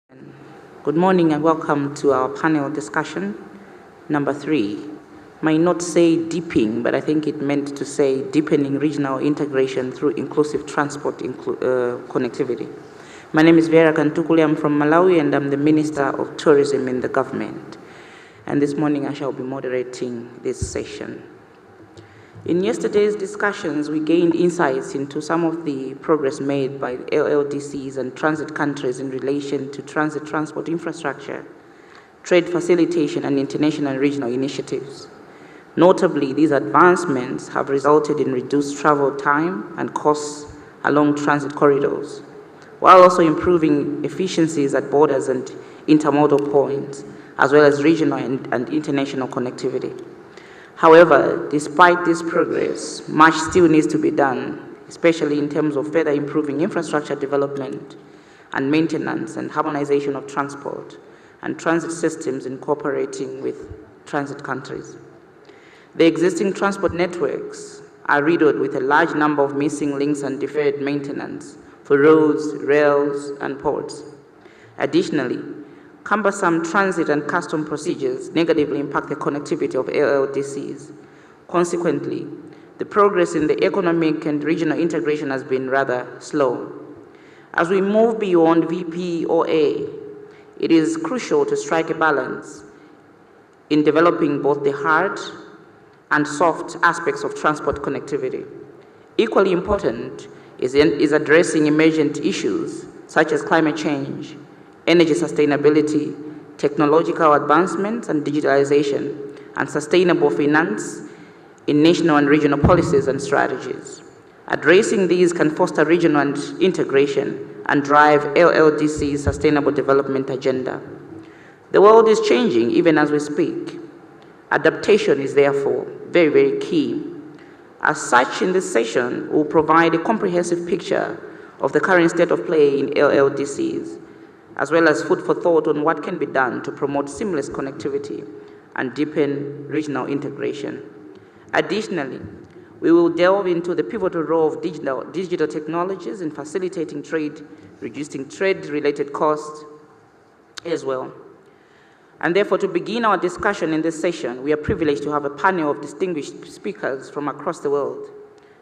Good morning and welcome to our panel discussion number 3. Might not say deeping, but I think it meant to say deepening regional integration through inclusive transport connectivity. My name is Vera Kantukuli. I'm from Malawi and I'm the Minister of Tourism in the government. And this morning I shall be moderating this session. In yesterday's discussions, we gained insights into some of the progress made by LLDCs and transit countries in relation to transit transport infrastructure, trade facilitation, and international and regional initiatives. Notably, these advancements have resulted in reduced travel time and costs along transit corridors, while also improving efficiencies at borders and intermodal points, as well as regional and international connectivity. However, despite this progress, much still needs to be done, especially in terms of further improving infrastructure development and maintenance and harmonization of transport and transit systems in cooperating with transit countries. The existing transport networks are riddled with a large number of missing links and deferred maintenance for roads, rails, and ports. Additionally, cumbersome transit and custom procedures negatively impact the connectivity of LLDCs. Consequently, the progress in the economic and regional integration has been rather slow. As we move beyond VPOA, it is crucial to strike a balance in developing both the hard and soft aspects of transport connectivity. Equally important is addressing emergent issues such as climate change, energy sustainability, technological advancements and digitalization, and sustainable finance in national and regional policies and strategies. Addressing these can foster regional integration and drive LLDC's sustainable development agenda. The world is changing even as we speak. Adaptation is therefore very, very key. As such, in this session, we'll provide a comprehensive picture of the current state of play in LLDCs, as well as food for thought on what can be done to promote seamless connectivity and deepen regional integration. Additionally, we will delve into the pivotal role of digital technologies in facilitating trade, reducing trade-related costs as well. And therefore, to begin our discussion in this session, we are privileged to have a panel of distinguished speakers from across the world.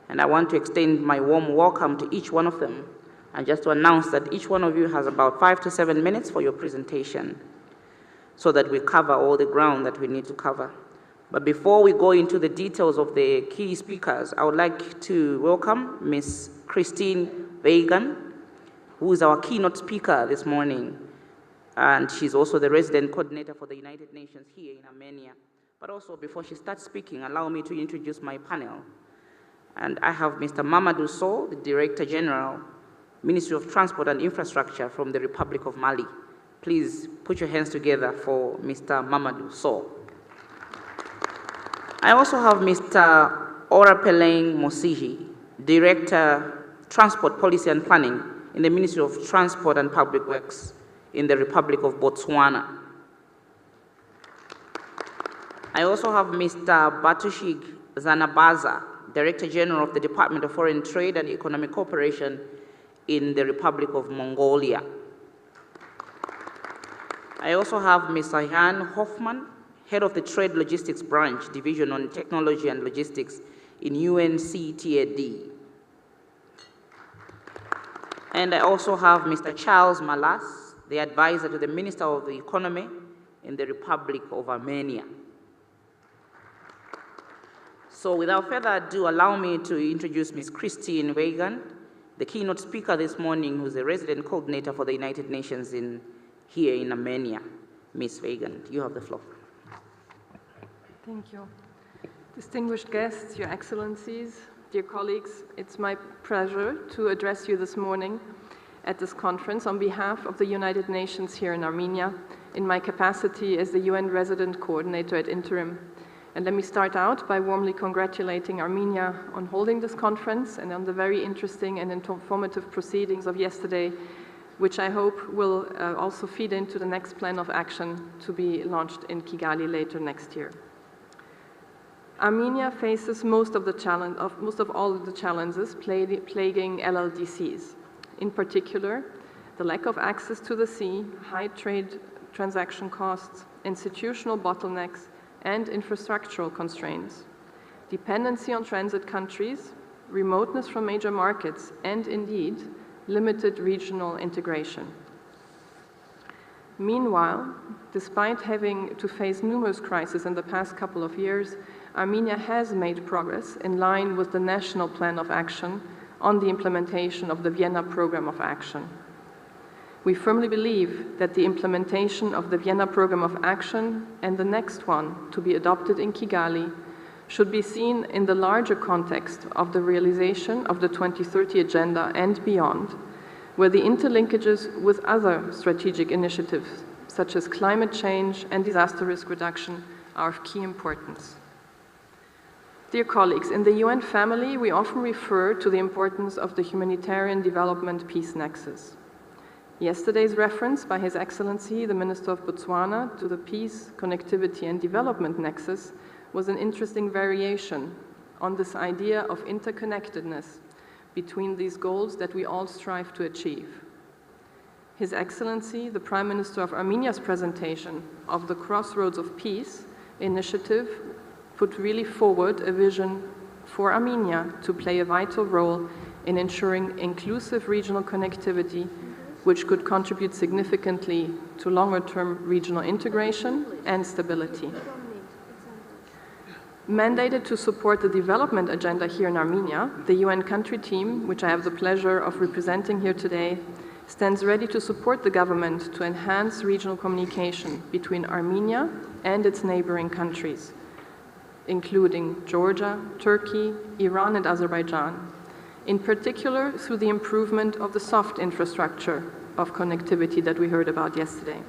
And I want to extend my warm welcome to each one of them, and just to announce that each one of you has about 5 to 7 minutes for your presentation so that we cover all the ground that we need to cover. But before we go into the details of the key speakers, I would like to welcome Ms. Christine Weigand, who is our keynote speaker this morning. And she's also the resident coordinator for the United Nations here in Armenia. But also, before she starts speaking, allow me to introduce my panel. And I have Mr. Mamadou Sow, the Director General, Ministry of Transport and Infrastructure from the Republic of Mali. Please put your hands together for Mr. Mamadou Sow. I also have Mr. Orapeleng Mosiji, Director, Transport Policy and Planning in the Ministry of Transport and Public Works in the Republic of Botswana. I also have Mr. Batushig Zanabaza, Director General of the Department of Foreign Trade and Economic Cooperation in the Republic of Mongolia. I also have Ms. Ayhan Hoffman, Head of the Trade Logistics Branch, Division on Technology and Logistics in UNCTAD. And I also have Mr. Charles Malas, the Advisor to the Minister of the Economy in the Republic of Armenia. So without further ado, allow me to introduce Ms. Christine Weigand, the keynote speaker this morning, who's a resident coordinator for the United Nations here in Armenia. Ms. Weigand, you have the floor. Thank you. Distinguished guests, Your Excellencies, dear colleagues, it's my pleasure to address you this morning at this conference on behalf of the United Nations here in Armenia, in my capacity as the UN Resident Coordinator at Interim. And let me start out by warmly congratulating Armenia on holding this conference and on the very interesting and informative proceedings of yesterday, which I hope will also feed into the next plan of action to be launched in Kigali later next year. Armenia faces most of all of the challenges plaguing LLDCs. In particular, the lack of access to the sea, high trade transaction costs, institutional bottlenecks, and infrastructural constraints, dependency on transit countries, remoteness from major markets, and indeed, limited regional integration. Meanwhile, despite having to face numerous crises in the past couple of years, Armenia has made progress in line with the National Plan of Action on the implementation of the Vienna Programme of Action. We firmly believe that the implementation of the Vienna Programme of Action and the next one to be adopted in Kigali should be seen in the larger context of the realization of the 2030 Agenda and beyond, where the interlinkages with other strategic initiatives, such as climate change and disaster risk reduction, are of key importance. Dear colleagues, in the UN family, we often refer to the importance of the humanitarian development peace nexus. Yesterday's reference by His Excellency, the Minister of Botswana, to the peace, connectivity, and development nexus was an interesting variation on this idea of interconnectedness between these goals that we all strive to achieve. His Excellency, the Prime Minister of Armenia's presentation of the Crossroads of Peace initiative put really forward a vision for Armenia to play a vital role in ensuring inclusive regional connectivity, which could contribute significantly to longer-term regional integration and stability. Mandated to support the development agenda here in Armenia, the UN country team, which I have the pleasure of representing here today, stands ready to support the government to enhance regional communication between Armenia and its neighboring countries, including Georgia, Turkey, Iran, and Azerbaijan, in particular through the improvement of the soft infrastructure of connectivity that we heard about yesterday.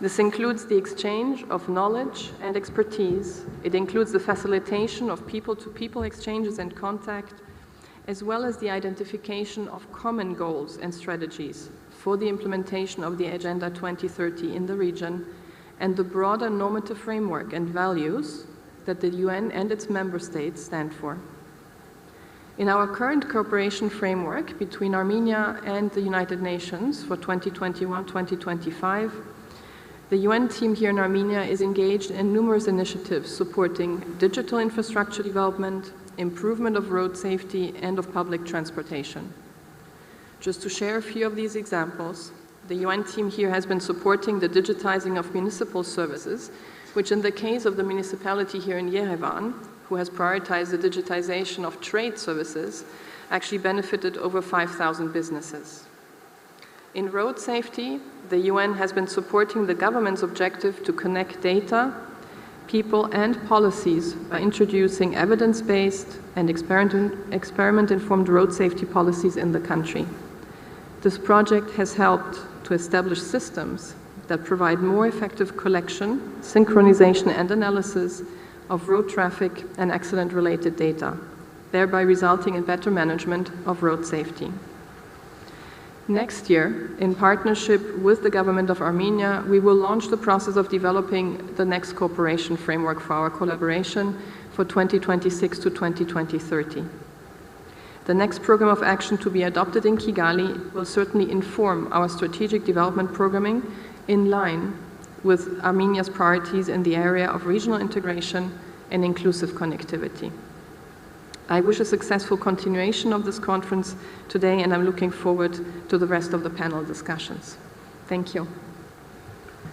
This includes the exchange of knowledge and expertise. It includes the facilitation of people-to-people exchanges and contact, as well as the identification of common goals and strategies for the implementation of the Agenda 2030 in the region and the broader normative framework and values that the UN and its member states stand for. In our current cooperation framework between Armenia and the United Nations for 2021-2025, the UN team here in Armenia is engaged in numerous initiatives supporting digital infrastructure development, improvement of road safety, and of public transportation. Just to share a few of these examples, the UN team here has been supporting the digitizing of municipal services, which in the case of the municipality here in Yerevan, who has prioritized the digitization of trade services, actually benefited over 5,000 businesses. In road safety, the UN has been supporting the government's objective to connect data, people, and policies by introducing evidence-based and experiment-informed road safety policies in the country. This project has helped to establish systems that provide more effective collection, synchronization, and analysis of road traffic and accident-related data, thereby resulting in better management of road safety. Next year, in partnership with the government of Armenia, we will launch the process of developing the next cooperation framework for our collaboration for 2026 to 2030. The next program of action to be adopted in Kigali will certainly inform our strategic development programming in line with Armenia's priorities in the area of regional integration and inclusive connectivity. I wish a successful continuation of this conference today, and I'm looking forward to the rest of the panel discussions. Thank you.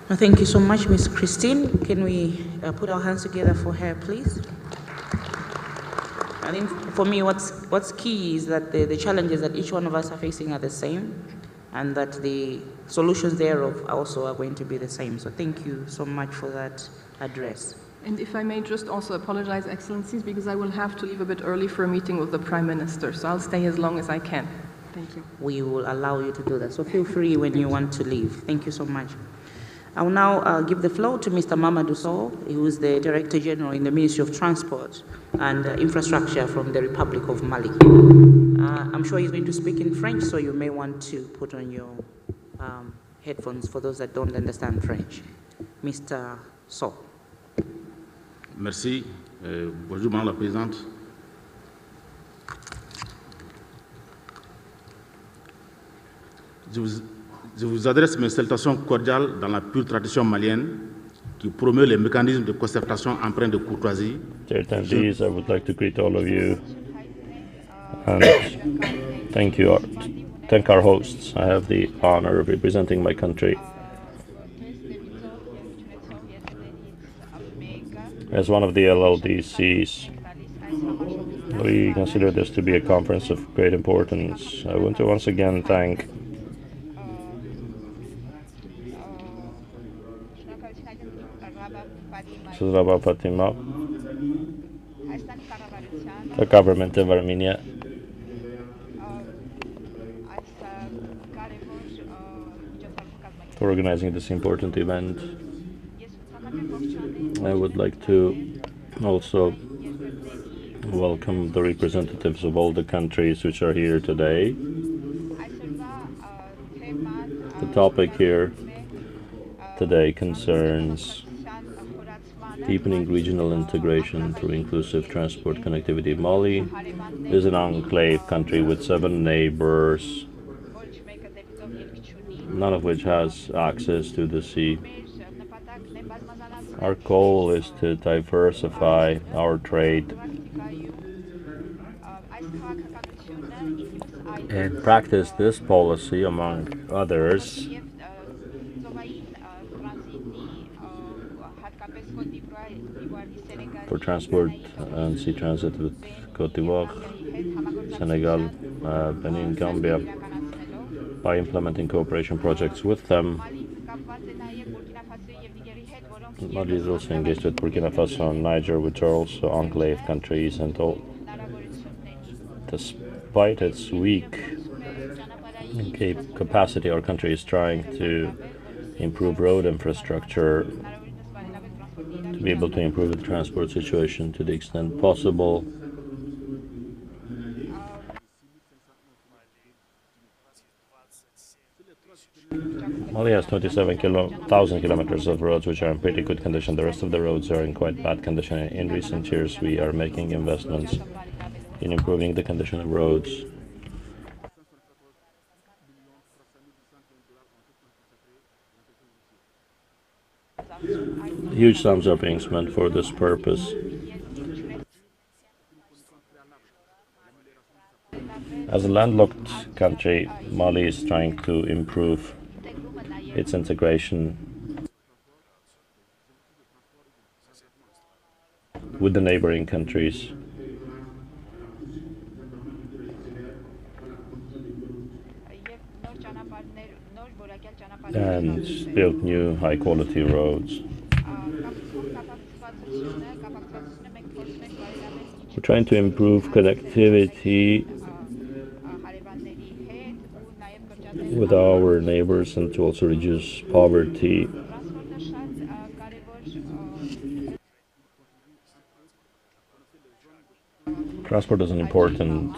Thank you so much, Ms. Christine. Can we put our hands together for her, please? I think for me, what's key is that the challenges that each one of us are facing are the same, and that the solutions thereof also are going to be the same. So thank you so much for that address. And if I may just also apologize, Excellencies, because I will have to leave a bit early for a meeting with the Prime Minister, so I'll stay as long as I can. Thank you. We will allow you to do that, so feel free when you want to leave. Thank you so much. I will now give the floor to Mr. Mamadou Sow, who is the Director General in the Ministry of Transport and Infrastructure from the Republic of Mali. I'm sure he's going to speak in French, so you may want to put on your headphones for those that don't understand French. Mr. Sow. Merci. Bonjour, Madame la Présidente. Je vous adresse mes salutations cordiales dans la pure tradition malienne qui promeut les mécanismes de concertation empreints de courtoisie. Dear attendees, I would like to greet all of you and thank our hosts. I have the honor of representing my country. As one of the LLDCs, we consider this to be a conference of great importance. I want to once again thank Fatima, the government of Armenia, for organizing this important event. I would like to also welcome the representatives of all the countries which are here today. The topic here today concerns deepening regional integration through inclusive transport connectivity. Mali is an enclave country with 7 neighbors, none of which has access to the sea. Our goal is to diversify our trade and practice this policy, among others, for transport and sea transit with Côte d'Ivoire, Senegal, Benin, Gambia, by implementing cooperation projects with them. Mali is also engaged with Burkina Faso and Niger, which are also enclave countries, and despite its weak capacity, our country is trying to improve road infrastructure to be able to improve the transport situation to the extent possible. Mali has 27,000 kilometers of roads which are in pretty good condition. The rest of the roads are in quite bad condition. In recent years, we are making investments in improving the condition of roads. Huge sums are being spent for this purpose. As a landlocked country, Mali is trying to improve its integration with the neighboring countries and build new high-quality roads. We're trying to improve connectivity with our neighbors and to also reduce poverty. Transport is an important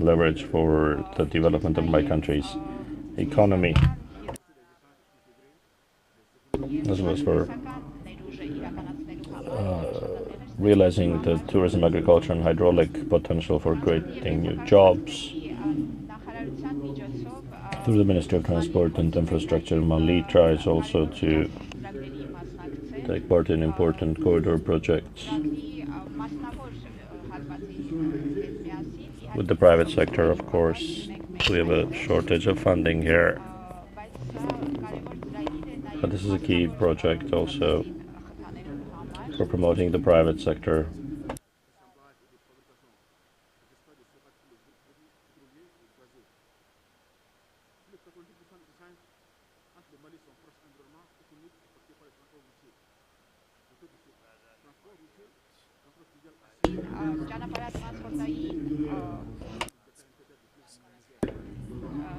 leverage for the development of my country's economy, as well as for realizing the tourism, agriculture, and hydraulic potential for creating new jobs. Through the Ministry of Transport and Infrastructure, Mali tries also to take part in important corridor projects with the private sector. Of course, we have a shortage of funding here, but this is a key project also for promoting the private sector.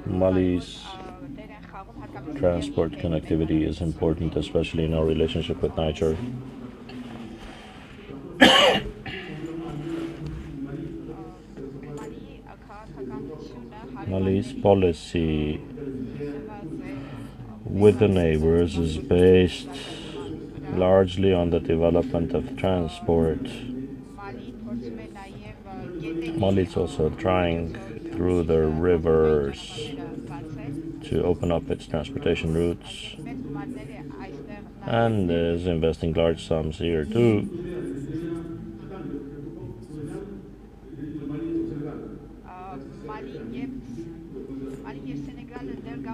Mali's transport connectivity is important, especially in our relationship with Niger. Mali's policy with the neighbors is based largely on the development of transport. Mali is also trying through the rivers to open up its transportation routes and is investing large sums here too.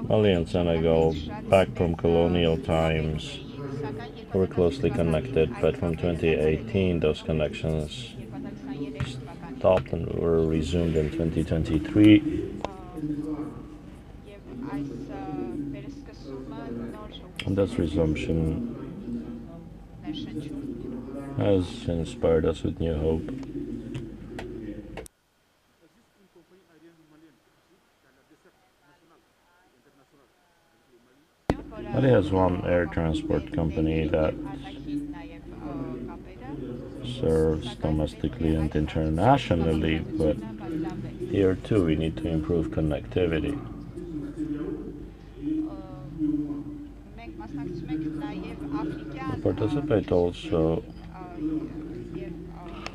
Mali and Senegal, back from colonial times, were closely connected, but from 2018 those connections stopped and were resumed in 2023. And this resumption has inspired us with new hope. Mali has one air transport company that serves domestically and internationally, but here too we need to improve connectivity. We participate also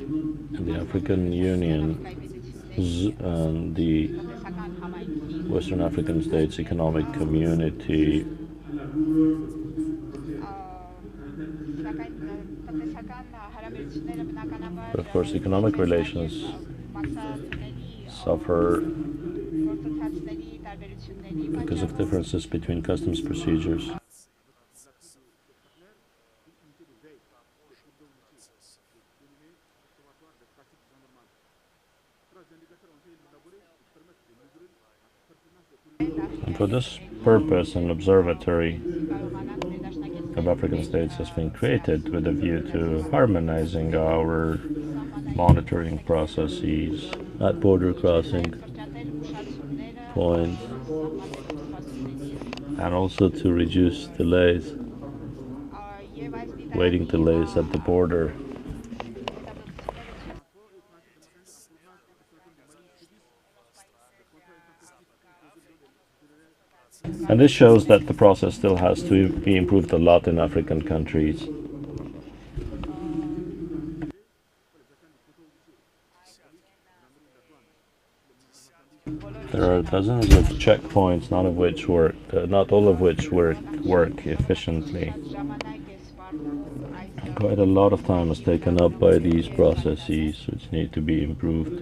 in the African Union and the Western African States Economic Community. But of course, economic relations suffer because of differences between customs procedures. And for this purpose, an observatory of African states has been created with a view to harmonizing our monitoring processes at border crossing points and also to reduce delays, waiting delays at the border. And this shows that the process still has to be improved a lot in African countries. There are dozens of checkpoints, not all of which work efficiently. Quite a lot of time is taken up by these processes, which need to be improved.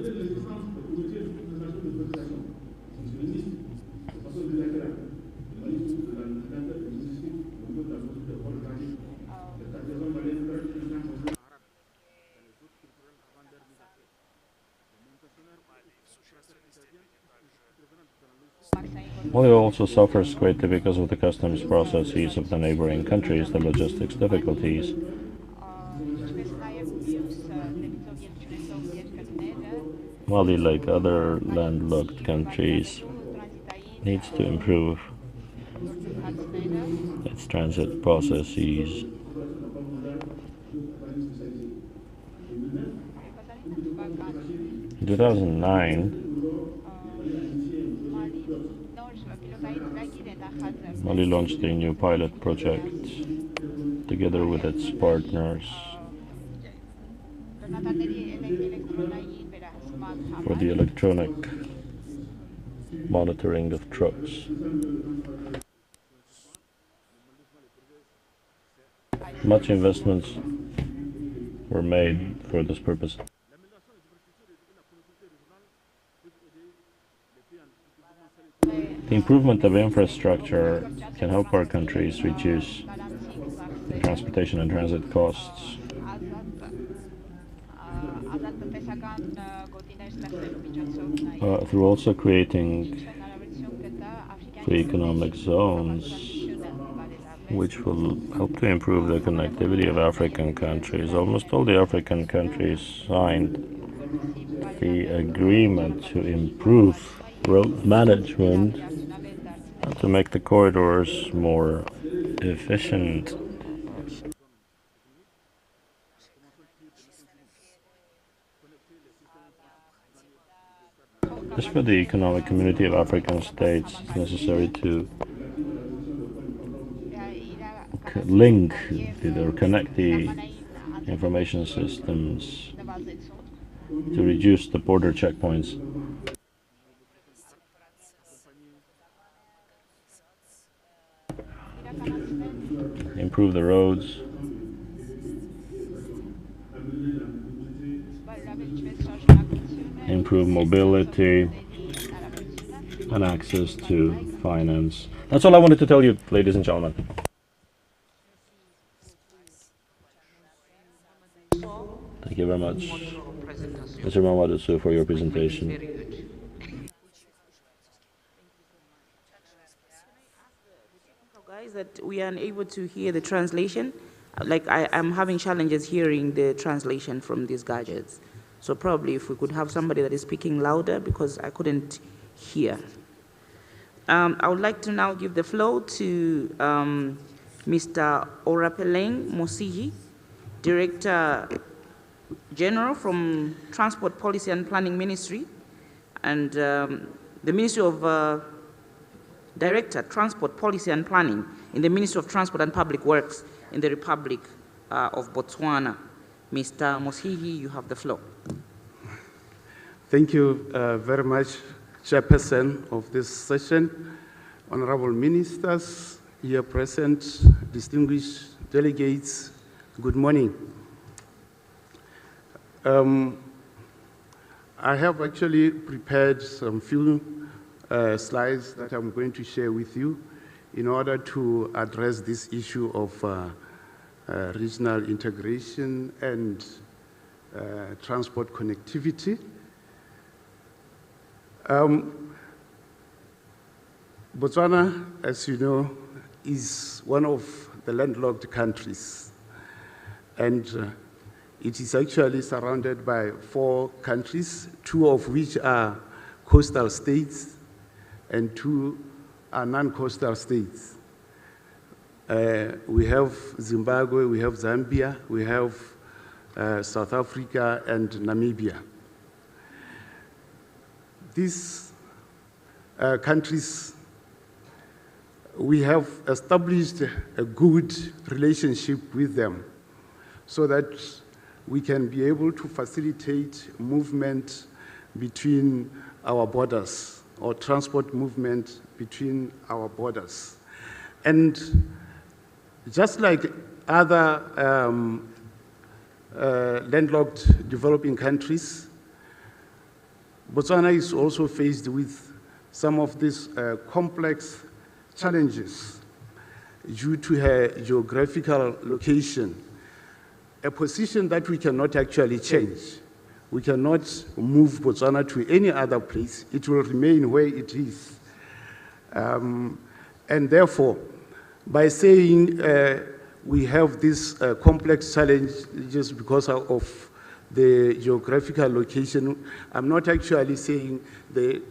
Mali also suffers greatly because of the customs processes of the neighboring countries, the logistics difficulties. Mali, like other landlocked countries, needs to improve its transit processes. In 2009, Mali launched a new pilot project together with its partners for the electronic monitoring of trucks. Much investments were made for this purpose. The improvement of infrastructure can help our countries reduce the transportation and transit costs. Through also creating free economic zones, which will help to improve the connectivity of African countries. Almost all the African countries signed the agreement to improve road management and to make the corridors more efficient. Just for the economic community of African states, it's necessary to link or connect the information systems to reduce the border checkpoints. improve the roads, improve mobility and access to finance. That's all I wanted to tell you, ladies and gentlemen. Thank you very much, Mr. Mamadusu, for your presentation. Guys, that we are unable to hear the translation. Like I'm having challenges hearing the translation from these gadgets. So probably if we could have somebody that is speaking louder, because I couldn't hear. I would like to now give the floor to Mr. Orapeleng Mosiji, Director General from Transport Policy and Planning Ministry, and the Ministry of Director, Transport Policy and Planning in the Ministry of Transport and Public Works in the Republic of Botswana. Mr. Mosiji, you have the floor. Thank you very much, Chairperson of this session, honorable ministers here present, distinguished delegates, good morning. I have actually prepared some few slides that I'm going to share with you in order to address this issue of regional integration and transport connectivity. Botswana, as you know, is one of the landlocked countries, and it is actually surrounded by 4 countries, 2 of which are coastal states and 2 are non-coastal states. We have Zimbabwe, we have Zambia, we have South Africa and Namibia. These countries, we have established a good relationship with them so that we can be able to facilitate movement between our borders, or transport movement between our borders. And just like other landlocked developing countries, Botswana is also faced with some of these complex challenges due to her geographical location, a position that we cannot actually change. We cannot move Botswana to any other place. It will remain where it is. And therefore, by saying we have this complex challenge just because of the geographical location, I'm not actually saying that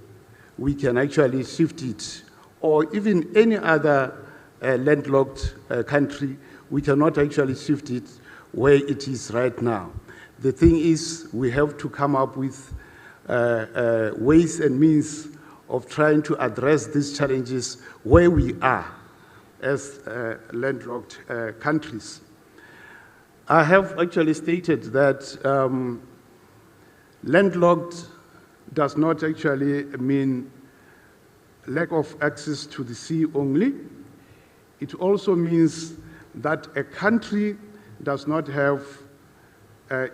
we can actually shift it, or even any other landlocked country, we cannot actually shift it where it is right now. The thing is, we have to come up with ways and means of trying to address these challenges where we are as landlocked countries. I have actually stated that landlocked does not actually mean lack of access to the sea only. It also means that a country does not have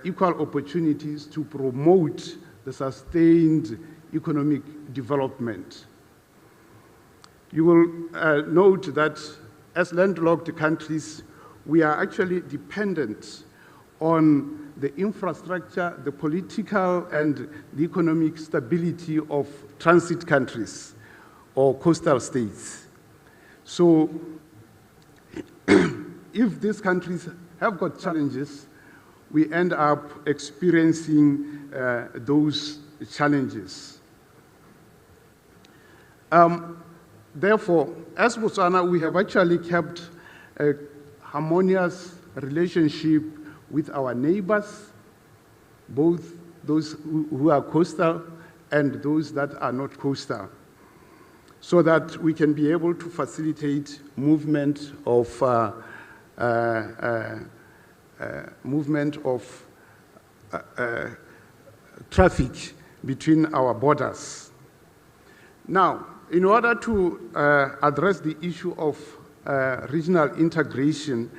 equal opportunities to promote the sustained economic development. You will note that as landlocked countries, we are actually dependent on the infrastructure, the political and the economic stability of transit countries or coastal states. So if these countries have got challenges, we end up experiencing those challenges. Therefore, as Botswana, we have actually kept a harmonious relationship with our neighbors, both those who are coastal and those that are not coastal, so that we can be able to facilitate movement of traffic between our borders. Now, in order to address the issue of regional integration,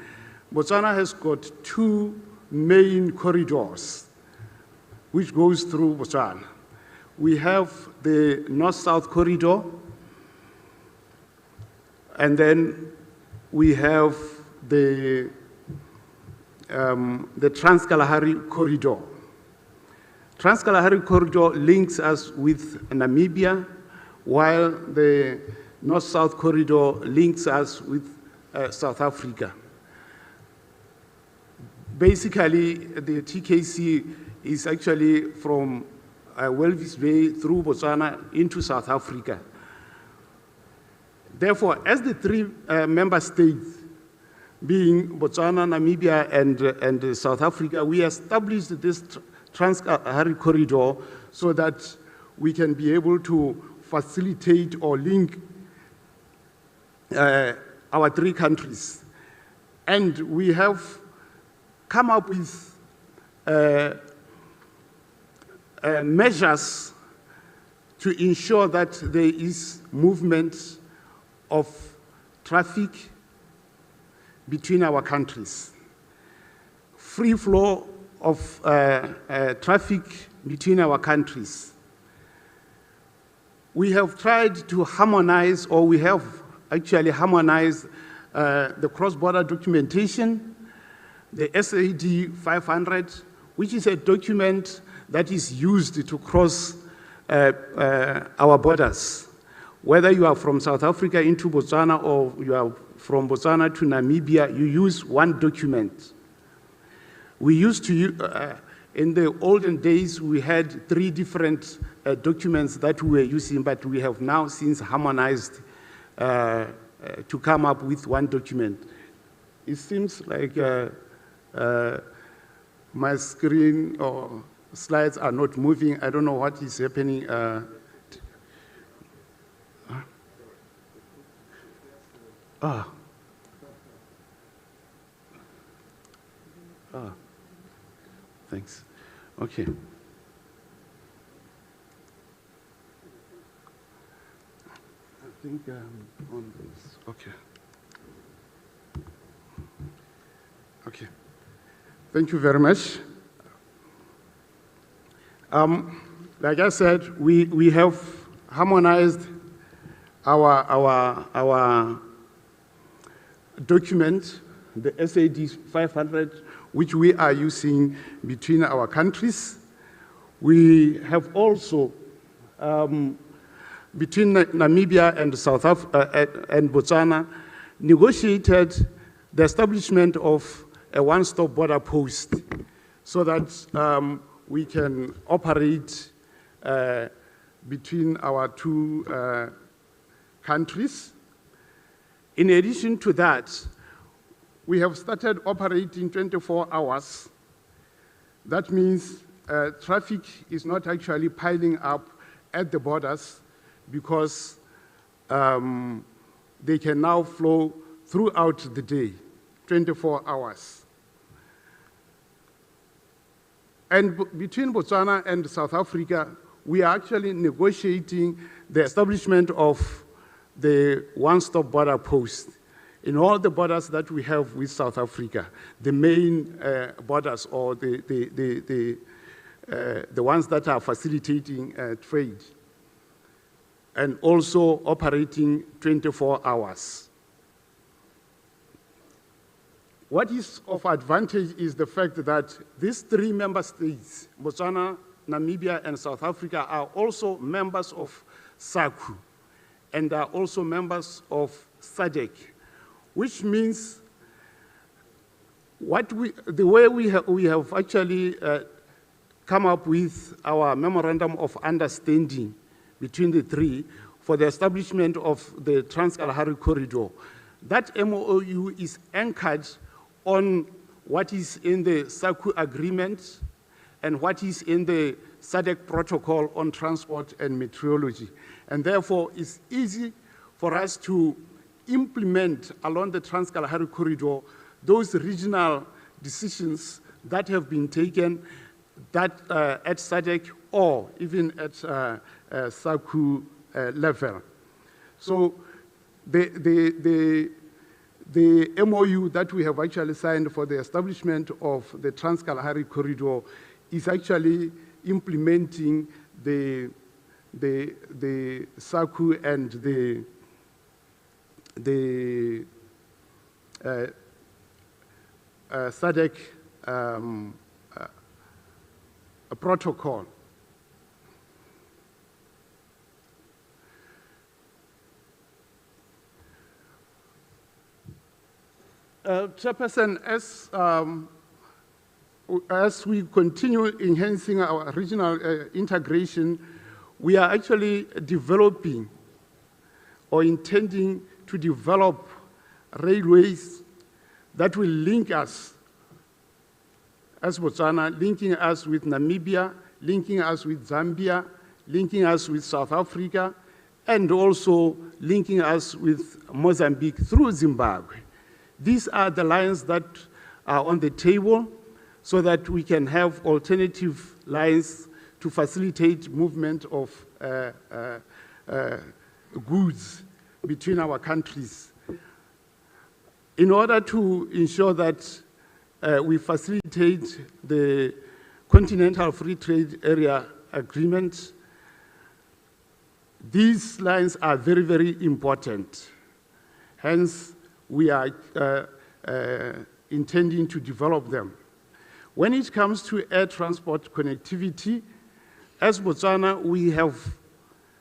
Botswana has got two main corridors which goes through Botswana. We have the North-South corridor, and then we have the Trans-Kalahari corridor. Trans-Kalahari corridor links us with Namibia, while the North-South corridor links us with South Africa. Basically, the TKC is actually from Walvis Bay through Botswana into South Africa. Therefore, as the three member states, being Botswana, Namibia, and South Africa, we established this Trans-Kalahari corridor so that we can be able to facilitate or link our three countries. And we have come up with measures to ensure that there is movement of traffic between our countries. Free flow of traffic between our countries. We have tried to harmonize, or we have actually harmonized the cross-border documentation, the SAD 500, which is a document that is used to cross our borders. Whether you are from South Africa into Botswana or you are from Botswana to Namibia, you use one document. We used to, in the olden days, we had 3 different documents that we were using, but we have now since harmonized to come up with one document. It seems like my screen or slides are not moving. I don't know what is happening. Thanks. Okay. I think on this. Okay. Okay. Thank you very much. Like I said, we have harmonized our document, the SAD 500, which we are using between our countries. We have also, between Namibia and and Botswana, negotiated the establishment of a one-stop border post so that we can operate between our two countries. In addition to that, we have started operating 24 hours. That means traffic is not actually piling up at the borders because they can now flow throughout the day, 24 hours. And between Botswana and South Africa, we are actually negotiating the establishment of the one-stop border post in all the borders that we have with South Africa, the main borders or the ones that are facilitating trade, and also operating 24 hours. What is of advantage is the fact that these 3 member states, Botswana, Namibia, and South Africa, are also members of SACU and are also members of SADC, which means the way we have actually come up with our memorandum of understanding between the 3 for the establishment of the Trans-Kalahari corridor. That MOU is anchored on what is in the SACU agreement and what is in the SADC protocol on transport and meteorology. And therefore, it's easy for us to implement along the Trans-Kalahari corridor those regional decisions that have been taken that, at SADC or even at SACU level. So the the MOU that we have actually signed for the establishment of the Trans-Kalahari Corridor is actually implementing the SACU and the SADC protocol. Chairperson, as we continue enhancing our regional integration, we are actually developing or intending to develop railways that will link us as Botswana, linking us with Namibia, linking us with Zambia, linking us with South Africa, and also linking us with Mozambique through Zimbabwe. These are the lines that are on the table so that we can have alternative lines to facilitate movement of goods between our countries. In order to ensure that we facilitate the Continental Free Trade Area Agreement, these lines are very, very important. Hence, we are intending to develop them. When it comes to air transport connectivity, as Botswana, we have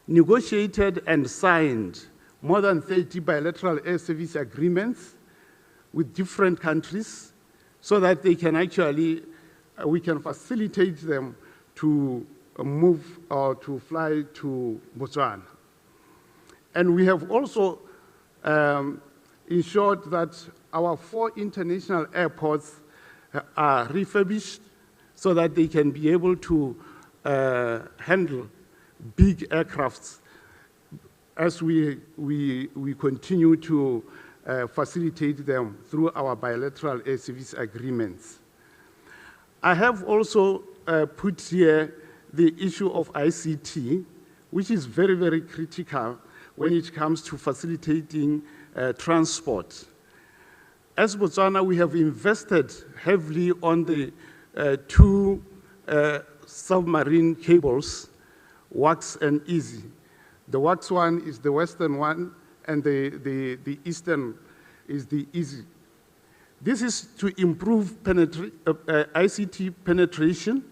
negotiated and signed more than 30 bilateral air service agreements with different countries so that they can actually, we can facilitate them to move or to fly to Botswana. And we have also ensured that our 4 international airports are refurbished so that they can be able to handle big aircrafts as we continue to facilitate them through our bilateral air service agreements. I have also put here the issue of ICT, which is very, very critical when it comes to facilitating transport. As Botswana, we have invested heavily on the 2 submarine cables, WAX and EASY. The WAX one is the western one, and the eastern is the EASY. This is to improve ICT penetration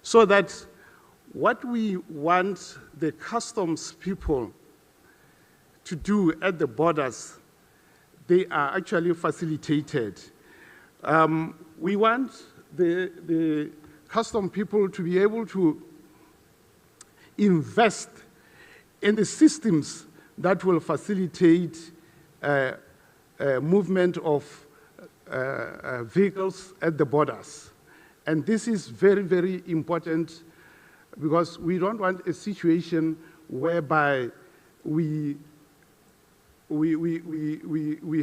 so that what we want the customs people to do at the borders, they are actually facilitated. We want the custom people to be able to invest in the systems that will facilitate movement of vehicles at the borders. And this is very, very important because we don't want a situation whereby we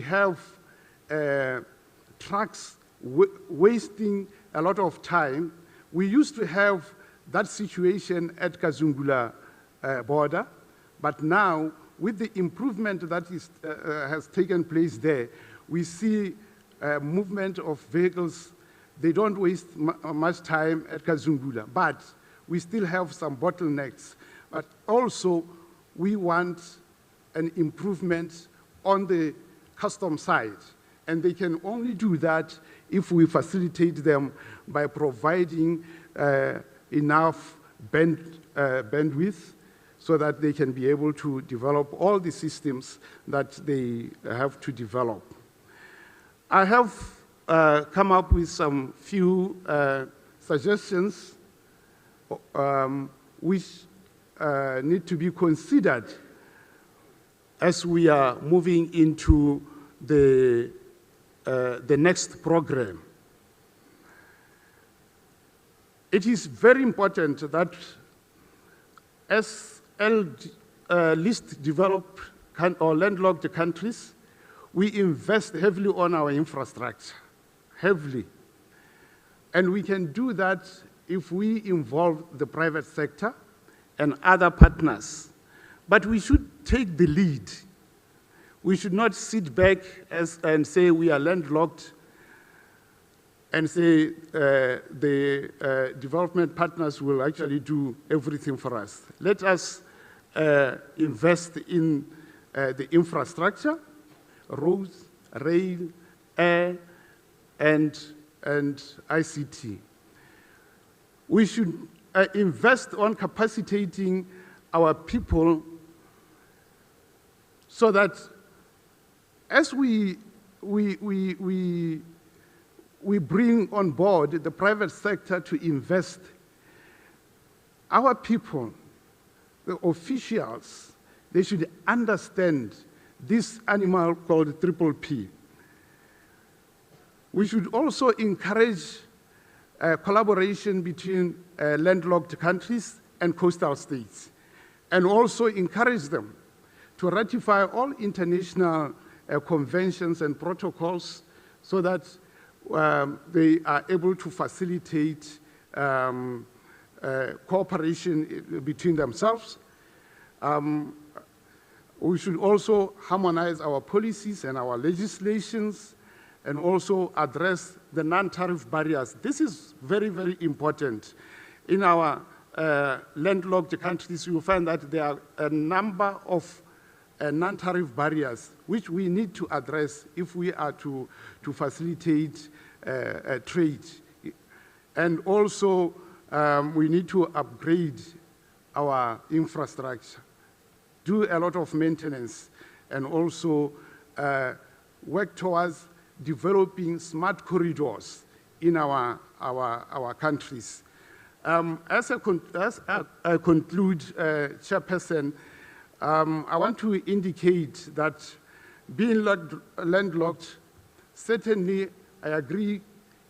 have trucks wasting a lot of time. We used to have that situation at Kazungula border, but now with the improvement that has taken place there, we see movement of vehicles. They don't waste much time at Kazungula, but we still have some bottlenecks. But also, we want an improvement on the custom side. And they can only do that if we facilitate them by providing enough bandwidth so that they can be able to develop all the systems that they have to develop. I have come up with some few suggestions which need to be considered as we are moving into the next program. It is very important that as least developed or landlocked countries, we invest heavily on our infrastructure, heavily. And we can do that if we involve the private sector and other partners. But we should take the lead. We should not sit back and say we are landlocked and say the development partners will actually do everything for us. Let us invest in the infrastructure, roads, rail, air, and ICT. We should invest on capacitating our people so that as we bring on board the private sector to invest, our people, the officials, they should understand this animal called triple P. We should also encourage collaboration between landlocked countries and coastal states, and also encourage them to ratify all international conventions and protocols so that they are able to facilitate cooperation between themselves. We should also harmonize our policies and our legislations and also address the non-tariff barriers. This is very, very important. In our landlocked countries, you will find that there are a number of non-tariff barriers which we need to address if we are to facilitate trade. And also, we need to upgrade our infrastructure, do a lot of maintenance, and also work towards developing smart corridors in our countries. As I conclude, Chairperson, I want to indicate that being landlocked, certainly I agree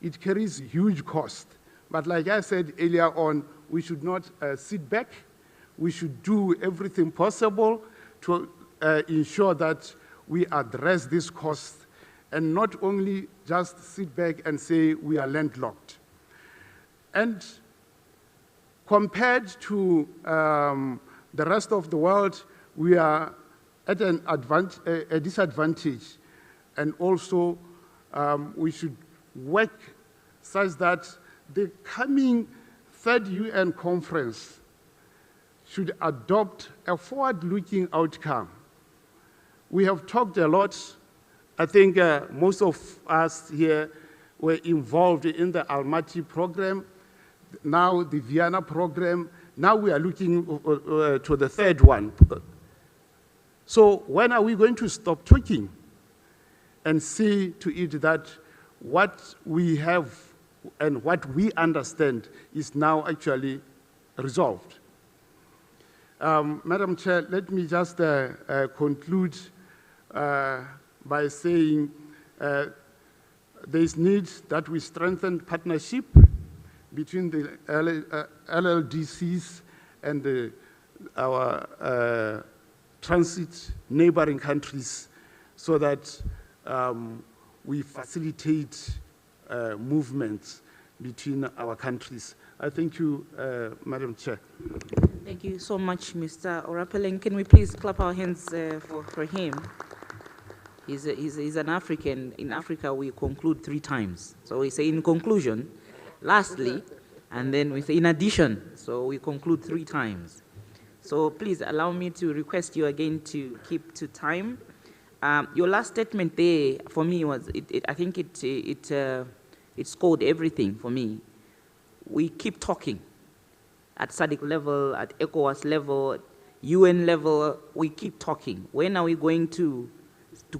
it carries huge cost. But like I said earlier on, we should not sit back. We should do everything possible to ensure that we address this cost and not only just sit back and say we are landlocked. And compared to the rest of the world, we are at a disadvantage. And also, we should work such that the coming third UN conference should adopt a forward-looking outcome. We have talked a lot. I think most of us here were involved in the Almaty program, now the Vienna program. Now we are looking to the third one. So when are we going to stop talking and see to it that what we have and what we understand is now actually resolved? Madam Chair, let me just conclude by saying there is need that we strengthen partnership between the LLDCs and our transit neighboring countries so that we facilitate movements between our countries. I thank you, Madam Chair. Thank you so much, Mr. Orapeleng. Can we please clap our hands for him? He's an African. In Africa, we conclude 3 times. So we say in conclusion, lastly, and then we say in addition. So we conclude 3 times. So please allow me to request you again to keep to time. Your last statement there, for me, was, I think it scored everything for me. We keep talking at SADC level, at ECOWAS level, UN level, we keep talking. When are we going to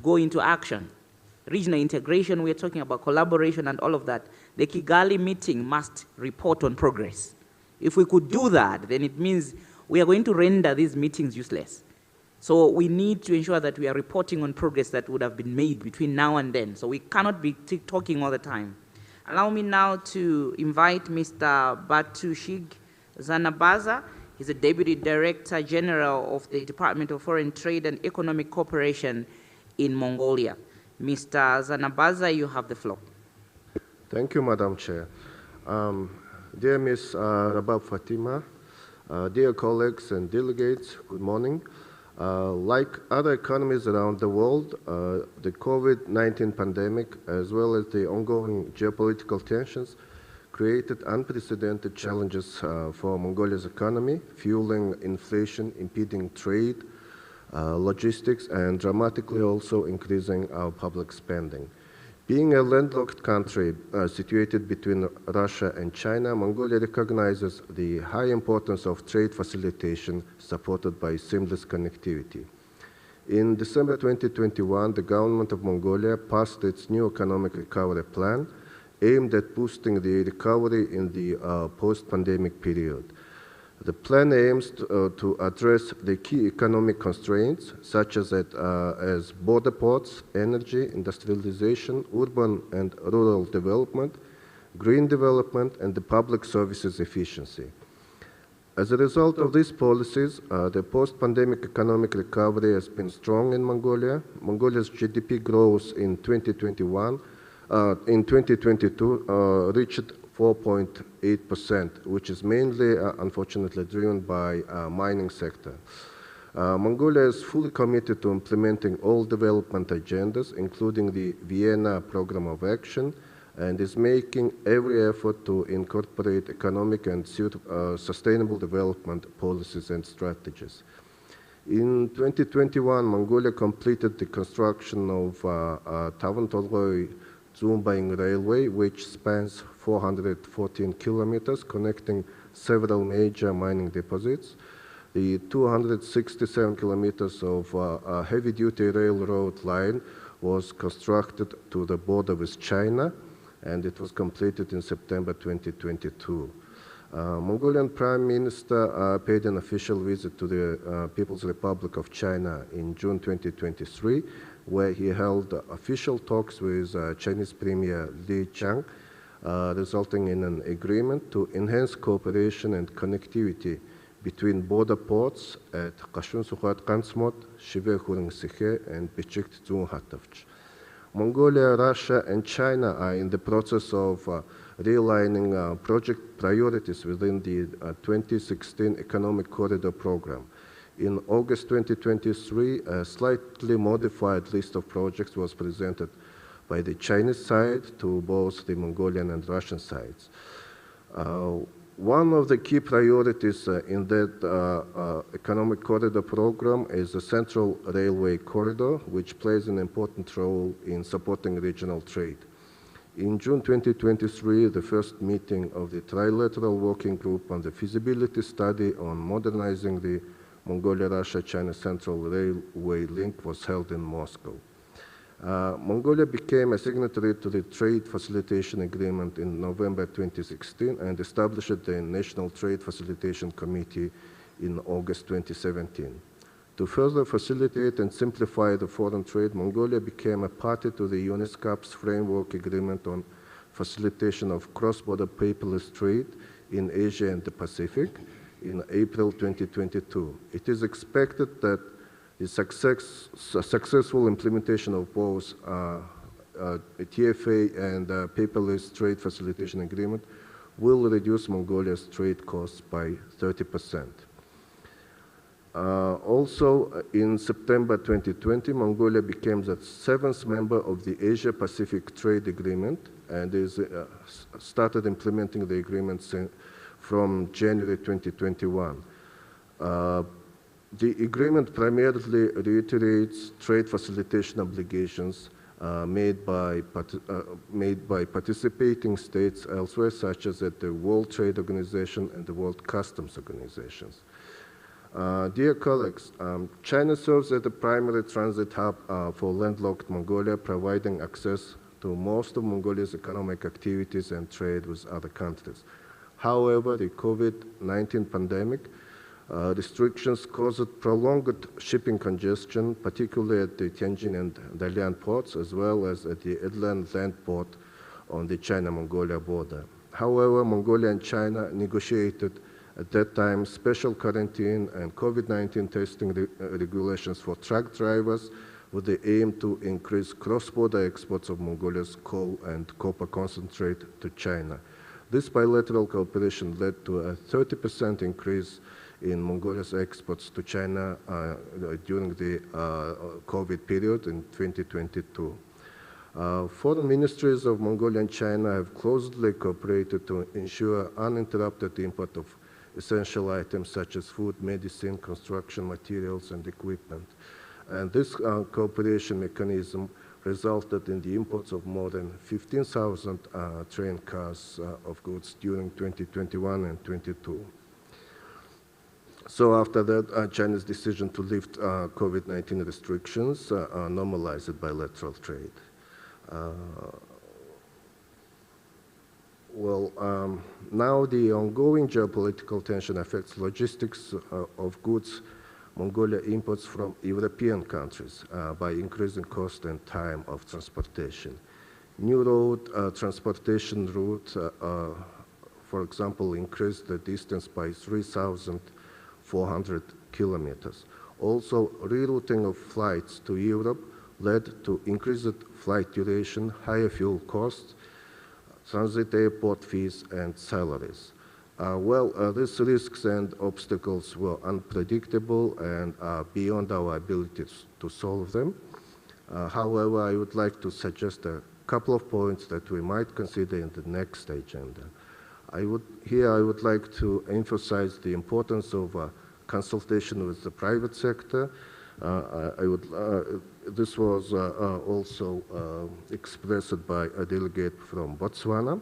go into action? Regional integration, we're talking about collaboration and all of that. The Kigali meeting must report on progress. If we could do that, then it means we are going to render these meetings useless. So we need to ensure that we are reporting on progress that would have been made between now and then. So we cannot be talking all the time. Allow me now to invite Mr. Batushig Zanabaza. He's the Deputy Director General of the Department of Foreign Trade and Economic Cooperation in Mongolia. Mr. Zanabaza, you have the floor. Thank you, Madam Chair. Dear Ms. Rabab Fatima, dear colleagues and delegates, good morning. Like other economies around the world, the COVID-19 pandemic, as well as the ongoing geopolitical tensions, created unprecedented challenges for Mongolia's economy, fueling inflation, impeding trade, logistics, and dramatically also increasing our public spending. Being a landlocked country situated between Russia and China, Mongolia recognizes the high importance of trade facilitation supported by seamless connectivity. In December 2021, the government of Mongolia passed its new economic recovery plan aimed at boosting the recovery in the post-pandemic period. The plan aims to address the key economic constraints, such as border ports, energy, industrialization, urban and rural development, green development, and the public services efficiency. As a result of these policies, the post-pandemic economic recovery has been strong in Mongolia. Mongolia's GDP growth in 2022 reached 4.8%, which is mainly, unfortunately, driven by mining sector. Mongolia is fully committed to implementing all development agendas, including the Vienna Program of Action, and is making every effort to incorporate economic and sustainable development policies and strategies. In 2021, Mongolia completed the construction of Tavan-Tolgoi-Zumbaing Railway, which spans 414 kilometers, connecting several major mining deposits. The 267 kilometers of heavy-duty railroad line was constructed to the border with China, and it was completed in September 2022. Mongolian Prime Minister paid an official visit to the People's Republic of China in June 2023, where he held official talks with Chinese Premier Li Qiang, resulting in an agreement to enhance cooperation and connectivity between border ports at Kashun-Sukhat-Kansmot, Shive-Huring-Sikhe, and Bichikt-Zunhatavch. Mongolia, Russia, and China are in the process of realigning project priorities within the 2016 Economic Corridor Program. In August 2023, a slightly modified list of projects was presented by the Chinese side to both the Mongolian and Russian sides. One of the key priorities in that Economic Corridor Program is the Central Railway Corridor, which plays an important role in supporting regional trade. In June 2023, the first meeting of the Trilateral Working Group on the feasibility study on modernizing the Mongolia-Russia-China Central Railway link was held in Moscow. Mongolia became a signatory to the Trade Facilitation Agreement in November 2016 and established the National Trade Facilitation Committee in August 2017. To further facilitate and simplify the foreign trade, Mongolia became a party to the UNESCO's Framework Agreement on Facilitation of Cross-Border Paperless Trade in Asia and the Pacific in April 2022. It is expected that the successful implementation of both TFA and Paperless Trade Facilitation Agreement will reduce Mongolia's trade costs by 30%. Also, in September 2020, Mongolia became the 7th member of the Asia-Pacific Trade Agreement and is started implementing the agreement from January 2021. The agreement primarily reiterates trade facilitation obligations made by participating states elsewhere, such as at the World Trade Organization and the World Customs Organizations. Dear colleagues, China serves as the primary transit hub for landlocked Mongolia, providing access to most of Mongolia's economic activities and trade with other countries. However, the COVID-19 pandemic restrictions caused prolonged shipping congestion, particularly at the Tianjin and Dalian ports, as well as at the Edlan land port on the China-Mongolia border. However, Mongolia and China negotiated at that time special quarantine and COVID-19 testing regulations for truck drivers with the aim to increase cross-border exports of Mongolia's coal and copper concentrate to China. This bilateral cooperation led to a 30% increase in Mongolia's exports to China during the COVID period in 2022. Foreign ministries of Mongolia and China have closely cooperated to ensure uninterrupted import of essential items such as food, medicine, construction materials, and equipment. And this cooperation mechanism resulted in the imports of more than 15,000 train cars of goods during 2021 and 22. So after that, China's decision to lift COVID-19 restrictions normalized bilateral trade. Now the ongoing geopolitical tension affects logistics of goods Mongolia imports from European countries by increasing cost and time of transportation. New road transportation routes, for example, increased the distance by 3,400 kilometers. Also, rerouting of flights to Europe led to increased flight duration, higher fuel costs, transit airport fees, and salaries. These risks and obstacles were unpredictable and beyond our abilities to solve them. However, I would like to suggest a couple of points that we might consider in the next agenda. I would like to emphasize the importance of consultation with the private sector. This was also expressed by a delegate from Botswana.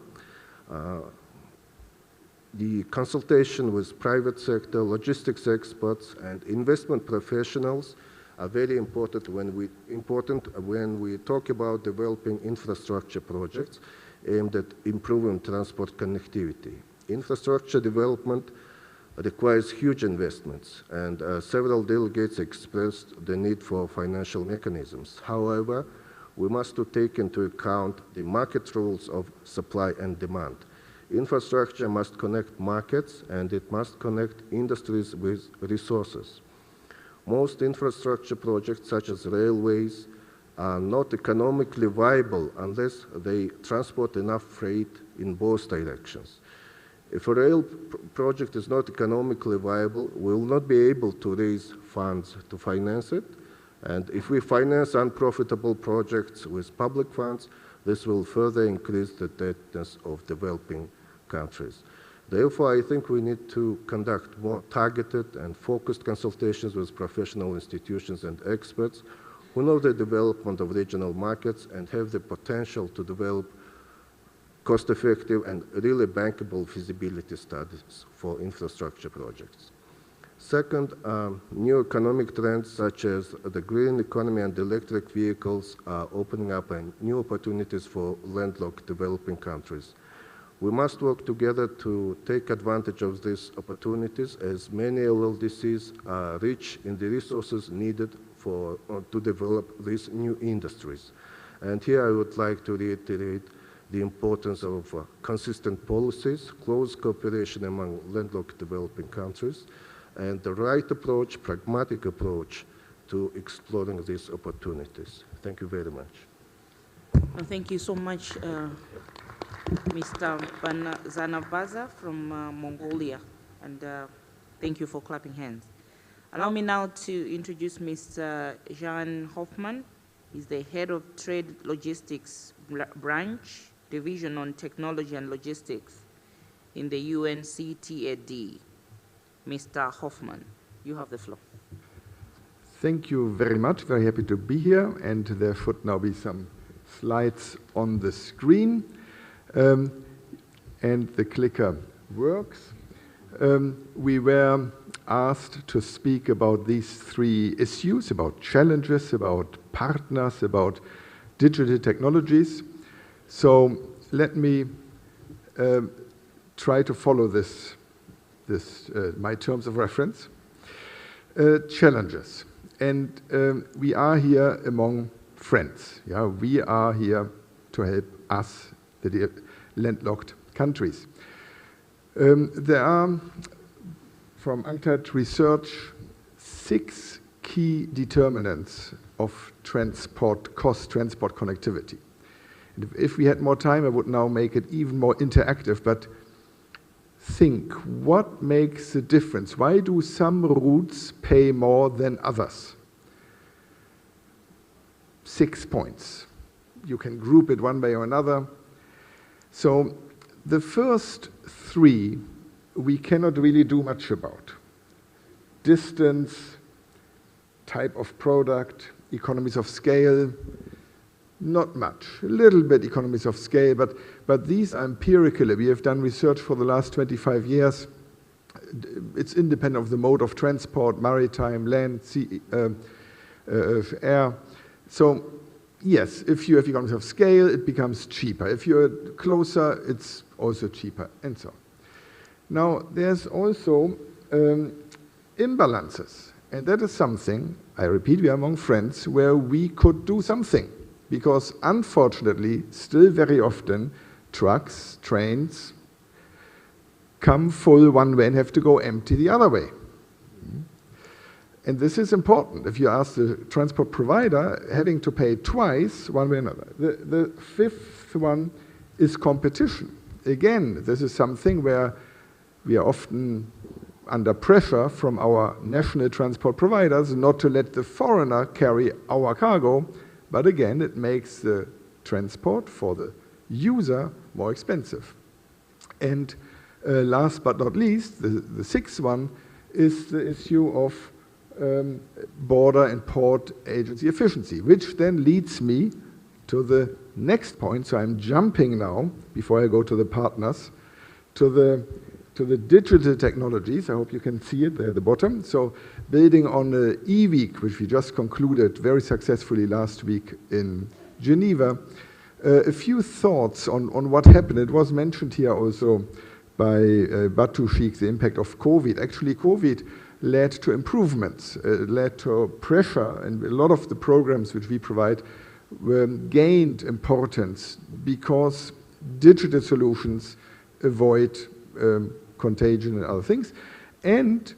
The consultation with private sector, logistics experts, and investment professionals are very important when we talk about developing infrastructure projects aimed at improving transport connectivity. Infrastructure development requires huge investments, and several delegates expressed the need for financial mechanisms. However, we must take into account the market rules of supply and demand. Infrastructure must connect markets, and it must connect industries with resources. Most infrastructure projects, such as railways, are not economically viable unless they transport enough freight in both directions. If a rail project is not economically viable, we will not be able to raise funds to finance it. And if we finance unprofitable projects with public funds, this will further increase the indebtedness of developing countries. Therefore, I think we need to conduct more targeted and focused consultations with professional institutions and experts who know the development of regional markets and have the potential to develop cost-effective and really bankable feasibility studies for infrastructure projects. Second, new economic trends such as the green economy and electric vehicles are opening up new opportunities for landlocked developing countries. We must work together to take advantage of these opportunities, as many LLDCs are rich in the resources needed to develop these new industries. And here I would like to reiterate the importance of consistent policies, close cooperation among landlocked developing countries, and the right approach, pragmatic approach to exploring these opportunities. Thank you very much. Well, thank you so much, Mr. Zanavaza from Mongolia, and thank you for clapping hands. Allow me now to introduce Mr. Jan Hoffman. He's the head of Trade Logistics Branch, Division on Technology and Logistics in the UNCTAD. Mr. Hoffman, you have the floor. Thank you very much. Very happy to be here, and there should now be some slides on the screen. And the clicker works. We were asked to speak about these three issues, about challenges, about partners, about digital technologies. So let me try to follow my terms of reference. Challenges. And we are here among friends. Yeah? We are here to help us, the landlocked countries. There are, from UNCTAD research, 6 key determinants of transport cost, transport connectivity. And if we had more time, I would now make it even more interactive, but think, what makes a difference? Why do some routes pay more than others? 6 points. You can group it one way or another. So the first 3 we cannot really do much about. Distance, type of product, economies of scale, not much. A little bit economies of scale, but these are empirical. We have done research for the last 25 years. It's independent of the mode of transport, maritime, land, sea, air. So yes, if you have economies of scale, it becomes cheaper. If you're closer, it's also cheaper, and so on. Now, there's also imbalances, and that is something, I repeat, we are among friends, where we could do something, because unfortunately, still very often, trucks, trains, come full one way and have to go empty the other way. And this is important. If you ask the transport provider, having to pay twice, one way or another. The 5th one is competition. Again, this is something where we are often under pressure from our national transport providers not to let the foreigner carry our cargo, but again, it makes the transport for the user more expensive. And last but not least, the 6th one is the issue of border and port agency efficiency, which then leads me to the next point. So I'm jumping now, before I go to the partners, to the digital technologies. I hope you can see it there at the bottom. So building on the e-week, which we just concluded very successfully last week in Geneva, a few thoughts on what happened. It was mentioned here also by Batu Sheikh, the impact of COVID. Actually, COVID led to improvements, led to pressure, and a lot of the programs which we provide gained importance because digital solutions avoid contagion and other things. And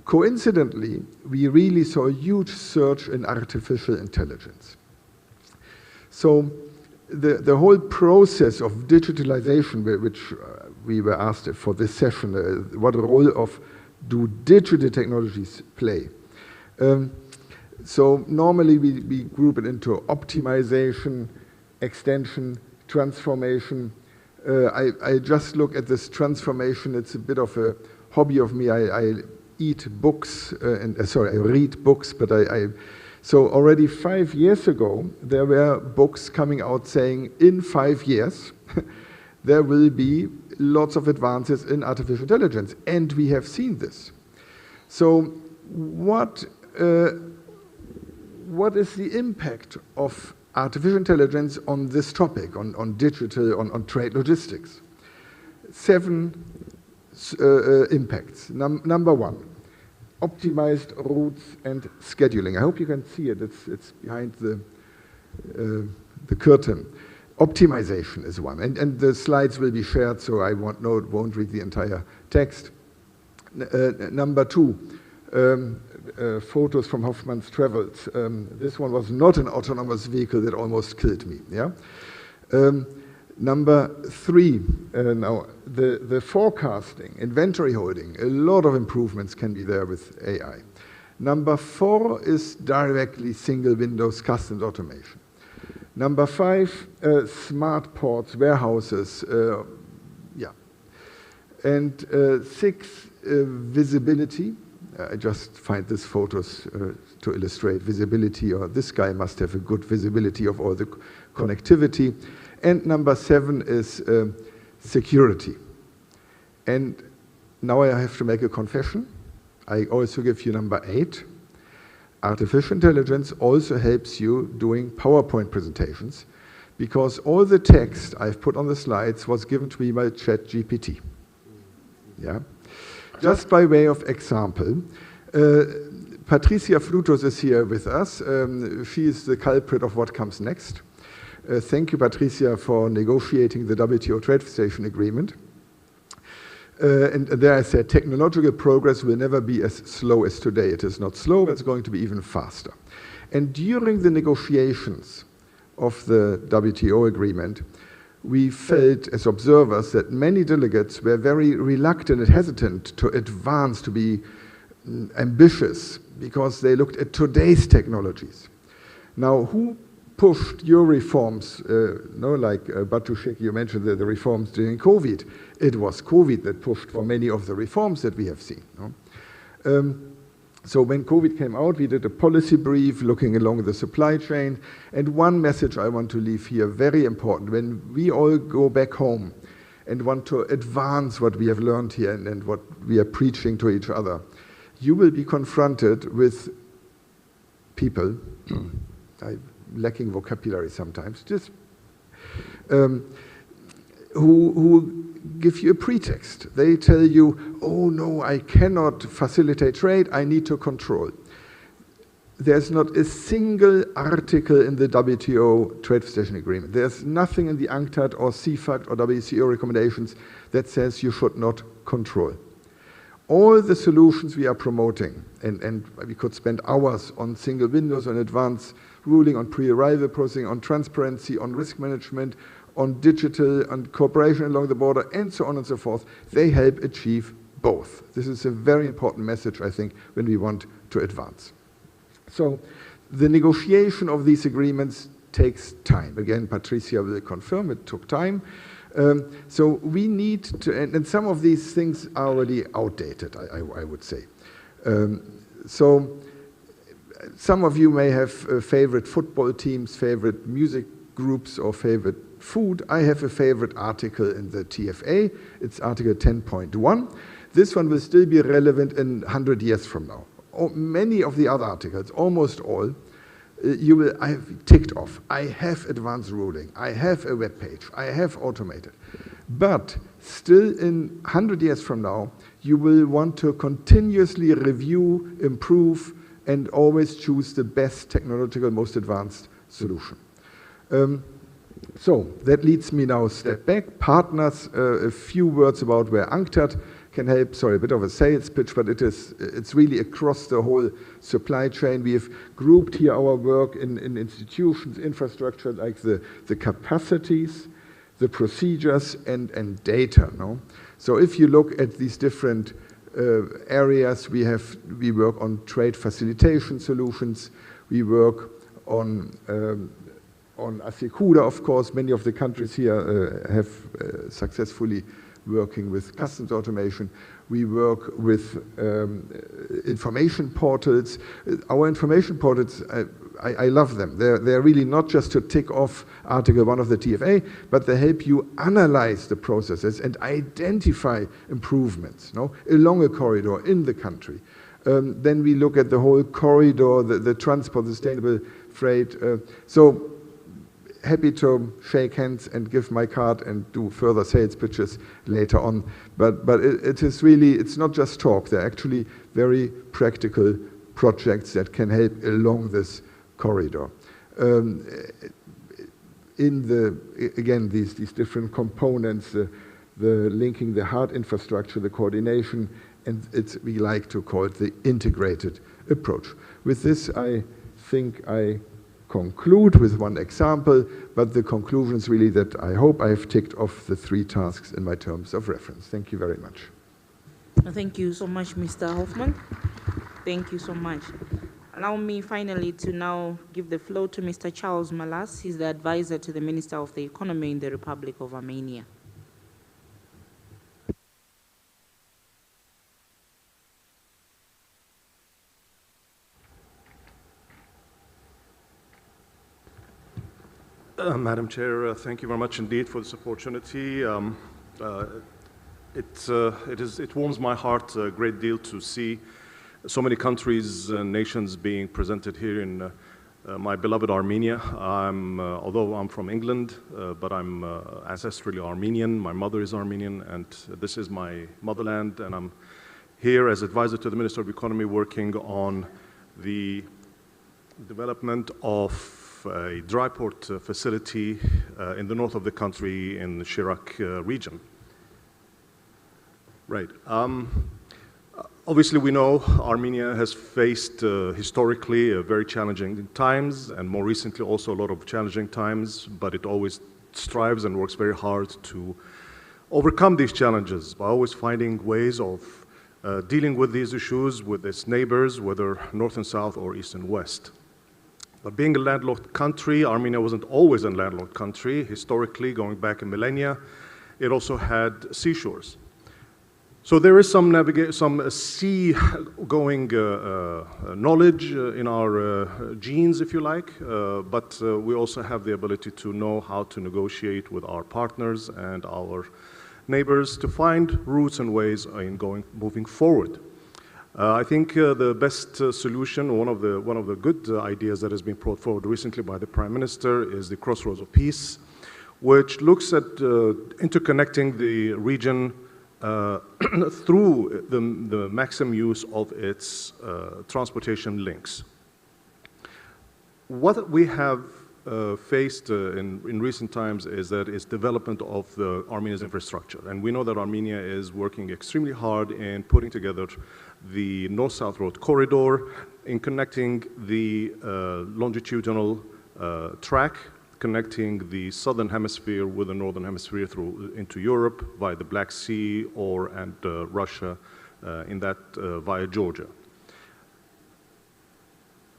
coincidentally, we really saw a huge surge in artificial intelligence. So the whole process of digitalization, which we were asked for this session, what role do digital technologies play? So normally we group it into optimization, extension, transformation. I just look at this transformation. It's a bit of a hobby of me. I eat books, I read books, but so already 5 years ago, there were books coming out saying in 5 years, there will be lots of advances in artificial intelligence, and we have seen this. So what is the impact of artificial intelligence on this topic, on digital, on trade logistics? 7 impacts. Number 1, optimized routes and scheduling. I hope you can see it. It's behind the curtain. Optimization is one, and the slides will be shared, so I won't read the entire text. Number 2, photos from Hoffman's travels. This one was not an autonomous vehicle that almost killed me. Yeah. Number 3, now the forecasting, inventory holding. A lot of improvements can be there with AI. Number 4 is directly single windows customs automation. Number 5, smart ports, warehouses, and 6, visibility. I just find these photos to illustrate visibility, or this guy must have a good visibility of all the connectivity. And number 7 is security. And now I have to make a confession. I also give you number 8. Artificial intelligence also helps you doing PowerPoint presentations, because all the text I've put on the slides was given to me by ChatGPT. Yeah. Just by way of example, Patricia Flutus is here with us. She is the culprit of what comes next. Thank you, Patricia, for negotiating the WTO trade facilitation agreement. And there I said, technological progress will never be as slow as today. It is not slow, but it's going to be even faster. And during the negotiations of the WTO agreement, we felt as observers that many delegates were very reluctant and hesitant to advance, to be ambitious, because they looked at today's technologies. Now, who pushed your reforms? Like Batushek, you mentioned the reforms during COVID. It was COVID that pushed for many of the reforms that we have seen. So when COVID came out, we did a policy brief looking along the supply chain. And one message I want to leave here, very important, when we all go back home and want to advance what we have learned here and what we are preaching to each other, you will be confronted with people, I'm lacking vocabulary sometimes, just who give you a pretext. They tell you, oh no, I cannot facilitate trade, I need to control. There's not a single article in the WTO trade facilitation agreement. There's nothing in the UNCTAD or CFACT or WCO recommendations that says you should not control. All the solutions we are promoting, and we could spend hours on single windows, on advanced ruling, on pre-arrival processing, on transparency, on risk management, on digital, on cooperation along the border, and so on and so forth. They help achieve both. This is a very important message, I think, when we want to advance. So the negotiation of these agreements takes time. Again, Patricia will confirm it took time. So we need to, and some of these things are already outdated, I would say. So some of you may have favorite football teams, favorite music groups, or favorite food. I have a favorite article in the TFA. It's Article 10.1. This one will still be relevant in 100 years from now. Many of the other articles, almost all, I have ticked off. I have advanced ruling. I have a web page. I have automated. But still in 100 years from now, you will want to continuously review, improve, and always choose the best technological, most advanced solution. So that leads me now a step back. Partners, a few words about where UNCTAD can help. Sorry, a bit of a sales pitch, but it's really across the whole supply chain. We have grouped here our work in institutions, infrastructure, like the capacities, the procedures, and data. No? So if you look at these different areas, we work on trade facilitation solutions. We work on Asekuda, of course. Many of the countries here have successfully working with customs automation. We work with information portals. Our information portals, I love them. They're really not just to tick off Article 1 of the TFA, but they help you analyze the processes and identify improvements along a corridor in the country. Then we look at the whole corridor, the transport, the sustainable freight. So happy to shake hands and give my card and do further sales pitches later on. But it is really, it's not just talk. They're actually very practical projects that can help along this corridor. Again, these different components, the linking the hard infrastructure, the coordination, and we like to call it the integrated approach. With this, I think I conclude with one example, but the conclusion is really that I hope I have ticked off the 3 tasks in my terms of reference. Thank you very much. Thank you so much, Mr. Hoffman. Thank you so much. Allow me finally to now give the floor to Mr. Charles Malas. He's the advisor to the Minister of the Economy in the Republic of Armenia. Madam Chair, thank you very much indeed for this opportunity. It warms my heart a great deal to see so many countries and nations being presented here in my beloved Armenia. Although I'm from England, but I'm ancestrally Armenian. My mother is Armenian, and this is my motherland, and I'm here as advisor to the Minister of Economy working on the development of a dry port facility in the north of the country in the Shirak region. Right. Obviously, we know Armenia has faced historically very challenging times, and more recently also a lot of challenging times, but it always strives and works very hard to overcome these challenges by always finding ways of dealing with these issues with its neighbors, whether north and south or east and west. But being a landlocked country, Armenia wasn't always a landlocked country. Historically, going back a millennia, it also had seashores. So there is some sea-going knowledge in our genes, if you like, but we also have the ability to know how to negotiate with our partners and our neighbors to find routes and ways in moving forward. I think the best solution, one of the good ideas that has been brought forward recently by the Prime Minister is the Crossroads of Peace, which looks at interconnecting the region through the maximum use of its transportation links. What we have faced in recent times is that it's development of Armenia's infrastructure. And we know that Armenia is working extremely hard in putting together the North-South Road corridor, in connecting the longitudinal track, connecting the southern hemisphere with the northern hemisphere into Europe via the Black Sea and Russia via Georgia.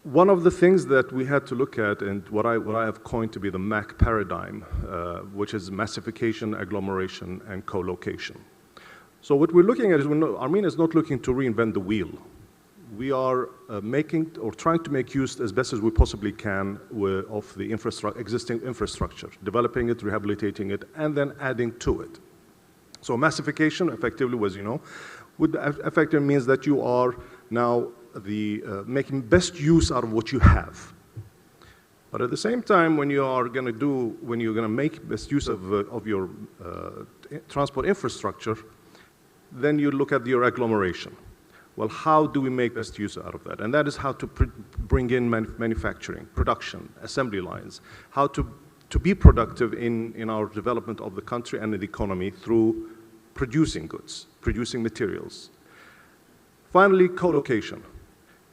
One of the things that we had to look at, and what I have coined to be the MAC paradigm, which is massification, agglomeration, and co-location. So what we're looking at is Armenia is not looking to reinvent the wheel. We are trying to make use as best as we possibly can of the existing infrastructure, developing it, rehabilitating it, and then adding to it. So massification, effectively, as you know, effectively means that you are now making best use out of what you have. But at the same time, when you're going to make best use of your transport infrastructure, then you look at your agglomeration. Well, how do we make best use out of that? And that is how to bring in manufacturing, production, assembly lines, how to be productive in our development of the country and the economy through producing goods, producing materials. Finally, co-location.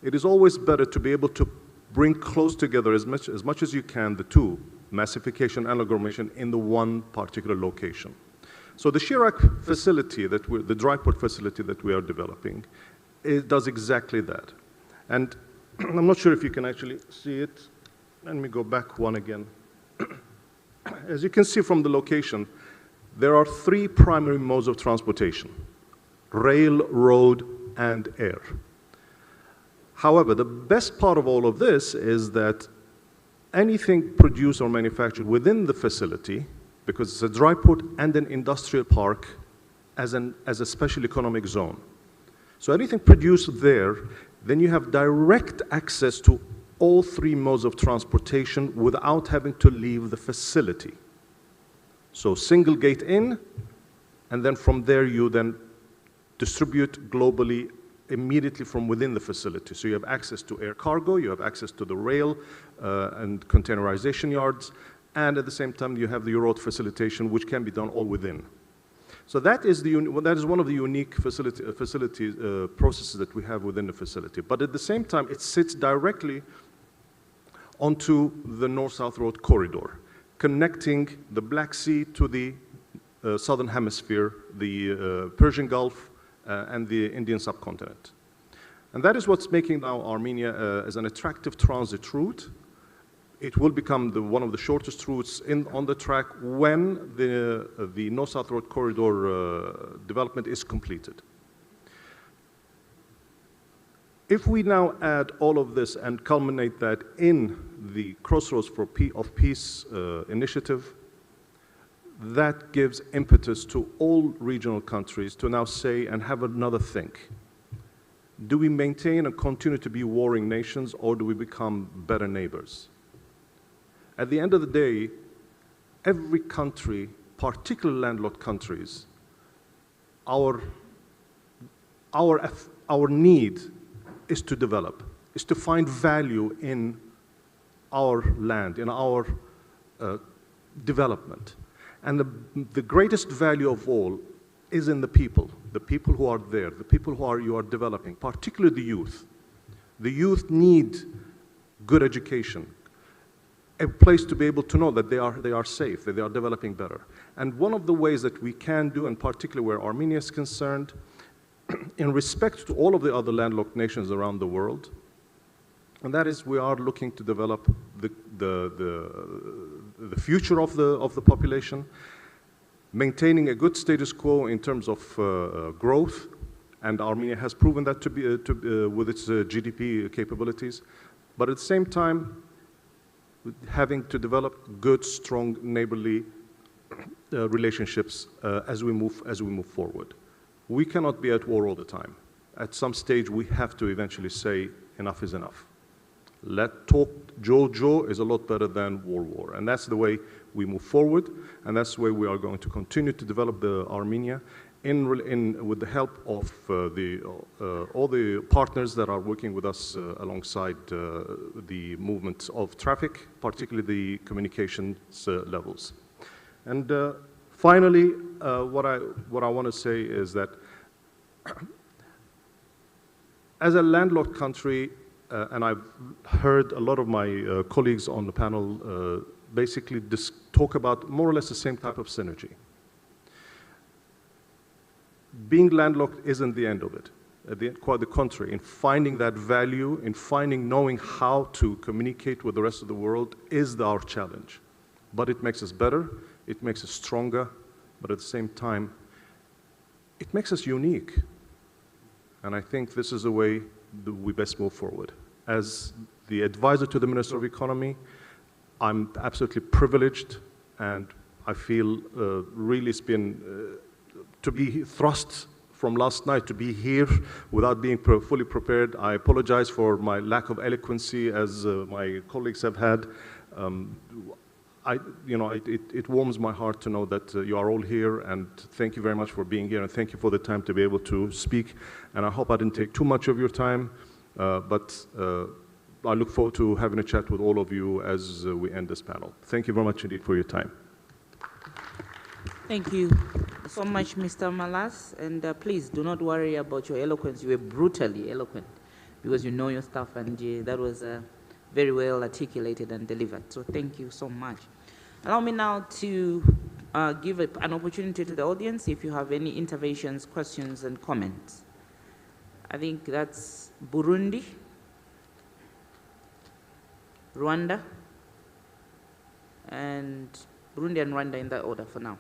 It is always better to be able to bring close together as much as you can the two, massification and agglomeration, in the one particular location. So the Chirac facility, the dry port facility that we are developing, it does exactly that. And I'm not sure if you can actually see it. Let me go back one again. As you can see from the location, there are three primary modes of transportation: rail, road, and air. However, the best part of all of this is that anything produced or manufactured within the facility, because it's a dry port and an industrial park as a special economic zone. So anything produced there, then you have direct access to all three modes of transportation without having to leave the facility. So single gate in, and then from there you then distribute globally immediately from within the facility. So you have access to air cargo, you have access to the rail and containerization yards, and at the same time you have the road facilitation, which can be done all within. So that is one of the unique processes that we have within the facility. But at the same time, it sits directly onto the North-South Road corridor, connecting the Black Sea to the southern hemisphere, the Persian Gulf, and the Indian subcontinent. And that is what's making now Armenia as an attractive transit route. It will become one of the shortest routes on the track when the North-South Road corridor development is completed. If we now add all of this and culminate that in the Crossroads of Peace initiative, that gives impetus to all regional countries to now say and have another think. Do we maintain and continue to be warring nations, or do we become better neighbors? At the end of the day, every country, particularly landlocked countries, our need is to develop, is to find value in our land, in our development. And the greatest value of all is in the people who are there, the people you are developing, particularly the youth. The youth need good education, a place to be able to know that they are safe, that they are developing better. And one of the ways that we can do, and particularly where Armenia is concerned, in respect to all of the other landlocked nations around the world, and that is we are looking to develop the future of the population, maintaining a good status quo in terms of growth, and Armenia has proven that to be with its GDP capabilities, but at the same time, having to develop good, strong, neighborly relationships as we move forward. We cannot be at war all the time. At some stage, we have to eventually say enough is enough. Let talk Joe is a lot better than war, and that's the way we move forward, and that's the way we are going to continue to develop the Armenia with the help of all the partners that are working with us alongside the movement of traffic, particularly the communications levels. And finally, what I want to say is that as a landlocked country, and I've heard a lot of my colleagues on the panel basically talk about more or less the same type of synergy. Being landlocked isn't the end of it. Quite the contrary, in finding that value, in knowing how to communicate with the rest of the world is our challenge. But it makes us better, it makes us stronger, but at the same time, it makes us unique. And I think this is the way that we best move forward. As the advisor to the Minister of Economy, I'm absolutely privileged, and I feel really it's been to be thrust from last night to be here without being fully prepared. I apologize for my lack of eloquency, as my colleagues have had. It warms my heart to know that you are all here, and thank you very much for being here, and thank you for the time to be able to speak. And I hope I didn't take too much of your time, but I look forward to having a chat with all of you as we end this panel. Thank you very much indeed for your time. Thank you so much, Mr. Malas, and please do not worry about your eloquence. You were brutally eloquent because you know your stuff, and that was very well articulated and delivered. So thank you so much. Allow me now to give an opportunity to the audience if you have any interventions, questions, and comments. I think that's Burundi, Rwanda, and Burundi and Rwanda in that order for now.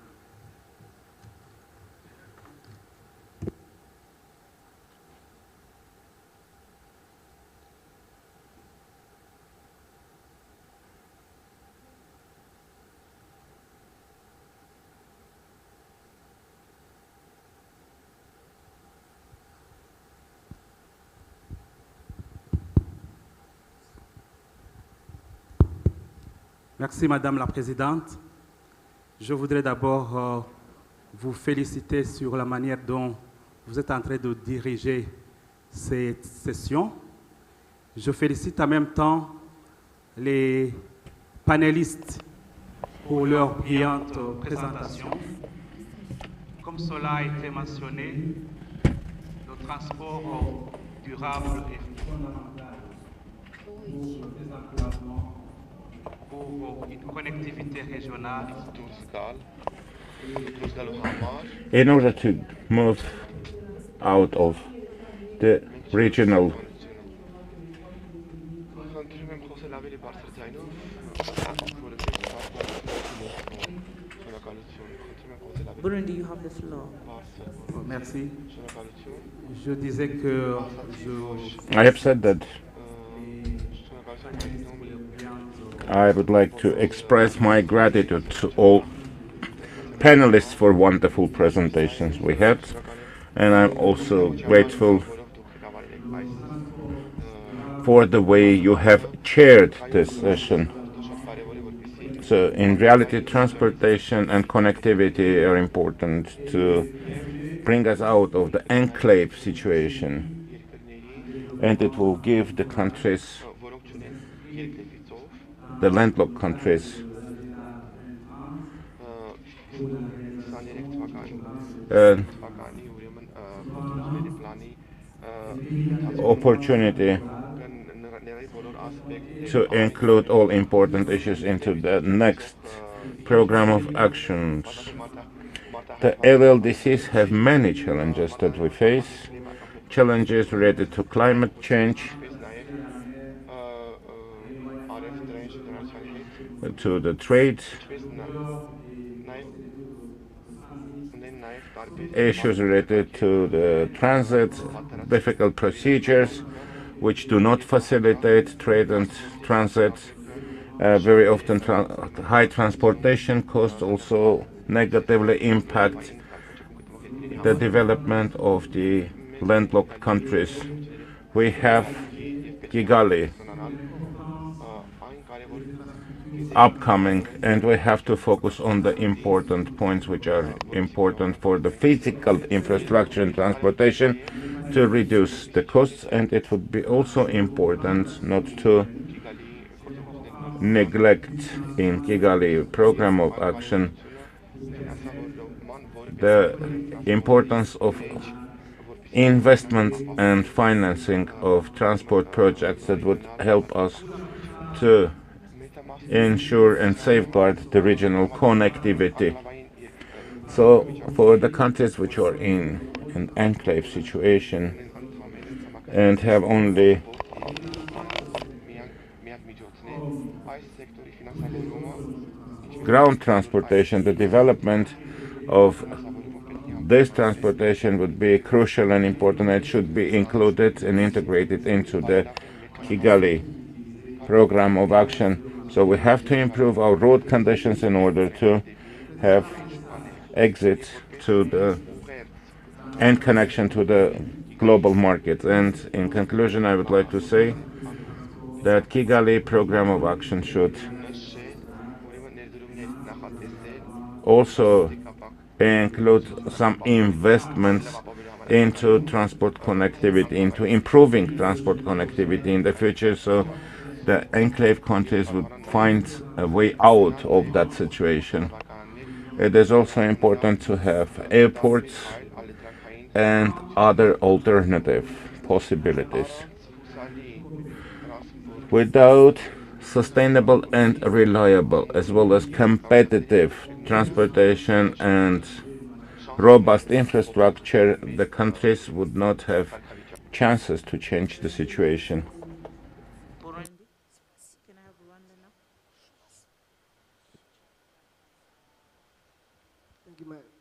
Merci Madame la Présidente. Je voudrais d'abord vous féliciter sur la manière dont vous êtes en train de diriger cette session. Je félicite en même temps les panélistes pour leur brillante présentation. Comme cela a été mentionné, le transport durable est fondamental pour le désenclavement, pour une connectivité régionale. In order to move out of the regional Burundi, you have the floor. Merci. Je disais que I have said that I would like to express my gratitude to all panelists for wonderful presentations we had, and I'm also grateful for the way you have chaired this session. So in reality, transportation and connectivity are important to bring us out of the enclave situation, and it will give the countries, the landlocked countries, opportunity to include all important issues into the next program of actions. The LLDCs have many challenges that we face, challenges related to climate change, to the trade, issues related to the transit, difficult procedures which do not facilitate trade and transit. Very often high transportation costs also negatively impact the development of the landlocked countries. We have Kigali upcoming, and we have to focus on the important points which are important for the physical infrastructure and transportation to reduce the costs, and it would be also important not to neglect in Kigali program of action the importance of investment and financing of transport projects that would help us to ensure and safeguard the regional connectivity. So for the countries which are in an enclave situation and have only ground transportation, the development of this transportation would be crucial and important. It should be included and integrated into the Kigali program of action. So we have to improve our road conditions in order to have exit to the and connection to the global market. And in conclusion, I would like to say that Kigali program of action should also include some investments into transport connectivity, into improving transport connectivity in the future, so the enclave countries would find a way out of that situation. It is also important to have airports and other alternative possibilities. Without sustainable and reliable, as well as competitive transportation and robust infrastructure, the countries would not have chances to change the situation.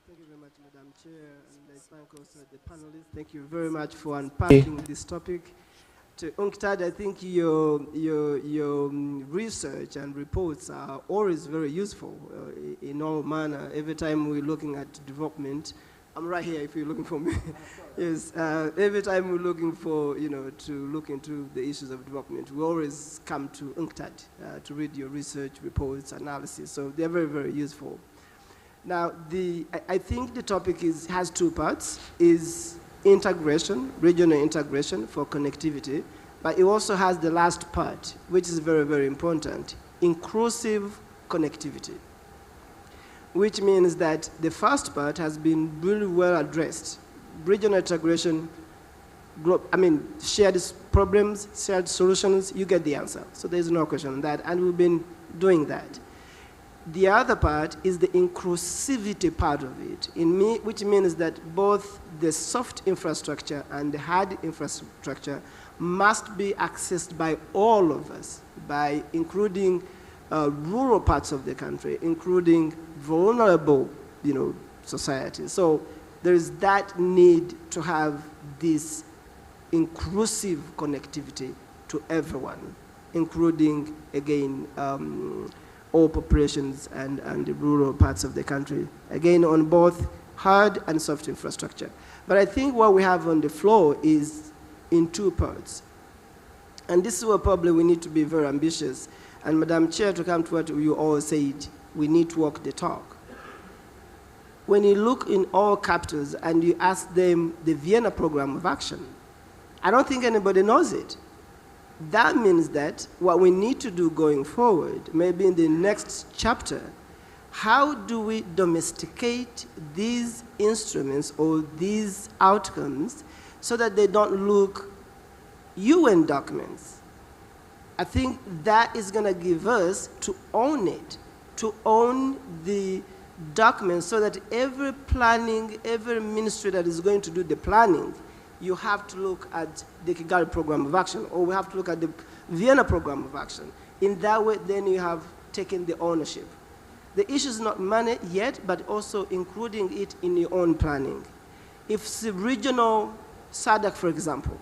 Thank you very much, Madam Chair, and I thank also the panelists. Thank you very much for unpacking this topic. To UNCTAD, I think your research and reports are always very useful in all manner. Every time we're looking at development, I'm right here if you're looking for me. Yes, every time we're looking for, to look into the issues of development, we always come to UNCTAD to read your research reports, analysis. So they're very, very useful. Now, I think the topic has two parts, is integration, regional integration for connectivity, but it also has the last part, which is very, very important, inclusive connectivity, which means that the first part has been really well addressed. Regional integration, shared problems, shared solutions, you get the answer. So there's no question on that, and we've been doing that. The other part is the inclusivity part of it, which means that both the soft infrastructure and the hard infrastructure must be accessed by all of us, by including rural parts of the country, including vulnerable, societies. So there is that need to have this inclusive connectivity to everyone, including, again, all populations and the rural parts of the country, again, on both hard and soft infrastructure. But I think what we have on the floor is in two parts. And this is where probably we need to be very ambitious. And Madam Chair, to come to what you all said, we need to walk the talk. When you look in all capitals and you ask them the Vienna program of action, I don't think anybody knows it. That means that what we need to do going forward, maybe in the next chapter, how do we domesticate these instruments or these outcomes so that they don't look UN documents, I think that is going to give us to own it, to own the documents, so that every planning, every ministry that is going to do the planning, you have to look at the Kigali Program of Action, or we have to look at the Vienna Program of Action. In that way, then you have taken the ownership. The issue is not money yet, but also including it in your own planning. If it's a regional SADC, for example,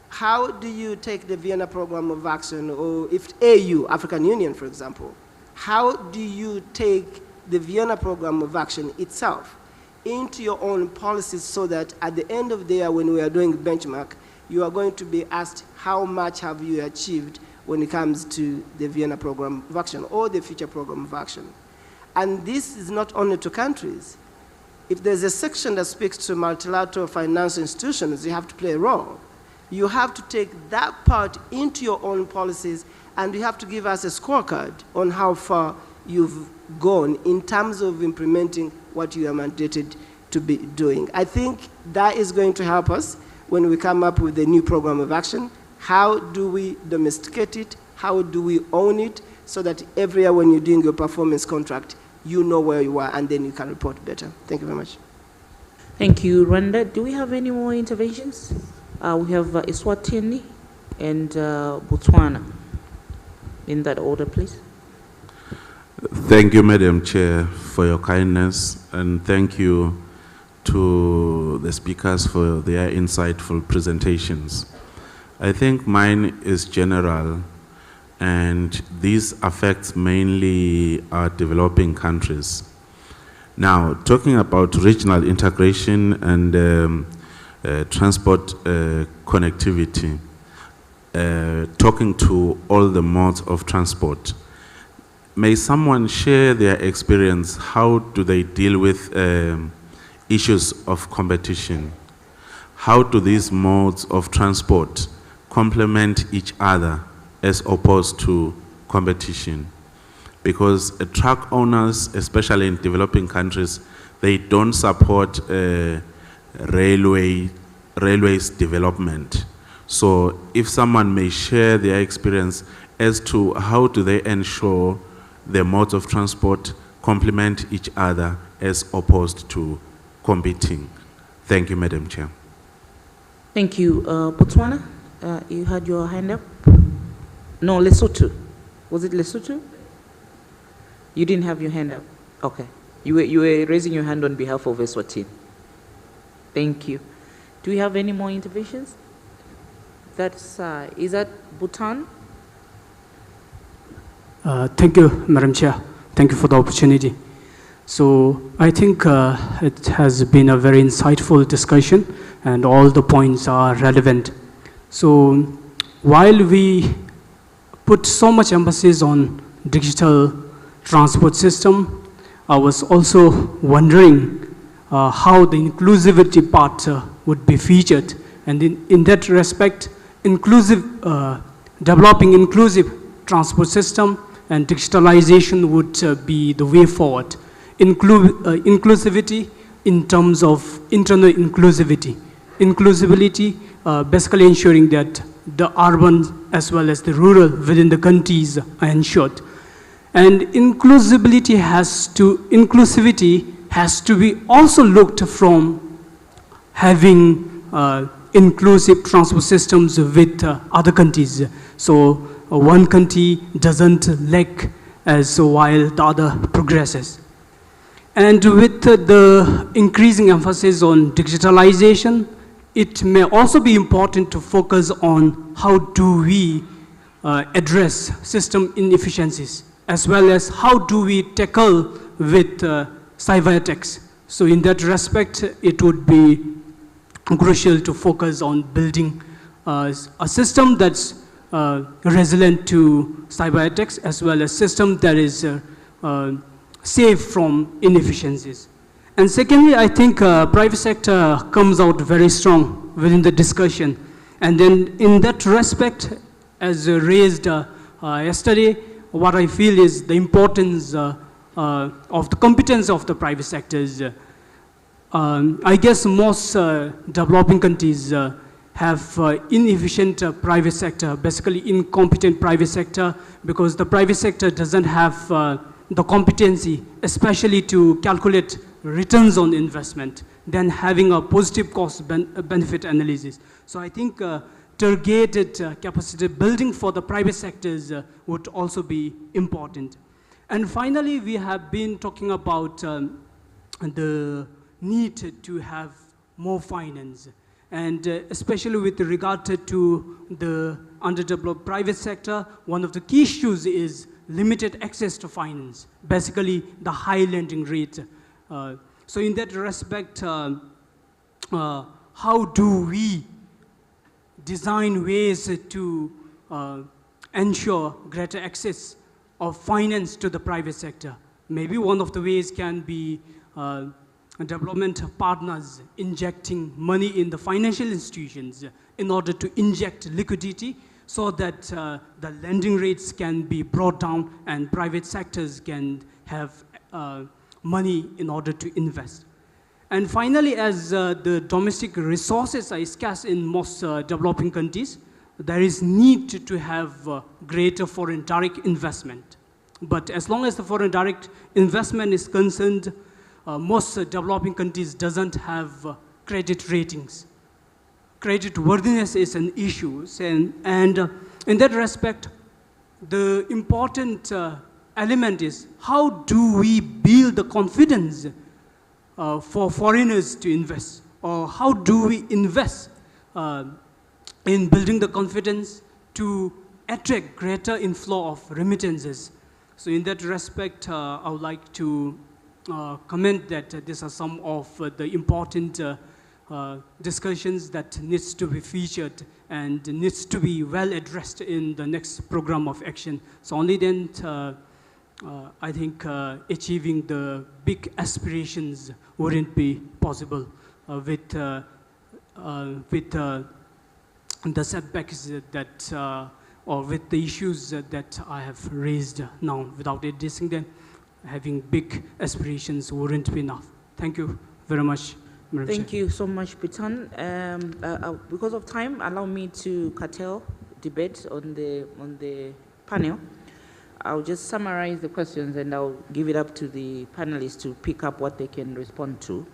how do you take the Vienna Program of Action, or if AU, African Union, for example, how do you take the Vienna Program of Action itself into your own policies, so that at the end of the year when we are doing benchmark, you are going to be asked how much have you achieved when it comes to the Vienna Program of Action or the future Program of Action. And this is not only to countries. If there's a section that speaks to multilateral financial institutions, you have to play a role. You have to take that part into your own policies, and you have to give us a scorecard on how far you've gone in terms of implementing what you are mandated to be doing. I think that is going to help us when we come up with a new program of action. How do we domesticate it? How do we own it? So that every year when you're doing your performance contract, you know where you are, and then you can report better. Thank you very much. Thank you, Rwanda. Do we have any more interventions? We have Eswatini and Botswana. In that order, please. Thank you, Madam Chair, for your kindness, and thank you to the speakers for their insightful presentations. I think mine is general, and this affects mainly our developing countries. Now, talking about regional integration and transport connectivity, talking to all the modes of transport, may someone share their experience? How do they deal with issues of competition? How do these modes of transport complement each other as opposed to competition? Because truck owners, especially in developing countries, they don't support railways development. So if someone may share their experience as to how do they ensure the modes of transport complement each other as opposed to competing. Thank you, Madam Chair. Thank you. Botswana, you had your hand up? No, Lesotho. Was it Lesotho? You didn't have your hand up? Okay. You were raising your hand on behalf of Eswatini. Thank you. Do we have any more interventions? Is that Bhutan? Thank you, Madam Chair. Thank you for the opportunity. So I think it has been a very insightful discussion, and all the points are relevant. So while we put so much emphasis on digital transport system, I was also wondering how the inclusivity part would be featured. And in that respect, developing inclusive transport system and digitalization would be the way forward. Inclusivity in terms of internal inclusivity. Inclusivity, basically ensuring that the urban as well as the rural within the countries are ensured. And inclusivity has to be also looked from having inclusive transport systems with other countries. So one country doesn't lack as while the other progresses. And with the increasing emphasis on digitalization, it may also be important to focus on how do we address system inefficiencies, as well as how do we tackle with cyber attacks. So in that respect, it would be crucial to focus on building a system that's resilient to cyber attacks, as well as system that is safe from inefficiencies. And secondly, I think private sector comes out very strong within the discussion. And then in that respect, as raised yesterday, what I feel is the importance of the competence of the private sectors. I guess most developing countries have inefficient private sector, basically incompetent private sector, because the private sector doesn't have the competency, especially to calculate returns on investment, than having a positive cost benefit analysis. So I think targeted capacity building for the private sectors would also be important. And finally, we have been talking about the need to have more finance, and especially with regard to the underdeveloped private sector, one of the key issues is limited access to finance, basically the high lending rate. So in that respect, how do we design ways to ensure greater access of finance to the private sector? Maybe one of the ways can be development partners injecting money in the financial institutions in order to inject liquidity so that the lending rates can be brought down and private sectors can have money in order to invest. And finally, as the domestic resources are scarce in most developing countries, there is need to have greater foreign direct investment. But as long as the foreign direct investment is concerned, most developing countries doesn't have credit ratings. Credit worthiness is an issue, and in that respect, the important element is how do we build the confidence for foreigners to invest, or how do we invest in building the confidence to attract greater inflow of remittances. So in that respect, I would like to comment that these are some of the important discussions that needs to be featured and needs to be well addressed in the next program of action. So only then I think achieving the big aspirations wouldn't be possible with the setbacks that or with the issues that I have raised now. Without addressing them, having big aspirations wouldn't be enough. Thank you very much. Thank you so much, Pitan. Because of time, allow me to curtail debate on the panel. I'll just summarize the questions and I'll give it up to the panelists to pick up what they can respond to.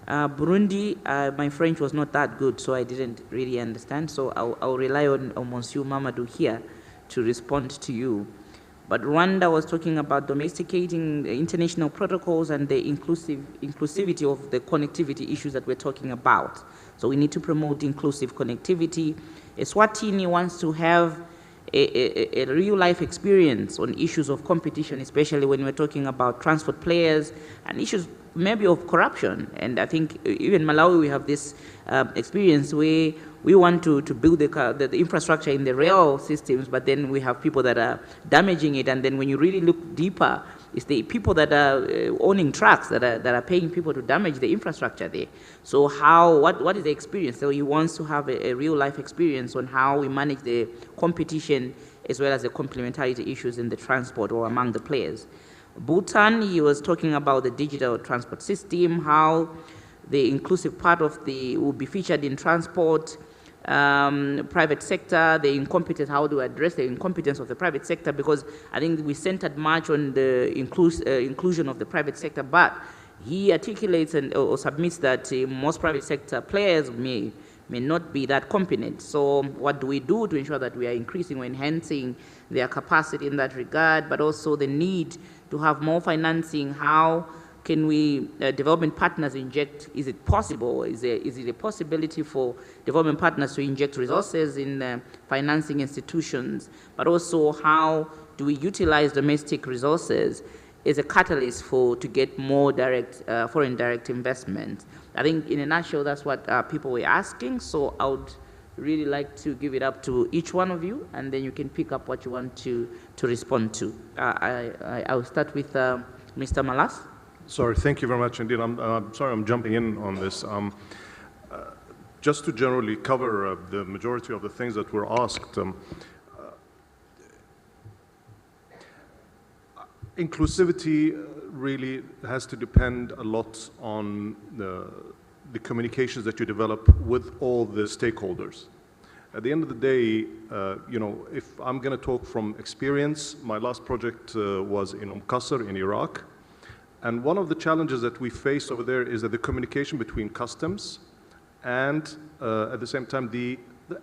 Burundi, my French was not that good, so I didn't really understand. So I'll rely on Monsieur Mamadou here to respond to you. But Rwanda was talking about domesticating the international protocols and the inclusivity of the connectivity issues that we're talking about. So we need to promote inclusive connectivity. Eswatini wants to have a real-life experience on issues of competition, especially when we're talking about transport players and issues maybe of corruption. And I think even Malawi, we have this experience where we want to build the infrastructure in the rail systems, but then we have people that are damaging it. And then when you really look deeper, it's the people that are owning trucks that are paying people to damage the infrastructure there. So what is the experience? So he wants to have a real life experience on how we manage the competition as well as the complementarity issues in the transport or among the players. Bhutan, he was talking about the digital transport system, how the inclusive part of will be featured in transport, private sector, the incompetence, how to address the incompetence of the private sector, because I think we centered much on the inclusion of the private sector, but he articulates or submits that most private sector players may not be that competent. So what do we do to ensure that we are increasing or enhancing their capacity in that regard, but also the need to have more financing? How can we, development partners inject, is it possible, is it a possibility for development partners to inject resources in financing institutions, but also how do we utilize domestic resources as a catalyst to get more direct, foreign direct investment? I think in a nutshell, that's what people were asking, so I would really like to give it up to each one of you, and then you can pick up what you want to respond to. I'll start with Mr. Malas. Sorry, thank you very much indeed. I'm sorry I'm jumping in on this. Just to generally cover the majority of the things that were asked, inclusivity really has to depend a lot on the communications that you develop with all the stakeholders. At the end of the day, if I'm going to talk from experience, my last project was in Qasr in Iraq. And one of the challenges that we face over there is that the communication between customs and at the same time the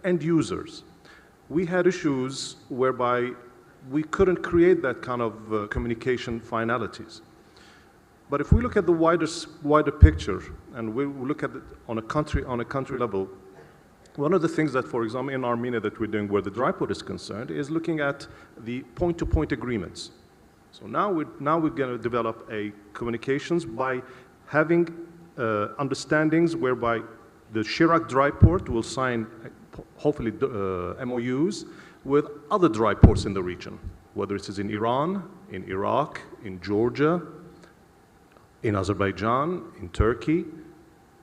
end users. We had issues whereby we couldn't create that kind of communication finalities. But if we look at the wider picture and we look at it on a country level, one of the things that, for example, in Armenia that we're doing where the dry port is concerned is looking at the point-to-point agreements. So now we're going to develop a communications by having understandings whereby the Shirak dry port will sign, hopefully, MOUs with other dry ports in the region, whether it is in Iran, in Iraq, in Georgia, in Azerbaijan, in Turkey.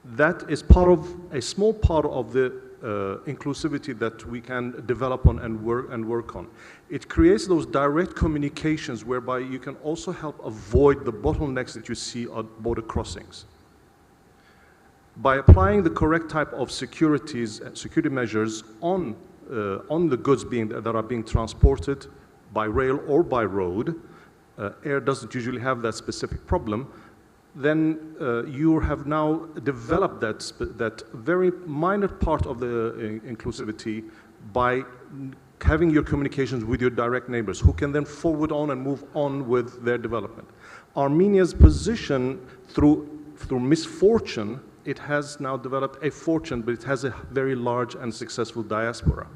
That is a small part of the inclusivity that we can develop on and work on. It creates those direct communications whereby you can also help avoid the bottlenecks that you see at border crossings. By applying the correct type of security measures on the goods that are being transported by rail or by road, air doesn't usually have that specific problem, then you have now developed that very minor part of the inclusivity by having your communications with your direct neighbors who can then forward on and move on with their development. Armenia's position through misfortune, it has now developed a fortune, but it has a very large and successful diaspora.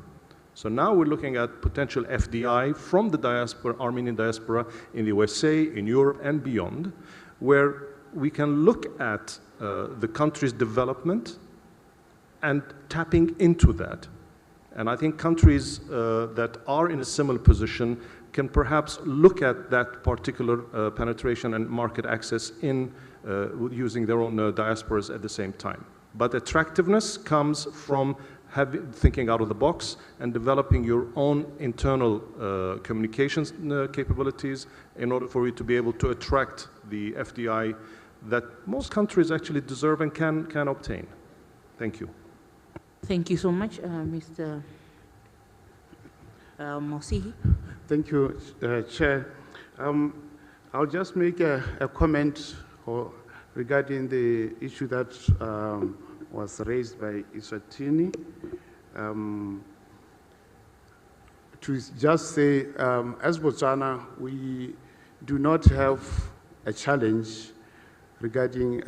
So now we're looking at potential FDI from the diaspora, Armenian diaspora in the USA, in Europe, and beyond, where we can look at the country's development and tapping into that. And I think countries that are in a similar position can perhaps look at that particular penetration and market access in using their own diasporas at the same time. But attractiveness comes from thinking out of the box and developing your own internal communications capabilities in order for you to be able to attract the FDI that most countries actually deserve and can obtain. Thank you. Thank you so much, Mr. Mosihi. Thank you, Chair. I'll just make a comment regarding the issue that was raised by Iswatini. To just say, as Botswana, we do not have a challenge regarding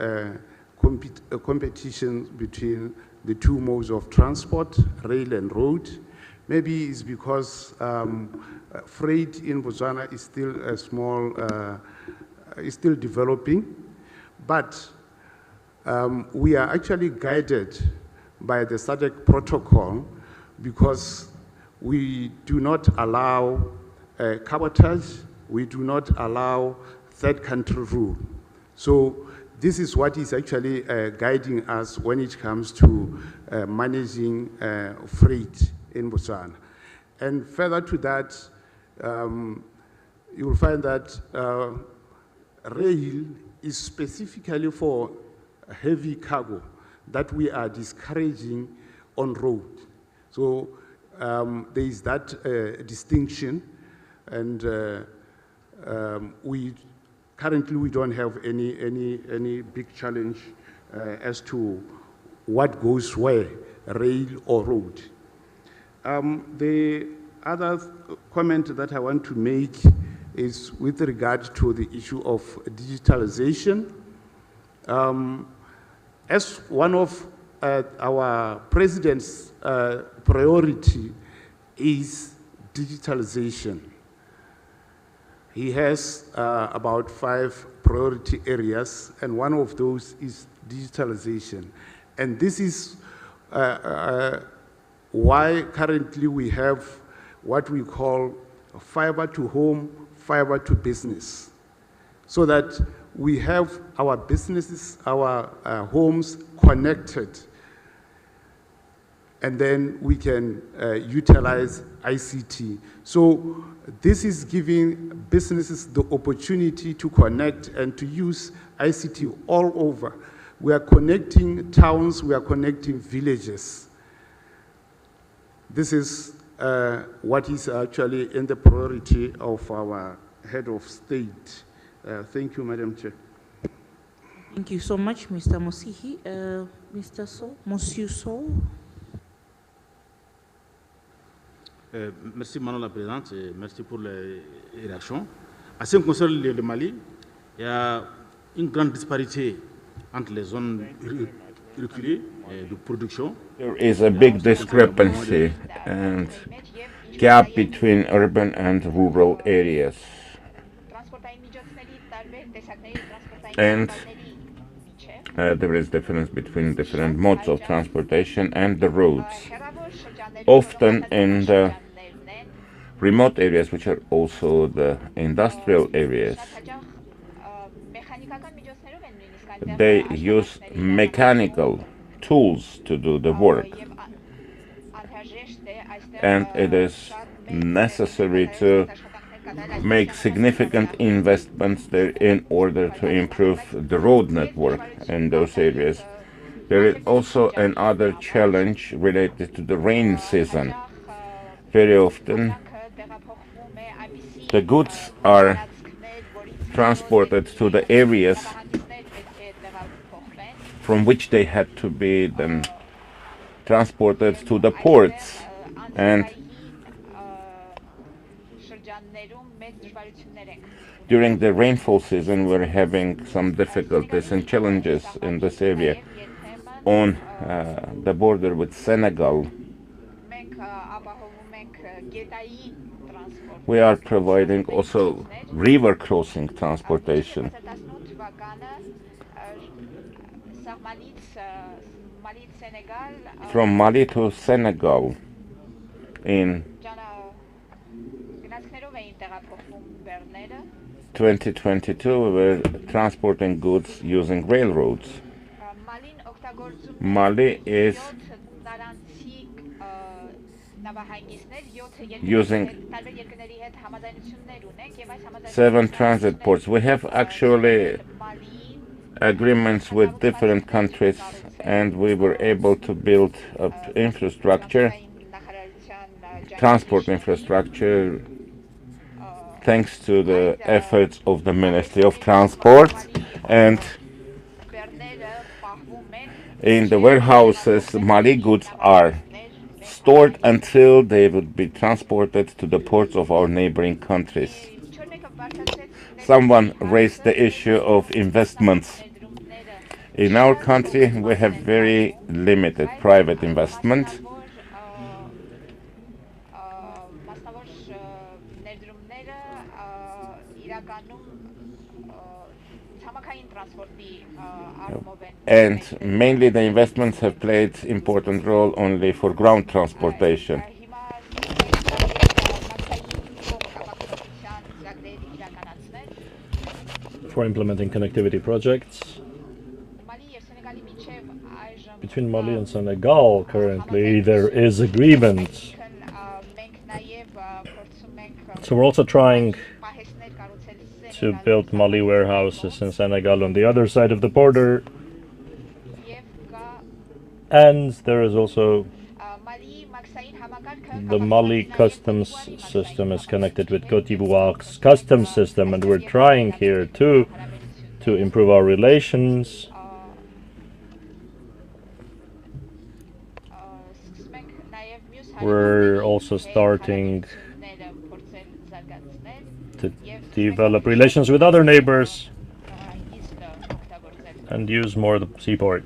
competition between the two modes of transport, rail and road. Maybe it's because freight in Botswana is still a small, is still developing, but we are actually guided by the SADC protocol because we do not allow cabotage, we do not allow third country rule. So this is what is actually guiding us when it comes to managing freight in Botswana. And further to that, you will find that rail is specifically for heavy cargo that we are discouraging on road. So there is that distinction, and currently we don't have any big challenge as to what goes where, rail or road. The other comment that I want to make is with regard to the issue of digitalization. As one of our president's priority is digitalization. He has about 5 priority areas, and one of those is digitalization. And this is why currently we have what we call fiber to home, fiber to business, so that we have our businesses, our homes connected, and then we can utilize ICT. So this is giving businesses the opportunity to connect and to use ICT all over. We are connecting towns, we are connecting villages. This is what is actually in the priority of our head of state. Thank you, Madam Chair. Thank you so much, Mr. Mosihi. Monsieur Sow. Merci, Madame la Présidente, et merci pour les réactions. En ce qui concerne le Mali, il y a une grande disparité entre les zones reculées de production. There is a big discrepancy and gap between urban and rural areas. And there is difference between different modes of transportation and the roads. Often in the remote areas, which are also the industrial areas, they use mechanical tools to do the work. And it is necessary to make significant investments there in order to improve the road network in those areas. There is also another challenge related to the rain season. Very often, the goods are transported to the areas from which they had to be then transported to the ports, and during the rainfall season we're having some difficulties and challenges in this area. On the border with Senegal, we are providing also river crossing transportation. From Mali to Senegal in 2022, we were transporting goods using railroads. Mali is using 7 transit ports. We have actually agreements with different countries, and we were able to build up infrastructure, transport infrastructure, thanks to the efforts of the Ministry of Transport. And in the warehouses, Mali goods are stored until they would be transported to the ports of our neighboring countries. Someone raised the issue of investments. In our country, we have very limited private investment. And mainly the investments have played important role only for ground transportation. For implementing connectivity projects between Mali and Senegal, currently there is agreement. So we're also trying to build Mali warehouses in Senegal on the other side of the border. And there is also the Mali customs system is connected with Côte d'Ivoire's customs system, and we're trying here too to improve our relations. We're also starting to develop relations with other neighbors and use more the seaport.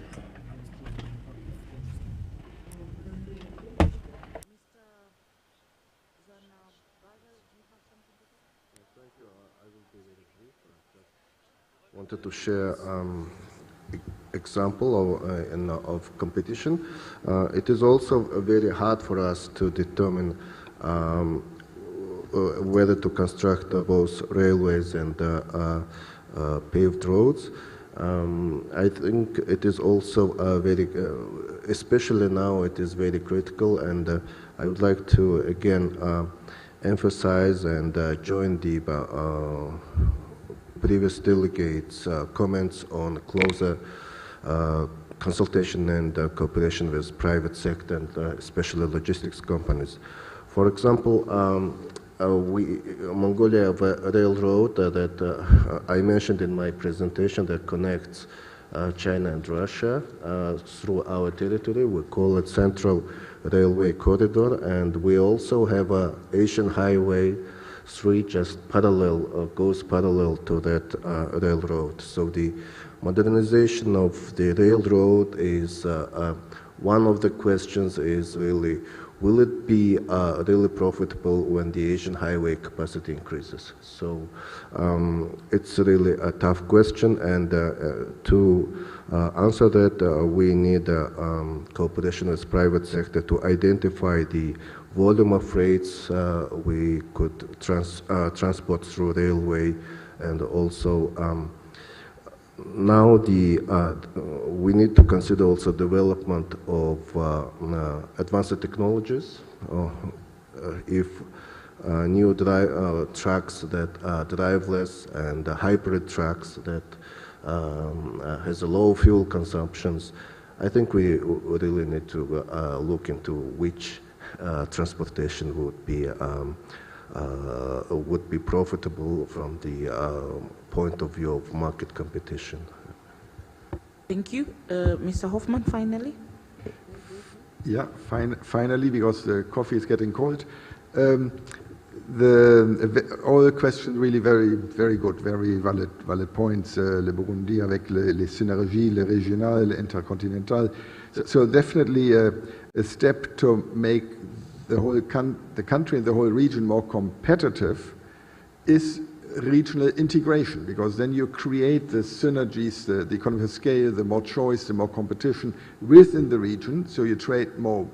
Wanted to share example of competition. It is also very hard for us to determine whether to construct both railways and paved roads. I think it is also very, especially now, it is very critical, and I would like to again emphasize and join the previous delegates' comments on closer consultation and cooperation with private sector and especially logistics companies. For example, Mongolia have a railroad that I mentioned in my presentation that connects China and Russia through our territory. We call it Central Railway Corridor, and we also have a Asian Highway 3 just parallel, goes parallel to that railroad. So the modernization of the railroad is one of the questions is really, will it be really profitable when the Asian highway capacity increases? So it's really a tough question, and to answer that, we need cooperation with private sector to identify the volume of freights we could transport through railway, and also now we need to consider also development of advanced technologies. If new trucks that are driveless and hybrid trucks that has a low fuel consumptions, I think we really need to look into which transportation would be profitable from the point of view of market competition. Thank you. Mr. Hoffman, finally. Yeah, finally, because the coffee is getting cold. All the questions really very good, very valid points. Le Burundi avec les synergies, les régionales, les intercontinentales. So definitely a step to make the country and the whole region more competitive is regional integration, because then you create the synergies, the economies of scale, the more choice, the more competition within the region, so you trade more.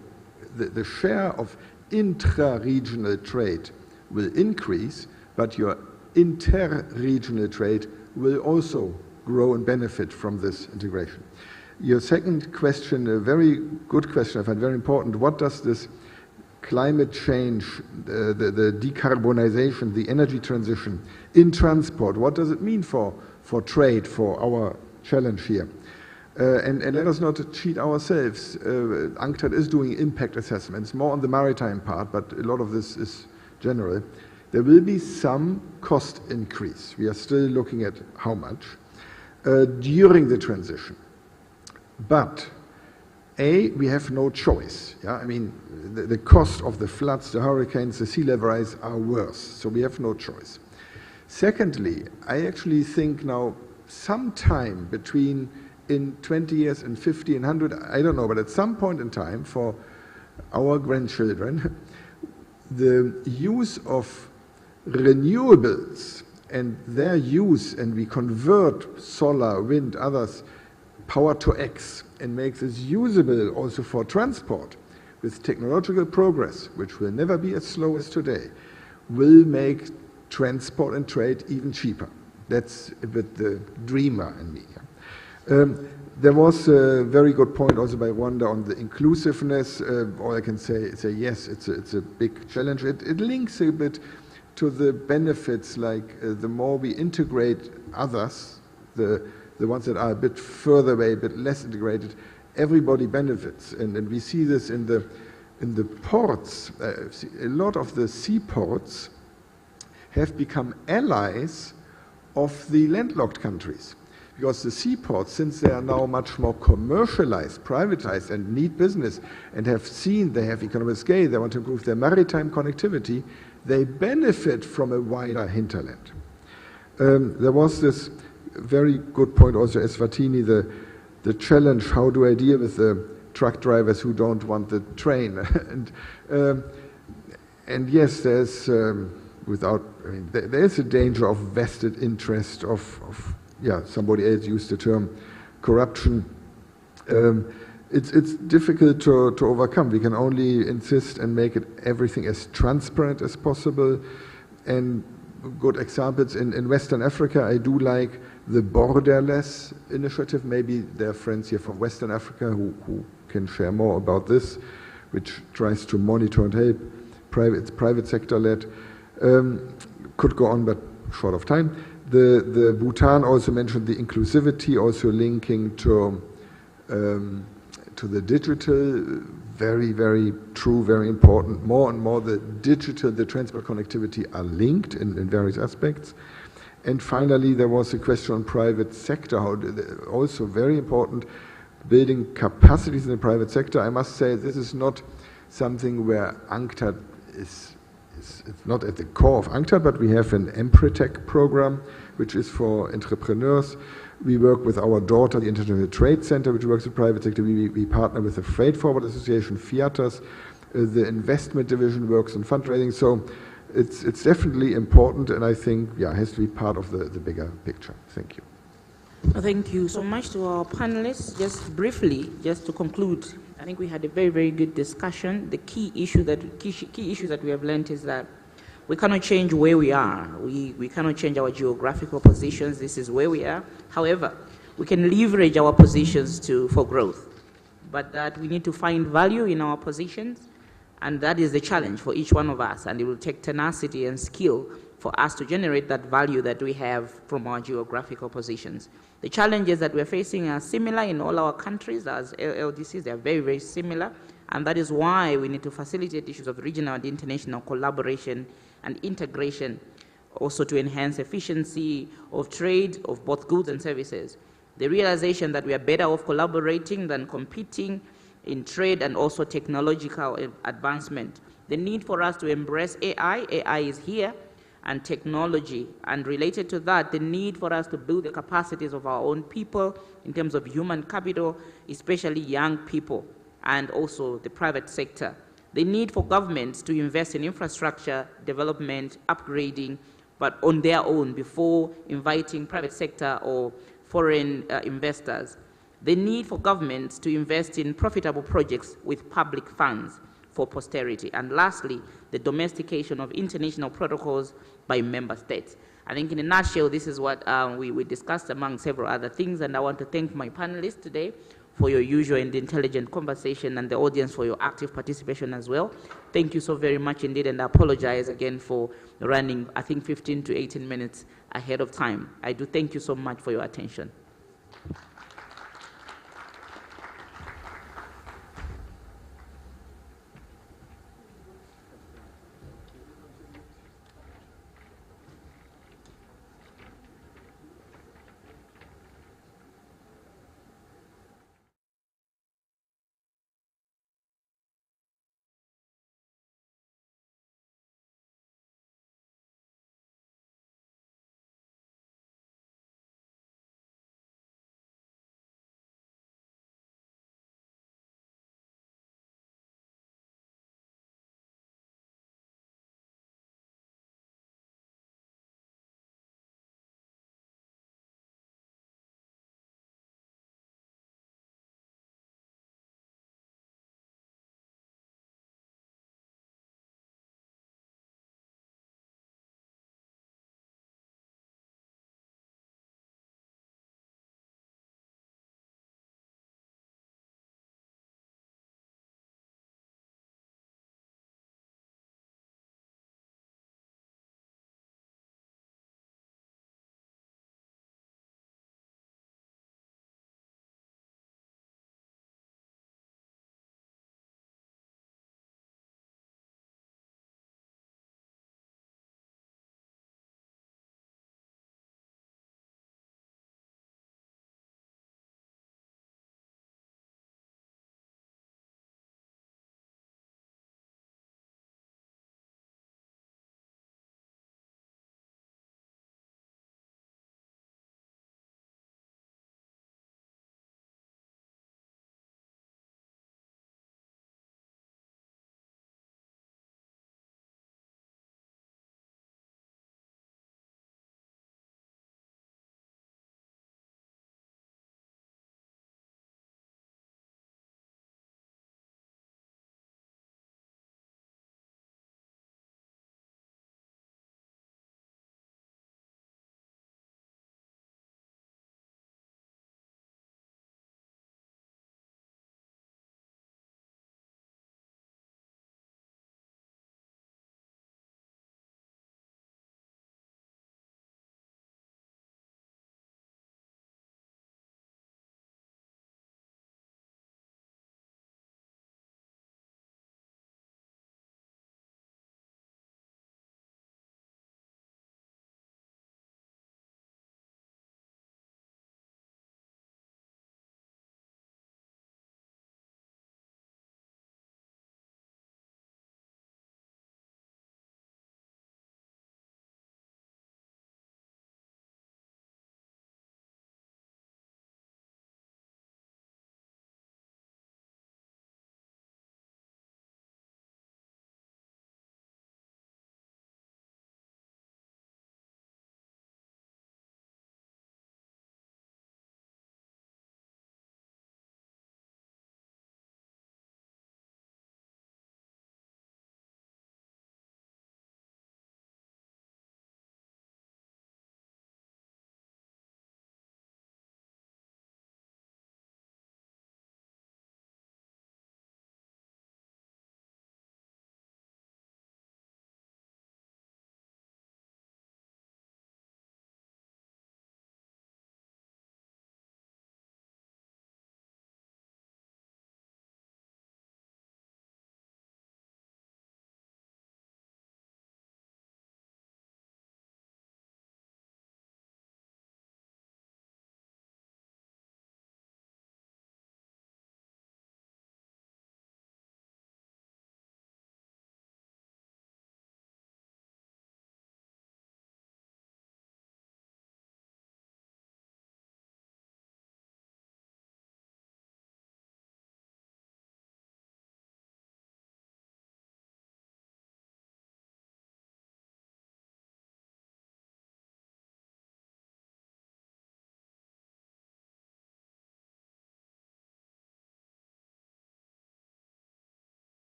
The share of intra-regional trade will increase, but your inter-regional trade will also grow and benefit from this integration. Your second question, a very good question, I find very important. What does this climate change, the decarbonization, the energy transition in transport, what does it mean for trade, for our challenge here? And let us not cheat ourselves. UNCTAD is doing impact assessments, more on the maritime part, but a lot of this is general. There will be some cost increase. We are still looking at how much during the transition. But we have no choice. Yeah? I mean, the cost of the floods, the hurricanes, the sea level rise are worse, so we have no choice. Secondly, I actually think now sometime between in 20 years and 50 and 100, I don't know, but at some point in time for our grandchildren, the use of renewables and their use, and we convert solar, wind, others, power to X, and make this usable also for transport with technological progress, which will never be as slow as today, will make transport and trade even cheaper. That's a bit the dreamer in me. There was a very good point also by Wanda on the inclusiveness. All I can say is yes, it's a big challenge. It links a bit to the benefits, like the more we integrate others, the ones that are a bit further away, a bit less integrated, everybody benefits. And we see this in the ports. A lot of the seaports have become allies of the landlocked countries. Because the seaports, since they are now much more commercialized, privatized, and need business, and have seen they have economic scale, they want to improve their maritime connectivity, they benefit from a wider hinterland. There was this very good point also, Eswatini, the challenge, how do I deal with the truck drivers who don't want the train? and yes, there's, there's a danger of vested interest of somebody else used the term corruption. It's difficult to overcome. We can only insist and make it everything as transparent as possible. And good examples in Western Africa, I do like the borderless initiative. Maybe there are friends here from Western Africa who can share more about this, which tries to monitor and help. It's private sector led. Could go on, but short of time. The Bhutan also mentioned the inclusivity, also linking to to the digital, very, very true, very important. More and more the digital, the transport connectivity are linked in various aspects. And finally, there was a question on private sector, also very important, building capacities in the private sector. I must say this is not something where UNCTAD is it's not at the core of UNCTAD, but we have an Empretec program, which is for entrepreneurs. We work with our daughter, the International Trade Center, which works with private sector. We partner with the Freight Forward Association, Fiatas. The investment division works on fundraising. So it's definitely important, and I think, yeah, it has to be part of the bigger picture. Thank you. Thank you so much to our panelists. Just briefly, just to conclude, I think we had a very, very good discussion. The key issue that we have learned is that we cannot change where we are. We cannot change our geographical positions. This is where we are. However, we can leverage our positions for growth, but that we need to find value in our positions, and that is the challenge for each one of us, and it will take tenacity and skill for us to generate that value that we have from our geographical positions. The challenges that we're facing are similar in all our countries as LDCs. They are very, very similar, and that is why we need to facilitate issues of regional and international collaboration and integration, also to enhance efficiency of trade of both goods and services. The realization that we are better off collaborating than competing in trade and also technological advancement. The need for us to embrace AI. AI is here, and technology, and related to that, the need for us to build the capacities of our own people in terms of human capital, especially young people, and also the private sector. The need for governments to invest in infrastructure development, upgrading, but on their own before inviting private sector or foreign investors. The need for governments to invest in profitable projects with public funds for posterity. And lastly, the domestication of international protocols by member states. I think in a nutshell, this is what we discussed among several other things, and I want to thank my panelists today for your usual and intelligent conversation, and the audience for your active participation as well. Thank you so very much indeed, and I apologize again for running, I think, 15 to 18 minutes ahead of time. I do thank you so much for your attention.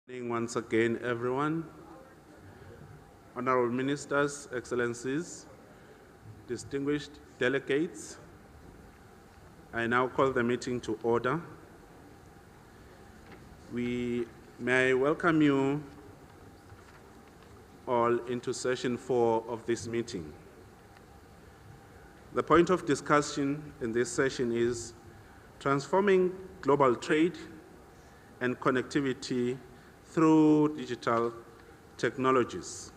Good morning once again, everyone. Honorable Ministers, Excellencies, distinguished delegates, I now call the meeting to order. May I welcome you all into session 4 of this meeting. The point of discussion in this session is transforming global trade and connectivity through digital technologies.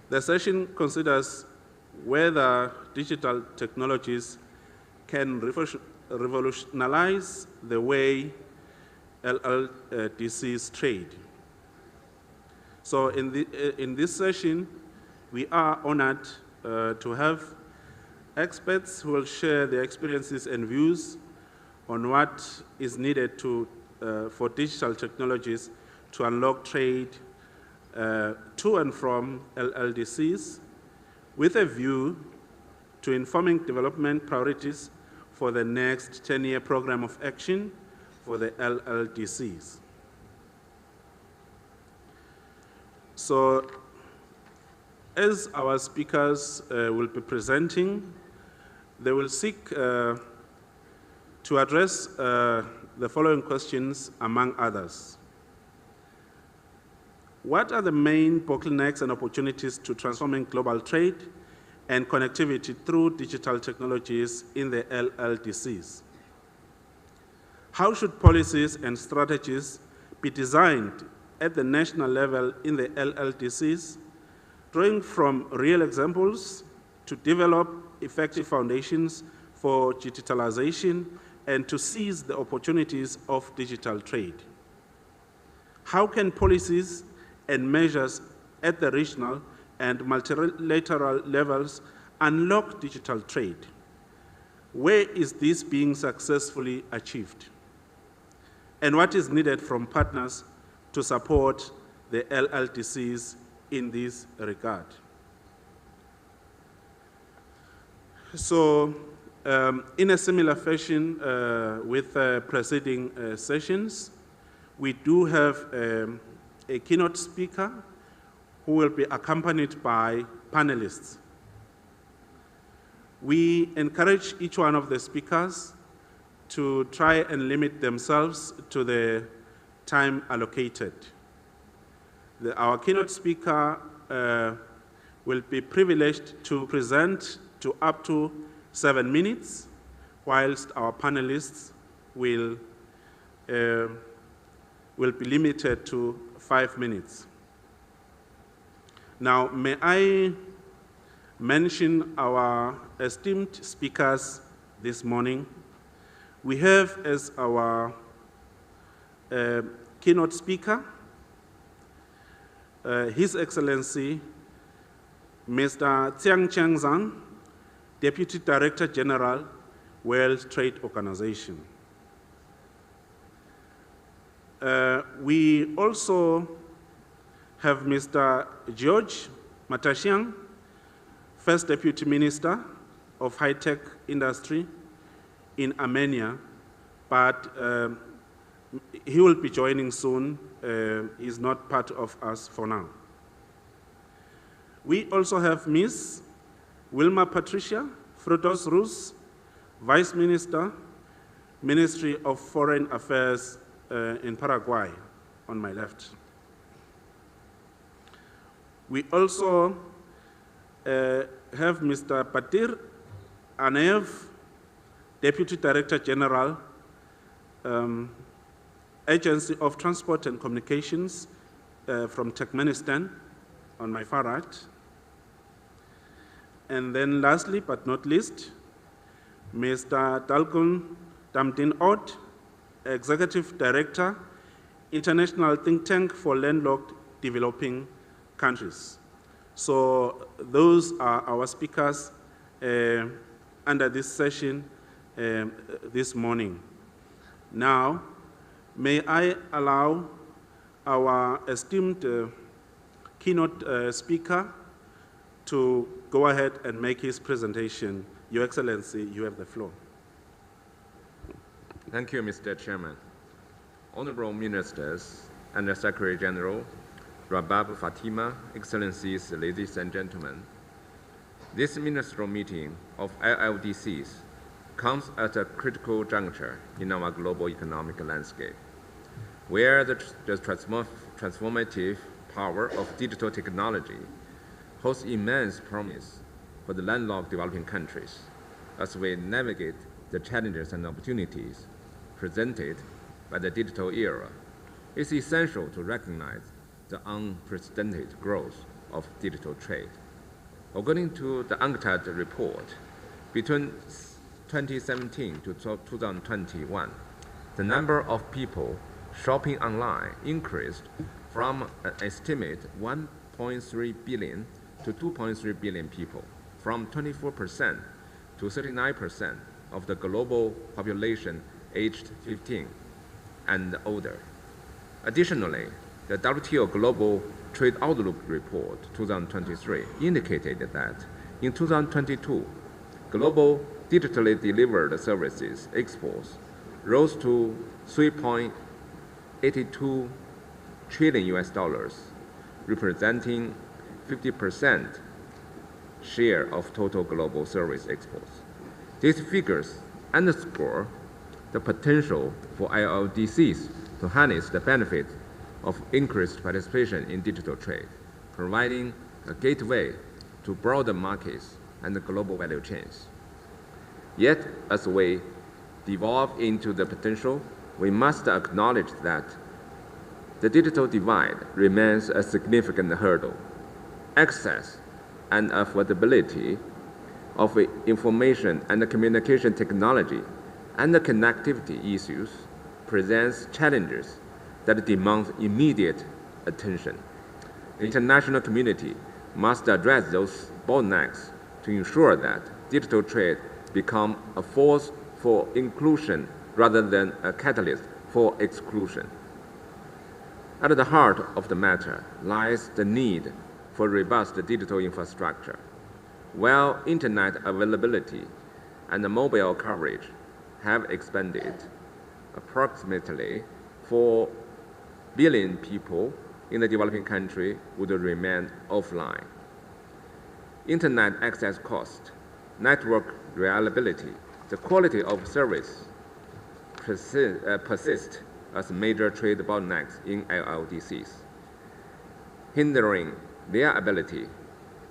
The session considers whether digital technologies can revolutionize the way LLDCs trade. So in this session, we are honored to have experts who will share their experiences and views on what is needed for digital technologies to unlock trade to and from LLDCs, with a view to informing development priorities for the next 10-year program of action for the LLDCs. So, as our speakers will be presenting, they will seek to address the following questions, among others. What are the main bottlenecks and opportunities to transforming global trade and connectivity through digital technologies in the LLDCs? How should policies and strategies be designed at the national level in the LLDCs, drawing from real examples to develop effective foundations for digitalization and to seize the opportunities of digital trade? How can policies and measures at the regional and multilateral levels unlock digital trade? Where is this being successfully achieved? And what is needed from partners to support the LLDCs in this regard? So, in a similar fashion with preceding sessions, we do have a keynote speaker who will be accompanied by panelists. We encourage each one of the speakers to try and limit themselves to the time allocated. Our keynote speaker will be privileged to present to up to 7 minutes, whilst our panelists will be limited to 5 minutes. Now, may I mention our esteemed speakers this morning. We have as our keynote speaker, His Excellency, Mr. Tsiang Chang Zhang, Deputy Director General, World Trade Organization. We also have Mr. George Matashiang, First Deputy Minister of High-Tech Industry in Armenia, but he will be joining soon. He's not part of us for now. We also have Ms. Wilma Patricia Frutos Ruz, Vice Minister, Ministry of Foreign Affairs in Paraguay, on my left. We also have Mr. Batir Anev, Deputy Director General, Agency of Transport and Communications from Turkmenistan, on my far right. And then lastly, but not least, Mr. Dalgun Damdin Ott, Executive Director, International Think Tank for Landlocked Developing Countries. So those are our speakers under this session this morning. Now, may I allow our esteemed keynote speaker to go ahead and make his presentation. Your Excellency, you have the floor. Thank you, Mr. Chairman. Honorable Ministers and the Secretary General, Rabab Fatima, Excellencies, ladies and gentlemen, this ministerial meeting of LLDCs comes at a critical juncture in our global economic landscape, where the transformative power of digital technology holds immense promise for the landlocked developing countries as we navigate the challenges and opportunities presented by the digital era. It's essential to recognize the unprecedented growth of digital trade. According to the UNCTAD report, between 2017 to 2021, the number of people shopping online increased from an estimate 1.3 billion to 2.3 billion people, from 24% to 39% of the global population aged 15 and older. Additionally, the WTO Global Trade Outlook Report 2023 indicated that in 2022, global digitally delivered services exports rose to $3.82 trillion, representing 50% share of total global service exports. These figures underscore the potential for LLDCs to harness the benefits of increased participation in digital trade, providing a gateway to broader markets and global value chains. Yet, as we devolve into the potential, we must acknowledge that the digital divide remains a significant hurdle. Access and affordability of information and communication technology and the connectivity issues presents challenges that demand immediate attention. The international community must address those bottlenecks to ensure that digital trade become a force for inclusion rather than a catalyst for exclusion. At the heart of the matter lies the need for robust digital infrastructure. While internet availability and mobile coverage have expanded, approximately 4 billion people in the developing country would remain offline. Internet access cost, network reliability, the quality of service persist as major trade bottlenecks in LLDCs, hindering their ability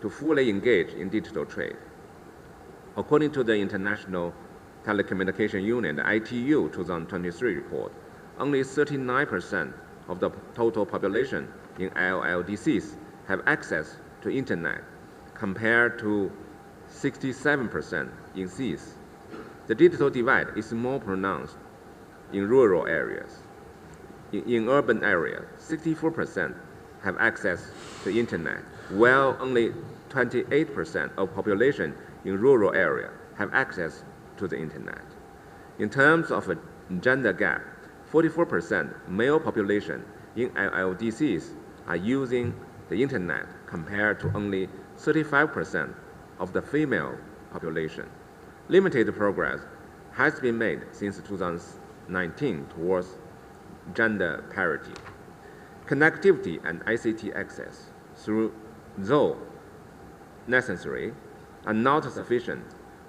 to fully engage in digital trade. According to the International Telecommunication Union, the ITU 2023 report, only 39% of the total population in LLDCs have access to internet, compared to 67% in Cs. The digital divide is more pronounced in rural areas. In urban areas, 64% have access to internet, while only 28% of population in rural areas have access to the internet. In terms of a gender gap, 44% male population in LLDCs are using the internet compared to only 35% of the female population. Limited progress has been made since 2019 towards gender parity. Connectivity and ICT access, though necessary, are not sufficient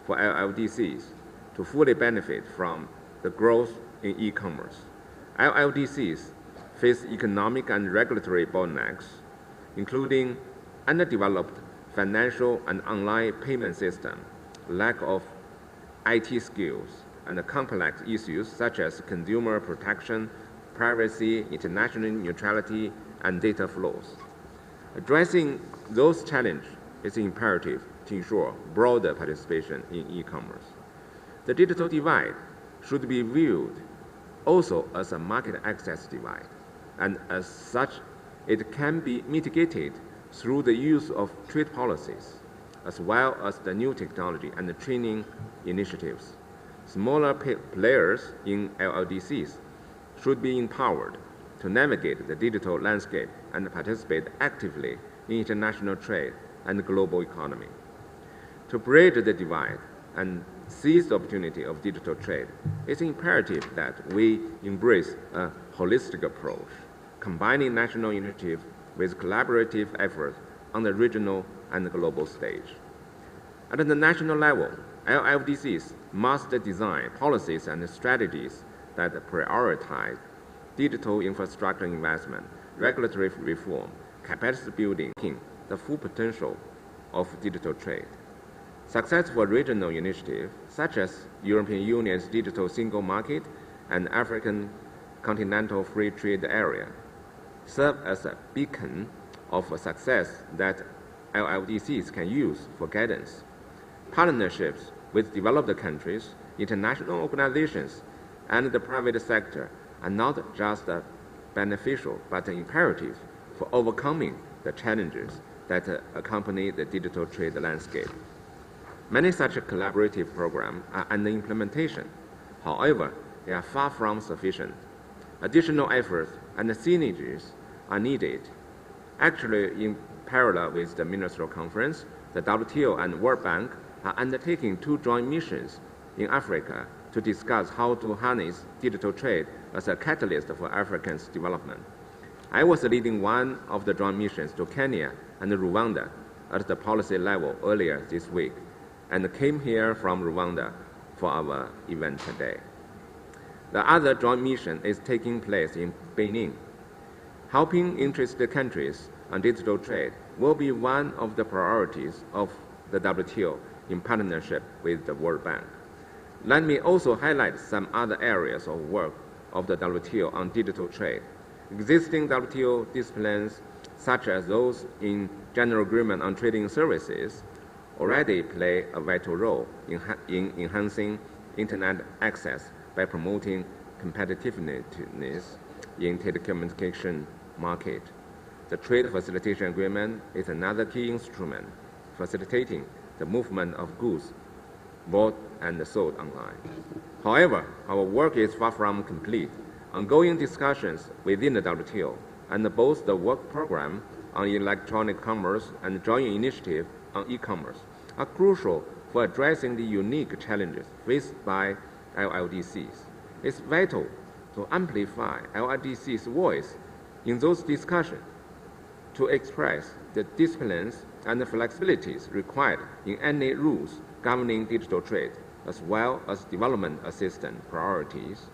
for LLDCs to fully benefit from the growth in e-commerce. LLDCs face economic and regulatory bottlenecks, including underdeveloped financial and online payment system, lack of IT skills, and complex issues such as consumer protection, privacy, international neutrality, and data flows. Addressing those challenges is imperative to ensure broader participation in e-commerce. The digital divide should be viewed also as a market access divide, and as such, it can be mitigated through the use of trade policies, as well as the new technology and the training initiatives. Smaller players in LLDCs should be empowered to navigate the digital landscape and participate actively in international trade and global economy. To bridge the divide and seize the opportunity of digital trade, it's imperative that we embrace a holistic approach, combining national initiative with collaborative efforts on the regional and the global stage. At the national level, LLDCs must design policies and strategies that prioritize digital infrastructure investment, regulatory reform, capacity building, the full potential of digital trade. Successful regional initiatives, such as European Union's digital single market and African continental free trade area, serve as a beacon of success that LLDCs can use for guidance. Partnerships with developed countries, international organizations, and the private sector are not just beneficial but imperative for overcoming the challenges that accompany the digital trade landscape. Many such collaborative programs are under implementation. However, they are far from sufficient. Additional efforts and synergies are needed. Actually, in parallel with the Ministerial Conference, the WTO and World Bank are undertaking 2 joint missions in Africa to discuss how to harness digital trade as a catalyst for Africa's development. I was leading one of the joint missions to Kenya and Rwanda at the policy level earlier this week, and came here from Rwanda for our event today. The other joint mission is taking place in Benin. Helping interested countries on digital trade will be one of the priorities of the WTO in partnership with the World Bank. Let me also highlight some other areas of work of the WTO on digital trade. Existing WTO disciplines, such as those in General Agreement on Trading Services, already play a vital role in enhancing Internet access by promoting competitiveness in telecommunication market. The Trade Facilitation Agreement is another key instrument facilitating the movement of goods bought and sold online. However, our work is far from complete. Ongoing discussions within the WTO and both the work program on electronic commerce and joint initiative on e-commerce are crucial for addressing the unique challenges faced by LLDCs. It's vital to amplify LLDC's voice in those discussions to express the disciplines and the flexibilities required in any rules governing digital trade, as well as development assistance priorities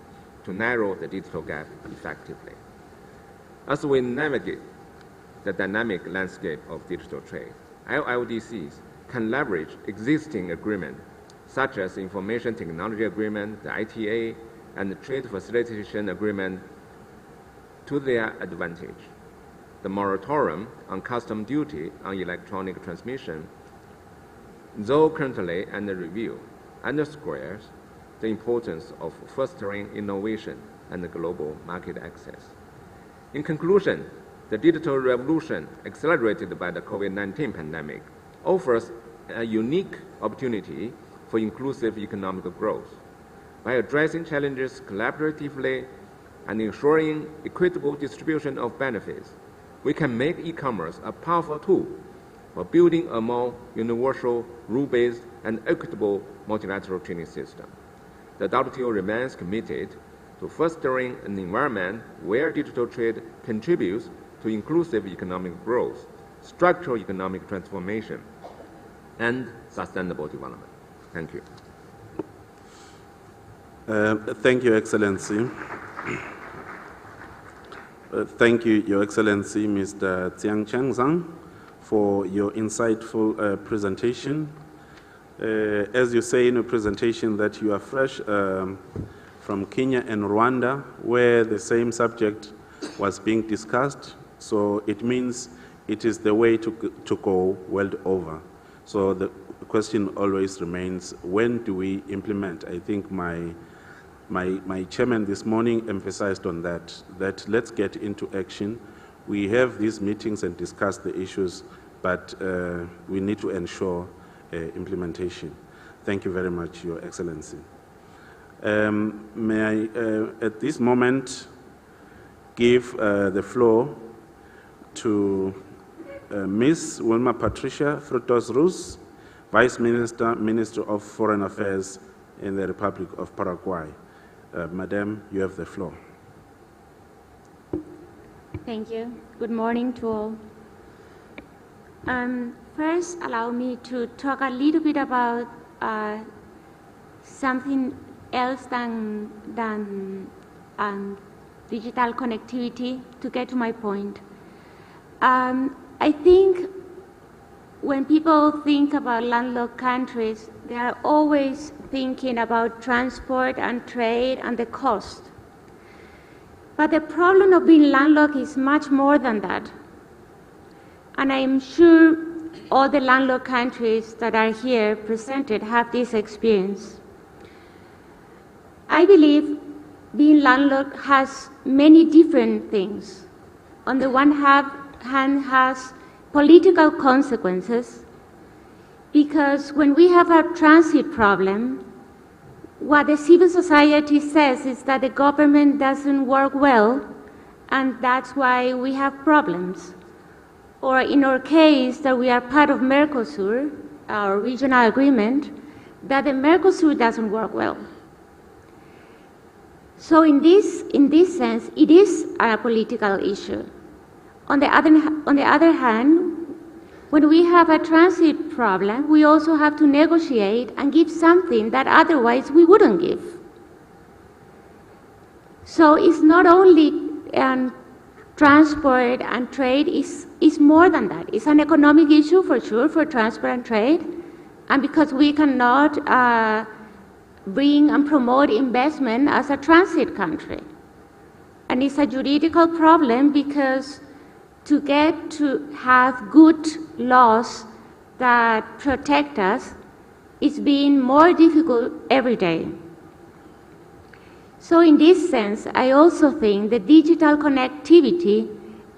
to narrow the digital gap effectively. As we navigate the dynamic landscape of digital trade, LLDCs can leverage existing agreements such as Information Technology Agreement, the ITA, and the Trade Facilitation Agreement to their advantage. The moratorium on custom duty on electronic transmission, though currently under review, underscores the importance of fostering innovation and global market access. In conclusion, the digital revolution accelerated by the COVID-19 pandemic offers a unique opportunity for inclusive economic growth. By addressing challenges collaboratively and ensuring equitable distribution of benefits, we can make e-commerce a powerful tool for building a more universal, rule-based, and equitable multilateral trading system. The WTO remains committed to fostering an environment where digital trade contributes to inclusive economic growth, structural economic transformation, and sustainable development. Thank you. Thank you, Excellency. Thank you, Your Excellency, Mr. Tsiang Changzang, for your insightful presentation. As you say in your presentation that you are fresh from Kenya and Rwanda, where the same subject was being discussed, so it means it is the way to go world over. So the question always remains, when do we implement? I think my chairman this morning emphasized on that let's get into action. We have these meetings and discuss the issues, but we need to ensure implementation. Thank you very much, Your Excellency. May I, at this moment, give the floor to Ms. Wilma Patricia Frutos Ruz, Vice Minister, Minister of Foreign Affairs in the Republic of Paraguay. Madam, you have the floor. Thank you. Good morning to all. First, allow me to talk a little bit about something else than digital connectivity to get to my point. I think when people think about landlocked countries, they are always thinking about transport and trade and the cost. But the problem of being landlocked is much more than that. And I am sure all the landlocked countries that are here presented have this experience. I believe being landlocked has many different things. On the one hand, has political consequences, because when we have a transit problem, what the civil society says is that the government doesn't work well, and that's why we have problems. Or in our case, that we are part of Mercosur, our regional agreement, that the Mercosur doesn't work well. So in this sense, it is a political issue. On the other hand, when we have a transit problem, we also have to negotiate and give something that otherwise we wouldn't give. So it's not only transport and trade, is more than that. It's an economic issue for sure for transport and trade, and because we cannot bring and promote investment as a transit country. And it's a juridical problem because to get to have good laws that protect us is being more difficult every day. So in this sense, I also think that digital connectivity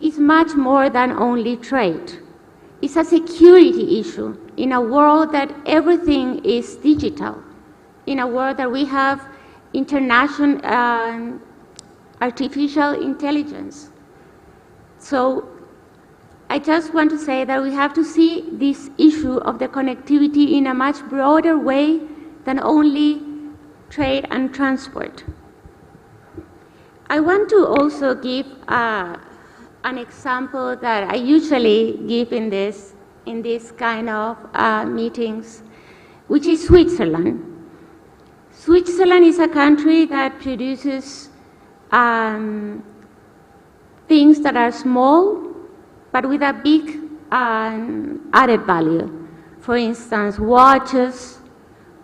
is much more than only trade. It's a security issue in a world that everything is digital, in a world that we have international artificial intelligence. So I just want to say that we have to see this issue of the connectivity in a much broader way than only trade and transport. I want to also give an example that I usually give in this kind of meetings, which is Switzerland. Switzerland is a country that produces things that are small, but with a big added value. For instance, watches,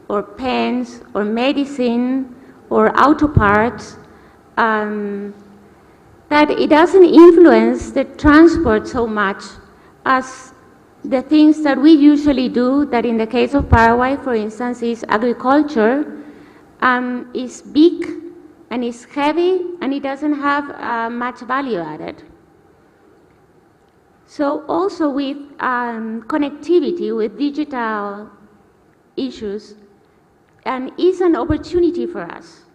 or pens, or medicine, or auto parts, that it doesn't influence the transport so much as the things that we usually do, that in the case of Paraguay, for instance, is agriculture, is big and is heavy, and it doesn't have much value added. So also with connectivity, with digital issues, and is an opportunity for us.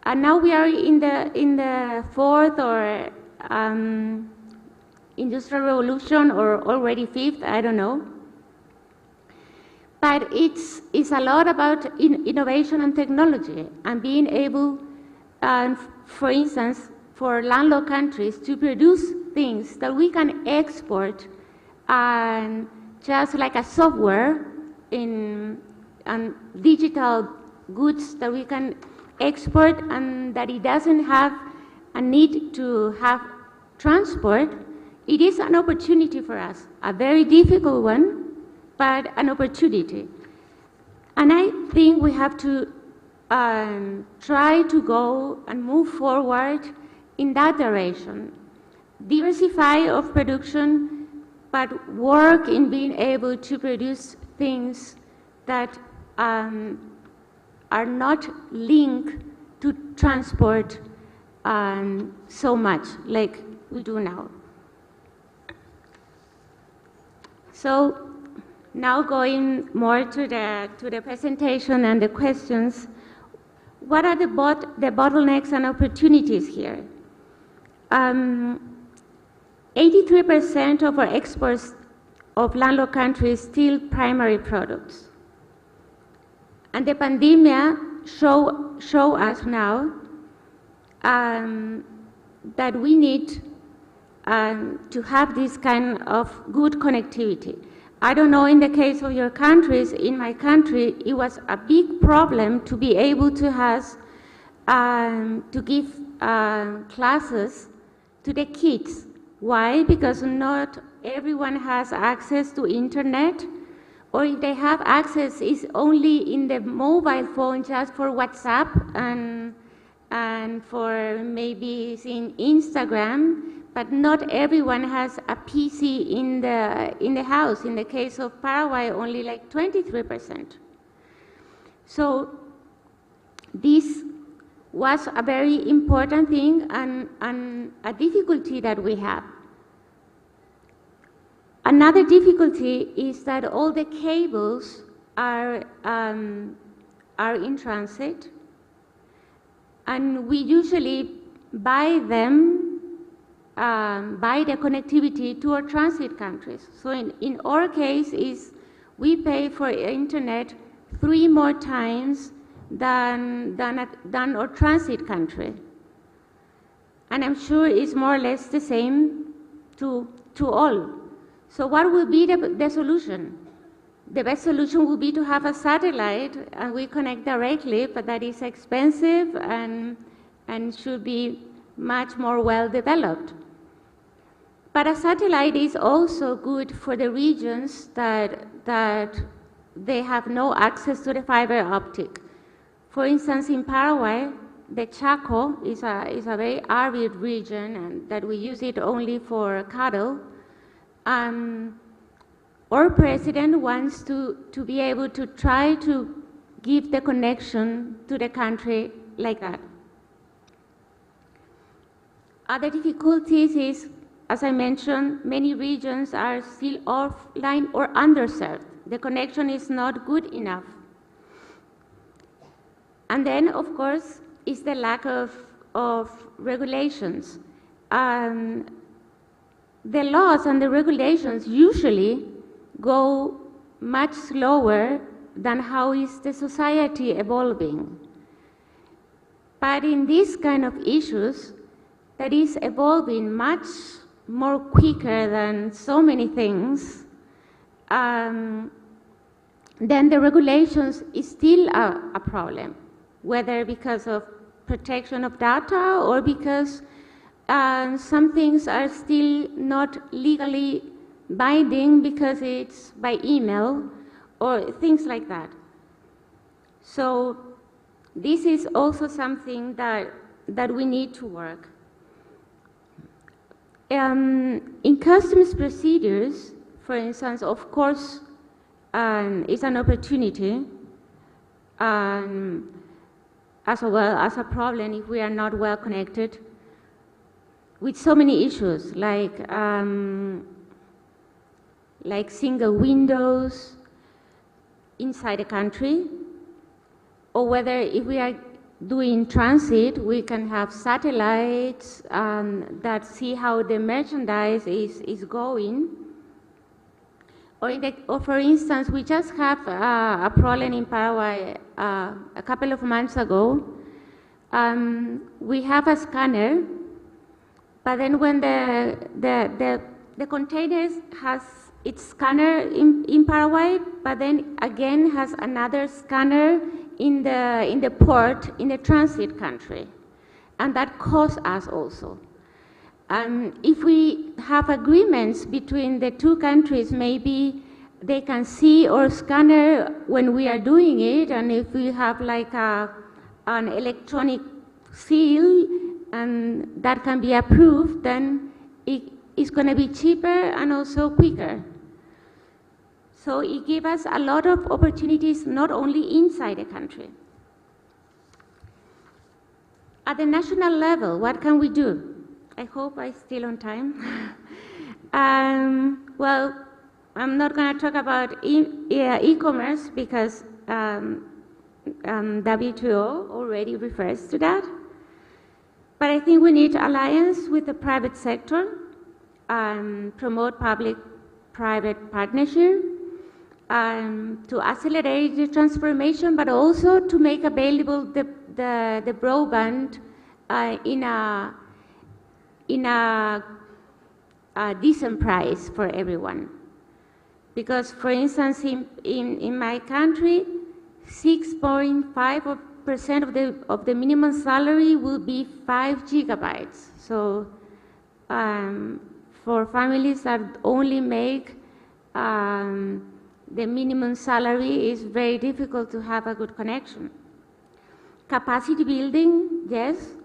And now we are in the fourth or industrial revolution, or already fifth, I don't know. But it's a lot about innovation and technology, and being able, for instance, for landlocked countries to produce things that we can export, and just like a software and digital goods that we can export, and that it doesn't have a need to have transport. It is an opportunity for us, a very difficult one, but an opportunity. And I think we have to try to go and move forward in that direction. Diversify of production, but work in being able to produce things that are not linked to transport so much like we do now. So now going more to the presentation and the questions, what are the bottlenecks and opportunities here? 83% of our exports of landlocked countries still primary products. And the pandemic show us now that we need to have this kind of good connectivity. I don't know in the case of your countries. In my country, it was a big problem to be able to give classes to the kids. Why? Because not everyone has access to internet, or if they have access, it's only in the mobile phone, just for WhatsApp and for maybe seeing Instagram. But not everyone has a PC in the house. In the case of Paraguay, only like 23%. So this was a very important thing and a difficulty that we have. Another difficulty is that all the cables are in transit, and we usually buy the connectivity to our transit countries. So in our case, we pay for internet 3 more times than our transit country. And I'm sure it's more or less the same to all. So what will be the solution? The best solution would be to have a satellite and we connect directly, but that is expensive and should be much more well developed. But a satellite is also good for the regions that they have no access to the fiber optic. For instance, in Paraguay, the Chaco is a very arid region, and that we use it only for cattle. Our president wants to be able to try to give the connection to the country like that. Other difficulties is, as I mentioned, many regions are still offline or underserved. The connection is not good enough. And then, of course, is the lack of regulations. The laws and the regulations usually go much slower than how is the society evolving. But in these kind of issues, that is evolving much more quicker than so many things, then the regulations is still a problem, whether because of protection of data or because some things are still not legally binding because it's by email or things like that. So this is also something that we need to work. In customs procedures, for instance, of course, it's an opportunity as well as a problem if we are not well connected with so many issues like single windows inside the country, or whether if we are doing transit, we can have satellites that see how the merchandise is going. Or for instance, we just have a problem in Paraguay a couple of months ago. We have a scanner, but then when the containers has its scanner in Paraguay, but then again has another scanner in the port in the transit country, and that costs us also. If we have agreements between the two countries, maybe they can see our scanner when we are doing it, and if we have like an electronic seal and that can be approved, then it's going to be cheaper and also quicker. So it gives us a lot of opportunities, not only inside the country. At the national level, what can we do? I hope I'm still on time. Well, I'm not going to talk about e-commerce because WTO already refers to that. But I think we need alliance with the private sector, promote public-private partnership, to accelerate the transformation, but also to make available the broadband in a decent price for everyone. Because, for instance, in my country, 6.5% of the minimum salary will be 5 gigabytes. So for families that only make the minimum salary, is very difficult to have a good connection. Capacity building, yes,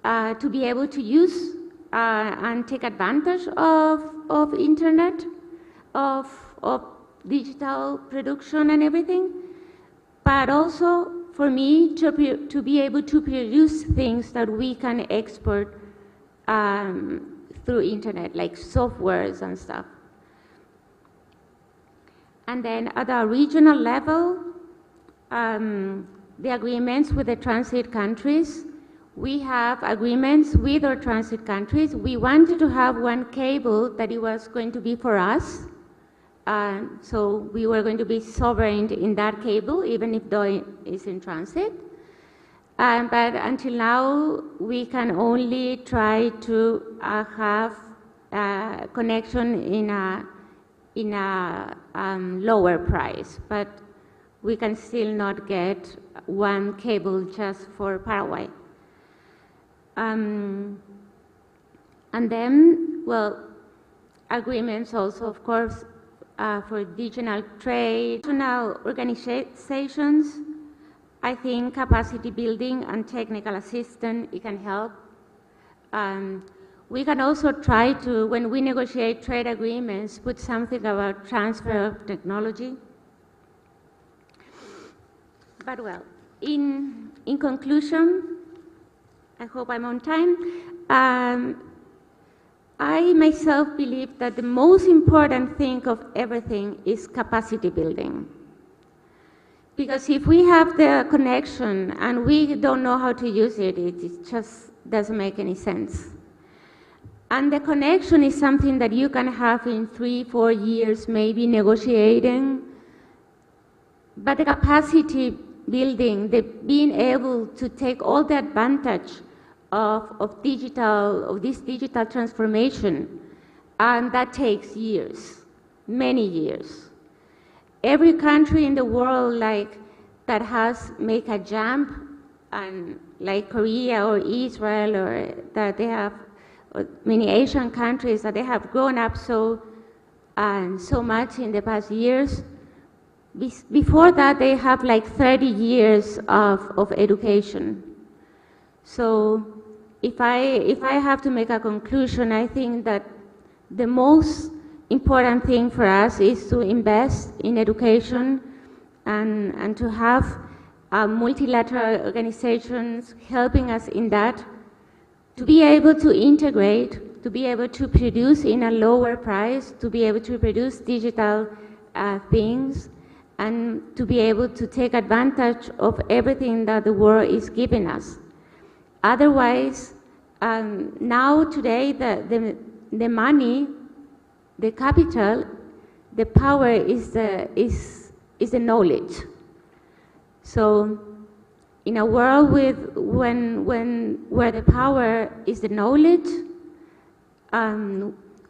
to be able to use and take advantage of internet, of digital production and everything, but also for me to be able to produce things that we can export through internet, like softwares and stuff. And then at a regional level, the agreements with the transit countries, we have agreements with our transit countries. We wanted to have one cable that it was going to be for us. So we were going to be sovereign in that cable, even if though it's in transit. But until now, we can only try to have a connection in a lower price, but we can still not get one cable just for Paraguay. And then, well, agreements also, of course, for digital trade, national organizations. I think capacity building and technical assistance, it can help. We can also try to, when we negotiate trade agreements, put something about transfer of technology. But well, in conclusion, I hope I'm on time. I myself believe that the most important thing of everything is capacity building. Because if we have the connection and we don't know how to use it, it just doesn't make any sense. And the connection is something that you can have in 3-4 years, maybe negotiating. But the capacity building, the being able to take all the advantage of this digital transformation, and that takes years, many years. Every country in the world that has made a jump, and like Korea or Israel, or that they have many Asian countries that they have grown up so much in the past years. Before that, they have like 30 years of education. So if I have to make a conclusion, I think that the most important thing for us is to invest in education and to have multilateral organizations helping us in that, to be able to integrate, to be able to produce in a lower price, to be able to produce digital things, and to be able to take advantage of everything that the world is giving us. Otherwise, now today, the money, the capital, the power is the knowledge. So in a world where the power is the knowledge,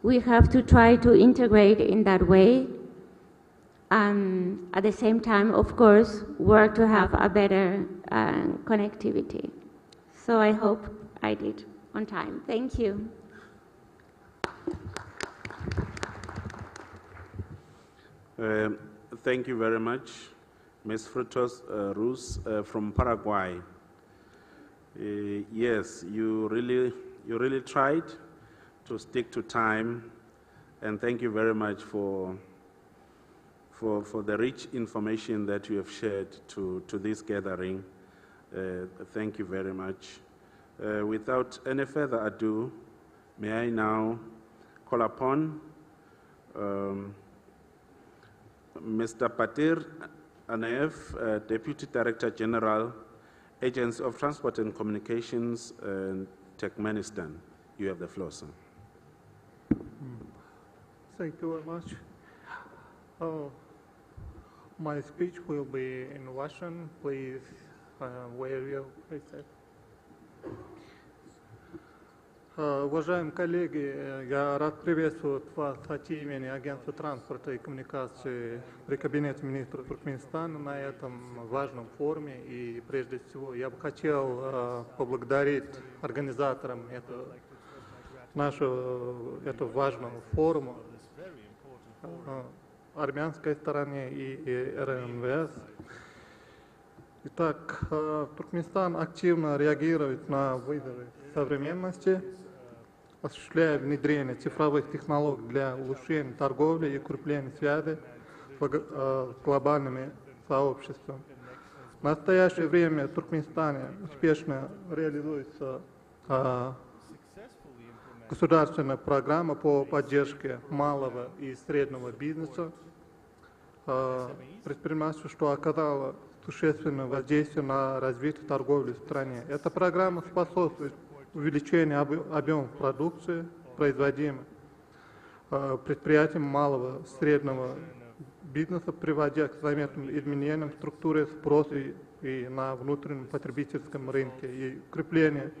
we have to try to integrate in that way. At the same time, of course, work to have a better connectivity. So I hope I did on time. Thank you. Thank you very much, Ms. Frutos Ruz from Paraguay. Yes, you really tried to stick to time, and thank you very much for the rich information that you have shared to this gathering. Thank you very much. Without any further ado, may I now call upon Mr. Patir Anaev, Deputy Director General, Agency of Transport and Communications, Turkmenistan. You have the floor, sir. Thank you very much. My speech will be in Russian. Please wear your headset. Уважаемые коллеги, я рад приветствовать вас от имени Агентства транспорта и коммуникации при Кабинете министров Туркменистана на этом важном форуме. И прежде всего я бы хотел поблагодарить организаторам этого важного форума, армянской стороне и РНВС. Итак, Туркменистан активно реагирует на вызовы современности, осуществляя внедрение цифровых технологий для улучшения торговли и укрепления связи с глобальными сообществами. В настоящее время в Туркменистане успешно реализуется государственная программа по поддержке малого и среднего бизнеса, предпринимательства, что оказало существенное воздействие на развитие торговли в стране. Эта программа способствует увеличению объема продукции, производимой предприятиям малого и среднего бизнеса, приводя к заметным изменениям в структуре спроса и на внутреннем потребительском рынке и укреплению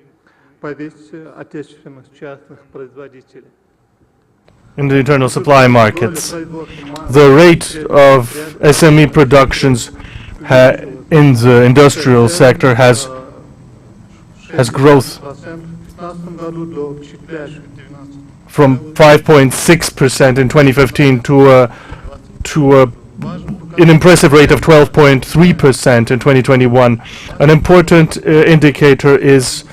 позиции отечественных частных производителей. In the internal supply markets, the rate of SME productions in the industrial sector has growth from 5.6% in 2015 to an impressive rate of 12.3% in 2021. An important indicator is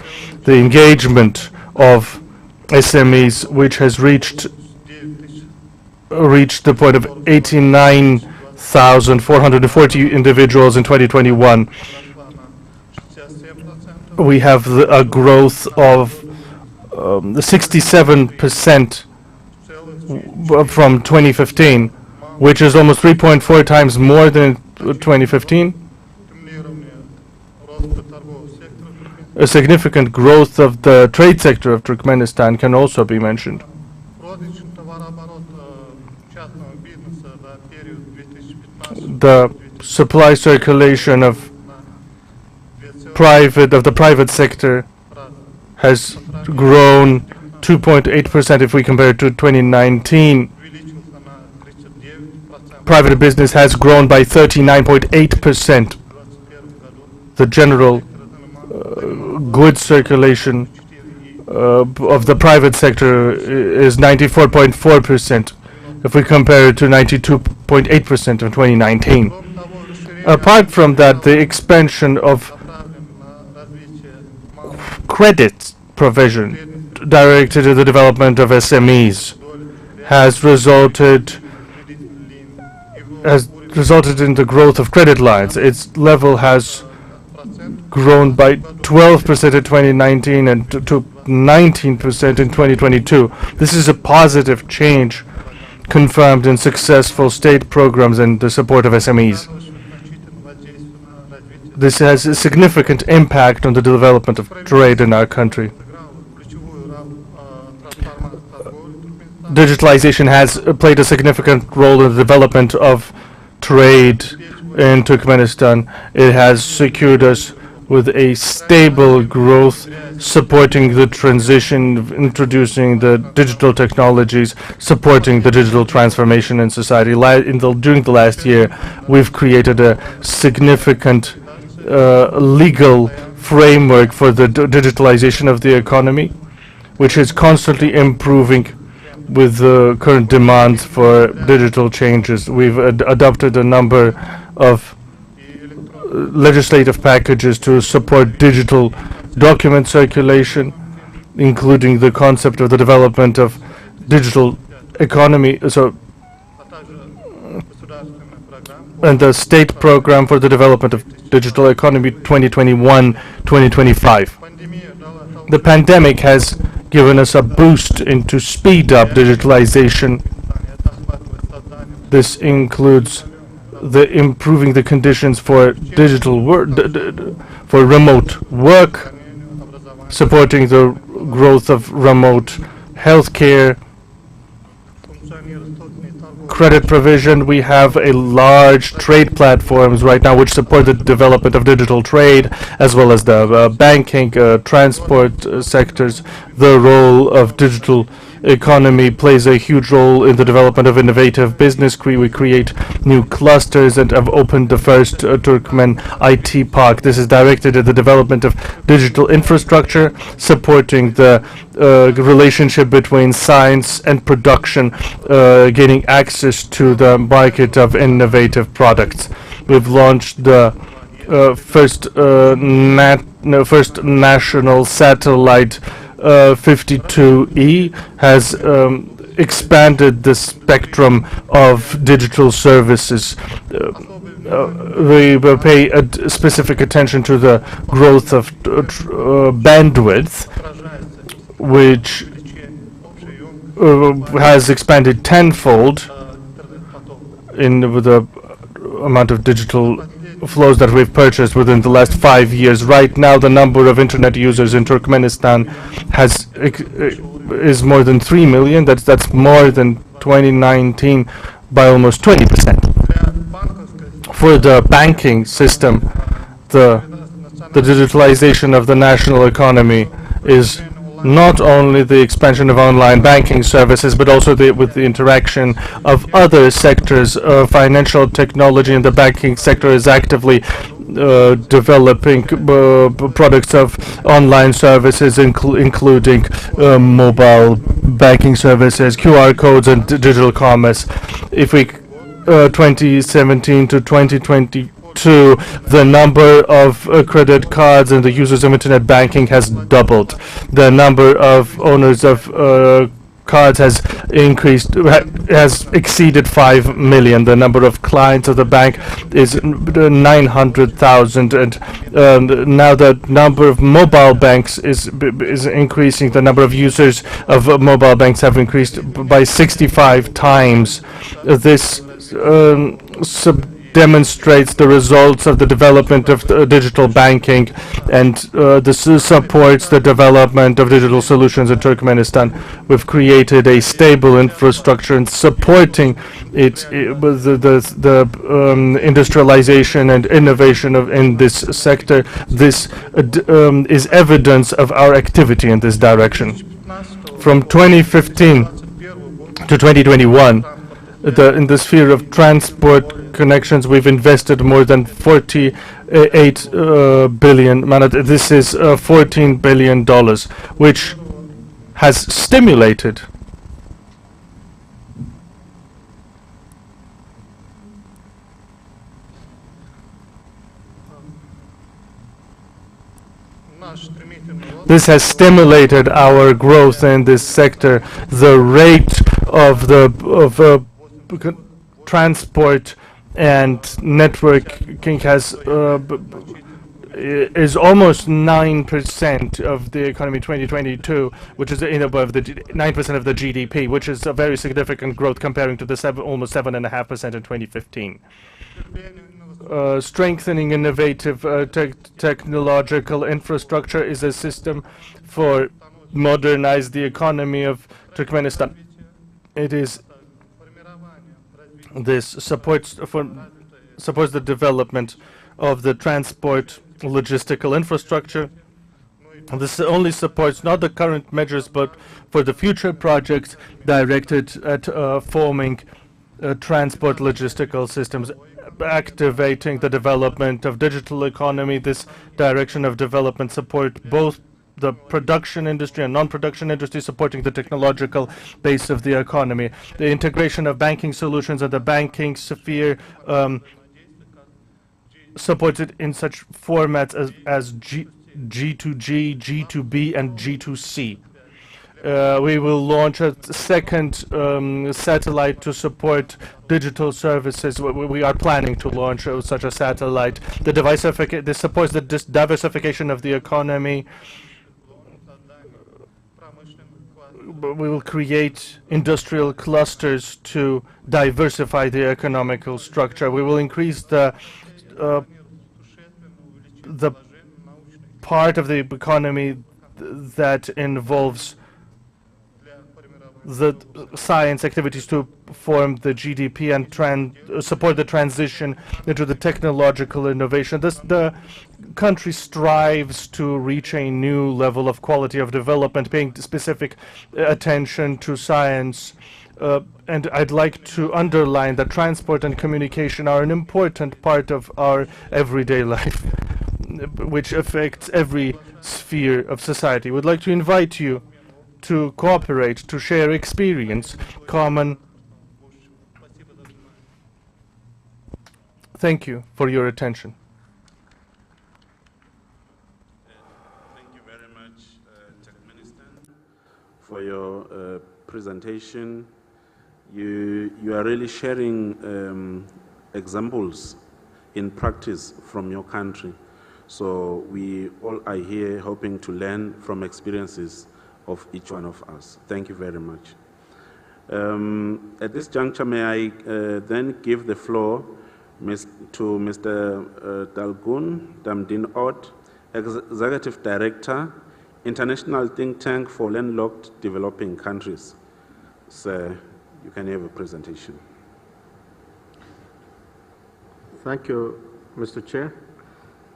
the engagement of SMEs, which has reached the point of 89,440 individuals in 2021. We have a growth of 67% from 2015, which is almost 3.4 times more than 2015. A significant growth of the trade sector of Turkmenistan can also be mentioned. The supply circulation of the private sector has grown 2.8% if we compare it to 2019. Private business has grown by 39.8%. The general goods circulation of the private sector is 94.4% if we compare it to 92.8% in 2019. Apart from that, the expansion of credit provision directed to the development of SMEs has resulted in the growth of credit lines. Its level has grown by 12% in 2019 and to 19% in 2022. This is a positive change confirmed in successful state programs and the support of SMEs. This has a significant impact on the development of trade in our country. Digitalization has played a significant role in the development of trade in Turkmenistan. It has secured us with a stable growth, supporting the transition, introducing the digital technologies, supporting the digital transformation in society. During the last year, we've created a significant legal framework for the digitalization of the economy, which is constantly improving with the current demands for digital changes. We've adopted a number of legislative packages to support digital document circulation, including the concept of the development of digital economy, and the state program for the development of digital economy 2021-2025. The pandemic has given us a boost to speed up digitalization. This includes improving the conditions for digital work, for remote work, supporting the growth of remote healthcare, credit provision. We have a large trade platforms right now which support the development of digital trade, as well as the banking, transport sectors. The role of digital economy plays a huge role in the development of innovative business. We create new clusters and have opened the first Turkmen IT park. This is directed at the development of digital infrastructure, supporting the relationship between science and production, gaining access to the market of innovative products. We've launched the first national satellite 52E, has expanded the spectrum of digital services. We will pay specific attention to the growth of bandwidth, which has expanded tenfold with the amount of digital flows that we've purchased within the last 5 years. Right now, the number of internet users in Turkmenistan is more than 3 million. That's more than 2019 by almost 20%. For the banking system, the digitalization of the national economy is not only the expansion of online banking services, but also with the interaction of other sectors. Financial technology in the banking sector is actively developing products of online services, including mobile banking services, QR codes, and digital commerce. If we 2017 to 2022, the number of credit cards and the users of internet banking has doubled. The number of owners of cards has exceeded 5 million. The number of clients of the bank is 900,000, and now the number of mobile banks is increasing. The number of users of mobile banks have increased by 65 times. This demonstrates the results of the development of digital banking, and this supports the development of digital solutions in Turkmenistan. We've created a stable infrastructure and supporting the industrialization and innovation in this sector. This is evidence of our activity in this direction. From 2015 to 2021, in the sphere of transport connections, we've invested more than 48 billion. This is $14 billion, which has stimulated our growth in this sector. The rate of transport and networking is almost 9% of the economy 2022, which is above the 9% of the GDP, which is a very significant growth comparing to the almost 7.5% in 2015. Strengthening innovative technological infrastructure is a system for modernize the economy of Turkmenistan. This supports the development of the transport logistical infrastructure. This only supports not the current measures, but for the future projects directed at forming transport logistical systems, activating the development of digital economy. This direction of development support both the production industry and non-production industry, supporting the technological base of the economy. The integration of banking solutions and the banking sphere supports it in such formats as G2G, G2B, and G2C. We will launch a second satellite to support digital services. We are planning to launch such a satellite. This supports the diversification of the economy. We will create industrial clusters to diversify the economical structure. We will increase the part of the economy that involves the science activities to form the GDP and support the transition into the technological innovation. The country strives to reach a new level of quality of development, paying specific attention to science. And I'd like to underline that transport and communication are an important part of our everyday life, which affects every sphere of society. We'd like to invite you to cooperate, to share experience, common. Thank you for your attention. Thank you very much, Tech Minister, for your presentation. You are really sharing examples in practice from your country. So we all are here hoping to learn from experiences of each one of us. Thank you very much. At this juncture, may I then give the floor to Mr. Dalgun Damdin-Ott, Executive Director, International Think Tank for Landlocked Developing Countries. Sir, you can have a presentation. Thank you, Mr. Chair.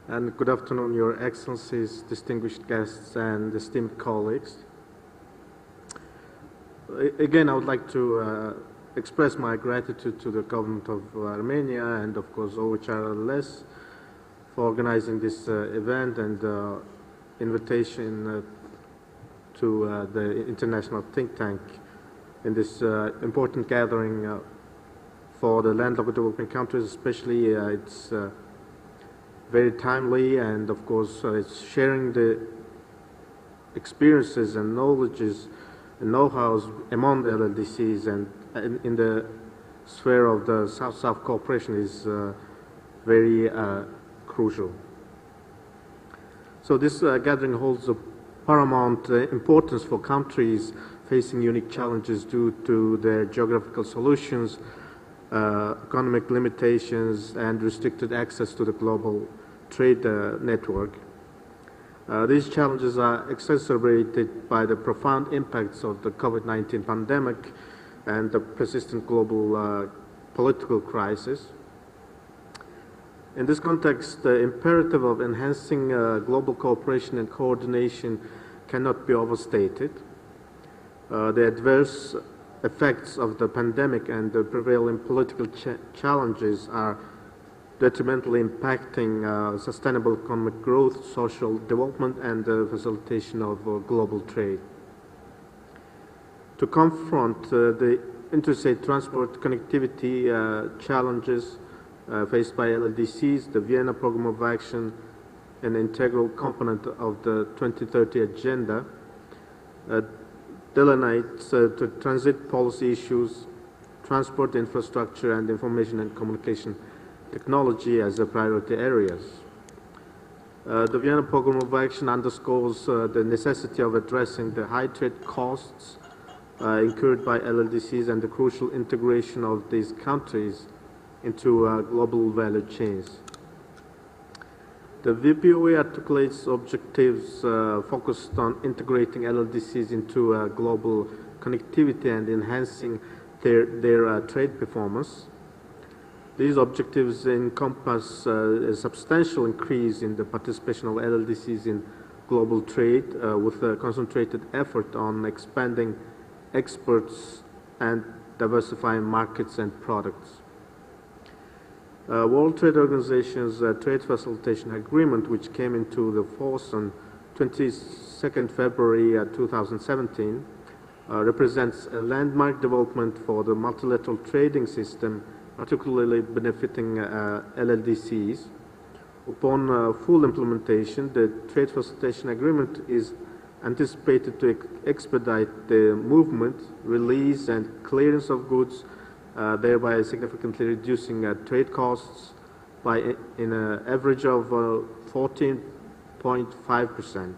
And good afternoon, Your Excellencies, distinguished guests, and esteemed colleagues. Again, I would like to express my gratitude to the government of Armenia and, of course, OHRLS for organizing this event and invitation to the International Think Tank in this important gathering for the landlocked developing countries. Especially, it's very timely, and of course, it's sharing the experiences and knowledges and know-hows among the LLDCs and in the sphere of the South-South cooperation is very crucial. So this gathering holds a paramount importance for countries facing unique challenges due to their geographical solutions, economic limitations, and restricted access to the global trade network. These challenges are exacerbated by the profound impacts of the COVID-19 pandemic and the persistent global political crisis. In this context, the imperative of enhancing global cooperation and coordination cannot be overstated. The adverse effects of the pandemic and the prevailing political challenges are detrimentally impacting sustainable economic growth, social development, and the facilitation of global trade. To confront the interstate transport connectivity challenges faced by LLDCs, the Vienna Programme of Action, an integral component of the 2030 Agenda, delineates the transit policy issues, transport infrastructure, and information and communication technology as the priority areas. The Vienna Programme of Action underscores the necessity of addressing the high trade costs incurred by LLDCs and the crucial integration of these countries into global value chains. The VPOA articulates objectives focused on integrating LLDCs into global connectivity and enhancing their trade performance. These objectives encompass a substantial increase in the participation of LLDCs in global trade with a concentrated effort on expanding exports and diversifying markets and products. World Trade Organization's Trade Facilitation Agreement, which came into the force on 22nd February 2017, represents a landmark development for the multilateral trading system, particularly benefiting LLDCs. Upon full implementation, the Trade Facilitation Agreement is anticipated to expedite the movement, release, and clearance of goods, thereby significantly reducing trade costs by an average of 14.5%.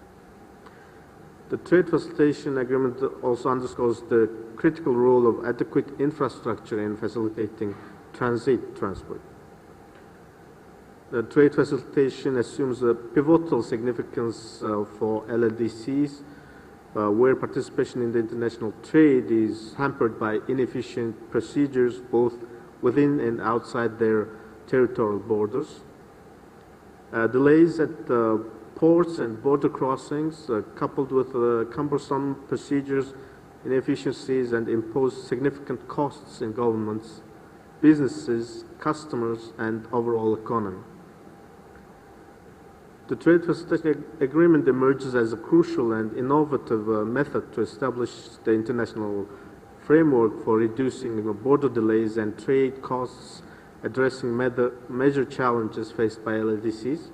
The Trade Facilitation Agreement also underscores the critical role of adequate infrastructure in facilitating transit transport. The trade facilitation assumes a pivotal significance for LLDCs where participation in the international trade is hampered by inefficient procedures both within and outside their territorial borders. Delays at ports and border crossings, coupled with cumbersome procedures, inefficiencies, and impose significant costs in governments, businesses, customers, and overall economy. The Trade Facilitation Agreement emerges as a crucial and innovative method to establish the international framework for reducing border delays and trade costs, addressing major challenges faced by LLDCs.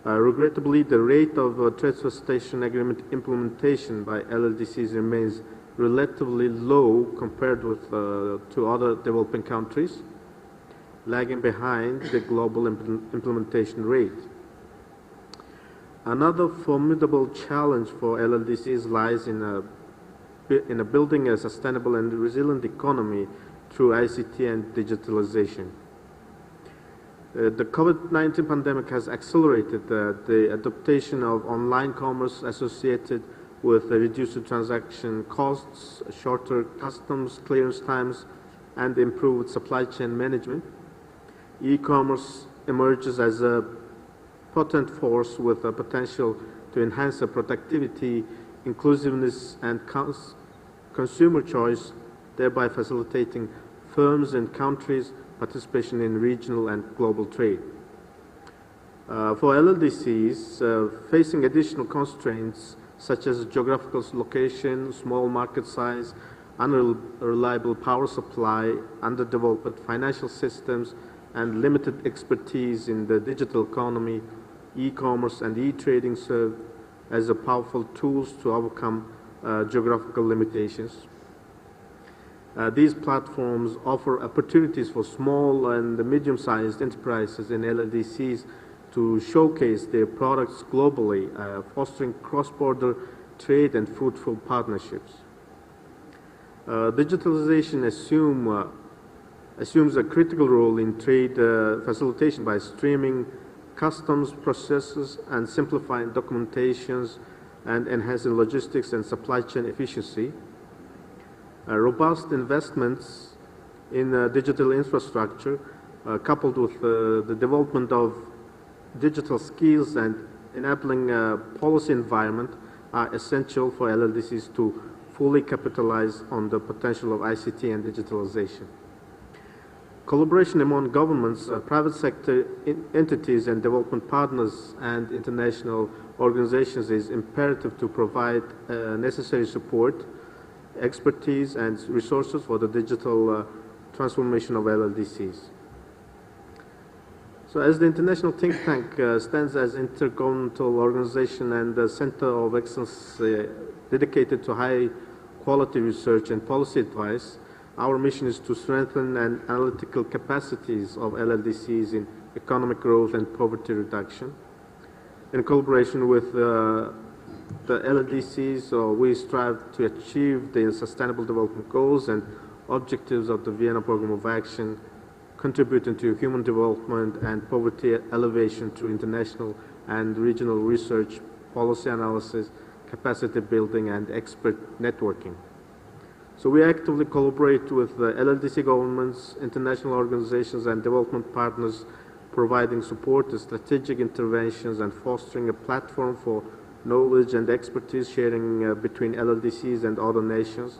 Regrettably, the rate of Trade Facilitation Agreement implementation by LLDCs remains relatively low compared with to other developing countries, lagging behind the global implementation rate. Another formidable challenge for LLDCs lies in building a sustainable and resilient economy through ICT and digitalization. The COVID-19 pandemic has accelerated the adaptation of online commerce associated with reduced transaction costs, shorter customs clearance times, and improved supply chain management. E-commerce emerges as a potent force with a potential to enhance the productivity, inclusiveness, and consumer choice, thereby facilitating firms and countries' participation in regional and global trade. For LLDCs, facing additional constraints such as geographical location, small market size, unreliable power supply, underdeveloped financial systems, and limited expertise in the digital economy, e-commerce and e-trading serve as powerful tools to overcome geographical limitations. These platforms offer opportunities for small and medium-sized enterprises and LLDCs to showcase their products globally, fostering cross-border trade and fruitful partnerships. Digitalization assumes a critical role in trade facilitation by streaming customs processes and simplifying documentations and enhancing logistics and supply chain efficiency. Robust investments in digital infrastructure, coupled with the development of digital skills and enabling policy environment, are essential for LLDCs to fully capitalize on the potential of ICT and digitalization. Collaboration among governments, private sector entities and development partners and international organizations is imperative to provide necessary support, expertise and resources for the digital transformation of LLDCs. So as the International Think Tank stands as an intergovernmental organization and a center of excellence dedicated to high quality research and policy advice, our mission is to strengthen analytical capacities of LLDCs in economic growth and poverty reduction. In collaboration with the LLDCs, we strive to achieve the Sustainable Development Goals and objectives of the Vienna Programme of Action, contributing to human development and poverty elevation through international and regional research, policy analysis, capacity building, and expert networking. So we actively collaborate with the LLDC governments, international organizations, and development partners, providing support to strategic interventions and fostering a platform for knowledge and expertise sharing between LLDCs and other nations.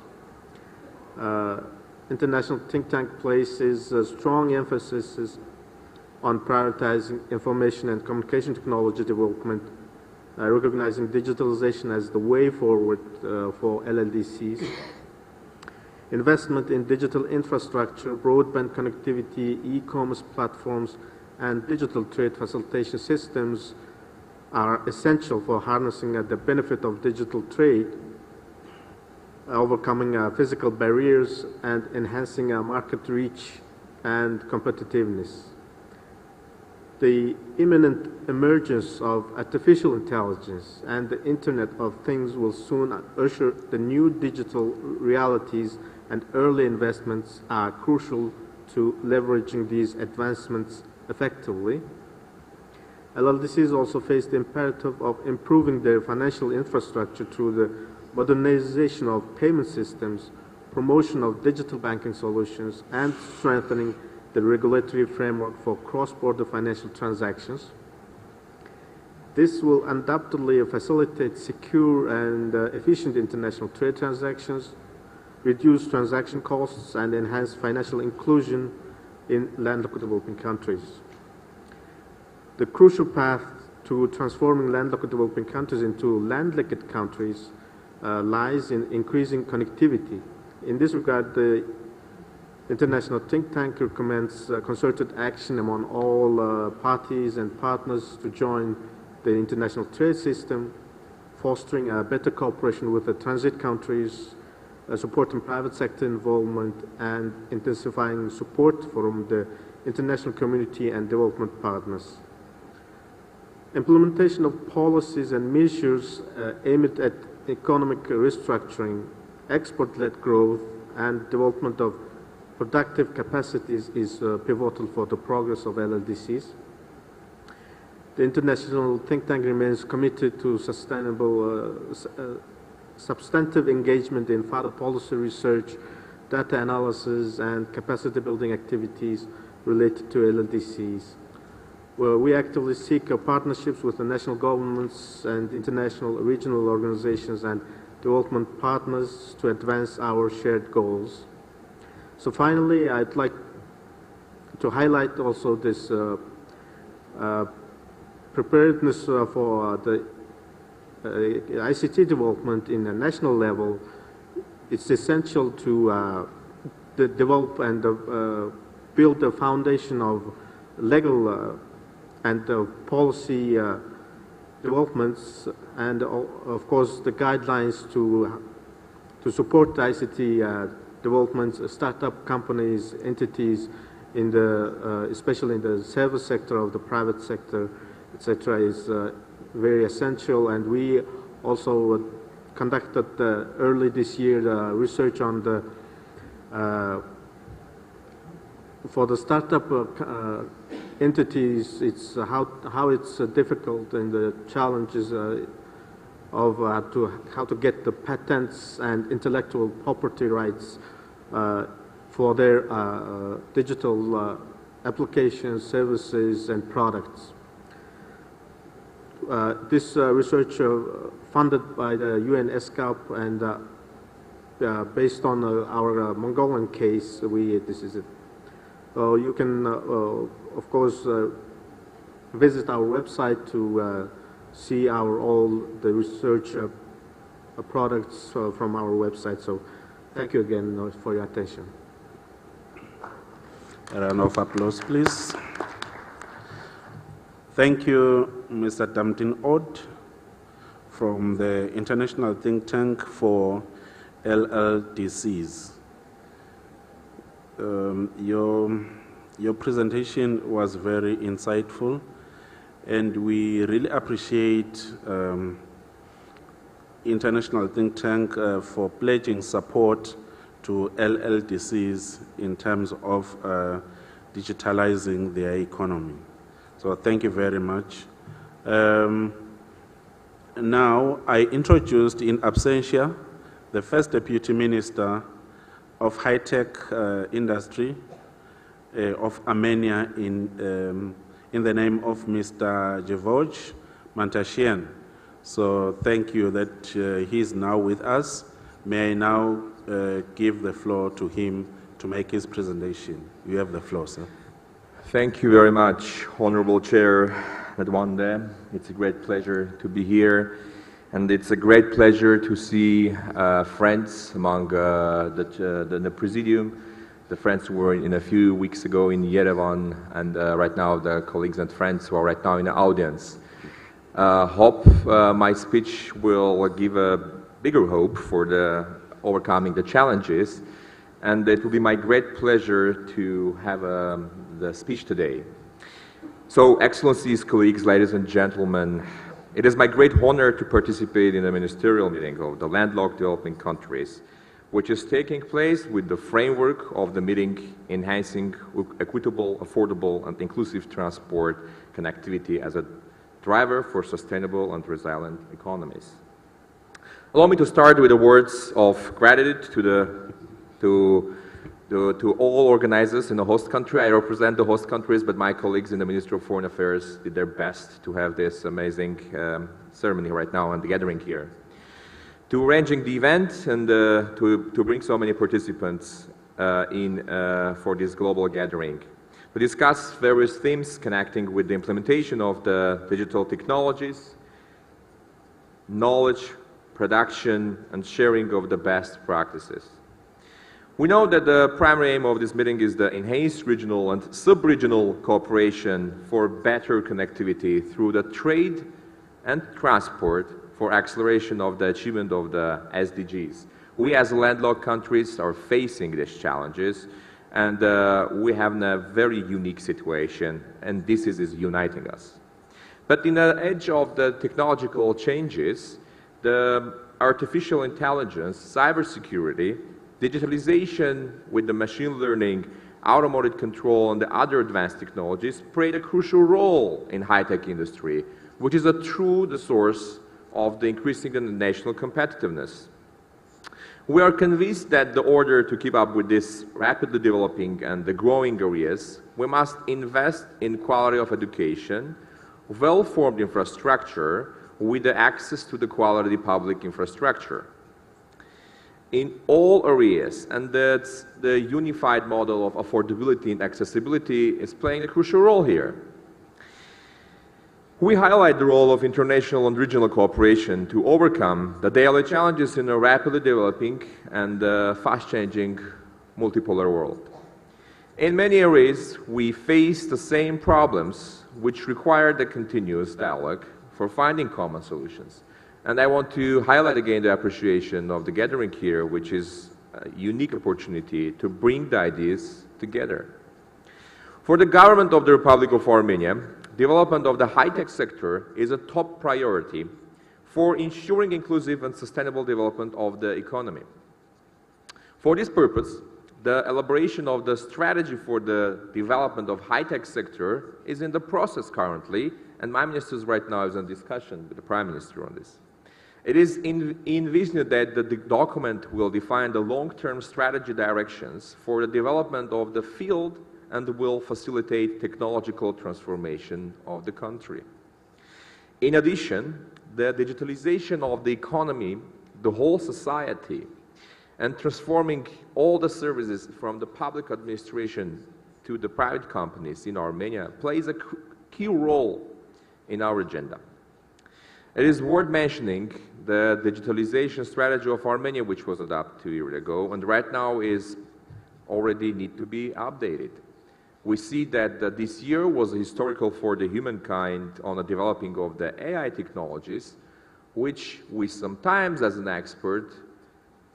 International Think Tank places a strong emphasis on prioritizing information and communication technology development, recognizing digitalization as the way forward for LLDCs. Investment in digital infrastructure, broadband connectivity, e-commerce platforms, and digital trade facilitation systems are essential for harnessing the benefit of digital trade, overcoming physical barriers, and enhancing market reach and competitiveness. The imminent emergence of artificial intelligence and the Internet of Things will soon usher the new digital realities, and early investments are crucial to leveraging these advancements effectively. LLDCs also face the imperative of improving their financial infrastructure through the modernization of payment systems, promotion of digital banking solutions, and strengthening the regulatory framework for cross-border financial transactions. This will undoubtedly facilitate secure and efficient international trade transactions, reduce transaction costs, and enhance financial inclusion in landlocked developing countries. The crucial path to transforming landlocked developing countries into landlocked countries lies in increasing connectivity. In this regard, the International Think Tank recommends concerted action among all parties and partners to join the international trade system, fostering a better cooperation with the transit countries, supporting private sector involvement, and intensifying support from the international community and development partners. Implementation of policies and measures aimed at economic restructuring, export-led growth, and development of productive capacities is pivotal for the progress of LLDCs. The International Think Tank remains committed to substantive engagement in further policy research, data analysis, and capacity building activities related to LLDCs. We actively seek partnerships with the national governments and international regional organizations and development partners to advance our shared goals. So finally, I'd like to highlight also this preparedness for the ICT development in a national level. It's essential to develop and build a foundation of legal and policy developments, and of course the guidelines to support ICT developments, startup companies, entities in the especially in the service sector of the private sector, etc., is very essential. And we also conducted early this year research on the for the startup entities. It's how it's difficult and the challenges of how to get the patents and intellectual property rights for their digital applications, services, and products. This research funded by the UN ESCAP and based on our Mongolian case, this is it. You can, of course, visit our website to see all the research products from our website. So thank you again for your attention. A round of applause, please. Thank you, Mr. Damtin Od, from the International Think Tank for LLDCs. Your presentation was very insightful, and we really appreciate International Think Tank for pledging support to LLDCs in terms of digitalizing their economy. So thank you very much. Now, I introduced in absentia the first Deputy Minister of High-Tech Industry of Armenia in the name of Mr. Gevorge Mantashian. So thank you that he is now with us. May I now give the floor to him to make his presentation. You have the floor, sir. Thank you very much, Honorable Chair Nadwande. It's a great pleasure to be here, and it's a great pleasure to see friends among the Presidium, the friends who were in a few weeks ago in Yerevan, and right now the colleagues and friends who are right now in the audience. Hope my speech will give a bigger hope for overcoming the challenges, and it will be my great pleasure to have the speech today. So, Excellencies, colleagues, ladies and gentlemen, it is my great honor to participate in the ministerial meeting of the landlocked developing countries, which is taking place with the framework of the meeting enhancing equitable, affordable, and inclusive transport connectivity as a driver for sustainable and resilient economies. Allow me to start with the words of gratitude to all organizers in the host country. I represent the host countries, but my colleagues in the Ministry of Foreign Affairs did their best to have this amazing ceremony right now and the gathering here, to arranging the event and to bring so many participants for this global gathering, to discuss various themes connecting with the implementation of the digital technologies, knowledge, production, and sharing of the best practices. We know that the primary aim of this meeting is the enhanced regional and sub-regional cooperation for better connectivity through the trade and transport for acceleration of the achievement of the SDGs. We as landlocked countries are facing these challenges, and we have a very unique situation, and this is uniting us. But in the edge of the technological changes, the artificial intelligence, cybersecurity, digitalization with the machine learning, automated control, and the other advanced technologies played a crucial role in high-tech industry, which is the source of the increasing national competitiveness. We are convinced that in order to keep up with this rapidly developing and the growing areas, we must invest in quality of education, well-formed infrastructure with the access to the quality public infrastructure in all areas, and that the unified model of affordability and accessibility is playing a crucial role here. We highlight the role of international and regional cooperation to overcome the daily challenges in a rapidly developing and fast-changing multipolar world. In many areas, we face the same problems which require the continuous dialogue for finding common solutions. And I want to highlight again the appreciation of the gathering here, which is a unique opportunity to bring the ideas together. For the government of the Republic of Armenia, development of the high-tech sector is a top priority for ensuring inclusive and sustainable development of the economy. For this purpose, the elaboration of the strategy for the development of high-tech sector is in the process currently, and my minister right now is in discussion with the Prime Minister on this. It is envisioned that the document will define the long-term strategy directions for the development of the field and will facilitate technological transformation of the country. In addition, the digitalization of the economy, the whole society, and transforming all the services from the public administration to the private companies in Armenia plays a key role in our agenda. It is worth mentioning the digitalization strategy of Armenia, which was adopted 2 years ago, and right now is already need to be updated. We see that this year was historical for the humankind on the developing of the AI technologies, which we sometimes, as an expert,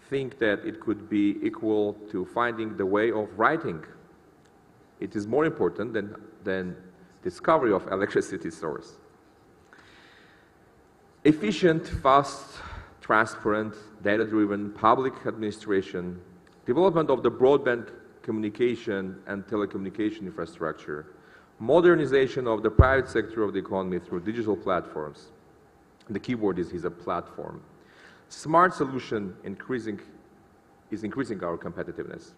think that it could be equal to finding the way of writing. It is more important than discovery of electricity source. Efficient, fast, transparent, data-driven public administration, development of the broadband communication and telecommunication infrastructure, modernization of the private sector of the economy through digital platforms. The key word is a platform. Smart solution is increasing our competitiveness.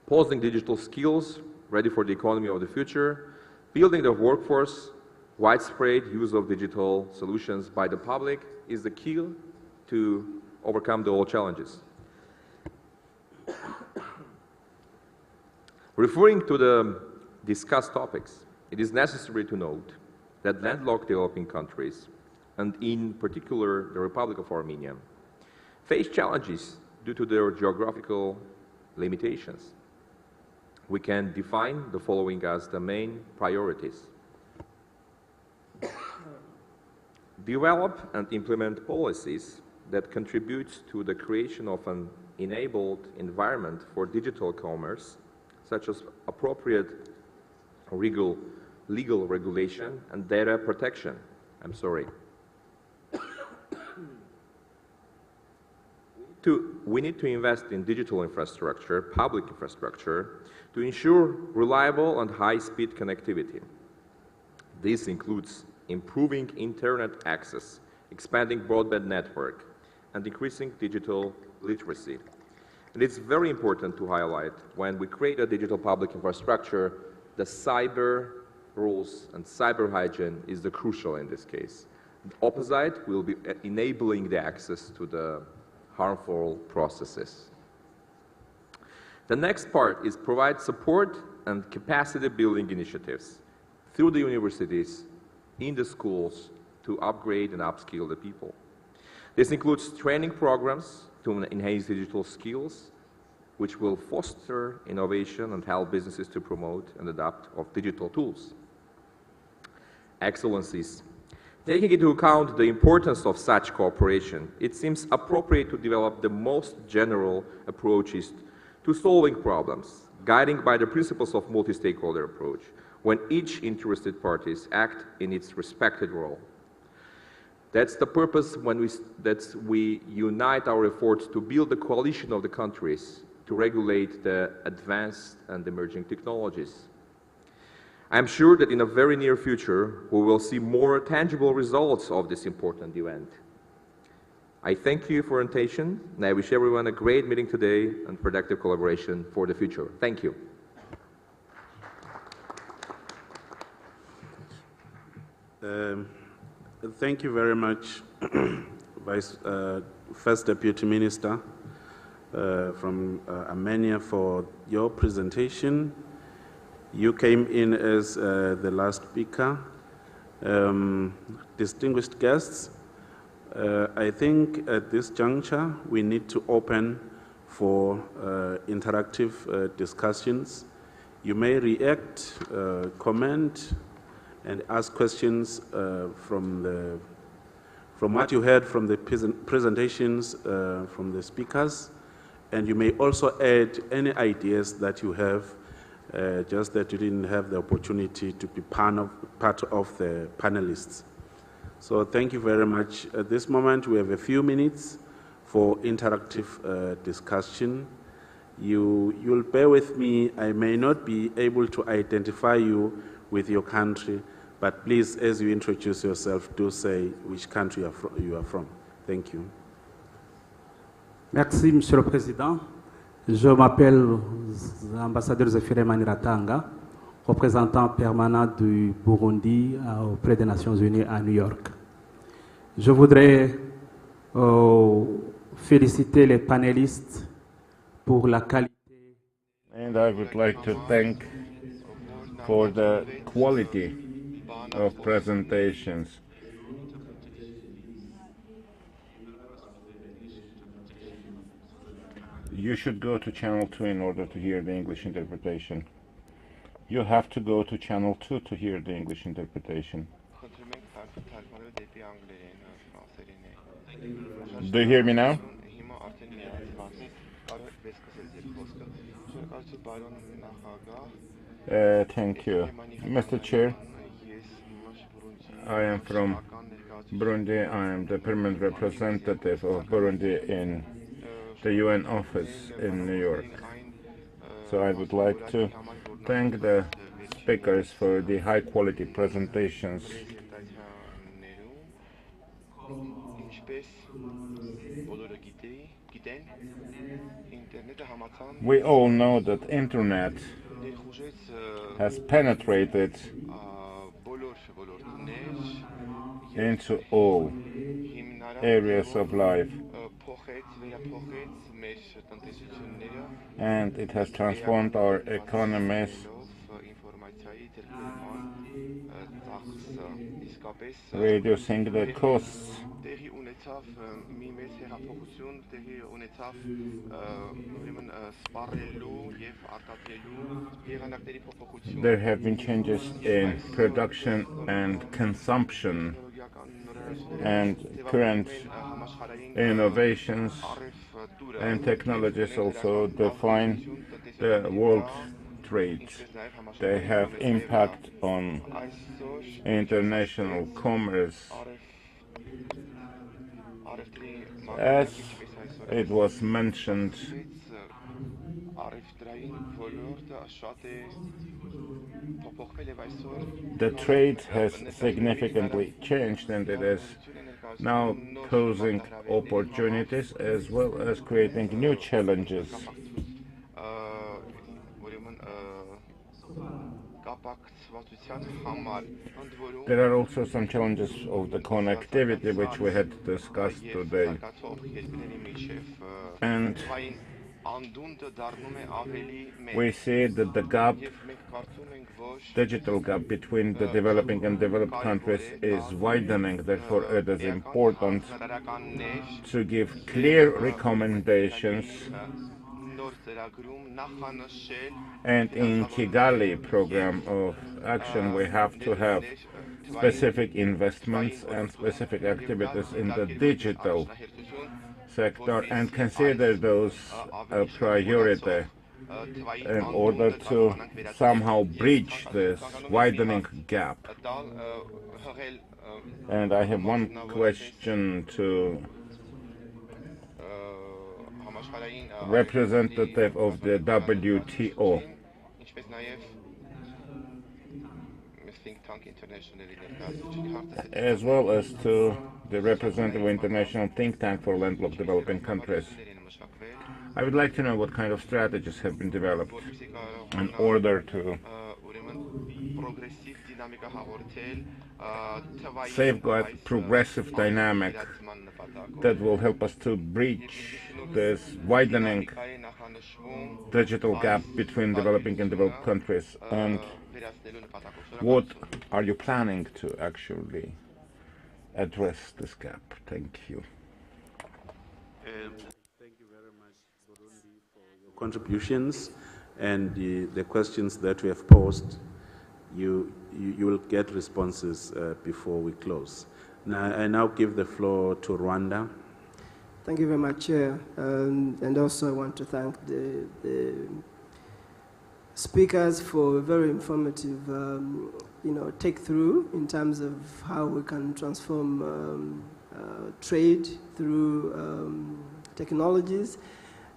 Posing digital skills ready for the economy of the future, building the workforce, widespread use of digital solutions by the public is the key to overcome all challenges. Referring to the discussed topics, it is necessary to note that landlocked developing countries, and in particular the Republic of Armenia, face challenges due to their geographical limitations. We can define the following as the main priorities. Develop and implement policies that contribute to the creation of an enabled environment for digital commerce, such as appropriate legal regulation and data protection. We need to invest in digital infrastructure, public infrastructure, to ensure reliable and high-speed connectivity. This includes improving internet access, expanding broadband network, and increasing digital literacy. And it's very important to highlight when we create a digital public infrastructure, the cyber rules and cyber hygiene is the crucial in this case. The opposite will be enabling the access to the harmful processes. The next part is provide support and capacity building initiatives through the universities, in the schools, to upgrade and upskill the people. This includes training programs to enhance digital skills, which will foster innovation and help businesses to promote and adapt of digital tools. Excellencies, taking into account the importance of such cooperation, it seems appropriate to develop the most general approaches to solving problems, guiding by the principles of multi-stakeholder approach, when each interested parties act in its respected role. That's the purpose that we unite our efforts to build a coalition of the countries to regulate the advanced and emerging technologies. I'm sure that in a very near future, we will see more tangible results of this important event. I thank you for your attention, and I wish everyone a great meeting today and productive collaboration for the future. Thank you. Thank you very much, First Deputy Minister from Armenia, for your presentation. You came in as the last speaker. Distinguished guests, I think at this juncture we need to open for interactive discussions. You may react, comment, and ask questions from what you heard from the presentations from the speakers, and you may also add any ideas that you have, just that you didn't have the opportunity to be part of the panelists. So thank you very much. At this moment, we have a few minutes for interactive discussion. You'll bear with me. I may not be able to identify you with your country, but please, as you introduce yourself, do say which country you are from. Thank you. Merci, Monsieur le Président. Je m'appelle l'ambassadeur Zefire Maniratanga, représentant permanent du Burundi auprès des Nations Unies à New York. Je voudrais féliciter les panélistes pour la qualité. And I would like to thank for the quality of presentations. You should go to channel 2 in order to hear the English interpretation. You have to go to channel 2 to hear the English interpretation. Do you hear me now? Thank you. Mr. Chair, I am from Burundi. I am the permanent representative of Burundi in the UN office in New York. So I would like to thank the speakers for the high quality presentations. We all know that internet has penetrated into all areas of life, and it has transformed our economies, reducing the costs. There have been changes in production and consumption, and current innovations and technologies also define the world trade. They have impact on international commerce. As it was mentioned, the trade has significantly changed, and it has now posing opportunities as well as creating new challenges. There are also some challenges of the connectivity which we had discussed today. And we see that the gap, digital gap between the developing and developed countries is widening. Therefore, it is important to give clear recommendations. And in Kigali program of action, we have to have specific investments and specific activities in the digital sector and consider those a priority in order to somehow bridge this widening gap. And I have one question to representative of the WTO. As well as to the representative of International Think Tank for Landlocked Developing Countries. I would like to know what kind of strategies have been developed in order to safeguard progressive dynamic that will help us to bridge this widening digital gap between developing and developed countries, and what are you planning to actually address this gap? Thank you. Thank you very much, Burundi, for your contributions and the questions that we have posed. You will get responses before we close. Now, I now give the floor to Rwanda. Thank you very much, Chair. And also I want to thank the speakers for a very informative take through in terms of how we can transform trade through technologies.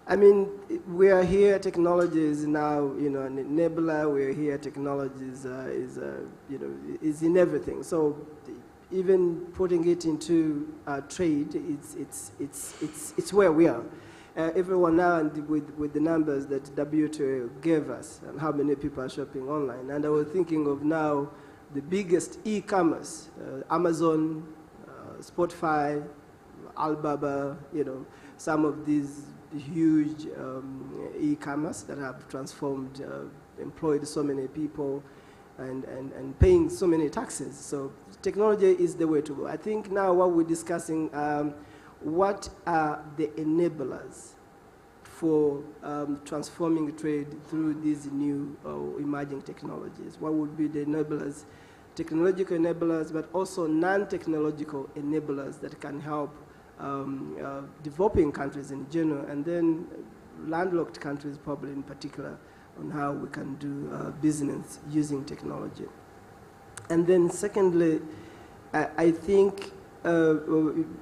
I mean, we are here, technology is now, an enabler, we are here, technology is in everything. So even putting it into trade, it's where we are. Everyone now, and with the numbers that WTO gave us, and how many people are shopping online. And I was thinking of now the biggest e-commerce, Amazon, Spotify, Alibaba, some of these huge e-commerce that have transformed, employed so many people, and paying so many taxes. So technology is the way to go. I think now what we're discussing, what are the enablers for transforming trade through these new emerging technologies? What would be the enablers, technological enablers, but also non-technological enablers that can help developing countries in general, and then landlocked countries probably in particular, on how we can do business using technology. And then secondly, I think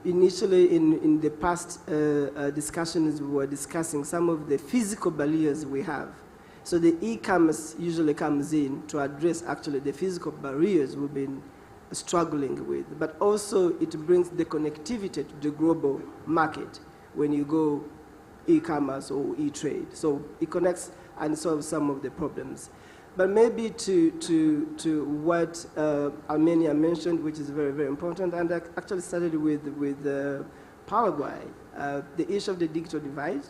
initially in the past discussions we were discussing some of the physical barriers we have. So the e-commerce usually comes in to address actually the physical barriers we've been struggling with, but also it brings the connectivity to the global market when you go e-commerce or e-trade. So it connects and solves some of the problems. But maybe to what Armenia mentioned, which is very, very important, and I actually started with Paraguay, the issue of the digital divide.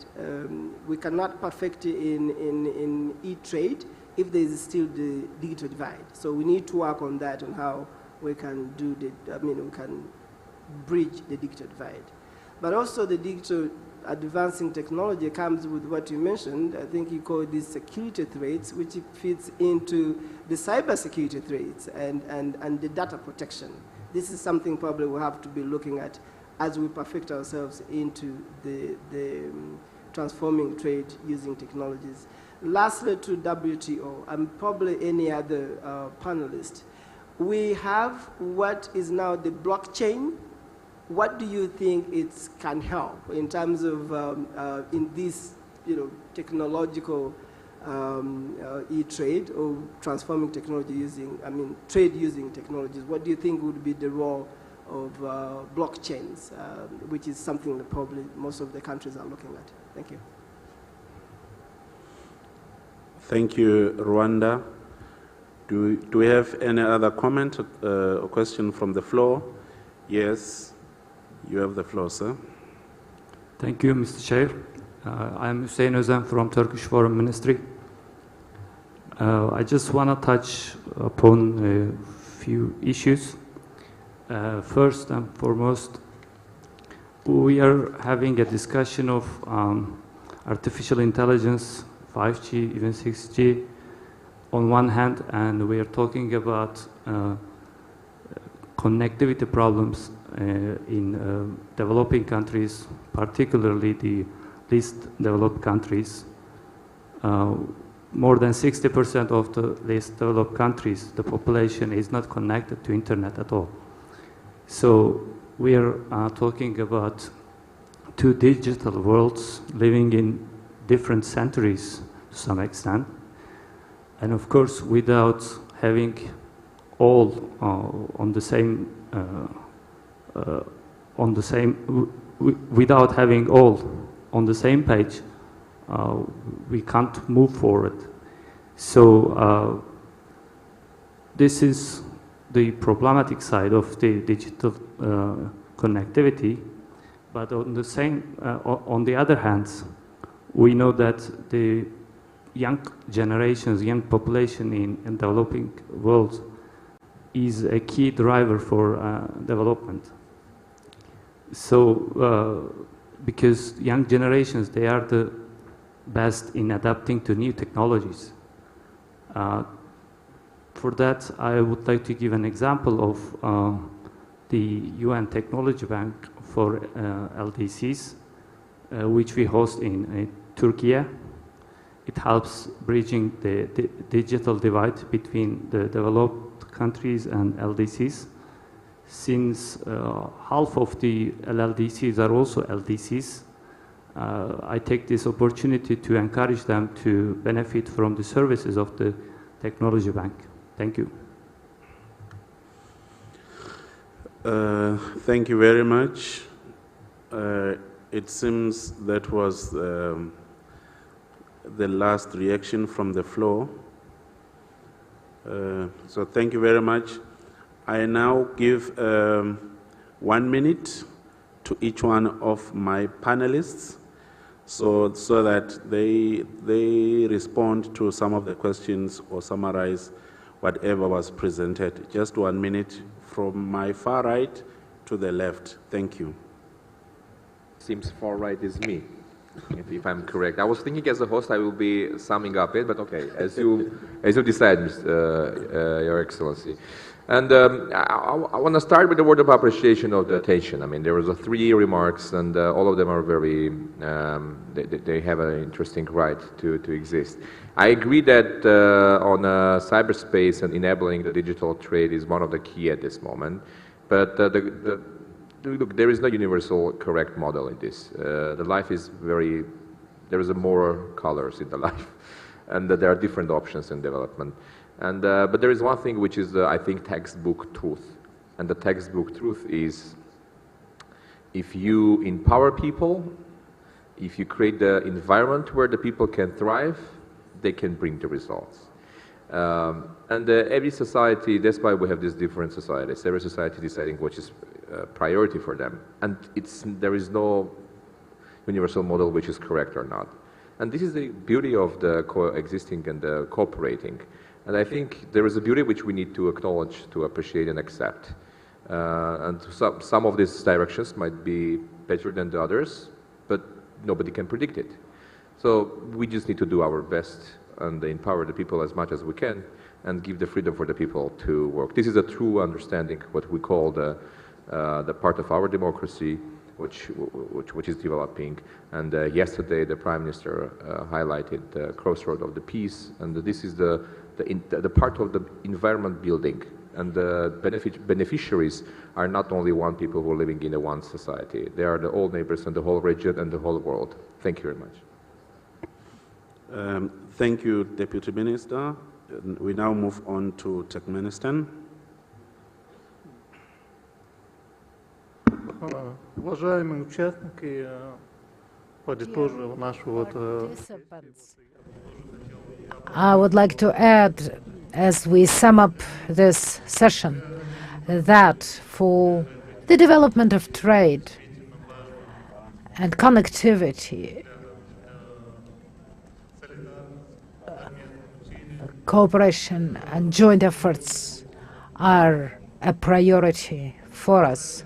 We cannot perfect it in e-trade if there is still the digital divide. So we need to work on that, on how we can do we can bridge the digital divide. But also the digital advancing technology comes with what you mentioned. I think you call these security threats, which fits into the cybersecurity threats and the data protection. This is something probably we'll have to be looking at as we perfect ourselves into the transforming trade using technologies. Lastly, to WTO, and probably any other panelist, we have what is now the blockchain. What do you think it can help in terms of in this technological e-trade or transforming technology using, trade using technologies? What do you think would be the role of blockchains, which is something that probably most of the countries are looking at. Thank you. Thank you, Rwanda. Do we have any other comment or question from the floor? Yes, you have the floor, sir. Thank you, Mr. Chair. I'm Hüseyin Özen from Turkish Foreign Ministry. I just want to touch upon a few issues. First and foremost, we are having a discussion of artificial intelligence, 5G, even 6G on one hand, and we are talking about connectivity problems in developing countries, particularly the least developed countries. More than 60% of the least developed countries, the population is not connected to internet at all. So we are talking about two digital worlds living in different centuries to some extent. And of course, without having all on the same, without having all on the same page, we can't move forward. So this is the problematic side of the digital connectivity. But on the same, on the other hand, we know that the young generations, young population in developing world is a key driver for development. So because young generations, they are the best in adapting to new technologies. For that, I would like to give an example of the UN Technology Bank for LDCs, which we host in Turkey. It helps bridging the digital divide between the developed countries and LDCs. Since half of the LLDCs are also LDCs, I take this opportunity to encourage them to benefit from the services of the Technology Bank. Thank you. Thank you very much. It seems that was the last reaction from the floor. So thank you very much. I now give 1 minute to each one of my panelists so that they respond to some of the questions or summarize whatever was presented. Just 1 minute from my far right to the left. Thank you. Seems far right is me, if I'm correct. I was thinking as a host I will be summing up it, but okay, as you decide, Your Excellency. And I want to start with a word of appreciation of the attention. I mean, there was 3 remarks, and all of them are very, they have an interesting right to exist. I agree that on cyberspace and enabling the digital trade is one of the key at this moment. But look, there is no universal correct model in this. The life is very, there is more colors in the life, and there are different options in development. And but there is one thing which is, I think, textbook truth. And the textbook truth is, if you empower people, if you create the environment where the people can thrive, they can bring the results. And every society, that's why we have these different societies, every society deciding what is priority for them. And there is no universal model which is correct or not. And this is the beauty of the coexisting and the cooperating. And I think there is a beauty which we need to acknowledge, to appreciate and accept. And some of these directions might be better than the others, but nobody can predict it. So we just need to do our best and empower the people as much as we can and give the freedom for the people to work. This is a true understanding, what we call the part of our democracy, which is developing. And yesterday the Prime Minister highlighted the crossroad of the peace, and this is the part of the environment building. And the beneficiaries are not only one people who are living in one society. They are the all neighbors and the whole region and the whole world. Thank you very much. Thank you, Deputy Minister. We now move on to Turkmenistan. Уважаемые участники, подытожив нашу I would like to add, as we sum up this session, that for the development of trade and connectivity, cooperation and joint efforts are a priority for us.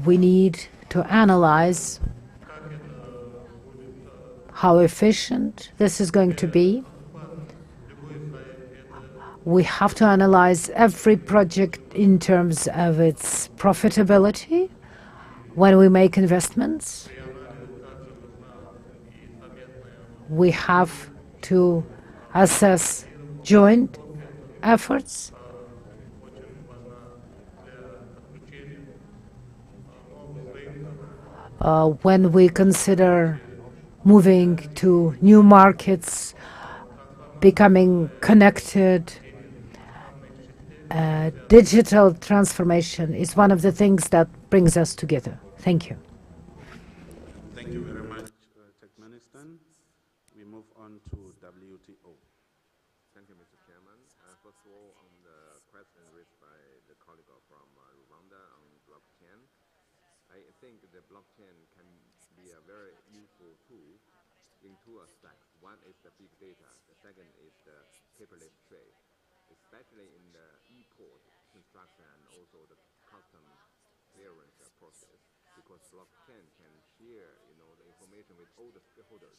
We need to analyze how efficient this is going to be. We have to analyze every project in terms of its profitability when we make investments. We have to assess joint efforts. When we consider moving to new markets, becoming connected, digital transformation is one of the things that brings us together. Thank you. Thank you very much, Turkmenistan. We move on to WTO. Thank you, Mr. Chairman. First of all, on the question raised by the colleague from Rwanda on blockchain, I think the blockchain can be a very useful tool in two aspects. One is the big data. The second is the paperless trade, especially in the e-port construction and also the custom clearance process, because blockchain can share, the information with all the stakeholders.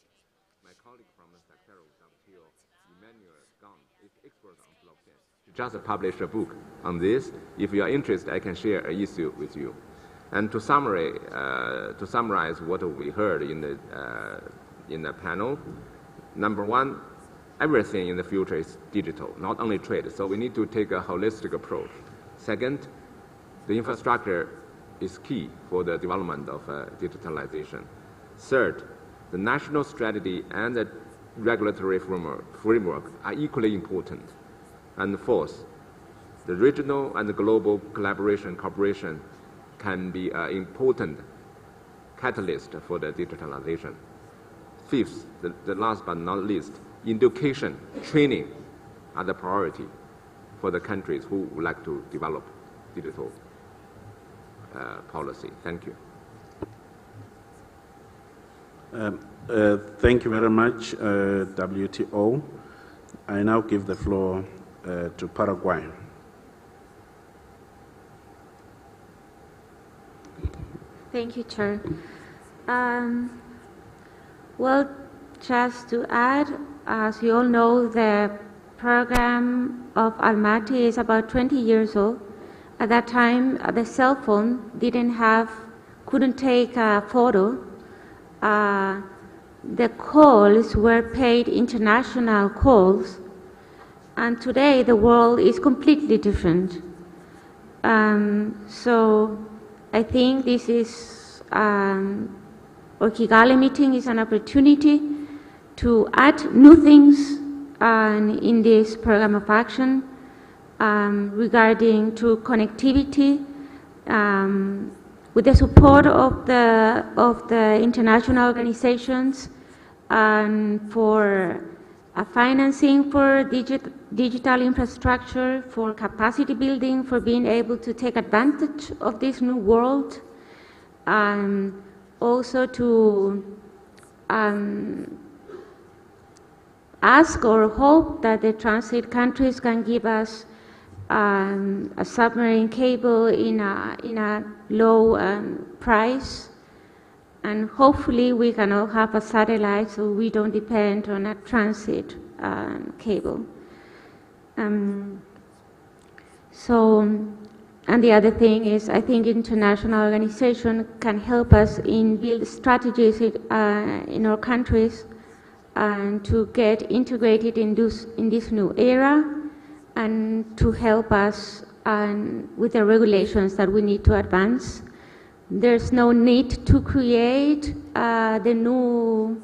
My colleague from the Secretariat of WTO, Emmanuel Gant, is expert on blockchain. Just published a book on this. If you are interested, I can share an issue with you. And to summarize what we heard in the panel, number one, everything in the future is digital, not only trade. So we need to take a holistic approach. Second, the infrastructure is key for the development of digitalization. Third, the national strategy and the regulatory framework are equally important. And fourth, the regional and the global cooperation can be an important catalyst for the digitalization. Fifth, the last but not least, education, training are the priority for the countries who would like to develop digital policy. Thank you. Thank you very much, WTO. I now give the floor to Paraguay. Thank you, Chair. Well, just to add, as you all know, the program of Almaty is about 20 years old. At that time, the cell phone couldn't take a photo. The calls were paid international calls, and today the world is completely different. So I think this is, our Kigali meeting is an opportunity to add new things in this program of action regarding to connectivity, with the support of the international organizations, and for financing for digital infrastructure, for capacity building, for being able to take advantage of this new world, and also to ask or hope that the transit countries can give us a submarine cable in a low price, and hopefully we can all have a satellite so we don't depend on a transit cable. And the other thing is, I think international organization can help us in build strategies in our countries and to get integrated in this new era, and to help us with the regulations that we need to advance. There's no need to create the new,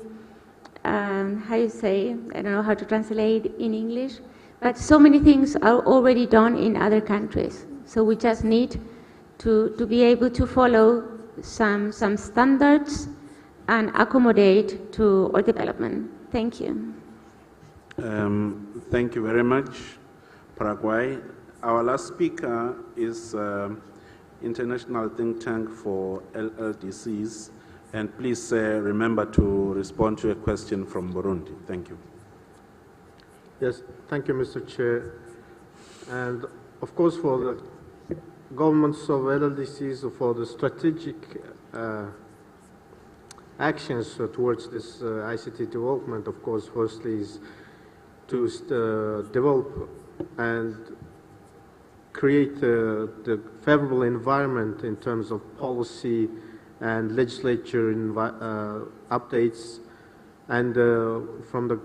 how you say, I don't know how to translate in English, But so many things are already done in other countries. So we just need to be able to follow some standards and accommodate to our development. Thank you. Thank you very much, Paraguay. Our last speaker is International Think Tank for LLDCs. And please remember to respond to a question from Burundi. Thank you. Yes, thank you, Mr. Chair. And of course, for the governments of LLDCs, for the strategic actions towards this ICT development, of course, firstly is to develop and create the favorable environment in terms of policy and legislature updates, and from the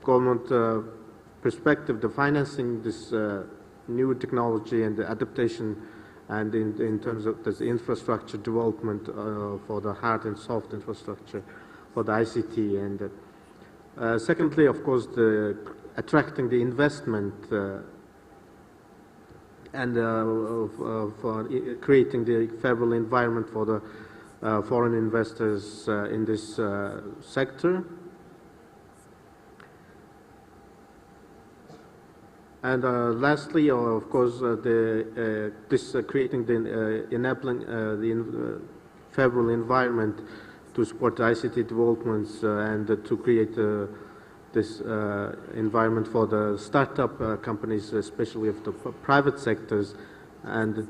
government perspective, the financing this new technology and the adaptation, and in terms of this infrastructure development for the hard and soft infrastructure for the ICT, and secondly, of course, attracting the investment and for creating the favorable environment for the foreign investors in this sector. And lastly, of course, creating the enabling the favorable environment to support ICT developments and to create this environment for the startup companies, especially of the private sectors, and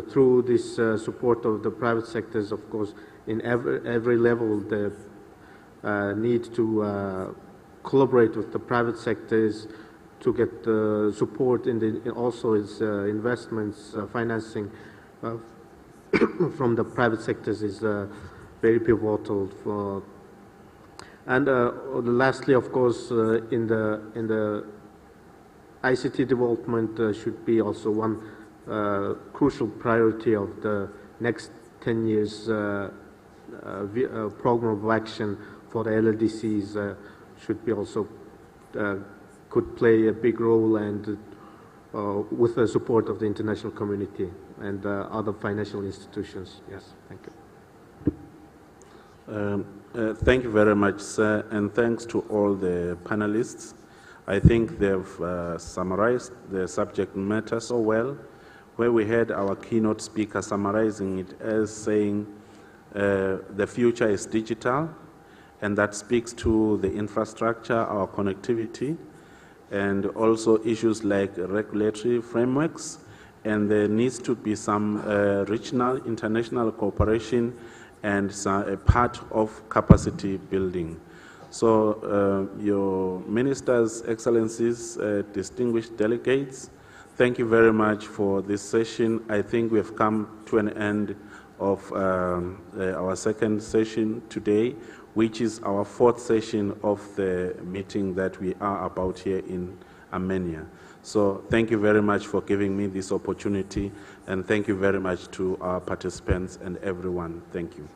through this support of the private sectors, of course, in every level, the need to collaborate with the private sectors to get support also its investments, financing from the private sectors is very pivotal for. And lastly, of course, in the ICT development should be also one crucial priority of the next 10 years program of action for the LLDCs should be also could play a big role, and with the support of the international community and other financial institutions. Yes, thank you. Thank you very much, sir, and thanks to all the panelists. I think they've summarized the subject matter so well, where we had our keynote speaker summarizing it as saying the future is digital, and that speaks to the infrastructure, our connectivity, and also issues like regulatory frameworks, and there needs to be some regional, international cooperation and a part of capacity building. So your ministers, excellencies, distinguished delegates, thank you very much for this session. I think we have come to an end of our second session today, which is our fourth session of the meeting that we are about here in Armenia. So thank you very much for giving me this opportunity, and thank you very much to our participants and everyone. Thank you.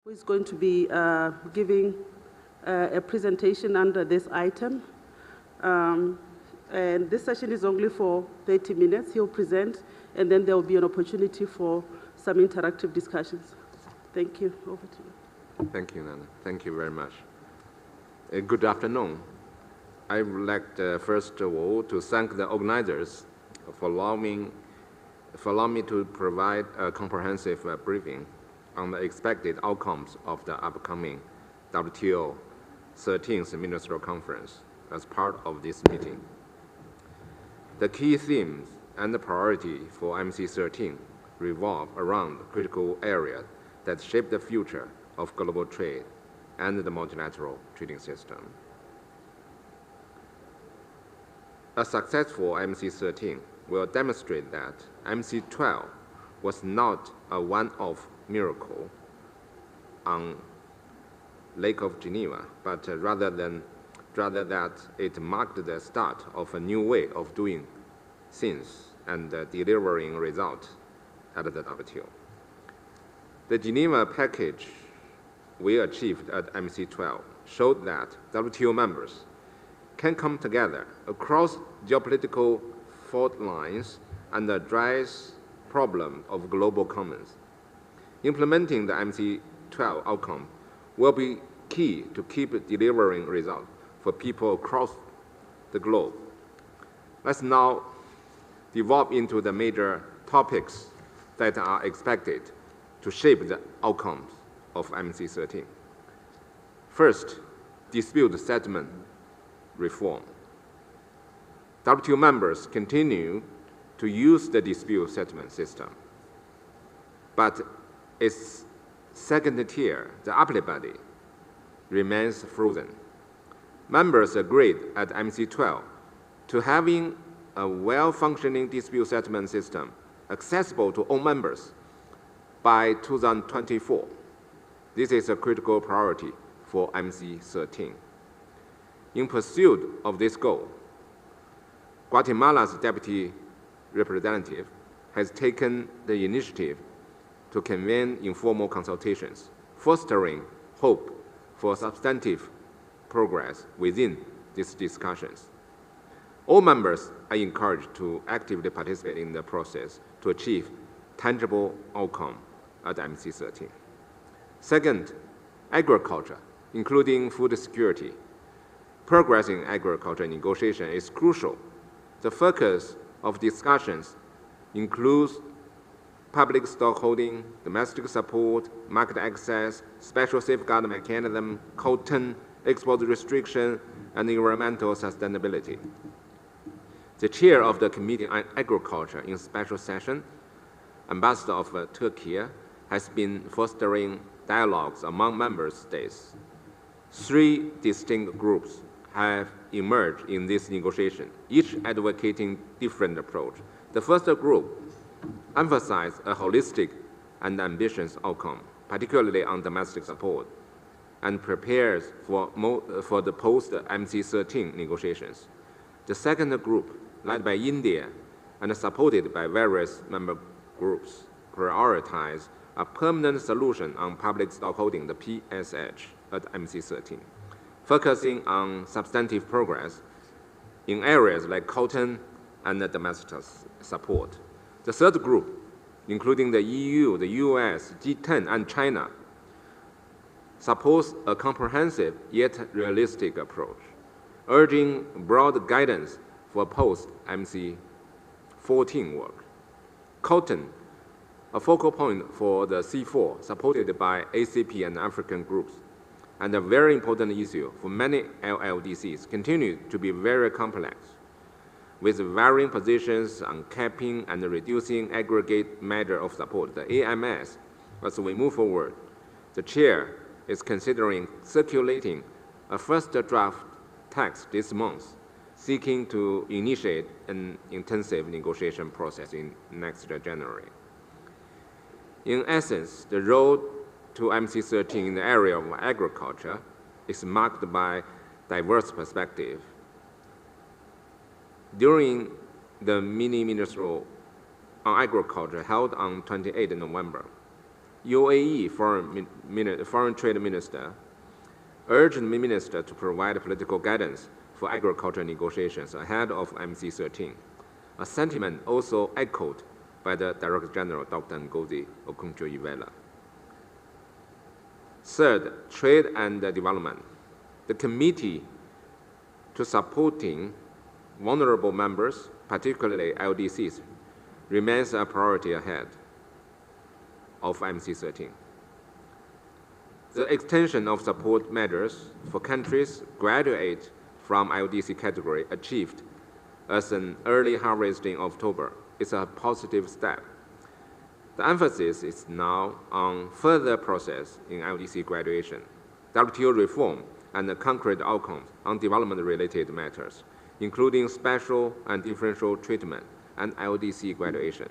who is going to be giving a presentation under this item. And this session is only for 30 minutes. He'll present, and then there will be an opportunity for some interactive discussions. Thank you. Over to you. Thank you, Nana. Thank you very much. Good afternoon. I would like first of all to thank the organizers for allowing me to provide a comprehensive briefing on the expected outcomes of the upcoming WTO 13th Ministerial Conference as part of this meeting. The key themes and the priority for MC13 revolve around critical areas that shape the future of global trade and the multilateral trading system. A successful MC13 will demonstrate that MC12 was not a one-off miracle on Lake of Geneva, but rather that it marked the start of a new way of doing things and delivering results at the WTO. The Geneva package we achieved at MC12 showed that WTO members can come together across geopolitical fault lines and address problems of global commons. Implementing the MC12 outcome will be key to keep delivering results for people across the globe. Let's now develop into the major topics that are expected to shape the outcomes of MC13. First, dispute settlement reform. WTO members continue to use the dispute settlement system, but its second tier, the appellate body, remains frozen. Members agreed at MC12 to having a well-functioning dispute settlement system accessible to all members by 2024. This is a critical priority for MC13. In pursuit of this goal, Guatemala's deputy representative has taken the initiative to convene informal consultations, fostering hope for substantive progress within these discussions. All members are encouraged to actively participate in the process to achieve tangible outcome at MC13. Second, agriculture, including food security. Progress in agriculture negotiation is crucial. The focus of discussions includes public stockholding, domestic support, market access, special safeguard mechanism, cotton, export restriction, and environmental sustainability. The chair of the Committee on Agriculture in special session, Ambassador of Turkey, has been fostering dialogues among member states. 3 distinct groups have emerged in this negotiation, each advocating different approach. The first group emphasized a holistic and ambitious outcome, particularly on domestic support, and prepares for the post-MC13 negotiations. The second group, led by India and supported by various member groups, prioritize a permanent solution on public stockholding, the PSH, at MC13, focusing on substantive progress in areas like cotton and domestic support. The third group, including the EU, the US, G10, and China, supports a comprehensive yet realistic approach, urging broad guidance for post-MC14 work. Cotton, a focal point for the C4, supported by ACP and African groups, and a very important issue for many LLDCs, continue to be very complex, with varying positions on capping and reducing aggregate measure of support, the AMS. As we move forward, the chair is considering circulating a first draft text this month, seeking to initiate an intensive negotiation process in next January. In essence, the road to MC13 in the area of agriculture is marked by diverse perspective. During the mini-ministerial on agriculture held on 28 November, UAE Foreign Trade Minister urged the minister to provide political guidance for agriculture negotiations ahead of MC13, a sentiment also echoed by the Director General, Dr. Ngozi Okonjo-Iweala. Third, trade and development. The committee to supporting vulnerable members, particularly LDCs, remains a priority ahead of MC13. The extension of support measures for countries graduate from LDC category achieved as an early harvest in October is a positive step. The emphasis is now on further process in LDC graduation, WTO reform, and the concrete outcomes on development-related matters, including special and differential treatment and LDC graduation.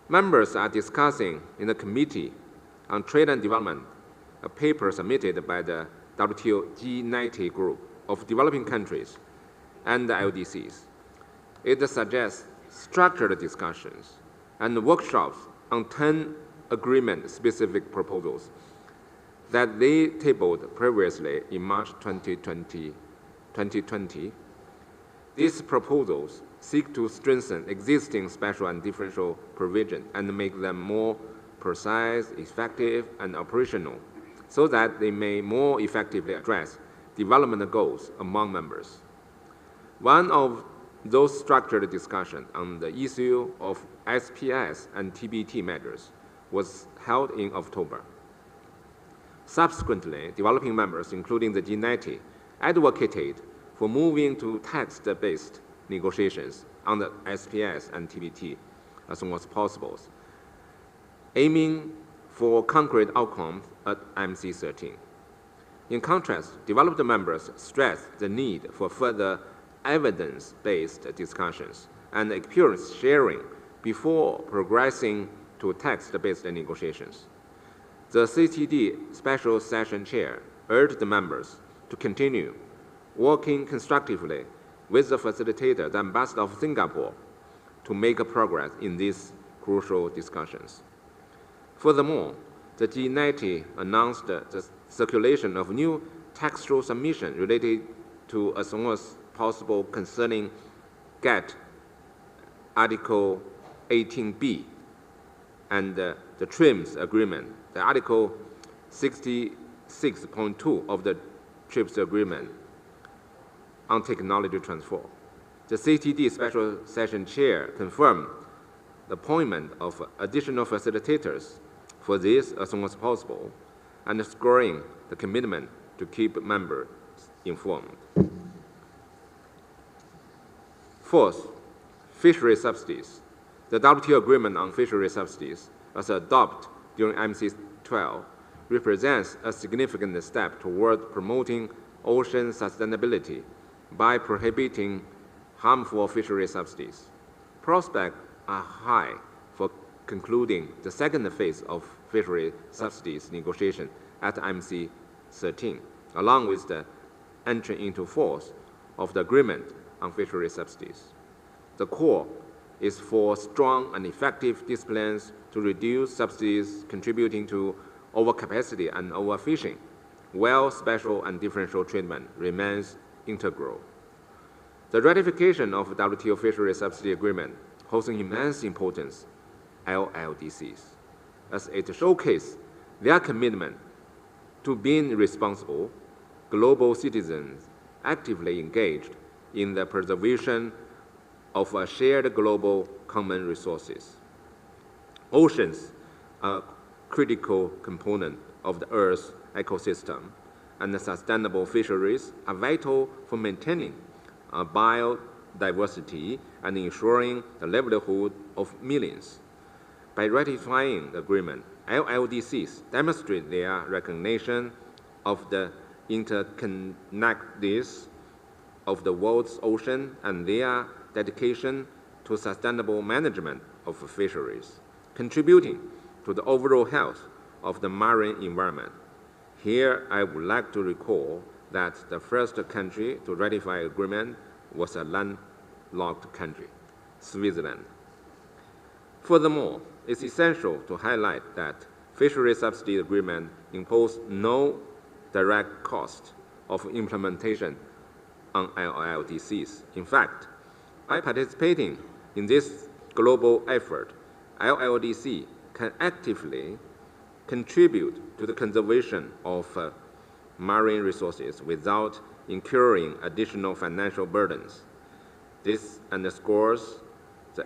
Members are discussing in the Committee on Trade and Development a paper submitted by the WTO G90 group of developing countries and the LDCs. It suggests structured discussions and workshops on 10 agreement-specific proposals that they tabled previously in March 2020. These proposals seek to strengthen existing special and differential provision and make them more precise, effective, and operational so that they may more effectively address development goals among members. One of those structured discussions on the issue of SPS and TBT measures was held in October. Subsequently, developing members, including the G90, advocated for moving to text-based negotiations on the SPS and TBT as soon as possible, aiming for concrete outcomes at MC13. In contrast, developed members stressed the need for further evidence-based discussions and experience sharing before progressing to text-based negotiations. The CTD Special Session Chair urged the members to continue working constructively with the facilitator, the Ambassador of Singapore, to make progress in these crucial discussions. Furthermore, the G90 announced the circulation of new textual submission related to as soon as possible concerning GATT Article 18B and the TRIPS agreement, the Article 66.2 of the TRIPS agreement on technology transfer. The CTD Special Session Chair confirmed the appointment of additional facilitators for this as soon as possible, underscoring the commitment to keep members informed. Fourth, fishery subsidies. The WTO agreement on fishery subsidies, as adopted during MC12, represents a significant step toward promoting ocean sustainability by prohibiting harmful fishery subsidies. Prospects are high for concluding the second phase of fishery subsidies negotiation at MC13, along with the entry into force of the agreement on fishery subsidies. The core is for strong and effective disciplines to reduce subsidies contributing to overcapacity and overfishing, while special and differential treatment remains integral. The ratification of the WTO fishery subsidy agreement holds an immense importance LLDCs, as it showcases their commitment to being responsible global citizens actively engaged in the preservation of a shared global common resources. Oceans are a critical component of the Earth's ecosystem, and the sustainable fisheries are vital for maintaining biodiversity and ensuring the livelihood of millions. By ratifying the agreement, LLDCs demonstrate their recognition of the interconnectedness of the world's ocean and their dedication to sustainable management of fisheries, contributing to the overall health of the marine environment. Here, I would like to recall that the first country to ratify agreement was a landlocked country, Switzerland. Furthermore, it's essential to highlight that fishery subsidy agreement impose no direct cost of implementation on LLDCs. In fact, by participating in this global effort, LLDC can actively contribute to the conservation of marine resources without incurring additional financial burdens. This underscores the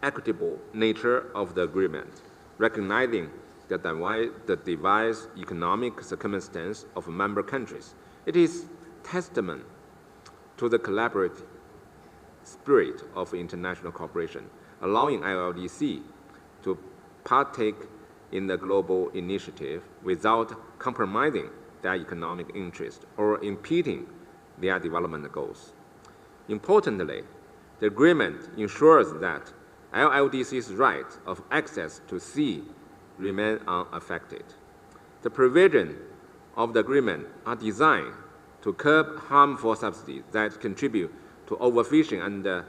equitable nature of the agreement, recognizing the diverse economic circumstances of member countries. It is testament to the collaborative spirit of international cooperation, allowing LLDC to partake in the global initiative without compromising their economic interest or impeding their development goals. Importantly, the agreement ensures that LLDC's right of access to sea remain unaffected. The provisions of the agreement are designed to curb harmful subsidies that contribute to overfishing and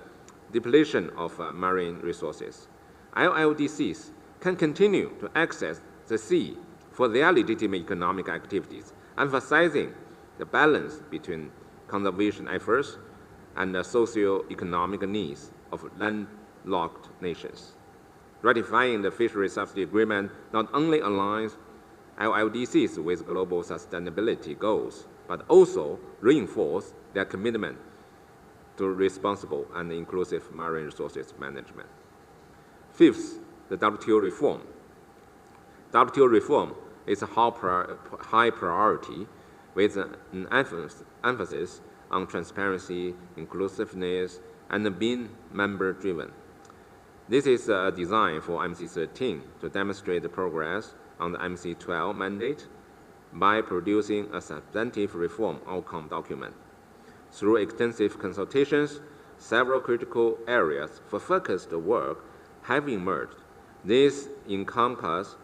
depletion of marine resources. LLDCs can continue to access the sea for their legitimate economic activities, emphasizing the balance between conservation efforts and the socio-economic needs of landlocked nations. Ratifying the fishery subsidy agreement not only aligns LLDCs with global sustainability goals, but also reinforces their commitment to responsible and inclusive marine resources management. Fifth, the WTO reform. WTO reform is a high priority with an emphasis on transparency, inclusiveness, and being member-driven. This is designed for MC13 to demonstrate the progress on the MC12 mandate by producing a substantive reform outcome document. Through extensive consultations, several critical areas for focused work have emerged. These encompass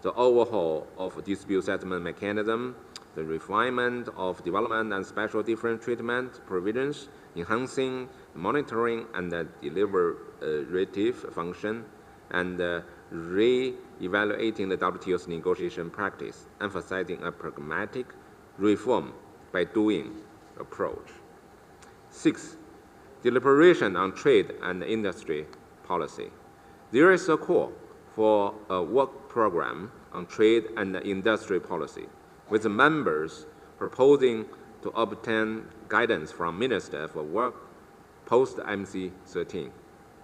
the overhaul of dispute settlement mechanism, the refinement of development and special different treatment provisions, enhancing monitoring and deliberative function, and re-evaluating the WTO's negotiation practice, emphasizing a pragmatic reform by doing approach. Sixth, deliberation on trade and industry policy. There is a call for a work program on trade and industry policy, with the members proposing to obtain guidance from Minister for Work post-MC13.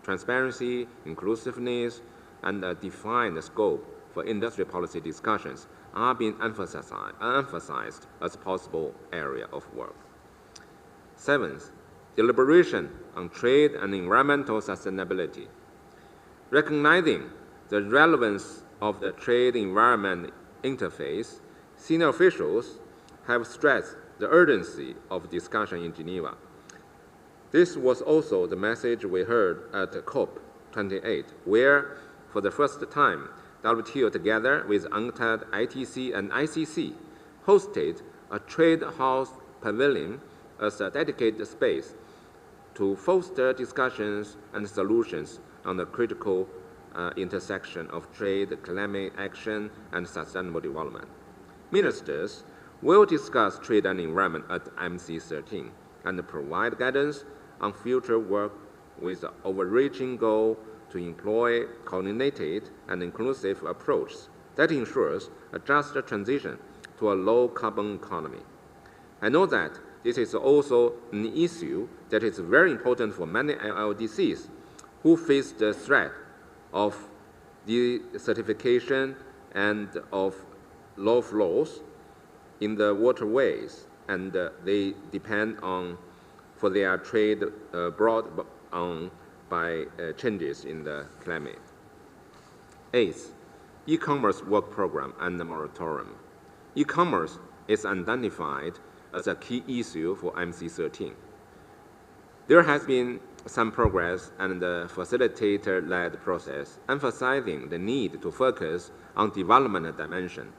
Transparency, inclusiveness, and a defined scope for industry policy discussions are being emphasized as a possible area of work. Seventh, deliberation on trade and environmental sustainability. Recognizing the relevance of the trade-environment interface, senior officials have stressed the urgency of discussion in Geneva. This was also the message we heard at COP28, where, for the first time, WTO, together with UNCTAD, ITC, and ICC, hosted a trade house pavilion as a dedicated space to foster discussions and solutions on the critical intersection of trade, climate action, and sustainable development. Ministers will discuss trade and environment at MC13 and provide guidance on future work with the overreaching goal to employ coordinated and inclusive approach that ensures a just transition to a low-carbon economy. I know that this is also an issue that is very important for many LLDCs who face the threat of desertification and of low flows in the waterways, and they depend on for their trade brought on by changes in the climate. Eighth, e-commerce work program and the moratorium. E-commerce is identified as a key issue for MC13. There has been some progress and the facilitator-led process, emphasizing the need to focus on development dimension.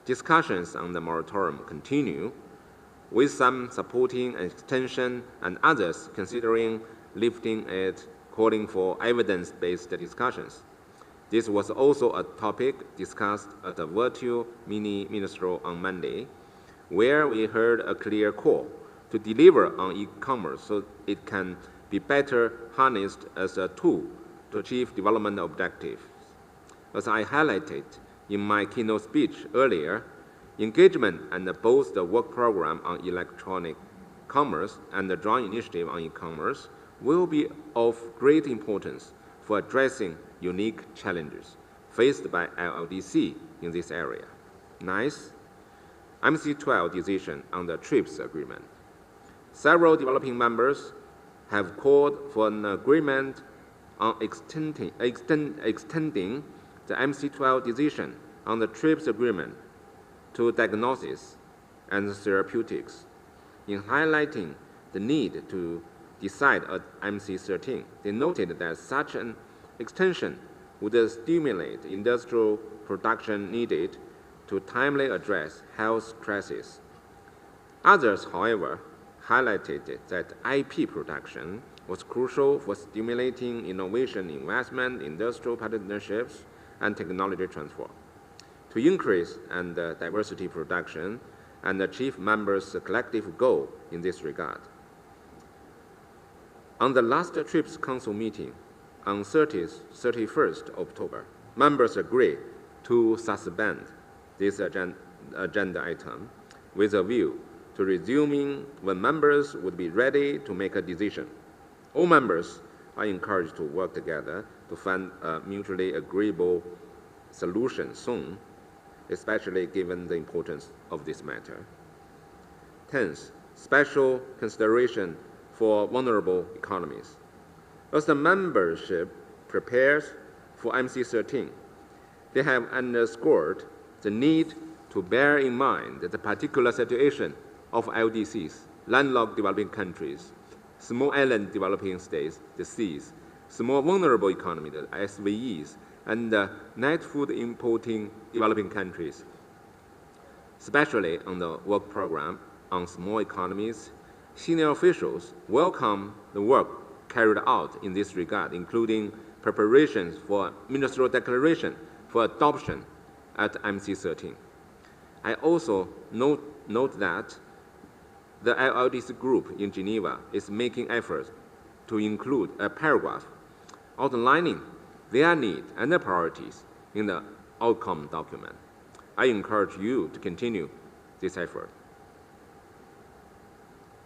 Discussions on the moratorium continue, with some supporting an extension and others considering lifting it, calling for evidence-based discussions. This was also a topic discussed at the virtual Ministerial on Monday, where we heard a clear call to deliver on e-commerce so it can be better harnessed as a tool to achieve development objectives. As I highlighted in my keynote speech earlier, engagement and both the work program on electronic commerce and the joint initiative on e-commerce will be of great importance for addressing unique challenges faced by LLDC in this area. Ninth, MC12 decision on the TRIPS agreement. Several developing members have called for an agreement on extending the MC12 decision on the TRIPS agreement to diagnosis and therapeutics. In highlighting the need to decide at MC13, they noted that such an extension would stimulate industrial production needed to timely address health crises. Others, however, highlighted that IP production was crucial for stimulating innovation, investment, industrial partnerships, and technology transfer. To increase and diversity production and achieve members' collective goal in this regard. On the last TRIPS Council meeting on 31st October, members agreed to suspend this agenda item with a view to resuming when members would be ready to make a decision. All members are encouraged to work together to find a mutually agreeable solution soon, especially given the importance of this matter. 10th, special consideration for vulnerable economies. As the membership prepares for MC13, they have underscored the need to bear in mind the particular situation of LDCs, landlocked developing countries, small island developing states, the Cs, small vulnerable economies, the SVEs, and net food importing developing countries, especially on the work program on small economies. Senior officials welcome the work carried out in this regard, including preparations for ministerial declaration for adoption at MC13. I also note that the LLDC group in Geneva is making efforts to include a paragraph outlining their need and their priorities in the outcome document. I encourage you to continue this effort.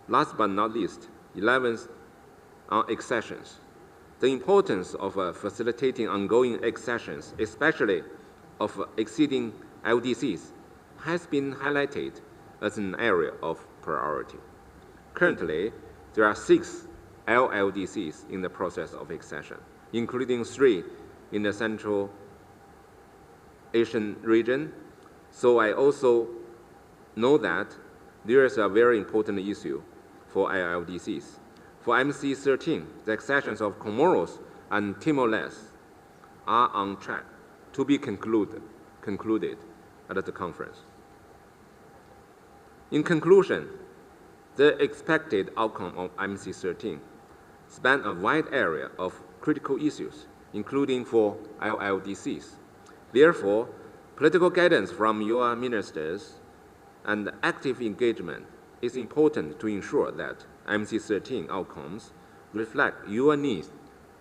Last but not least, 11th, on accessions. The importance of facilitating ongoing accessions, especially of exceeding LDCs, has been highlighted as an area of priority. Currently, there are 6 LLDCs in the process of accession, including 3 in the Central Asian region. So I also know that there is a very important issue for LLDCs. For MC13, the accessions of Comoros and Timor-Leste are on track to be concluded at the conference. In conclusion, the expected outcome of MC13 span a wide area of critical issues, including for LLDCs. Therefore, political guidance from your ministers and active engagement is important to ensure that MC13 outcomes reflect your needs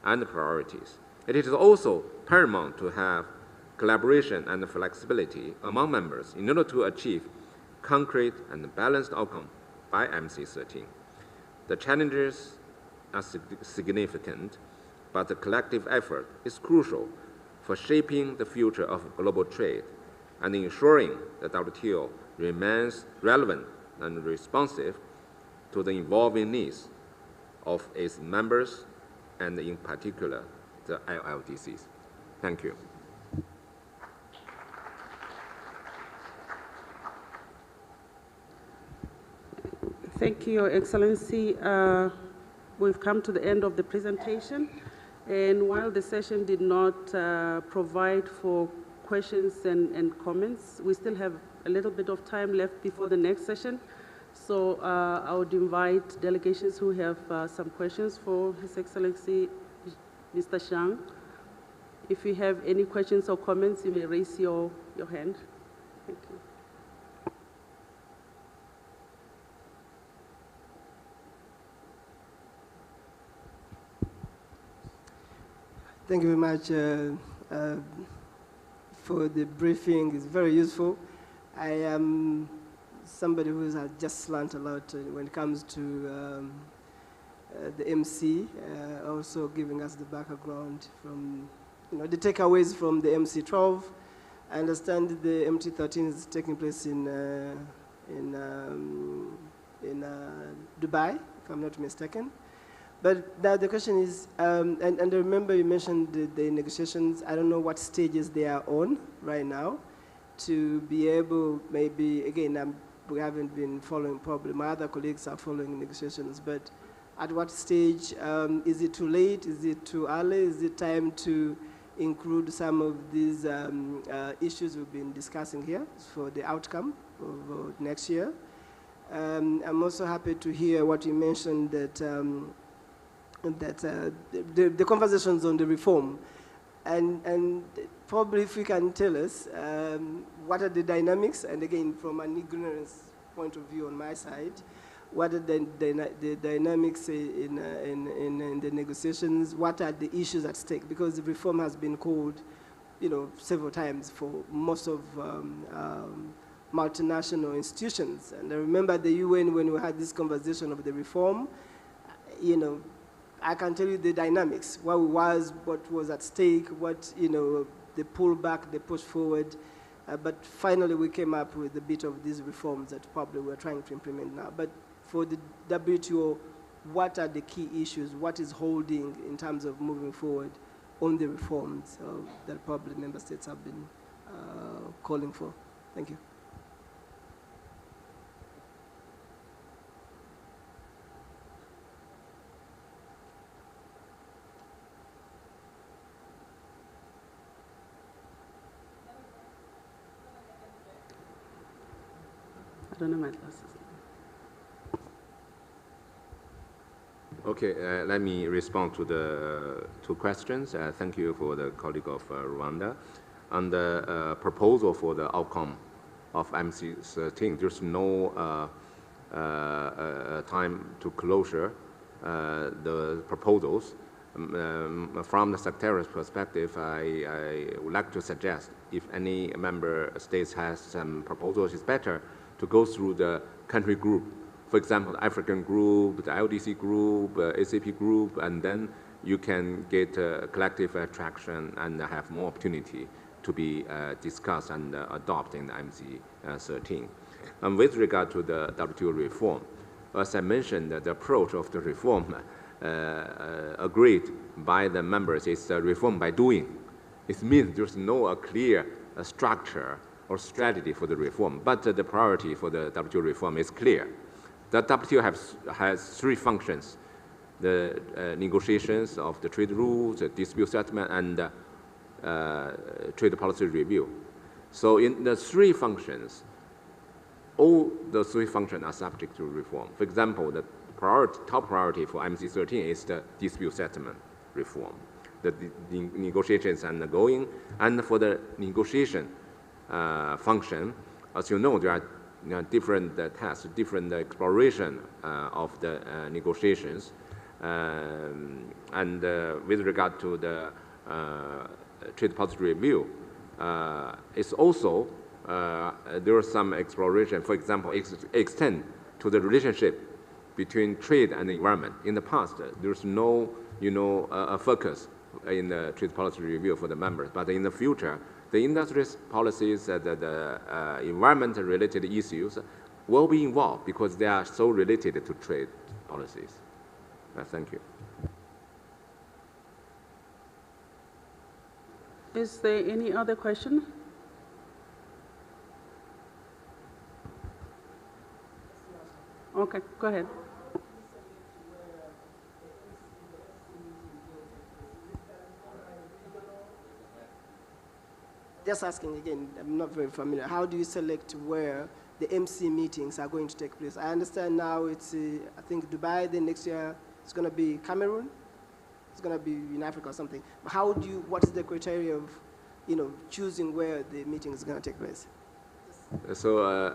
and priorities. It is also paramount to have collaboration and flexibility among members in order to achieve concrete and balanced outcome by MC13. The challenges are significant, but the collective effort is crucial for shaping the future of global trade and ensuring that WTO remains relevant and responsive to the evolving needs of its members and in particular the LLDCs. Thank you. Thank you, Your Excellency. We've come to the end of the presentation, and while the session did not provide for questions and comments, we still have a little bit of time left before the next session. So I would invite delegations who have some questions for His Excellency Mr. Shang. If you have any questions or comments, you may raise your hand. Thank you. Thank you very much for the briefing. It's very useful. I am somebody who has just learned a lot when it comes to the MC, also giving us the background from, the takeaways from the MC12. I understand the MT13 is taking place in Dubai, if I'm not mistaken. But the question is, and I remember you mentioned the negotiations. I don't know what stages they are on right now to be able, maybe, again, we haven't been following, probably my other colleagues are following negotiations, but at what stage, is it too late, is it too early, is it time to include some of these issues we've been discussing here for the outcome of next year? I'm also happy to hear what you mentioned that the conversations on the reform, and probably if you can tell us what are the dynamics, and again from an ignorance point of view on my side, what are the dynamics in the negotiations, what are the issues at stake, because the reform has been called several times for most of multinational institutions. And I remember the UN when we had this conversation of the reform, I can tell you the dynamics, what was at stake, what, the pullback, the push forward. But finally, we came up with a bit of these reforms that probably we're trying to implement now. But for the WTO, what are the key issues? What is holding in terms of moving forward on the reforms that probably member states have been calling for? Thank you. I don't know my glasses. Okay, let me respond to the two questions. Thank you for the colleague of Rwanda. On the proposal for the outcome of MC13, there's no time to closure the proposals. From the secretariat's perspective, I would like to suggest if any member states has some proposals, it's better to go through the country group. For example, the African group, the LDC group, ACP group, and then you can get collective traction and have more opportunity to be discussed and adopted in the MC13. With regard to the WTO reform, as I mentioned, the approach of the reform agreed by the members is reform by doing. It means there's no clear structure or strategy for the reform, but the priority for the WTO reform is clear. The WTO has three functions: the negotiations of the trade rules, the dispute settlement, and trade policy review. So in the three functions, all the three functions are subject to reform. For example, the top priority for MC13 is the dispute settlement reform. The negotiations are ongoing, and for the negotiation function, as you know, there are different tasks, different exploration of the negotiations. And with regard to the trade policy review, it's also, there is some exploration, for example, extend to the relationship between trade and the environment. In the past, there's no, focus in the trade policy review for the members, but in the future, the industry's policies, the environment-related issues will be involved because they are so related to trade policies. Thank you. Is there any other question? Okay, go ahead. Just asking again, I'm not very familiar. How do you select where the MC meetings are going to take place? I understand now it's, I think, Dubai, then next year it's going to be Cameroon. it's going to be in Africa or something. How do you, what is the criteria of, choosing where the meeting is going to take place? So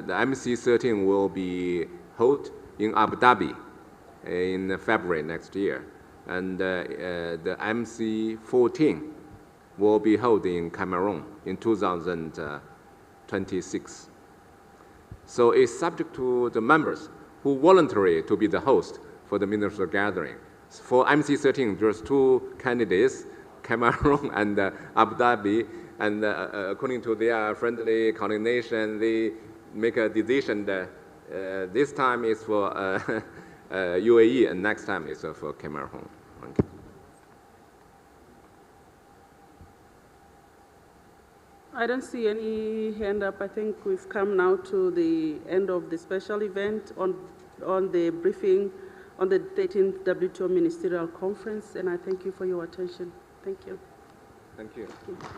the MC13 will be held in Abu Dhabi in February next year. And the MC14 will be held in Cameroon in 2026. So it's subject to the members who voluntarily to be the host for the ministerial gathering. For MC13, there's 2 candidates, Cameroon and Abu Dhabi, and according to their friendly coordination, they make a decision that this time is for UAE and next time is for Cameroon. Okay. I don't see any hand up. I think we've come now to the end of the special event on the briefing on the 13th WTO Ministerial Conference, and I thank you for your attention. Thank you. Thank you. Thank you.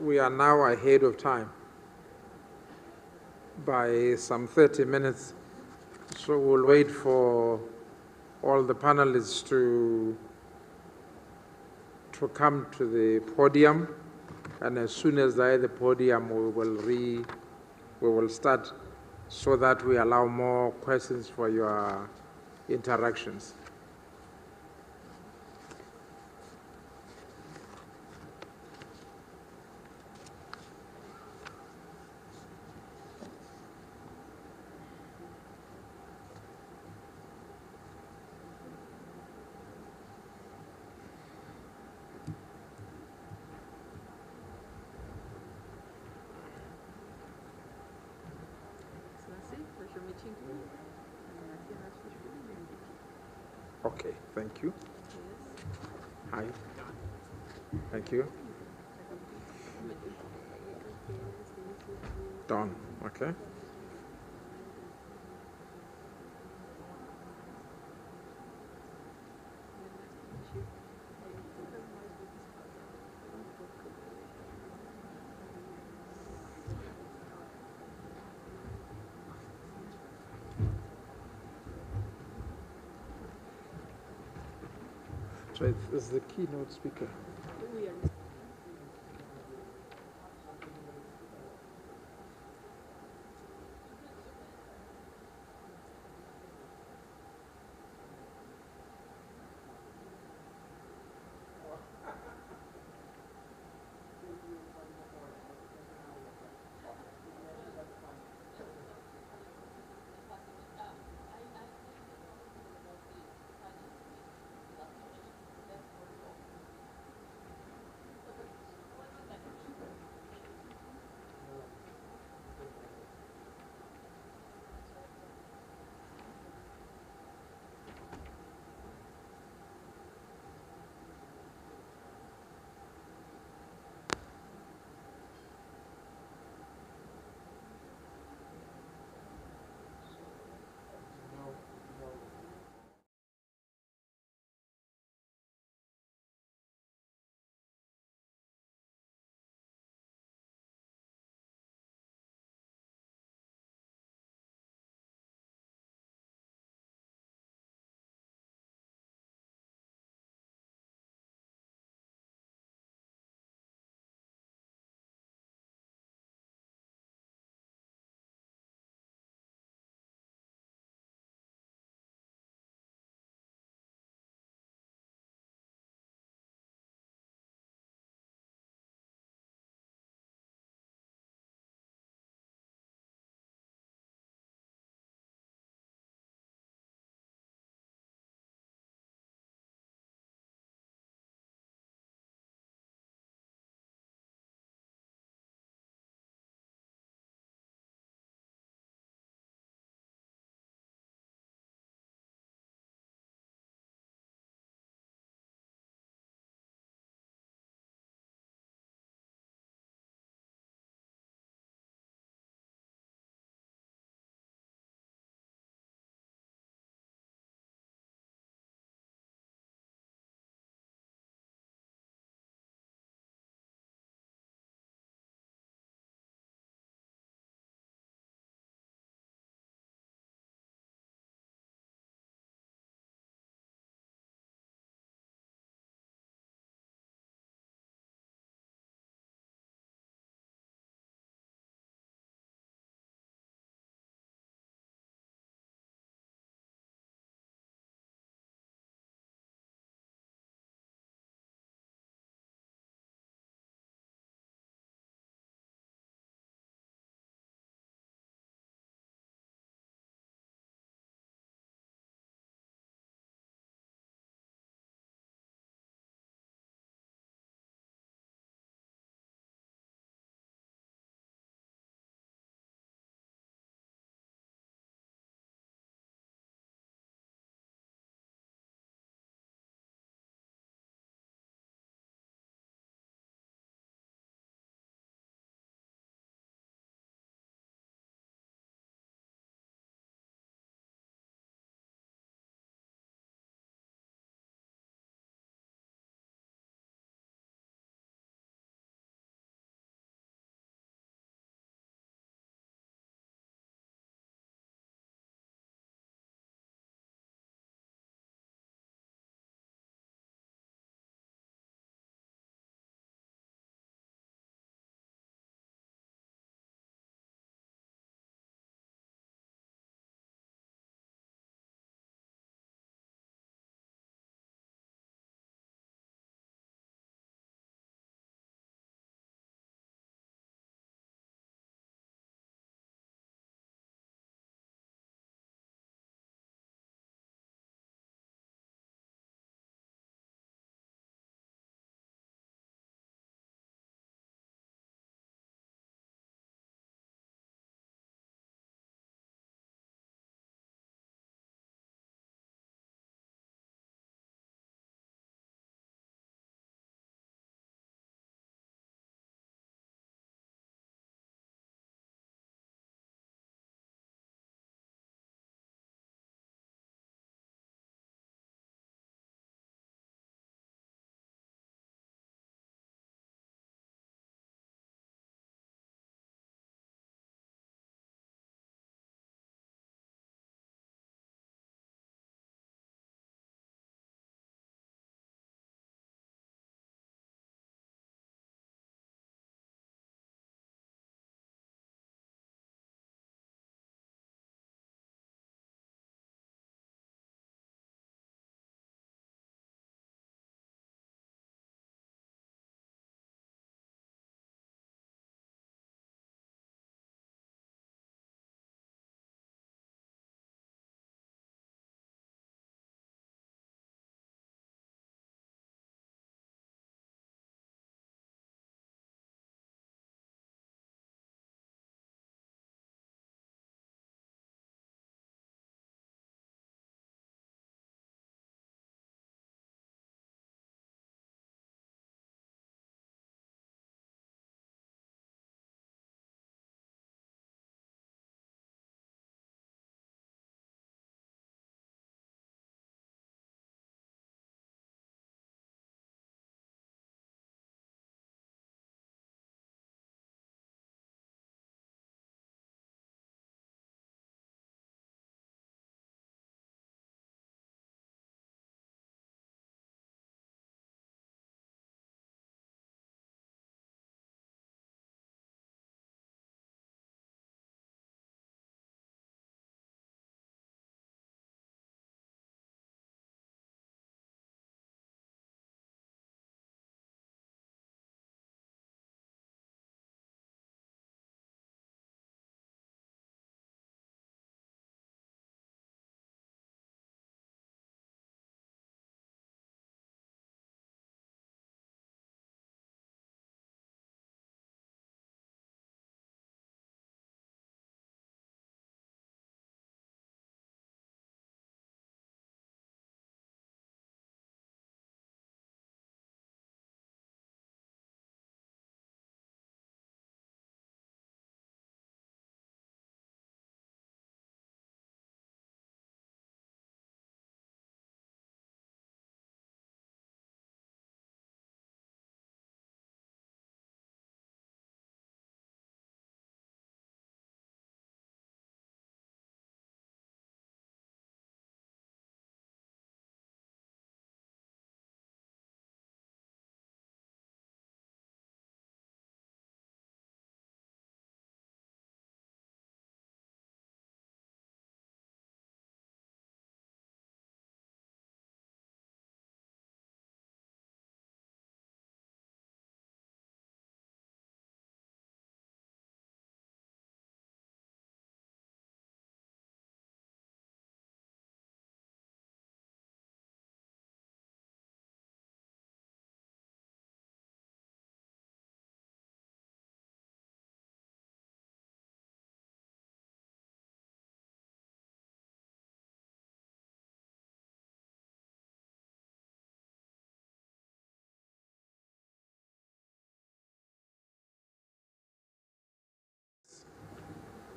we are now ahead of time by some 30 minutes. So we'll wait for all the panelists to come to the podium, and as soon as they're at the podium, we will start so that we allow more questions for your interactions. Okay, thank you. Hi. Thank you. Done. Okay. So it's the keynote speaker.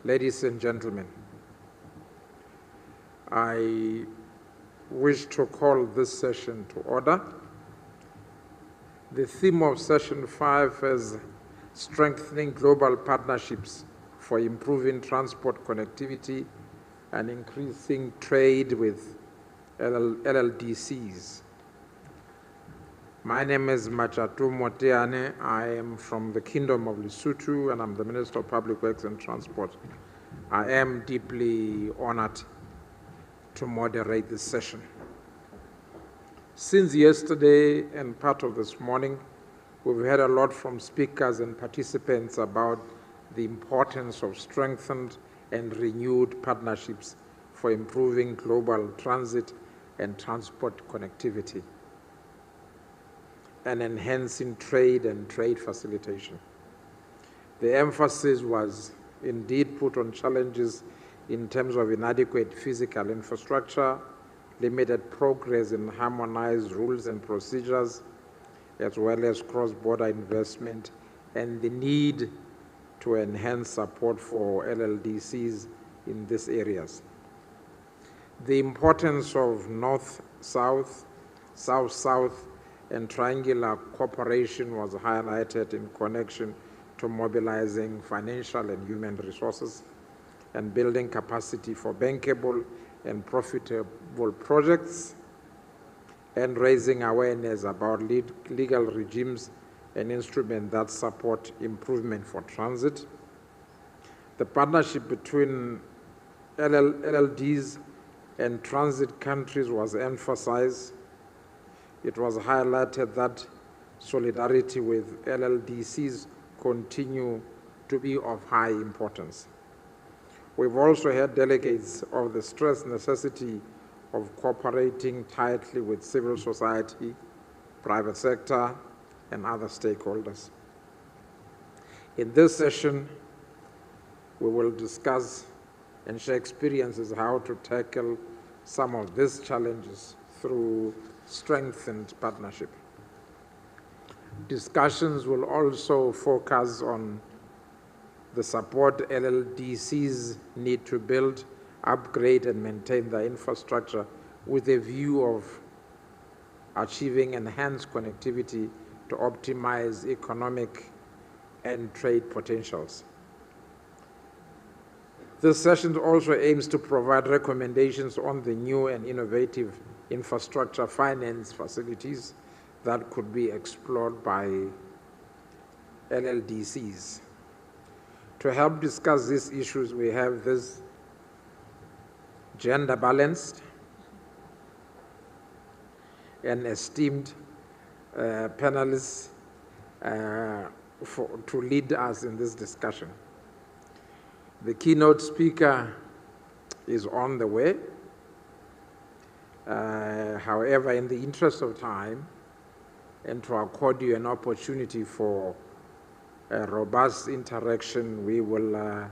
ladies and gentlemen, I wish to call this session to order. The theme of session 5 is strengthening global partnerships for improving transport connectivity and increasing trade with LLDCs. My name is Machatu Moteane. I am from the Kingdom of Lesotho, and I'm the Minister of Public Works and Transport. I am deeply honored to moderate this session. Since yesterday and part of this morning, we've heard a lot from speakers and participants about the importance of strengthened and renewed partnerships for improving global transit and transport connectivity and enhancing trade and trade facilitation. The emphasis was indeed put on challenges in terms of inadequate physical infrastructure, limited progress in harmonized rules and procedures, as well as cross-border investment, and the need to enhance support for LLDCs in these areas. The importance of north-south, south-south, and triangular cooperation was highlighted in connection to mobilizing financial and human resources and building capacity for bankable and profitable projects, and raising awareness about legal regimes and instruments that support improvement for transit. The partnership between LLDs and transit countries was emphasized. It was highlighted that solidarity with LLDCs continue to be of high importance. We've also heard delegates of the stressed necessity of cooperating tightly with civil society, private sector, and other stakeholders. In this session, we will discuss and share experiences how to tackle some of these challenges through strengthened partnership. Discussions will also focus on the support LLDCs need to build, upgrade, and maintain their infrastructure with a view of achieving enhanced connectivity to optimize economic and trade potentials. This session also aims to provide recommendations on the new and innovative infrastructure finance facilities that could be explored by LLDCs. To help discuss these issues, we have this gender-balanced and esteemed panelists to lead us in this discussion. The keynote speaker is on the way. However, in the interest of time, and to accord you an opportunity for a robust interaction, we will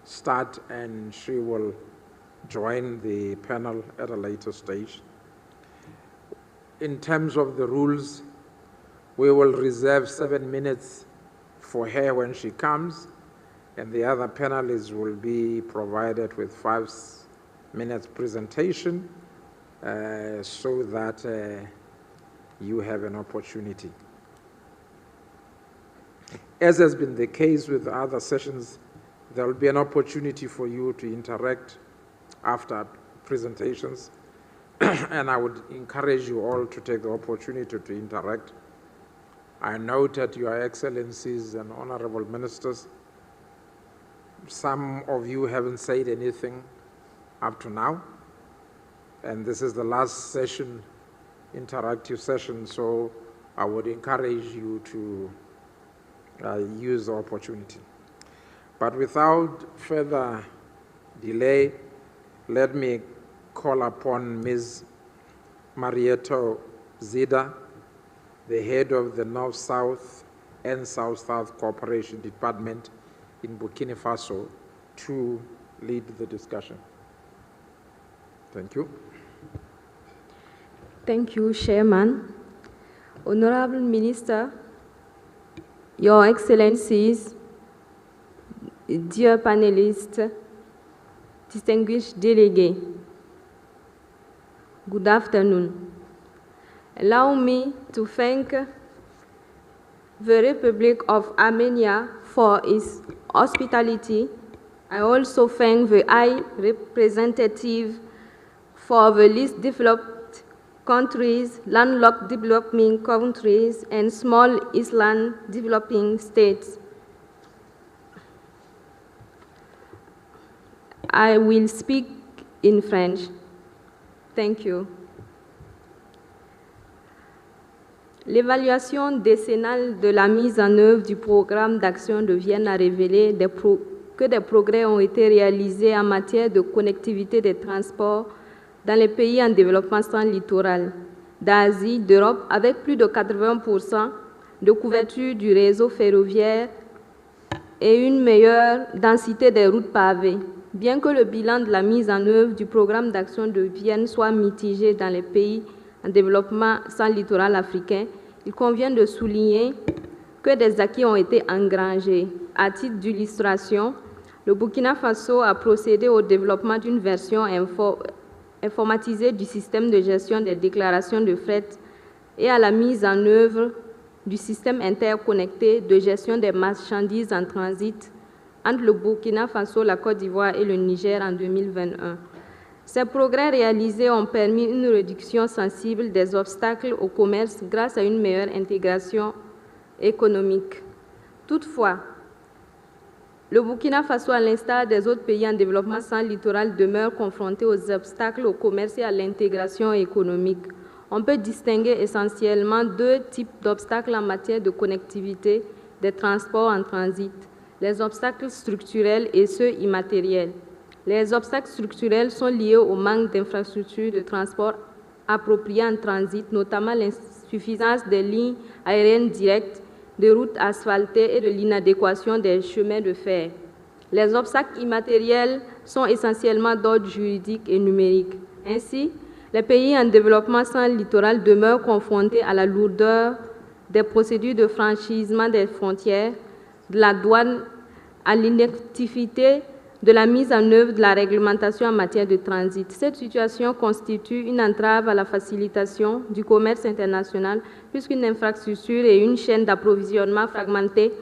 start and she will join the panel at a later stage. In terms of the rules, we will reserve 7 minutes for her when she comes, and the other panelists will be provided with 5 minutes presentation so that you have an opportunity. As has been the case with other sessions, there will be an opportunity for you to interact after presentations, and I would encourage you all to take the opportunity to interact. I note that Your Excellencies and Honorable Ministers, some of you haven't said anything up to now, and this is the last session, interactive session, so I would encourage you to use the opportunity. But without further delay, let me call upon Ms. Marietta Zida, the head of the North-South and South-South Cooperation Department in Burkina Faso, to lead the discussion. Thank you. Thank you, Chairman. Honorable Minister, Your Excellencies, dear panelists, distinguished delegates, good afternoon. Allow me to thank the Republic of Armenia for its hospitality. I also thank the High Representative for the least developed countries, landlocked developing countries, and small island developing states. I will speak in French. Thank you. L'évaluation décennale de la mise en œuvre du programme d'action de Vienne a révélé que des progrès ont été réalisés en matière de connectivité des transports dans les pays en développement sans littoral, d'Asie, d'Europe, avec plus de 80% de couverture du réseau ferroviaire et une meilleure densité des routes pavées. Bien que le bilan de la mise en œuvre du programme d'action de Vienne soit mitigé dans les pays en développement sans littoral africain, il convient de souligner que des acquis ont été engrangés. À titre d'illustration, le Burkina Faso a procédé au développement d'une version informatisée du système de gestion des déclarations de fret et à la mise en œuvre du système interconnecté de gestion des marchandises en transit entre le Burkina Faso, la Côte d'Ivoire et le Niger en 2021. Ces progrès réalisés ont permis une réduction sensible des obstacles au commerce grâce à une meilleure intégration économique. Toutefois, le Burkina Faso, à l'instar des autres pays en développement sans littoral, demeure confronté aux obstacles au commerce et à l'intégration économique. On peut distinguer essentiellement deux types d'obstacles en matière de connectivité des transports en transit, les obstacles structurels et ceux immatériels. Les obstacles structurels sont liés au manque d'infrastructures de transport appropriées en transit, notamment l'insuffisance des lignes aériennes directes, des routes asphaltées et de l'inadéquation des chemins de fer. Les obstacles immatériels sont essentiellement d'ordre juridique et numérique. Ainsi, les pays en développement sans littoral demeurent confrontés à la lourdeur des procédures de franchissement des frontières, de la douane, à l'ineffectivité de la mise en œuvre de la réglementation en matière de transit. Cette situation constitue une entrave à la facilitation du commerce international puisqu'une infrastructure et une chaîne d'approvisionnement fragmentée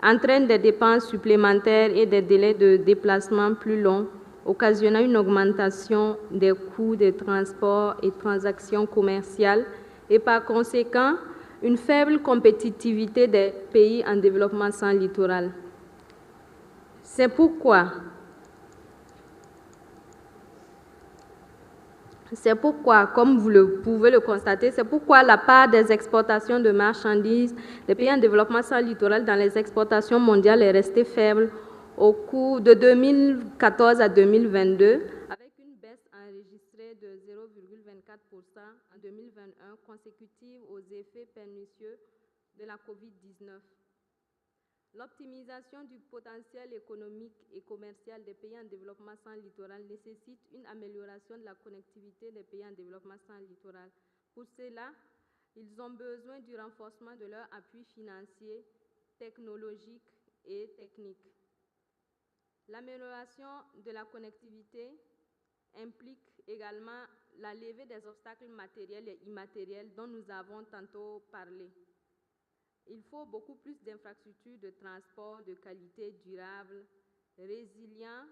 entraînent des dépenses supplémentaires et des délais de déplacement plus longs, occasionnant une augmentation des coûts des transports et transactions commerciales et par conséquent une faible compétitivité des pays en développement sans littoral. C'est pourquoi, comme vous pouvez le constater, c'est pourquoi la part des exportations de marchandises des pays en développement sans littoral dans les exportations mondiales est restée faible au cours de 2014 à 2022, avec une baisse enregistrée de 0,24% en 2021 consécutive aux effets pernicieux de la COVID-19. L'optimisation du potentiel économique et commercial des pays en développement sans littoral nécessite une amélioration de la connectivité des pays en développement sans littoral. Pour cela, ils ont besoin du renforcement de leur appui financier, technologique et technique. L'amélioration de la connectivité implique également la levée des obstacles matériels et immatériels dont nous avons tantôt parlé. Il faut beaucoup plus d'infrastructures de transport de qualité durable, résilients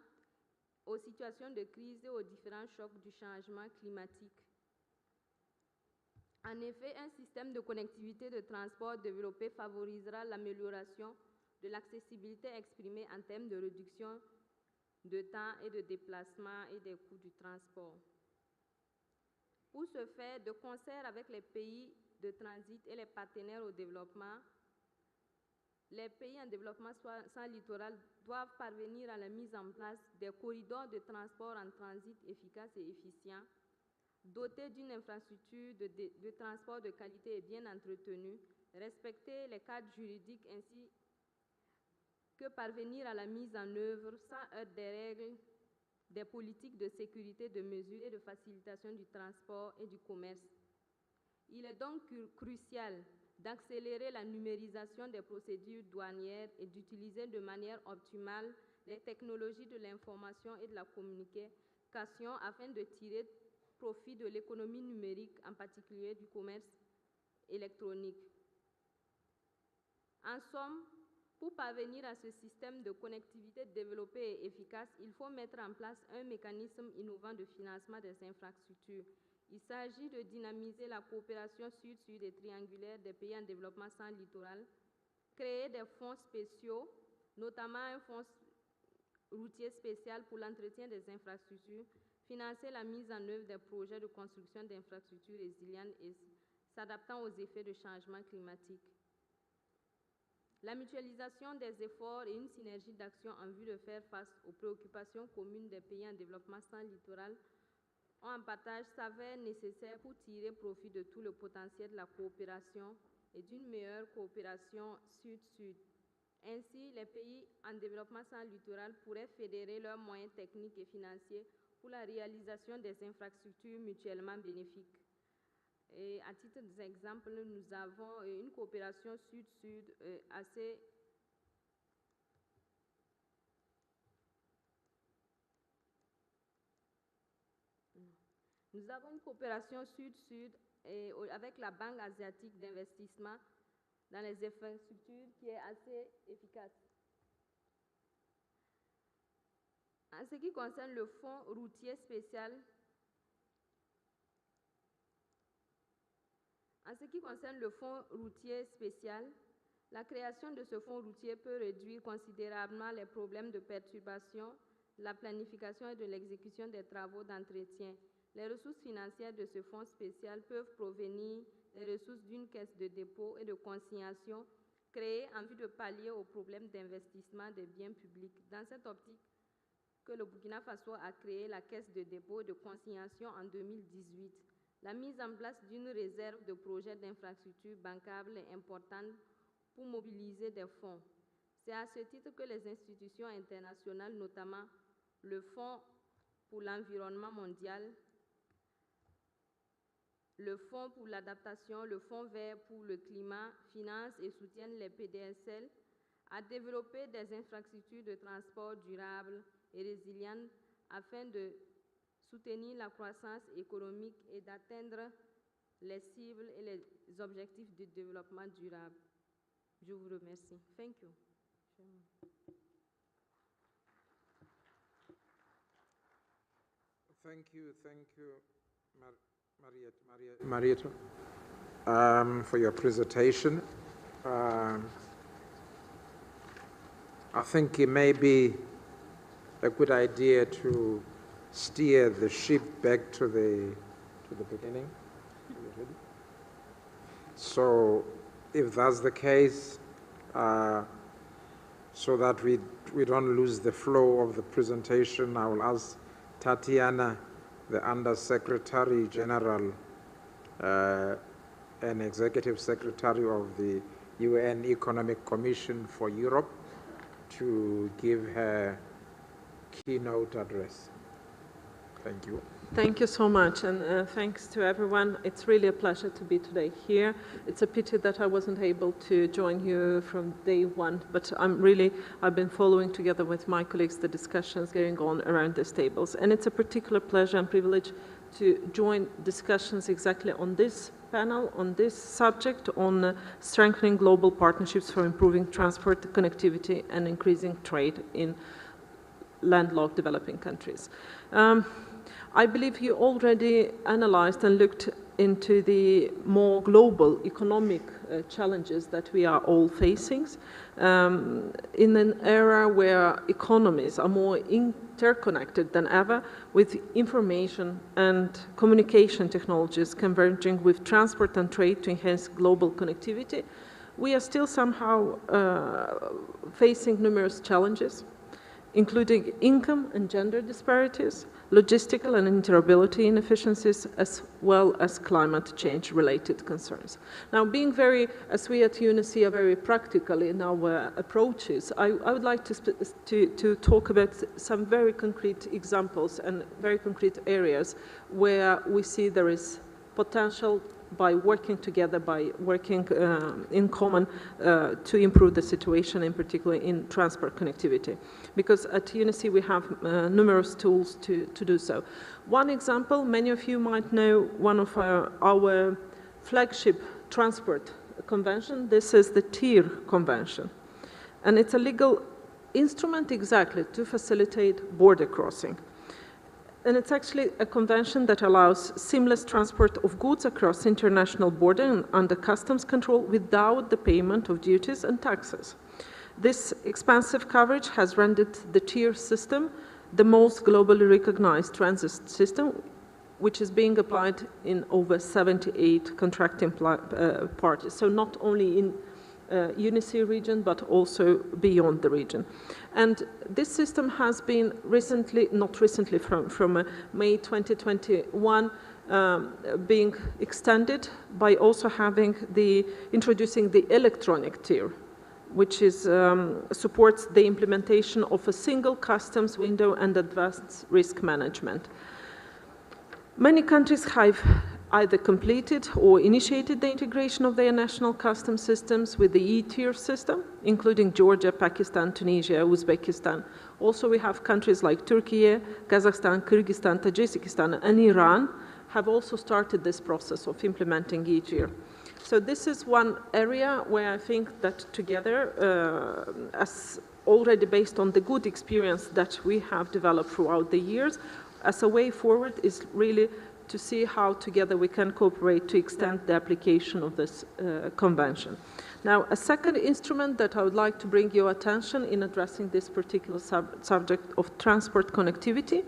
aux situations de crise et aux différents chocs du changement climatique. En effet, un système de connectivité de transport développé favorisera l'amélioration de l'accessibilité exprimée en termes de réduction de temps et de déplacement et des coûts du transport. Pour ce faire, de concert avec les pays de transit et les partenaires au développement, les pays en développement sans littoral doivent parvenir à la mise en place des corridors de transport en transit efficaces et efficients, dotés d'une infrastructure de transport de qualité et bien entretenue, respecter les cadres juridiques ainsi que parvenir à la mise en œuvre sans heurts des règles des politiques de sécurité, de mesure et de facilitation du transport et du commerce. Il est donc crucial d'accélérer la numérisation des procédures douanières et d'utiliser de manière optimale les technologies de l'information et de la communication afin de tirer profit de l'économie numérique, en particulier du commerce électronique. En somme, pour parvenir à ce système de connectivité développé et efficace, il faut mettre en place un mécanisme innovant de financement des infrastructures. Il s'agit de dynamiser la coopération sud-sud et triangulaire des pays en développement sans littoral, créer des fonds spéciaux, notamment un fonds routier spécial pour l'entretien des infrastructures, financer la mise en œuvre des projets de construction d'infrastructures résilientes et s'adaptant aux effets de changement climatique. La mutualisation des efforts et une synergie d'action en vue de faire face aux préoccupations communes des pays en développement sans littoral en partage s'avère nécessaire pour tirer profit de tout le potentiel de la coopération et d'une meilleure coopération sud-sud. Ainsi, les pays en développement sans littoral pourraient fédérer leurs moyens techniques et financiers pour la réalisation des infrastructures mutuellement bénéfiques. Et à titre d'exemple, nous avons une coopération sud-sud assez Nous avons une coopération sud-sud avec la Banque asiatique d'investissement dans les infrastructures qui est assez efficace. En ce qui concerne le fonds routier spécial, la création de ce fonds routier peut réduire considérablement les problèmes de perturbation, de la planification et de l'exécution des travaux d'entretien. Les ressources financières de ce fonds spécial peuvent provenir des ressources d'une caisse de dépôt et de consignation créée en vue de pallier aux problèmes d'investissement des biens publics. Dans cette optique, que le Burkina Faso a créé la caisse de dépôt et de consignation en 2018. La mise en place d'une réserve de projets d'infrastructures bancables est importante pour mobiliser des fonds. C'est à ce titre que les institutions internationales, notamment le Fonds pour l'environnement mondial, le Fonds pour l'adaptation, le Fonds vert pour le climat, financent et soutiennent les PDSL à développer des infrastructures de transport durables et résilientes afin de soutenir la croissance économique et d'atteindre les cibles et les objectifs de développement durable. Je vous remercie. Thank you. Thank you, Marietta, for your presentation. I think it may be a good idea to steer the ship back to the beginning. So, if that's the case, so that we don't lose the flow of the presentation, I will ask Tatiana, the Under-Secretary General and Executive Secretary of the UN Economic Commission for Europe, to give her keynote address. Thank you. Thank you so much, and thanks to everyone. It's really a pleasure to be today here. It's a pity that I wasn't able to join you from day one, but I've been following together with my colleagues the discussions going on around these tables, and it's a particular pleasure and privilege to join discussions exactly on this panel, on this subject, on strengthening global partnerships for improving transport connectivity and increasing trade in landlocked developing countries. I believe you already analyzed and looked into the more global economic challenges that we are all facing in an era where economies are more interconnected than ever, with information and communication technologies converging with transport and trade to enhance global connectivity. We are still somehow facing numerous challenges, including income and gender disparities, logistical and interoperability inefficiencies, as well as climate change-related concerns. Now, being as we at UNESC are very practical in our approaches, I would like to talk about some very concrete examples and very concrete areas where we see there is potential by working together, by working in common to improve the situation, in particular in transport connectivity. Because at UNICE we have numerous tools to do so. One example, many of you might know one of our flagship transport convention. This is the TIR convention. And it's a legal instrument exactly to facilitate border crossing. And it's actually a convention that allows seamless transport of goods across international border and under customs control without the payment of duties and taxes. This expansive coverage has rendered the TIR system the most globally recognized transit system, which is being applied in over 78 contracting parties. So not only in UNICE region, but also beyond the region. And this system has been recently, not recently, from May 2021, being extended by also having introducing the electronic TIR, which is, supports the implementation of a single customs window and advanced risk management. Many countries have either completed or initiated the integration of their national customs systems with the e-TIR system, including Georgia, Pakistan, Tunisia, Uzbekistan. Also, we have countries like Turkey, Kazakhstan, Kyrgyzstan, Tajikistan, and Iran have also started this process of implementing e-TIR. So this is one area where I think that together, as already based on the good experience that we have developed throughout the years, as a way forward is really to see how together we can cooperate to extend the application of this convention. Now, a second instrument that I would like to bring your attention in addressing this particular subject of transport connectivity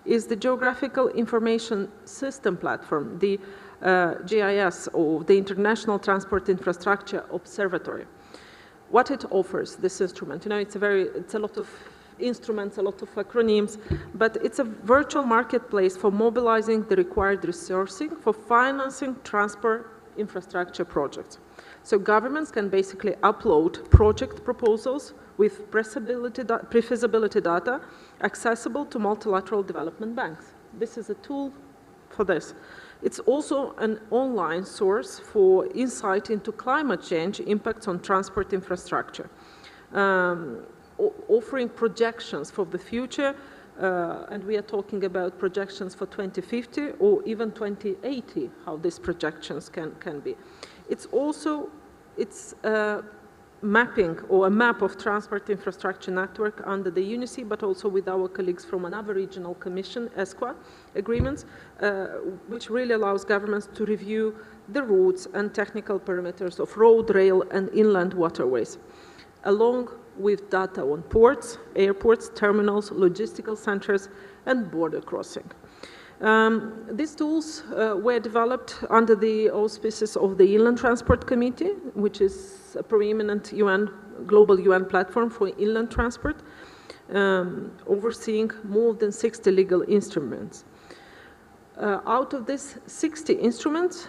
is the Geographical Information System Platform, the GIS, or the International Transport Infrastructure Observatory. What it offers, this instrument, you know, it's a lot of instruments, a lot of acronyms, but it's a virtual marketplace for mobilizing the required resourcing for financing transport infrastructure projects. So governments can basically upload project proposals with pre-feasibility data accessible to multilateral development banks. This is a tool for this. It's also an online source for insight into climate change impacts on transport infrastructure. Offering projections for the future, and we are talking about projections for 2050 or even 2080, how these projections can be. It's also, mapping or a map of transport infrastructure network under the UNICE, but also with our colleagues from another regional commission, ESQA agreements, which really allows governments to review the routes and technical parameters of road, rail, and inland waterways, along with data on ports, airports, terminals, logistical centers, and border crossing. These tools were developed under the auspices of the Inland Transport Committee, which is a preeminent global UN platform for inland transport, overseeing more than 60 legal instruments. Out of these 60 instruments,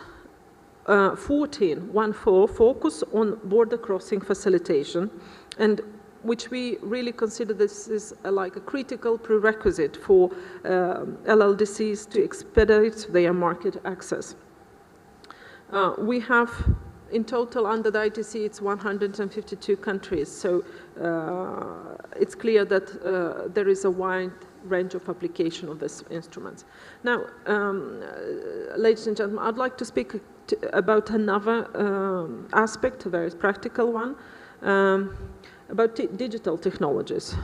14 focus on border crossing facilitation, and which we really consider this is like a critical prerequisite for LLDCs to expedite their market access. We have in total under the ITC it's 152 countries, so it's clear that there is a wide range of application of these instruments. Now, ladies and gentlemen, I'd like to speak about another aspect, a very practical one, about digital technologies,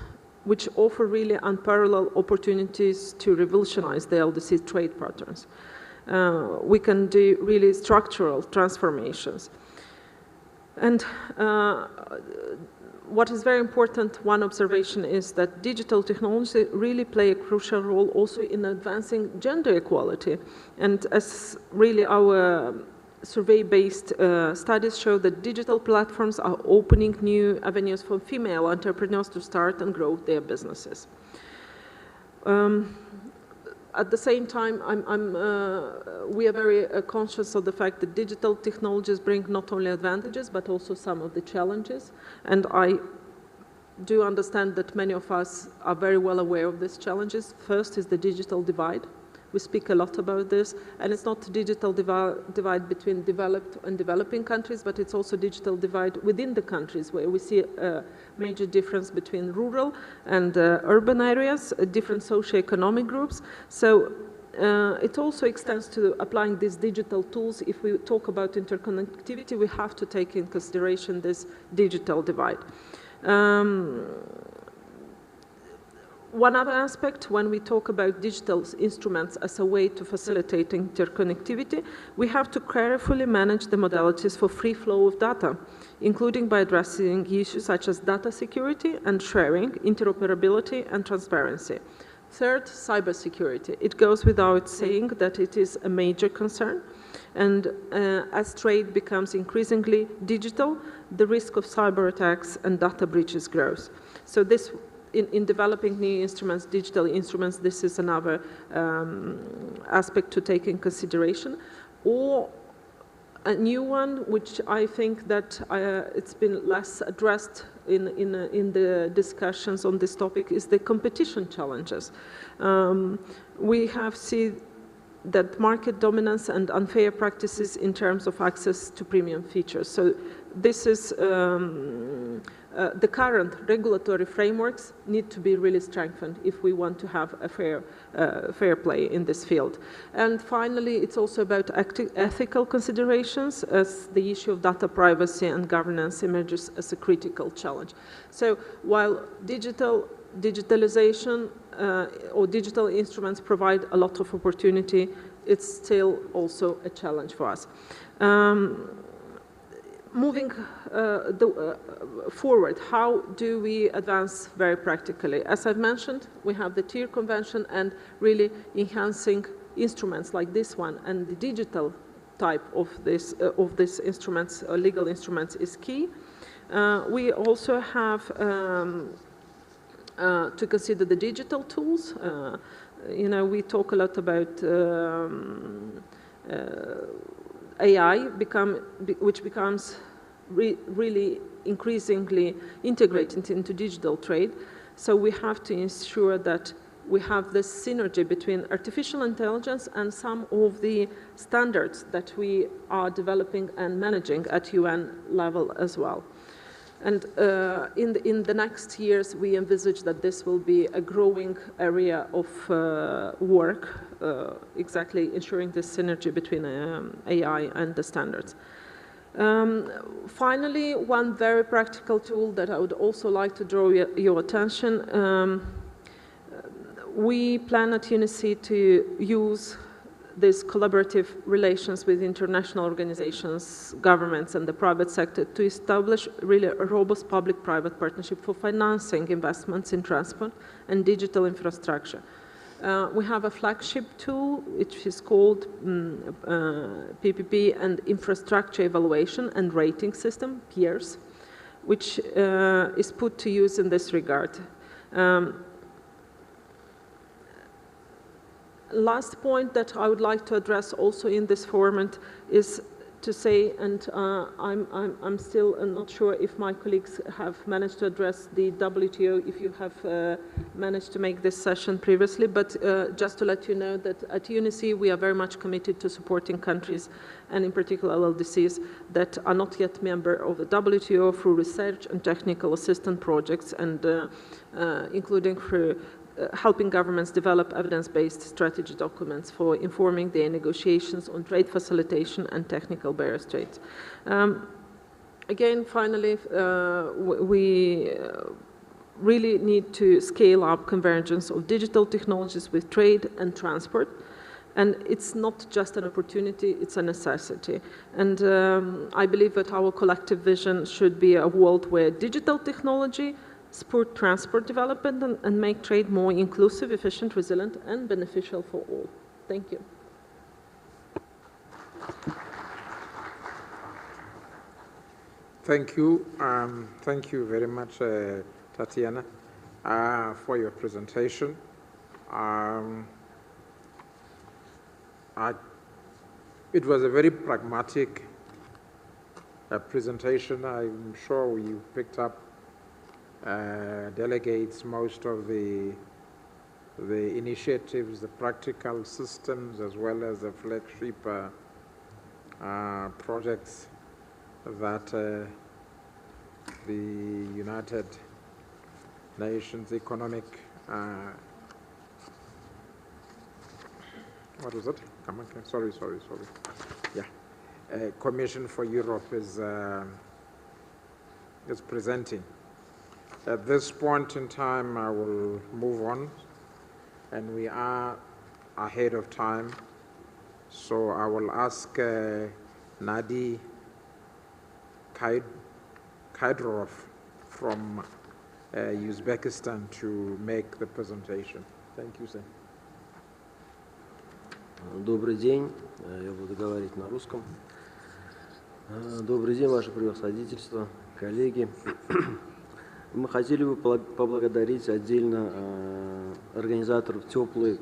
which offer really unparalleled opportunities to revolutionize the LDC trade patterns. We can do really structural transformations. And what is very important, one observation is that digital technology really play a crucial role also in advancing gender equality. And as really our survey-based studies show that digital platforms are opening new avenues for female entrepreneurs to start and grow their businesses. At the same time, we are very conscious of the fact that digital technologies bring not only advantages, but also some of the challenges. And I do understand that many of us are very well aware of these challenges. First is the digital divide, We speak a lot about this, and it's not digital divide between developed and developing countries, but it's also digital divide within the countries, where we see a major difference between rural and urban areas, different socioeconomic groups. So it also extends to applying these digital tools. If we talk about interconnectivity, we have to take in consideration this digital divide. One other aspect, when we talk about digital instruments as a way to facilitate interconnectivity, we have to carefully manage the modalities for free flow of data, including by addressing issues such as data security and sharing, interoperability and transparency. Third, cybersecurity. It goes without saying that it is a major concern, and as trade becomes increasingly digital, the risk of cyber attacks and data breaches grows. So this, in developing new instruments, digital instruments, this is another aspect to take in consideration. Or a new one, which I think that it's been less addressed in the discussions on this topic, is the competition challenges. We have seen that market dominance and unfair practices in terms of access to premium features. So this is the current regulatory frameworks need to be really strengthened if we want to have a fair play in this field. And finally, it's also about ethical considerations, as the issue of data privacy and governance emerges as a critical challenge. So while digitalization or digital instruments provide a lot of opportunity, it's still also a challenge for us. Moving forward, how do we advance very practically? As I've mentioned, we have the TIR Convention, and really enhancing instruments like this one and the digital type of this instruments, legal instruments, is key. We also have to consider the digital tools. You know, we talk a lot about AI, which becomes really increasingly integrated into digital trade. So we have to ensure that we have this synergy between artificial intelligence and some of the standards that we are developing and managing at UN level as well. And in the next years, we envisage that this will be a growing area of work, exactly ensuring this synergy between AI and the standards. Finally, one very practical tool that I would also like to draw your attention. We plan at UNICE to use these collaborative relations with international organizations, governments, and the private sector to establish really a robust public-private partnership for financing investments in transport and digital infrastructure. We have a flagship tool, which is called PPP and Infrastructure Evaluation and Rating System, PIERS, which is put to use in this regard. Last point that I would like to address also in this format is to say, and I'm still not sure if my colleagues have managed to address the WTO, if you have managed to make this session previously, but just to let you know that at UNICE we are very much committed to supporting countries, and in particular LDCs, that are not yet member of the WTO through research and technical assistance projects, and including through helping governments develop evidence-based strategy documents for informing their negotiations on trade facilitation and technical barriers to trade. Again, finally, we really need to scale up convergence of digital technologies with trade and transport. And it's not just an opportunity, it's a necessity. And I believe that our collective vision should be a world where digital technology support transport development and make trade more inclusive, efficient, resilient, and beneficial for all. Thank you. Thank you. Thank you very much, Tatiana, for your presentation. It was a very pragmatic presentation. I'm sure you picked up delegates most of the the initiatives, the practical systems, as well as the flagship projects that the United Nations Economic, what was it? Come on, sorry. Yeah, Commission for Europe is presenting. At this point in time, I will move on, and we are ahead of time. So I will ask Nadi Kaidrov from Uzbekistan to make the presentation. Thank you, sir. Добрый день, я буду говорить на русском. Добрый день, Ваше Превосходительство, коллеги. Мы хотели бы поблагодарить отдельно организаторов теплой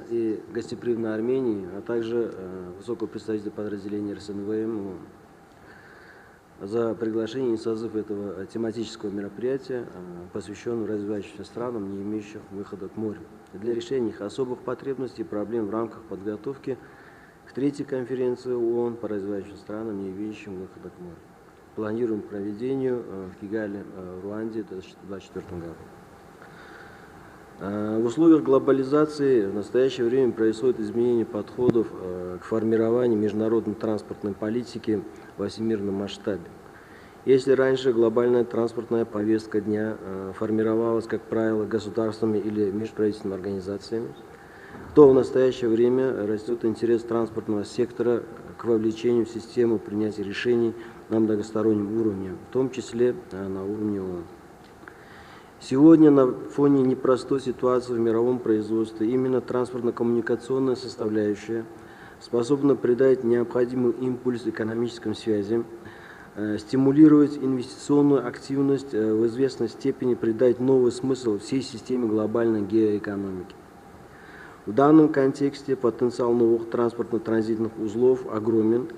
и гостеприимной Армении, а также высокого представителя подразделения РСНВМ за приглашение и созыв этого тематического мероприятия, посвященного развивающимся странам, не имеющим выхода к морю, для решения их особых потребностей и проблем в рамках подготовки к третьей конференции ООН по развивающимся странам, не имеющим выхода к морю. Планируем проведению в Кигале, Руанде в 2024 году. В условиях глобализации в настоящее время происходит изменение подходов к формированию международной транспортной политики во всемирном масштабе. Если раньше глобальная транспортная повестка дня формировалась, как правило, государствами или межправительственными организациями, то в настоящее время растет интерес транспортного сектора к вовлечению в систему принятия решений на многостороннем уровне, в том числе на уровне ООН. Сегодня на фоне непростой ситуации в мировом производстве именно транспортно-коммуникационная составляющая способна придать необходимый импульс экономическим связям, стимулировать инвестиционную активность, в известной степени придать новый смысл всей системе глобальной геоэкономики. В данном контексте потенциал новых транспортно-транзитных узлов огромен,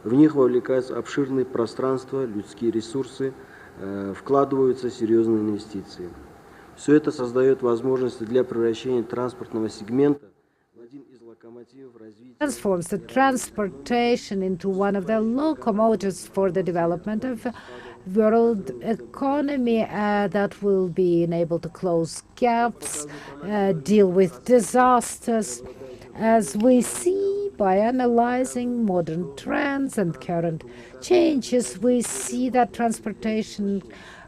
в них вовлекаются обширные пространства, людские ресурсы, вкладываются серьезные инвестиции. Все это создает возможности для превращения транспортного сегмента в один из локомотивов развития. Transforms the transportation into one of the locomotives for the development of world economy that will be enabled to close gaps, deal with disasters, as we see by analyzing modern trends and current changes. We see that transportation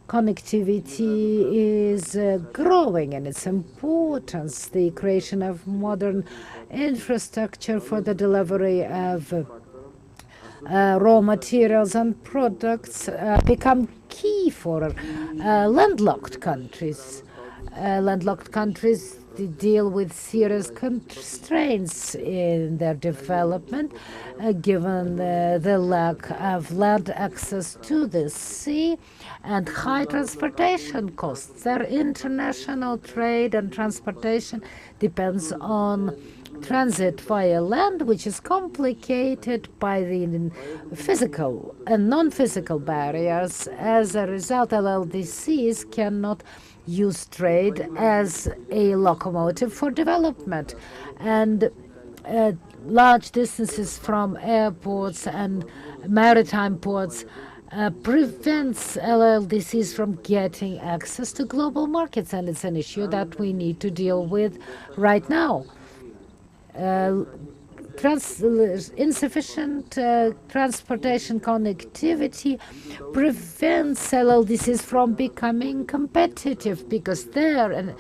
connectivity is growing in its importance. The creation of modern infrastructure for the delivery of raw materials and products become key for landlocked countries. Landlocked countries deal with serious constraints in their development, given the lack of land access to the sea and high transportation costs. Their international trade and transportation depends on transit via land, which is complicated by the physical and non-physical barriers. As a result, LLDCs cannot use trade as a locomotive for development, and large distances from airports and maritime ports prevents LLDCs from getting access to global markets, and it's an issue that we need to deal with right now. Insufficient transportation connectivity prevents LLDCs from becoming competitive because their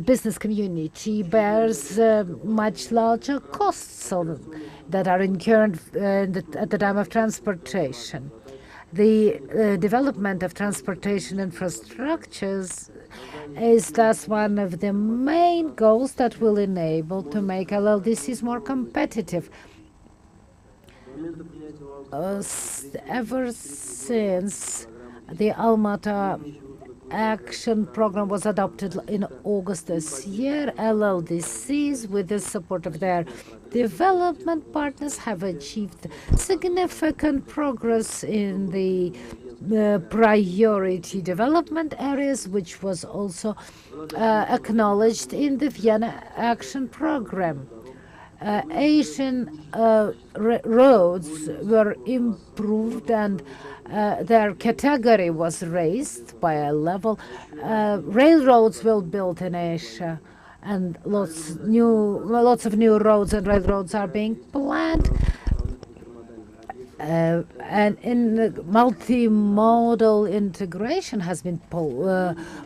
business community bears much larger costs that are incurred at the time of transportation. The development of transportation infrastructures is thus one of the main goals that will enable to make LLDCs more competitive. Ever since the Almaty Action Program was adopted in August this year, LLDCs, with the support of their development partners, have achieved significant progress in the priority development areas, which was also acknowledged in the Vienna Action Program. Asian roads were improved and their category was raised by a level. Railroads will build in Asia, and lots of new roads and railroads are being planned. And in multimodal integration has been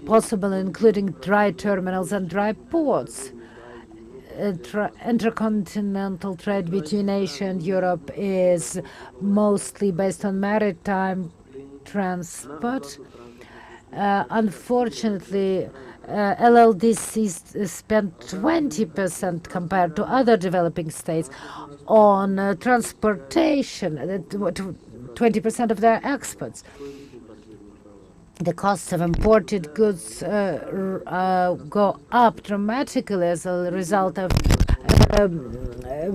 possible, including dry terminals and dry ports. Intercontinental trade between Asia and Europe is mostly based on maritime transport. Unfortunately, LLDCs spent 20% compared to other developing states on transportation, 20% of their exports. The costs of imported goods go up dramatically as a result of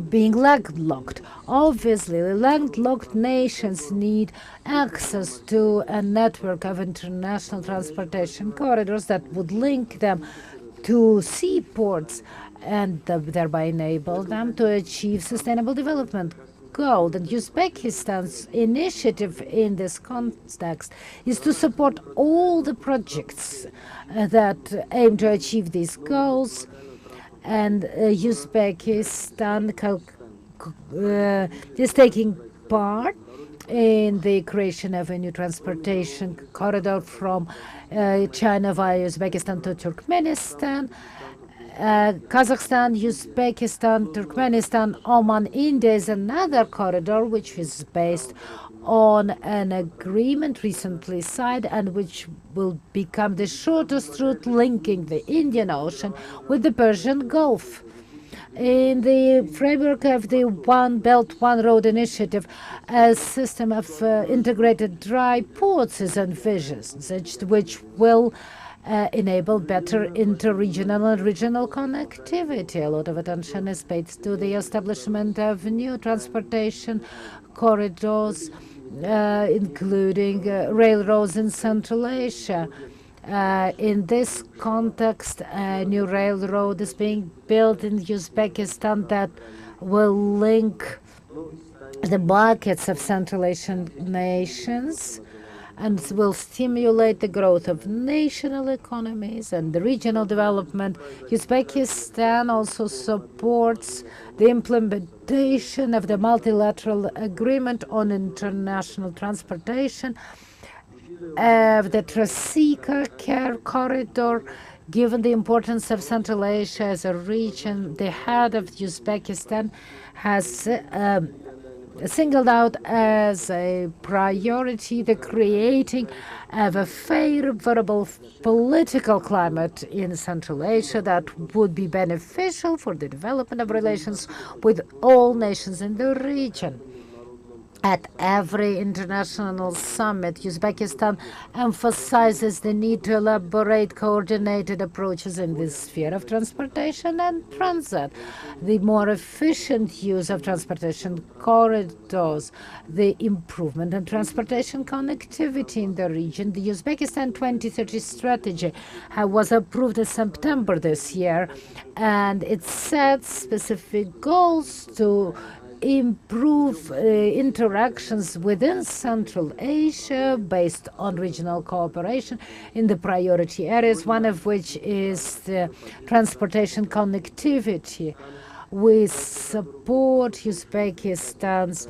being landlocked. Obviously, the landlocked nations need access to a network of international transportation corridors that would link them to seaports and thereby enable them to achieve sustainable development goal. And Uzbekistan's initiative in this context is to support all the projects that aim to achieve these goals. And Uzbekistan is taking part in the creation of a new transportation corridor from China via Uzbekistan to Turkmenistan. Kazakhstan, Uzbekistan, Turkmenistan, Oman, India is another corridor which is based on an agreement recently signed and which will become the shortest route linking the Indian Ocean with the Persian Gulf. In the framework of the One Belt, One Road initiative, a system of integrated dry ports is envisaged, which will enable better interregional and regional connectivity. A lot of attention is paid to the establishment of new transportation corridors, including railroads in Central Asia. In this context, a new railroad is being built in Uzbekistan that will link the markets of Central Asian nations and will stimulate the growth of national economies and the regional development. Uzbekistan also supports the implementation of the multilateral agreement on international transportation of the Trasika corridor. Given the importance of Central Asia as a region, the head of Uzbekistan has singled out as a priority the creating of a favorable political climate in Central Asia that would be beneficial for the development of relations with all nations in the region. At every international summit, Uzbekistan emphasizes the need to elaborate coordinated approaches in the sphere of transportation and transit, the more efficient use of transportation corridors, the improvement in transportation connectivity in the region. The Uzbekistan 2030 strategy was approved in September this year, and it sets specific goals to improve interactions within Central Asia based on regional cooperation in the priority areas, one of which is the transportation connectivity. We support Uzbekistan's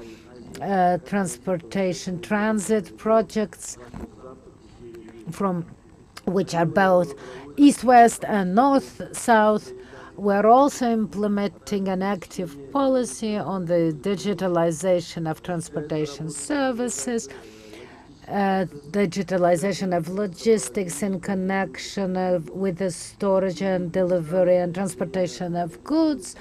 transportation transit projects, from which are both east-west and north-south. We're also implementing an active policy on the digitalization of transportation services, digitalization of logistics in connection with the storage and delivery and transportation of goods.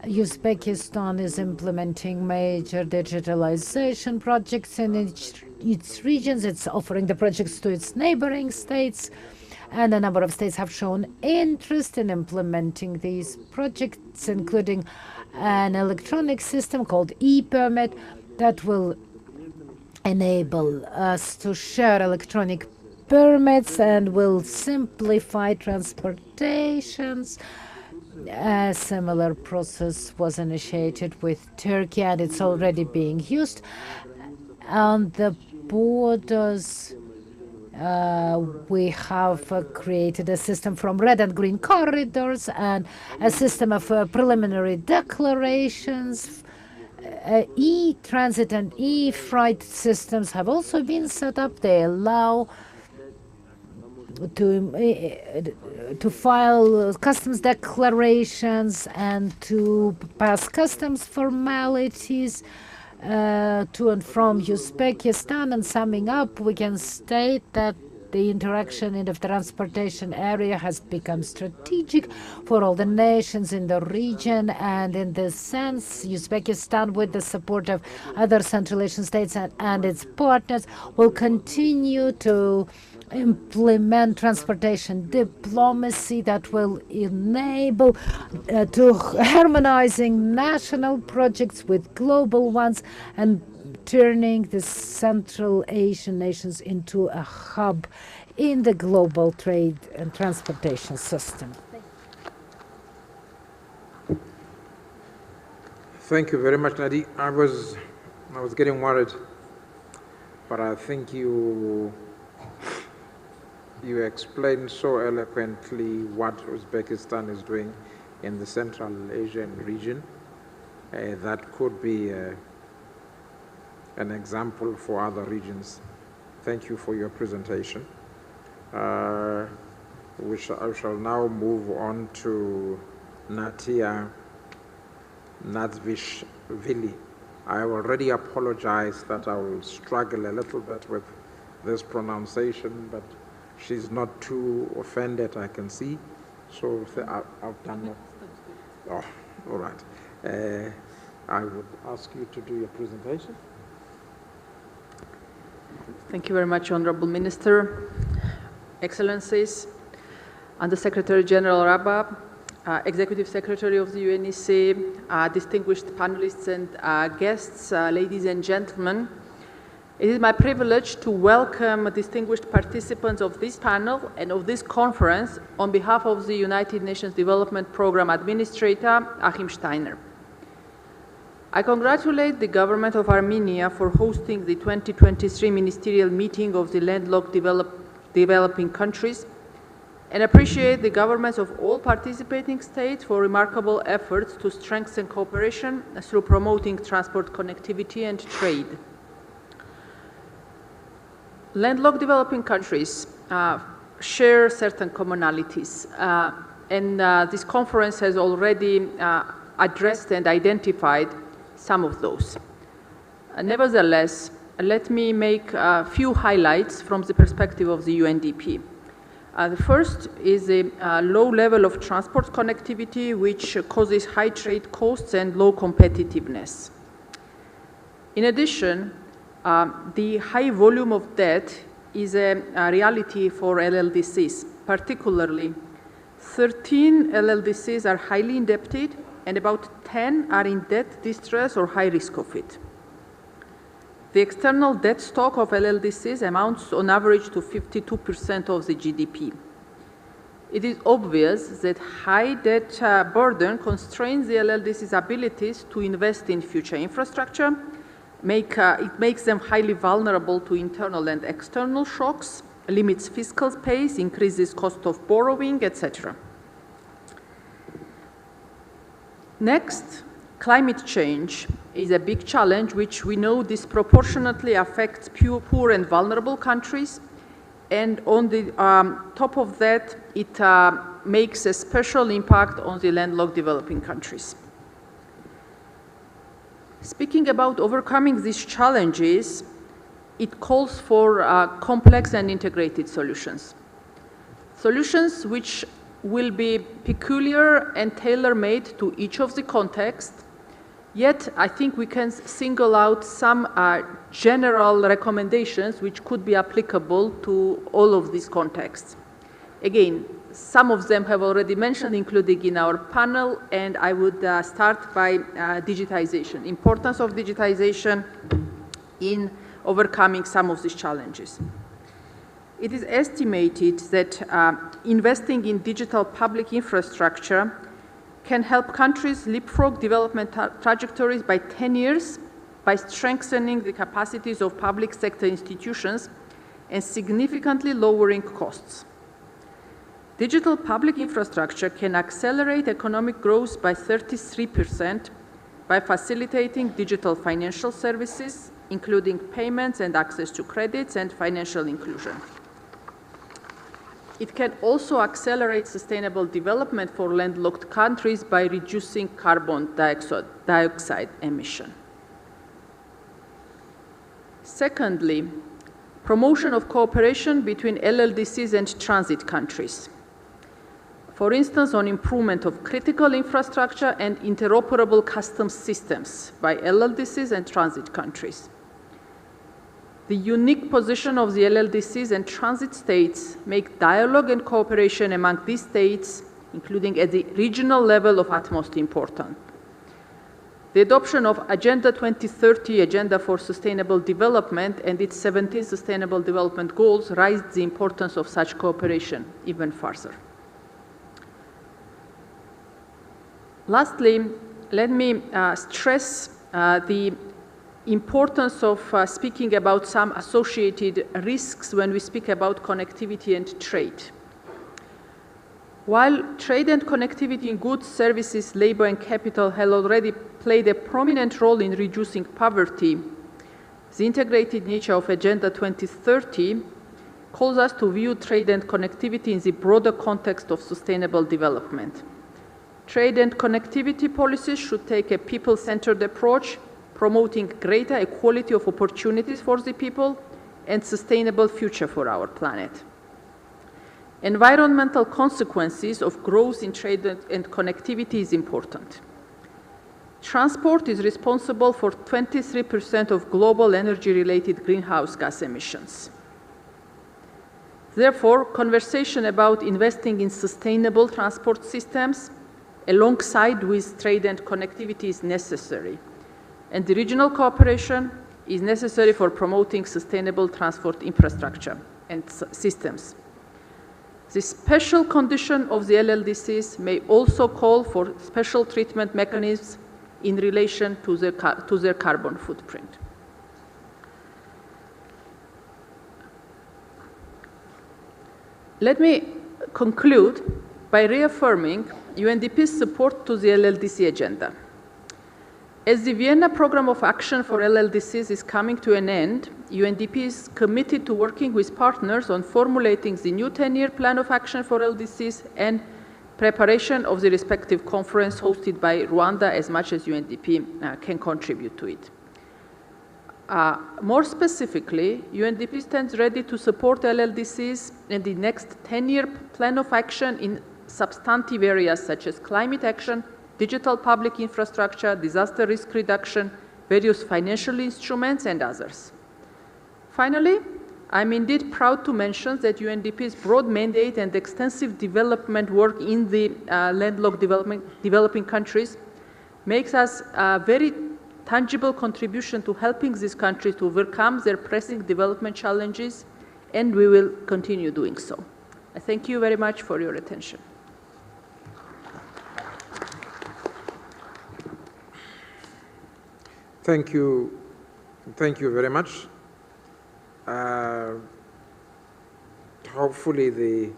Uzbekistan is implementing major digitalization projects in its regions. It's offering the projects to its neighboring states, and a number of states have shown interest in implementing these projects, including an electronic system called e-permit that will enable us to share electronic permits and will simplify transportations. A similar process was initiated with Turkey, and it's already being used. On the borders, we have created a system from red and green corridors and a system of preliminary declarations. E-transit and e-freight systems have also been set up. They allow to file customs declarations and to pass customs formalities to and from Uzbekistan. And summing up, we can state that the interaction in the transportation area has become strategic for all the nations in the region, and in this sense, Uzbekistan, with the support of other Central Asian states and its partners, will continue to implement transportation diplomacy that will enable to harmonizing national projects with global ones and turning the Central Asian nations into a hub in the global trade and transportation system. Thank you very much, Nadi. I was getting worried, but I think you explained so eloquently what Uzbekistan is doing in the Central Asian region. That could be an example for other regions. Thank you for your presentation. I shall now move on to Natia Nadzvishvili. I already apologize that I will struggle a little bit with this pronunciation, but she's not too offended, I can see. So I've done it. Oh, all right. I would ask you to do your presentation. Thank you very much, Honorable Minister, Excellencies, Under Secretary General Rabab, Executive Secretary of the UNEC, distinguished panelists and guests, ladies and gentlemen. It is my privilege to welcome distinguished participants of this panel and of this conference on behalf of the United Nations Development Programme Administrator, Achim Steiner. I congratulate the government of Armenia for hosting the 2023 Ministerial Meeting of the Landlocked Developing Countries and appreciate the governments of all participating states for remarkable efforts to strengthen cooperation through promoting transport connectivity and trade. Landlocked developing countries share certain commonalities, and this conference has already addressed and identified some of those. Nevertheless, let me make a few highlights from the perspective of the UNDP. The first is a low level of transport connectivity, which causes high trade costs and low competitiveness. In addition, the high volume of debt is a reality for LLDCs. Particularly, 13 LLDCs are highly indebted and about 10 are in debt distress or high risk of it. The external debt stock of LLDCs amounts on average to 52% of the GDP. It is obvious that high debt burden constrains the LLDCs' abilities to invest in future infrastructure. It makes them highly vulnerable to internal and external shocks, limits fiscal space, increases cost of borrowing, etc. Next, climate change is a big challenge which we know disproportionately affects poor and vulnerable countries, and on the top of that, it makes a special impact on the landlocked developing countries. Speaking about overcoming these challenges, it calls for complex and integrated solutions. Solutions which will be peculiar and tailor-made to each of the contexts, yet I think we can single out some general recommendations which could be applicable to all of these contexts. Again, some of them have already mentioned, including in our panel, and I would start by digitization. Importance of digitization in overcoming some of these challenges. It is estimated that investing in digital public infrastructure can help countries leapfrog development trajectories by 10 years by strengthening the capacities of public sector institutions and significantly lowering costs. Digital public infrastructure can accelerate economic growth by 33% by facilitating digital financial services, including payments and access to credits and financial inclusion. It can also accelerate sustainable development for landlocked countries by reducing carbon dioxide emission. Secondly, promotion of cooperation between LLDCs and transit countries. For instance, on improvement of critical infrastructure and interoperable customs systems by LLDCs and transit countries. The unique position of the LLDCs and transit states make dialogue and cooperation among these states, including at the regional level, of utmost importance. The adoption of Agenda 2030, Agenda for Sustainable Development, and its 17 Sustainable Development Goals raise the importance of such cooperation even further. Lastly, let me stress the importance of speaking about some associated risks when we speak about connectivity and trade. While trade and connectivity in goods, services, labor, and capital have already played a prominent role in reducing poverty, the integrated nature of Agenda 2030 calls us to view trade and connectivity in the broader context of sustainable development. Trade and connectivity policies should take a people-centered approach, promoting greater equality of opportunities for the people and sustainable future for our planet. Environmental consequences of growth in trade and connectivity is important. Transport is responsible for 23% of global energy-related greenhouse gas emissions. Therefore, conversation about investing in sustainable transport systems alongside with trade and connectivity is necessary, and the regional cooperation is necessary for promoting sustainable transport infrastructure and systems. The special condition of the LLDCs may also call for special treatment mechanisms in relation to their carbon footprint. Let me conclude by reaffirming UNDP's support to the LLDC agenda. As the Vienna Programme of Action for LLDCs is coming to an end, UNDP is committed to working with partners on formulating the new 10-year plan of action for LDCs and preparation of the respective conference hosted by Rwanda as much as UNDP can contribute to it. More specifically, UNDP stands ready to support LLDCs in the next 10-year plan of action in substantive areas such as climate action, digital public infrastructure, disaster risk reduction, various financial instruments, and others. Finally, I'm indeed proud to mention that UNDP's broad mandate and extensive development work in the landlocked developing countries makes us a very tangible contribution to helping these countries to overcome their pressing development challenges, and we will continue doing so. I thank you very much for your attention. Thank you very much. Hopefully the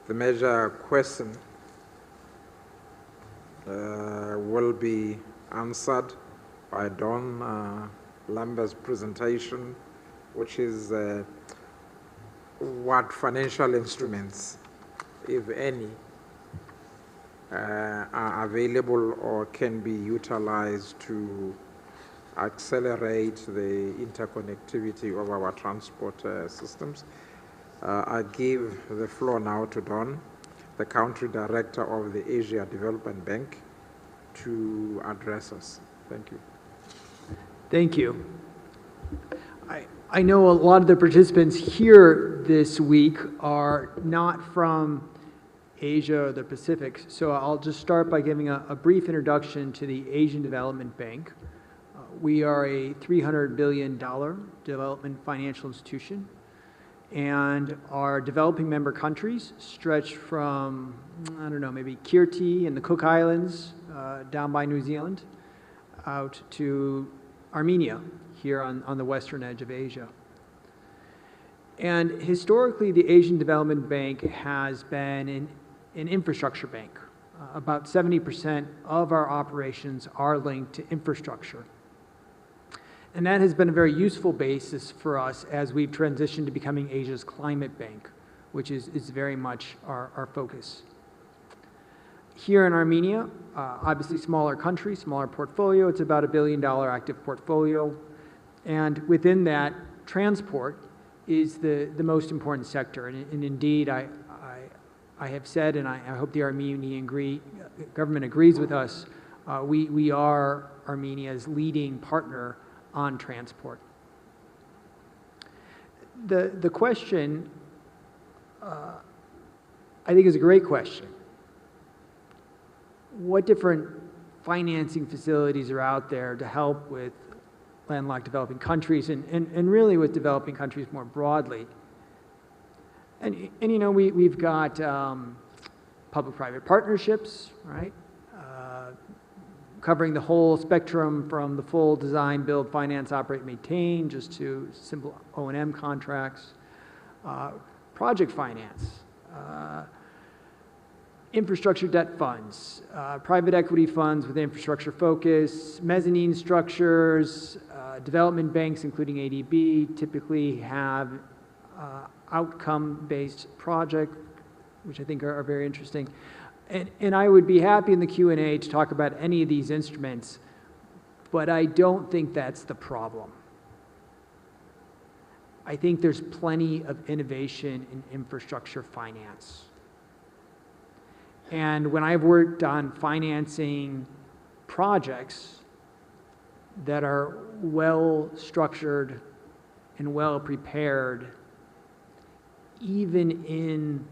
major question will be answered by Don Lambert's presentation, which is what financial instruments, if any, are available or can be utilized to accelerate the interconnectivity of our transport systems. I give the floor now to Don, the Country Director of the Asia Development Bank, to address us. Thank you. Thank you. I know a lot of the participants here this week are not from Asia or the Pacific, so I'll just start by giving a brief introduction to the Asian Development Bank. We are a $300 billion development financial institution, and our developing member countries stretch from, I don't know, maybe Kirti in the Cook Islands, down by New Zealand, out to Armenia, here on the western edge of Asia. And historically, the Asian Development Bank has been an infrastructure bank. About 70% of our operations are linked to infrastructure. And that has been a very useful basis for us as we've transitioned to becoming Asia's climate bank, which is very much our focus. Here in Armenia, obviously smaller country, smaller portfolio, it's about $1 billion active portfolio. And within that, transport is the most important sector. And indeed, I have said, and I hope the Armenian government agrees with us, we are Armenia's leading partner on transport. The question, I think, is a great question. What different financing facilities are out there to help with landlocked developing countries and really with developing countries more broadly? And you know, we've got public-private partnerships, right? Covering the whole spectrum from the full design, build, finance, operate, maintain, just to simple O&M contracts, project finance, infrastructure debt funds, private equity funds with infrastructure focus, mezzanine structures, development banks, including ADB, typically have outcome-based projects, which I think are very interesting. And I would be happy in the Q&A to talk about any of these instruments, but I don't think that's the problem. I think there's plenty of innovation in infrastructure finance. And when I've worked on financing projects that are well structured and well prepared, even in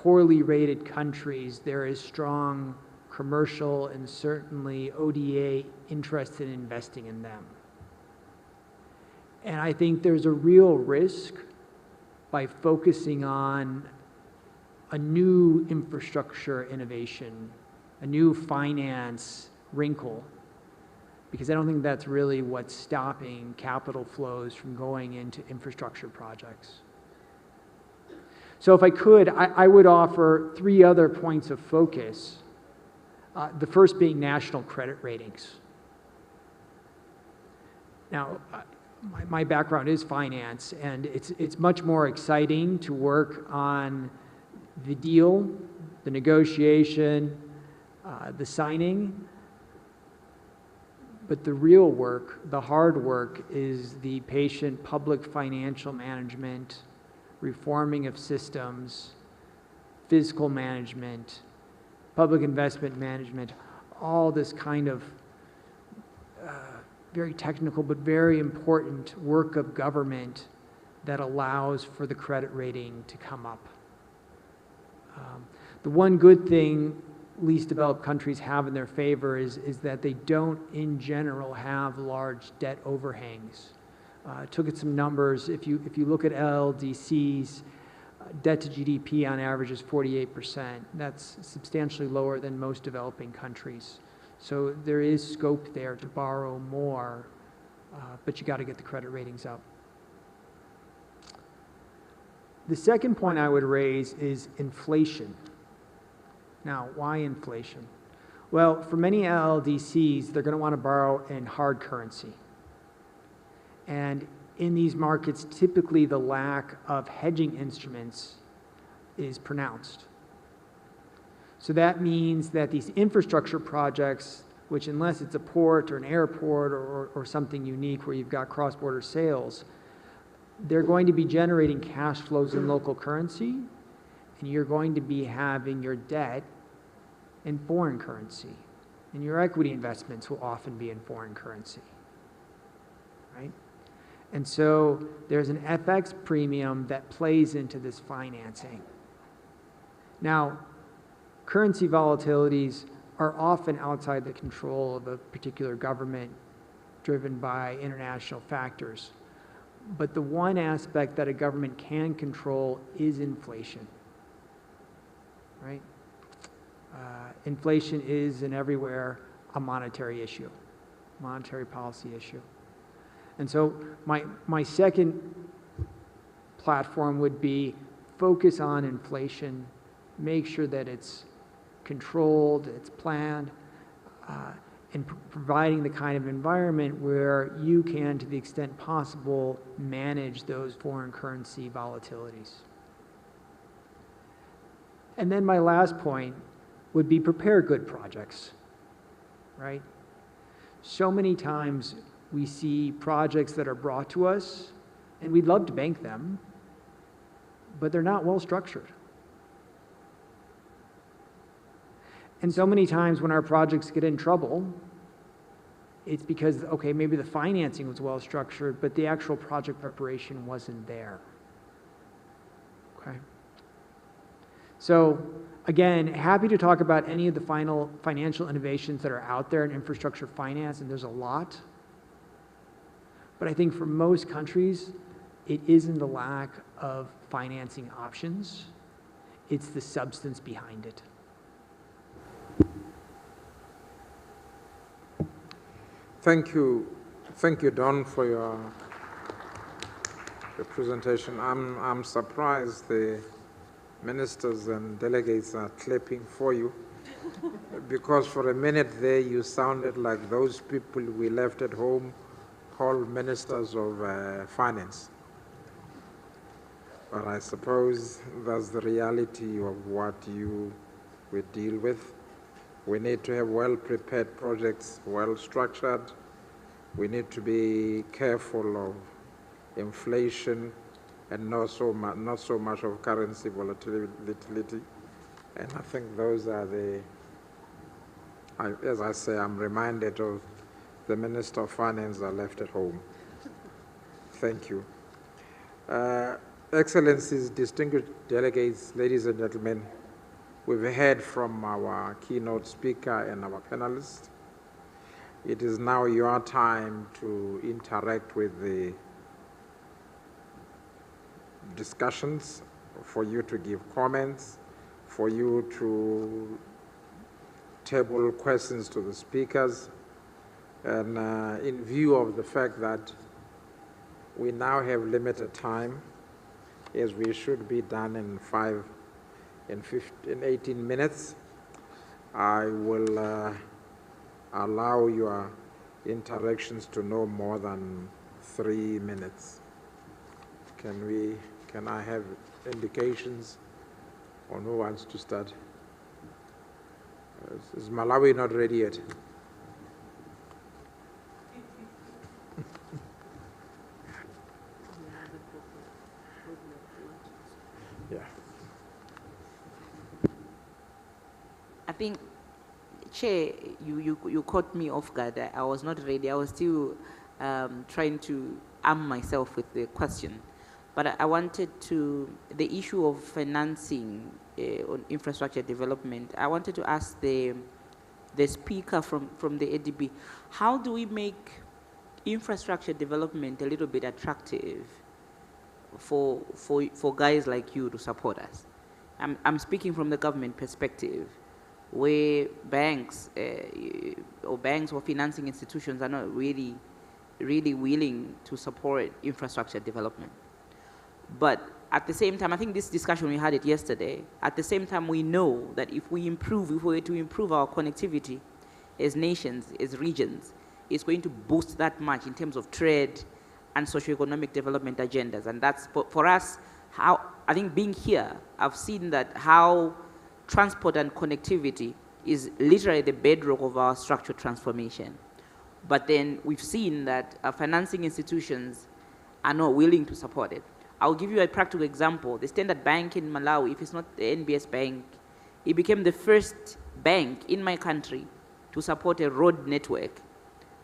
poorly rated countries, there is strong commercial and certainly ODA interest in investing in them. And I think there's a real risk by focusing on a new infrastructure innovation, a new finance wrinkle, because I don't think that's really what's stopping capital flows from going into infrastructure projects. So if I could, I would offer 3 other points of focus. The first being national credit ratings. Now, my background is finance, and it's much more exciting to work on the deal, the negotiation, the signing. But the real work, the hard work, is the patient public financial management, reforming of systems, fiscal management, public investment management, all this kind of very technical but very important work of government that allows for the credit rating to come up. The one good thing least developed countries have in their favor is that they don't, in general, have large debt overhangs. Took at some numbers. If you look at LLDCs, debt to GDP on average is 48%. That's substantially lower than most developing countries. So there is scope there to borrow more, but you got to get the credit ratings up. The second point I would raise is inflation. Now, why inflation? Well, for many LLDCs, they're going to want to borrow in hard currency. And in these markets, typically the lack of hedging instruments is pronounced. So that means that these infrastructure projects, which unless it's a port or an airport or something unique where you've got cross-border sales, they're going to be generating cash flows in local currency, and you're going to be having your debt in foreign currency. And your equity investments will often be in foreign currency, right? And so there's an FX premium that plays into this financing. Now, currency volatilities are often outside the control of a particular government driven by international factors. But the one aspect that a government can control is inflation, right? Inflation is and everywhere a monetary issue, monetary policy issue. And so my second platform would be focus on inflation, make sure that it's controlled, it's planned, and providing the kind of environment where you can, to the extent possible, manage those foreign currency volatilities. And then my last point would be prepare good projects, right? So many times we see projects that are brought to us, and we'd love to bank them, but they're not well structured. And so many times when our projects get in trouble, it's because, okay, maybe the financing was well structured, but the actual project preparation wasn't there. Okay? So, again, happy to talk about any of the financial innovations that are out there in infrastructure finance, and there's a lot. But I think for most countries, it isn't the lack of financing options, it's the substance behind it. Thank you, Don, for your presentation. I'm surprised the ministers and delegates are clapping for you, because for a minute there you sounded like those people we left at home called ministers of finance. But I suppose that's the reality of what you will deal with. We need to have well-prepared projects, well-structured. We need to be careful of inflation and not so much of currency volatility. And I think those are as I say, I'm reminded of the Minister of Finance I left at home. Thank you. Excellencies, distinguished delegates, ladies and gentlemen, we've heard from our keynote speaker and our panelists. It is now your time to interact with the discussions, for you to give comments, for you to table questions to the speakers. And in view of the fact that we now have limited time, as we should be done in 18 minutes, I will allow your interactions to no more than 3 minutes. Can I have indications on who wants to start? Is Malawi not ready yet? Yeah. I think, Chair, you caught me off guard. I was not ready. I was still trying to arm myself with the question. But I wanted the issue of financing on infrastructure development, I wanted to ask the speaker from the ADB, how do we make infrastructure development a little bit attractive for guys like you to support us? I'm speaking from the government perspective, where banks or financing institutions are not really willing to support infrastructure development. But at the same time, I think this discussion, we had it yesterday, at the same time we know that if we were to improve our connectivity as nations, as regions, it's going to boost that much in terms of trade and socioeconomic development agendas. And that's, for us, how, I think being here, I've seen that how transport and connectivity is literally the bedrock of our structural transformation. But then we've seen that financing institutions are not willing to support it. I'll give you a practical example. The Standard Bank in Malawi, if it's not the NBS Bank, it became the first bank in my country to support a road network.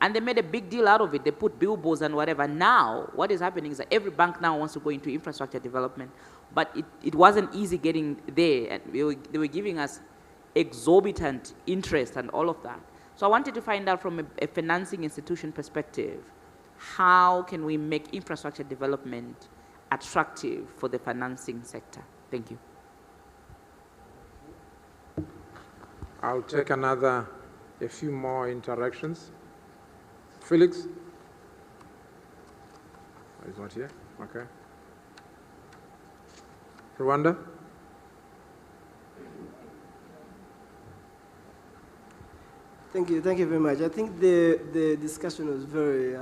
And they made a big deal out of it. They put billboards and whatever. Now, what is happening is that every bank now wants to go into infrastructure development. But it wasn't easy getting there. And they were giving us exorbitant interest and all of that. So I wanted to find out from a financing institution perspective, how can we make infrastructure development attractive for the financing sector? Thank you. I'll take a few more interactions. Felix? He's not here? Okay. Rwanda? Thank you very much. I think the discussion was very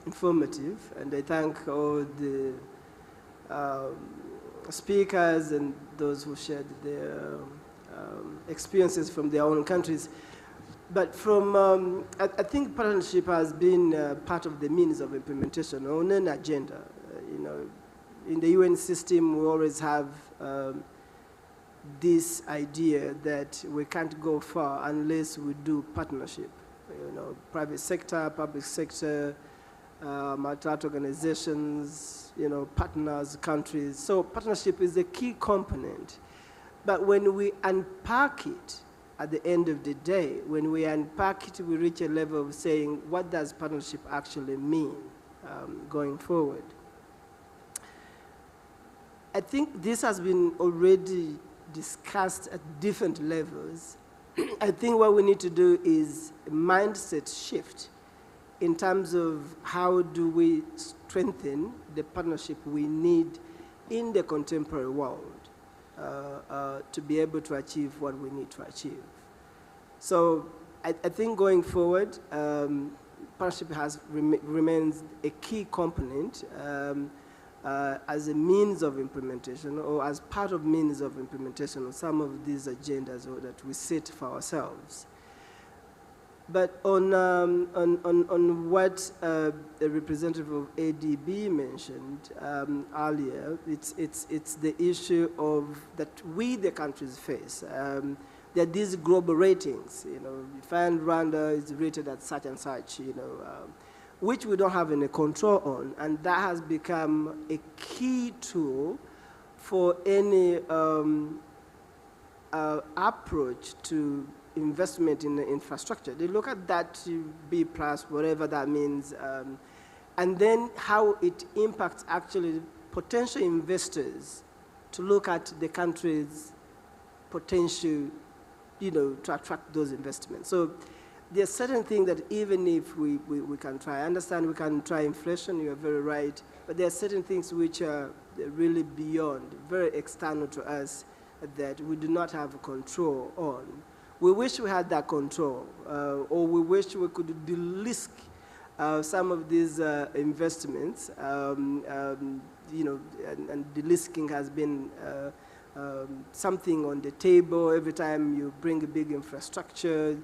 informative, and I thank all the speakers and those who shared their experiences from their own countries. But from, I think partnership has been part of the means of implementation on an agenda. You know, in the UN system, we always have this idea that we can't go far unless we do partnership. You know, private sector, public sector, multilateral organizations, you know, partners, countries. So partnership is a key component. But when we unpack it, at the end of the day, when we unpack it, we reach a level of saying, what does partnership actually mean going forward? I think this has been already discussed at different levels. I think what we need to do is a mindset shift in terms of how do we strengthen the partnership we need in the contemporary world to be able to achieve what we need to achieve. So I think going forward, partnership remains a key component as a means of implementation, or as part of means of implementation of some of these agendas that we set for ourselves. But on what the representative of ADB mentioned earlier, it's the issue of that we, the countries, face. There are these global ratings. You know, you find Rwanda is rated at such and such. You know, which we don't have any control on, and that has become a key tool for any approach to investment in the infrastructure. They look at that B+, whatever that means, and then how it impacts actually potential investors to look at the country's potential, you know, to attract those investments. So there are certain things that even if we can try, I understand we can try inflation, you're very right, but there are certain things which are really beyond, very external to us, that we do not have control on. We wish we had that control, or we wish we could de-risk some of these investments, you know, and de-risking has been something on the table every time you bring a big infrastructure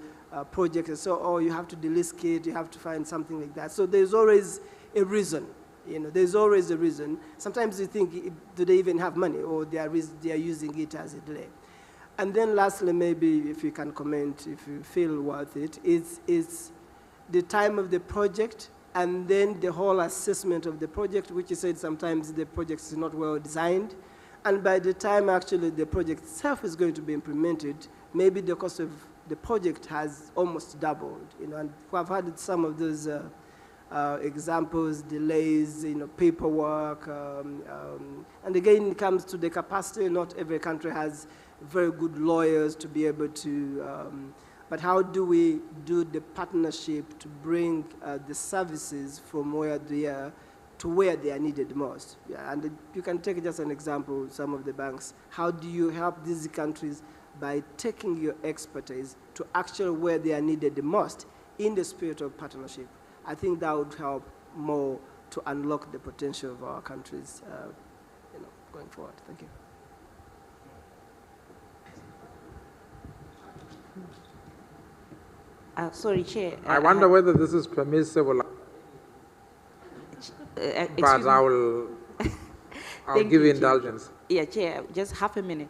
project, and so, oh, you have to de-risk it, you have to find something like that. So there's always a reason, you know, there's always a reason. Sometimes you think, do they even have money, or they are using it as a delay. And then lastly, maybe if you can comment, if you feel worth it, is the time of the project, and then the whole assessment of the project, which you said sometimes the project is not well designed. And by the time actually the project itself is going to be implemented, maybe the cost of the project has almost doubled. You know, and I've had some of those examples, delays, you know, paperwork. And again, it comes to the capacity. Not every country has very good lawyers to be able to, but how do we do the partnership to bring the services from where they are to where they are needed most? Yeah, and you can take just an example, some of the banks. How do you help these countries by taking your expertise to actually where they are needed the most in the spirit of partnership? I think that would help more to unlock the potential of our countries, you know, going forward. Thank you. Sorry, Chair. I wonder whether this is permissible. But I'll give you indulgence. Yeah, Chair, just half a minute.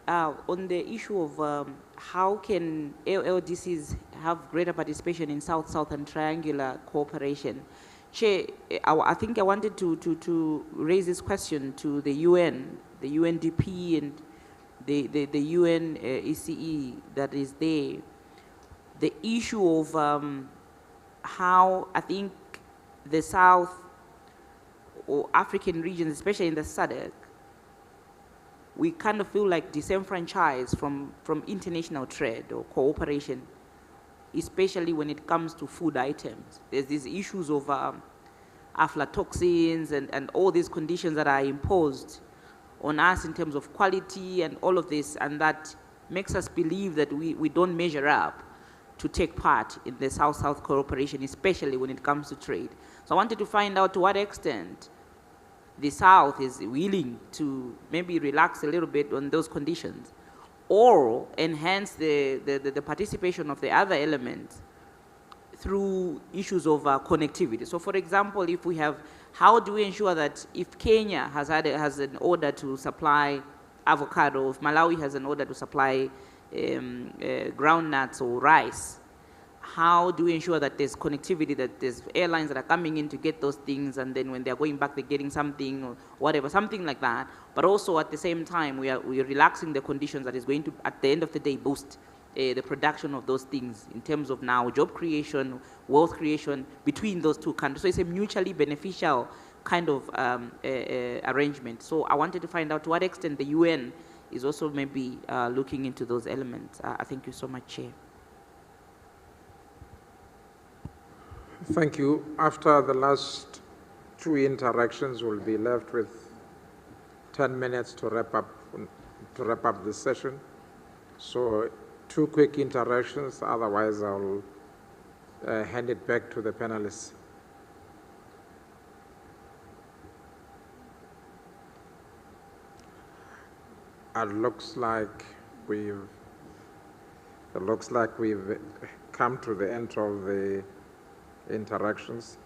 On the issue of how can LLDCs have greater participation in South-South and triangular cooperation, Chair, I think I wanted to raise this question to the UN, the UNDP, and the UN ECE that is there. the issue of how I think the South or African regions, especially in the SADC, we kind of feel like disenfranchised from international trade or cooperation, especially when it comes to food items. There's these issues of aflatoxins and all these conditions that are imposed on us in terms of quality and all of this, and that makes us believe that we don't measure up to take part in the South-South cooperation, especially when it comes to trade. So I wanted to find out to what extent the South is willing to maybe relax a little bit on those conditions or enhance the participation of the other elements through issues of connectivity. So for example, if we have, how do we ensure that if Kenya has an order to supply avocado, if Malawi has an order to supply groundnuts or rice, how do we ensure that there's connectivity, that there's airlines that are coming in to get those things, and then when they're going back, they're getting something or whatever, something like that. But also at the same time, we are relaxing the conditions that is going to, at the end of the day, boost the production of those things in terms of now job creation, wealth creation between those two countries. So it's a mutually beneficial kind of arrangement. So I wanted to find out to what extent the UN is also maybe looking into those elements. Thank you so much, Chair. Thank you. After the last two interactions, we'll be left with 10 minutes to wrap up the session. So 2 quick interactions, otherwise I'll hand it back to the panelists. It looks like we've come to the end of the interactions.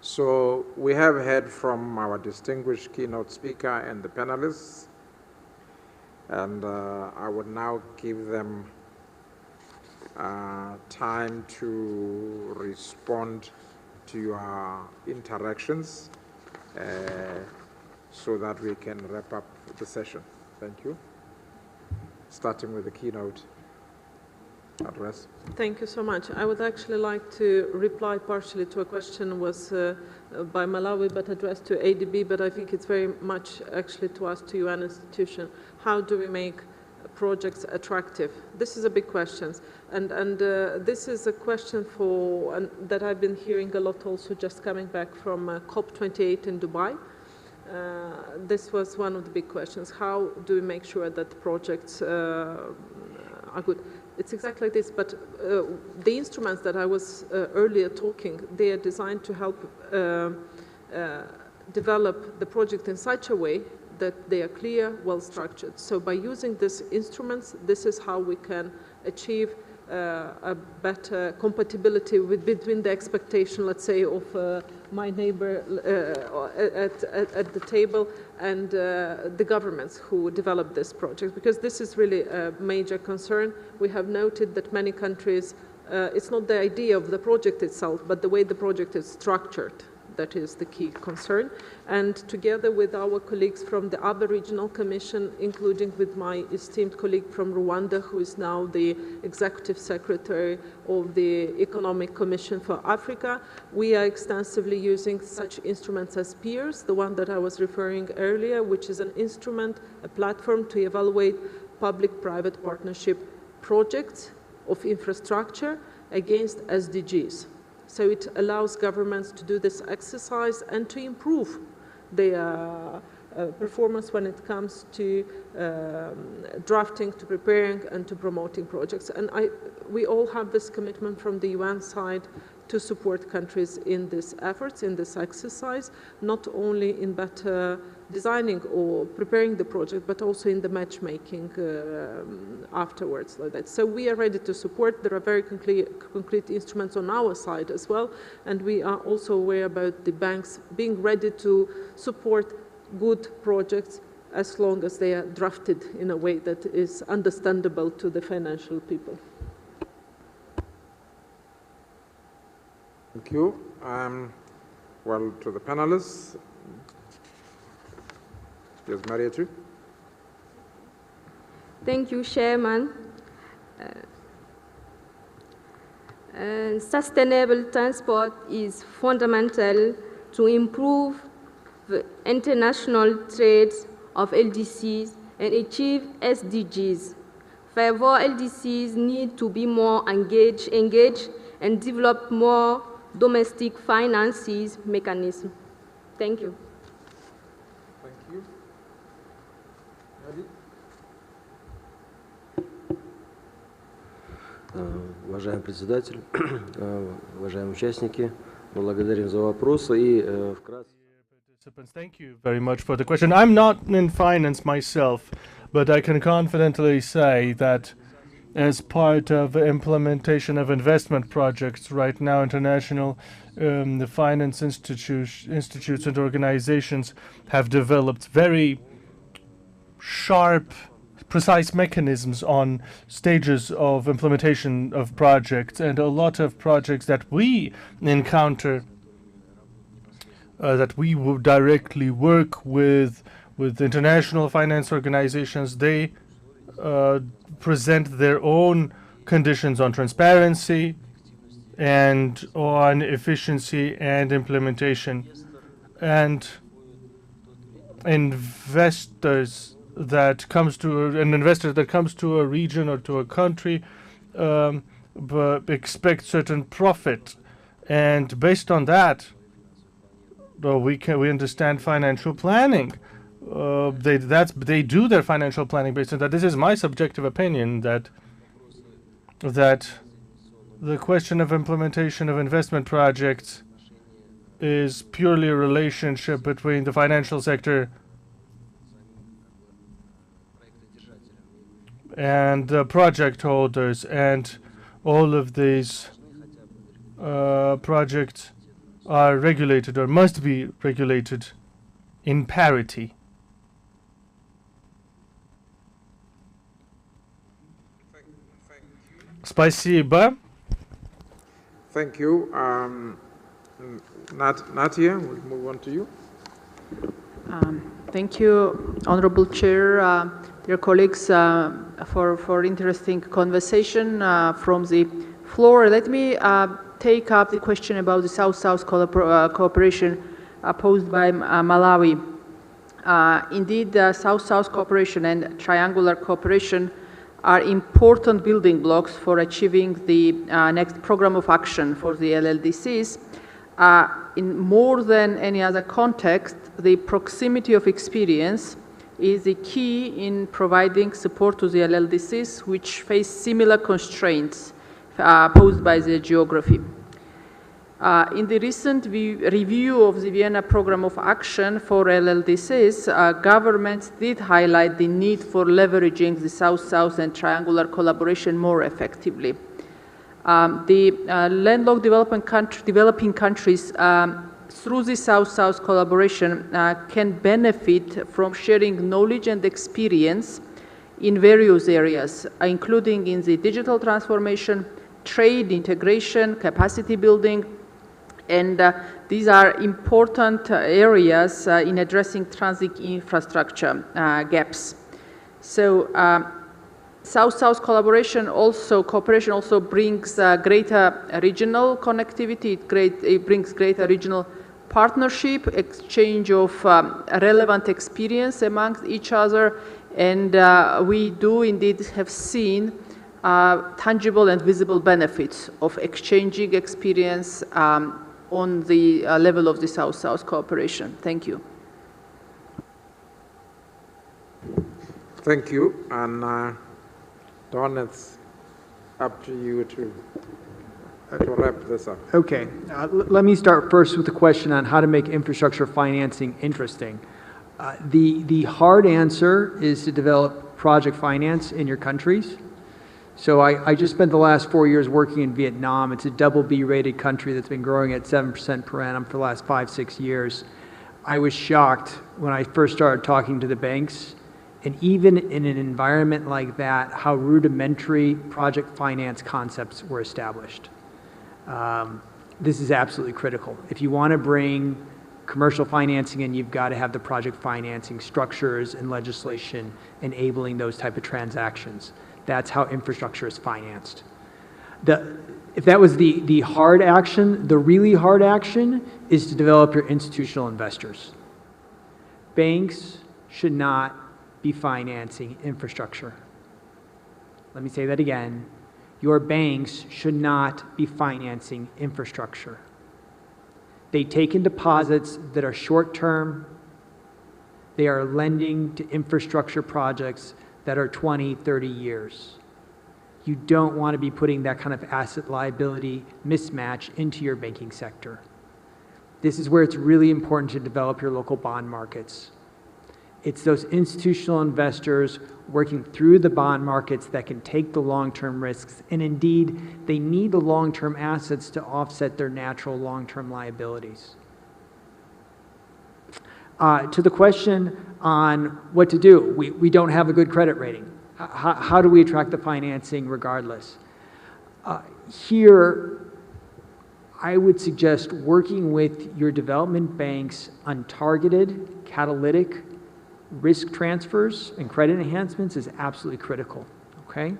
So we have heard from our distinguished keynote speaker and the panelists, and I would now give them time to respond to your interactions so that we can wrap up the session. Thank you. Starting with the keynote address. Thank you so much. I would actually like to reply partially to a question was by Malawi but addressed to ADB, but I think it's very much actually to us, to UN institution. How do we make projects attractive? This is a big question, and this is a question that I've been hearing a lot also just coming back from COP28 in Dubai. This was one of the big questions. How do we make sure that projects are good? It's exactly like this, but the instruments that I was earlier talking, they are designed to help develop the project in such a way that they are clear, well-structured. So by using these instruments, this is how we can achieve a better compatibility between the expectation, let's say, of my neighbor at the table and the governments who develop this project, because this is really a major concern. We have noted that many countries, it's not the idea of the project itself, but the way the project is structured. That is the key concern. And together with our colleagues from the other regional commission, including with my esteemed colleague from Rwanda, who is now the executive secretary of the Economic Commission for Africa, we are extensively using such instruments as peers, the one that I was referring earlier, which is an instrument, a platform to evaluate public-private partnership projects of infrastructure against SDGs. So it allows governments to do this exercise and to improve their performance when it comes to drafting, to preparing, and to promoting projects. And we all have this commitment from the UN side to support countries in these efforts, in this exercise, not only in better designing or preparing the project, but also in the matchmaking afterwards, like that. So we are ready to support. There are very concrete instruments on our side as well, and we are also aware about the banks being ready to support good projects as long as they are drafted in a way that is understandable to the financial people. Thank you. Well, to the panelists. Yes, Maria, too. Thank you, Chairman. And sustainable transport is fundamental to improve the international trade of LDCs and achieve SDGs. Further, LDCs need to be more engaged and develop more domestic finances mechanisms. Thank you. Thank you. Уважаемый председатель, уважаемые участники, благодарим за вопросы и вкратце. Thank you very much for the question. I'm not in finance myself, but I can confidently say that as part of implementation of investment projects right now, the finance institutes and organizations have developed very sharp, precise mechanisms on stages of implementation of projects, and a lot of projects that we encounter that we will directly work with international finance organizations, they present their own conditions on transparency and on efficiency and implementation. And an investor that comes to a region or to a country but expects certain profit, and based on that, we understand financial planning. They do their financial planning based on that. This is my subjective opinion that the question of implementation of investment projects is purely a relationship between the financial sector and the project holders, and all of these projects are regulated or must be regulated in parity. Спасибо. Thank you. Natia, we'll move on to you. Thank you, Honorable Chair, dear colleagues, for interesting conversation from the floor. Let me take up the question about the South-South cooperation posed by Malawi. Indeed, South-South cooperation and triangular cooperation are important building blocks for achieving the next program of action for the LLDCs. In more than any other context, the proximity of experience is the key in providing support to the LLDCs which face similar constraints posed by the geography. In the recent review of the Vienna Program of Action for LLDCs, governments did highlight the need for leveraging the South-South and triangular collaboration more effectively. The landlocked developing countries through the South-South collaboration can benefit from sharing knowledge and experience in various areas, including in the digital transformation, trade integration, capacity building, and these are important areas in addressing transit infrastructure gaps. So South-South cooperation also brings greater regional connectivity. It brings greater regional partnership, exchange of relevant experience amongst each other, and we do indeed have seen tangible and visible benefits of exchanging experience on the level of the South-South cooperation. Thank you. Thank you. And Don, it's up to you to wrap this up. Okay. Let me start first with the question on how to make infrastructure financing interesting. The hard answer is to develop project finance in your countries. So I just spent the last 4 years working in Vietnam. It's a double B rated country that's been growing at 7% per annum for the last 5-6 years. I was shocked when I first started talking to the banks, and even in an environment like that, how rudimentary project finance concepts were established. This is absolutely critical. If you want to bring commercial financing in, you've got to have the project financing structures and legislation enabling those type of transactions. That's how infrastructure is financed. If that was the hard action, the really hard action is to develop your institutional investors. Banks should not be financing infrastructure. Let me say that again. Your banks should not be financing infrastructure. They take in deposits that are short-term. They are lending to infrastructure projects that are 20, 30 years. You don't want to be putting that kind of asset liability mismatch into your banking sector. This is where it's really important to develop your local bond markets. It's those institutional investors working through the bond markets that can take the long-term risks, and indeed, they need the long-term assets to offset their natural long-term liabilities. To the question on what to do, we don't have a good credit rating. How do we attract the financing regardless? Here, I would suggest working with your development banks on targeted, catalytic risk transfers and credit enhancements is absolutely critical, okay?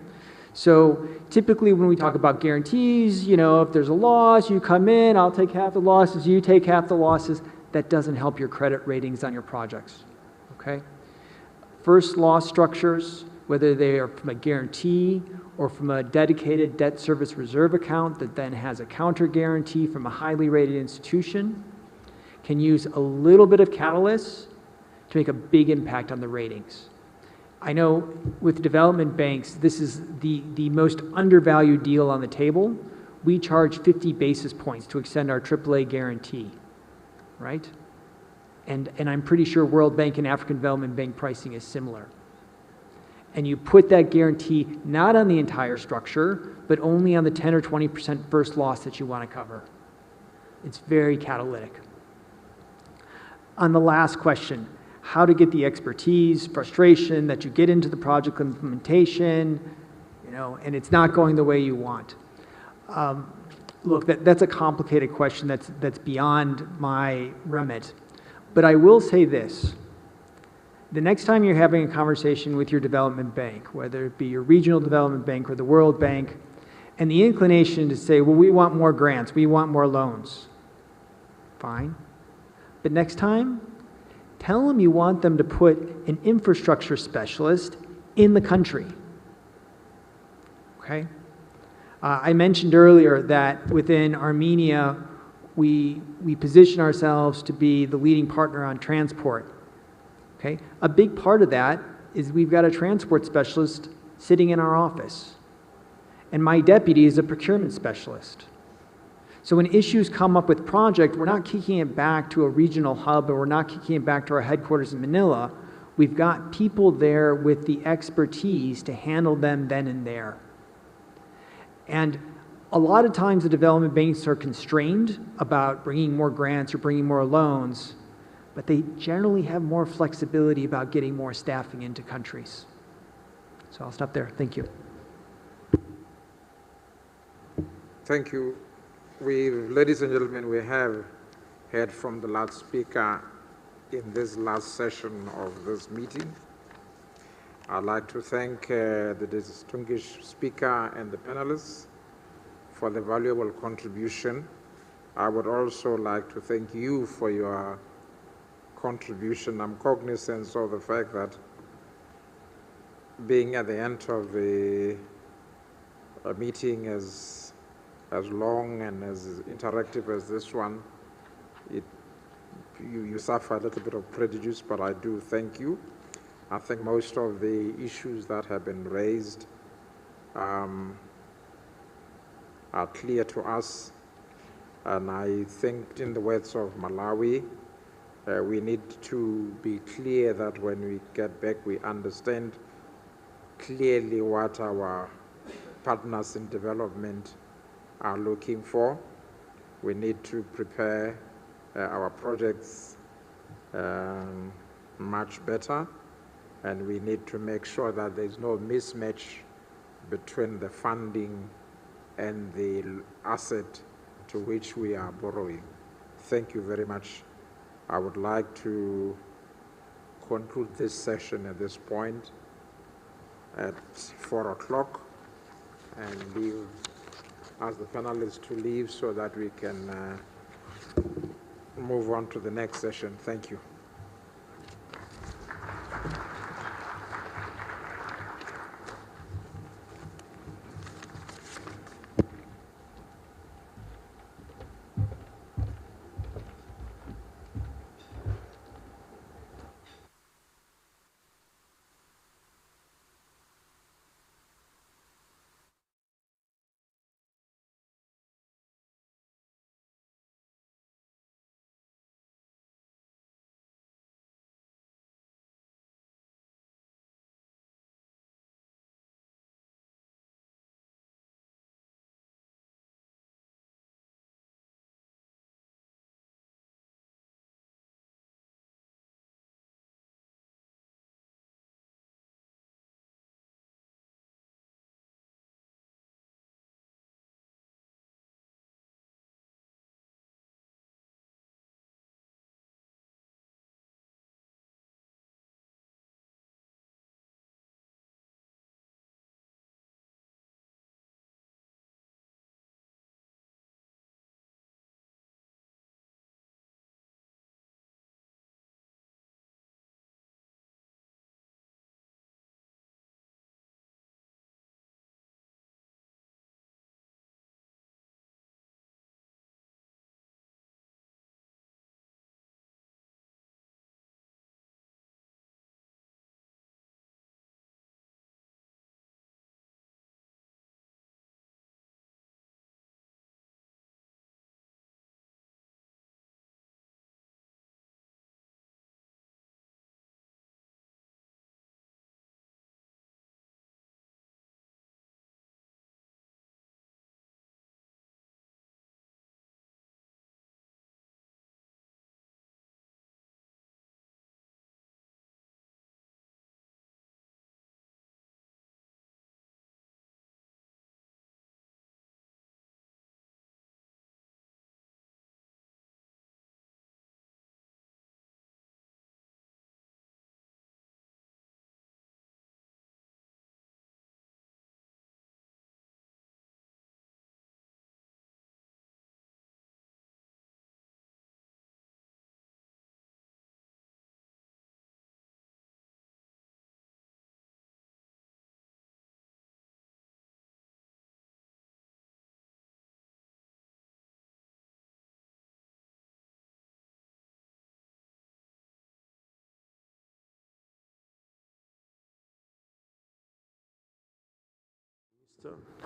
So typically when we talk about guarantees, you know, if there's a loss, you come in, I'll take half the losses, you take half the losses. That doesn't help your credit ratings on your projects, okay? First loss structures, whether they are from a guarantee or from a dedicated debt service reserve account that then has a counter guarantee from a highly rated institution, can use a little bit of catalyst to make a big impact on the ratings. I know with development banks, this is the most undervalued deal on the table. We charge 50 basis points to extend our AAA guarantee, right? And I'm pretty sure World Bank and African Development Bank pricing is similar. And you put that guarantee not on the entire structure, but only on the 10 or 20% first loss that you want to cover. It's very catalytic. On the last question, how to get the expertise, frustration that you get into the project implementation, you know, and it's not going the way you want. Look, that's a complicated question that's beyond my remit. But I will say this. The next time you're having a conversation with your development bank, whether it be your regional development bank or the World Bank, and the inclination to say, well, we want more grants, we want more loans. Fine. But next time, tell them you want them to put an infrastructure specialist in the country. Okay? I mentioned earlier that within Armenia, we position ourselves to be the leading partner on transport. Okay? A big part of that is we've got a transport specialist sitting in our office. And my deputy is a procurement specialist. So when issues come up with project, we're not kicking it back to a regional hub, or we're not kicking it back to our headquarters in Manila. We've got people there with the expertise to handle them then and there. And a lot of times the development banks are constrained about bringing more grants or bringing more loans, but they generally have more flexibility about getting more staffing into countries. So I'll stop there. Thank you. Thank you. Ladies and gentlemen, we have heard from the last speaker in this last session of this meeting. I'd like to thank the distinguished speaker and the panelists for the valuable contribution. I would also like to thank you for your contribution. I'm cognizant of the fact that being at the end of a meeting as long and as interactive as this one, you suffer a little bit of prejudice, but I do thank you. I think most of the issues that have been raised are clear to us, and I think, in the words of Malawi, we need to be clear that when we get back, we understand clearly what our partners in development are looking for. We need to prepare our projects much better, and we need to make sure that there's no mismatch between the funding and the asset to which we are borrowing. Thank you very much. I would like to conclude this session at this point at 4 o'clock and leave ask the panelists to leave so that we can move on to the next session. Thank you.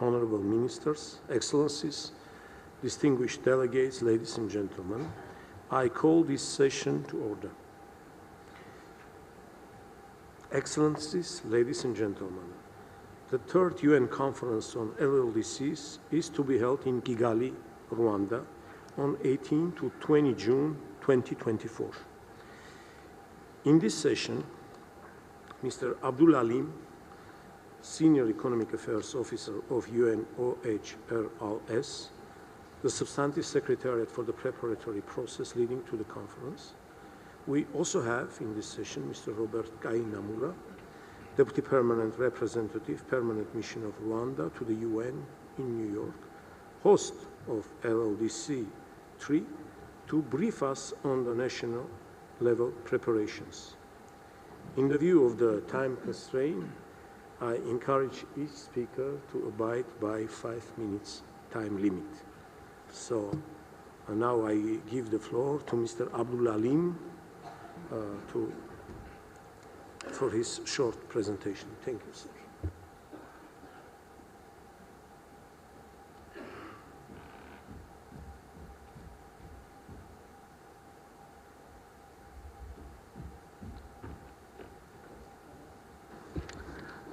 Honorable Ministers, Excellencies, distinguished delegates, ladies and gentlemen, I call this session to order. Excellencies, ladies and gentlemen, the third UN Conference on LLDCs is to be held in Kigali, Rwanda, on 18 to 20 June 2024. In this session, Mr. Abdul Alim, Senior Economic Affairs Officer of UNOHRLS, the Substantive Secretariat for the preparatory process leading to the conference. We also have in this session Mr. Robert Gai Namura, Deputy Permanent Representative, Permanent Mission of Rwanda to the UN in New York, host of LLDC 3, to brief us on the national level preparations. In the view of the time constraint, I encourage each speaker to abide by 5 minutes time limit. So now I give the floor to Mr. Abdul Alim for his short presentation. Thank you, sir.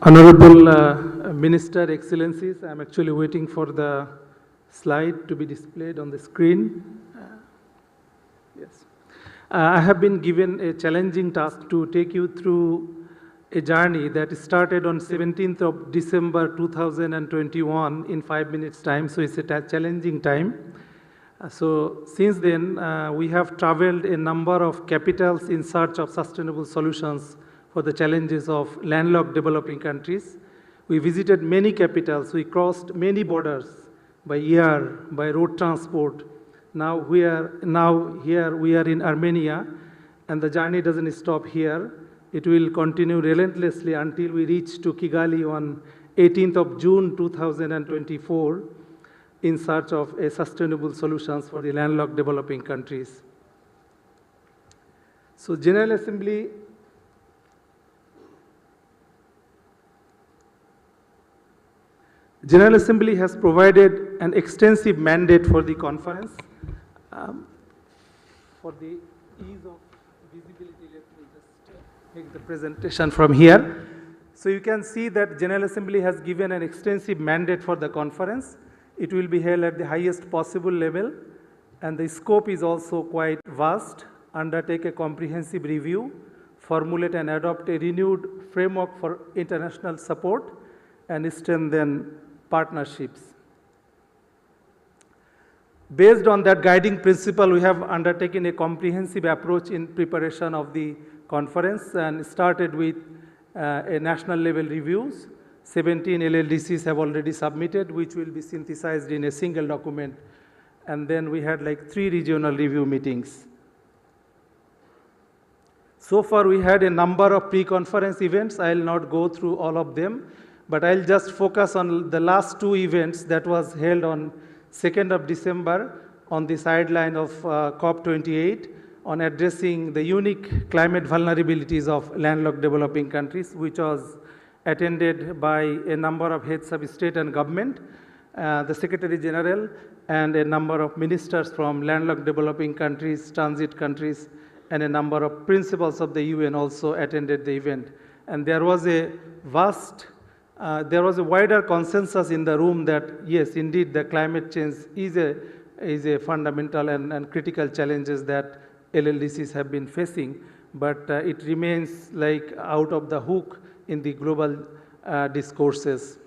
Honorable Minister, Excellencies, I'm actually waiting for the slide to be displayed on the screen. Yes. I have been given a challenging task to take you through a journey that started on 17th of December 2021 in 5 minutes time, so it's a challenging time. So since then, we have traveled a number of capitals in search of sustainable solutions for the challenges of landlocked developing countries. We visited many capitals, we crossed many borders, by air, by road transport. Now here we are in Armenia, and the journey doesn't stop here. It will continue relentlessly until we reach to Kigali on 18th of June 2024 in search of a sustainable solutions for the landlocked developing countries. So General Assembly has provided an extensive mandate for the conference. For the ease of visibility, let me just make the presentation from here. So you can see that General Assembly has given an extensive mandate for the conference. It will be held at the highest possible level, and the scope is also quite vast. Undertake a comprehensive review, formulate and adopt a renewed framework for international support, and strengthen partnerships. Based on that guiding principle, we have undertaken a comprehensive approach in preparation of the conference and started with a national level reviews. 17 LLDCs have already submitted, which will be synthesized in a single document. And then we had like 3 regional review meetings. So far, we had a number of pre-conference events. I'll not go through all of them, but I'll just focus on the last 2 events that was held on 2nd of December on the sideline of COP28 on addressing the unique climate vulnerabilities of landlocked developing countries, which was attended by a number of heads of state and government, the Secretary General, and a number of ministers from landlocked developing countries, transit countries, and a number of principals of the UN also attended the event. And there was a wider consensus in the room that yes, indeed, the climate change is a fundamental and critical challenges that LLDCs have been facing, but it remains like out of the hook in the global discourses.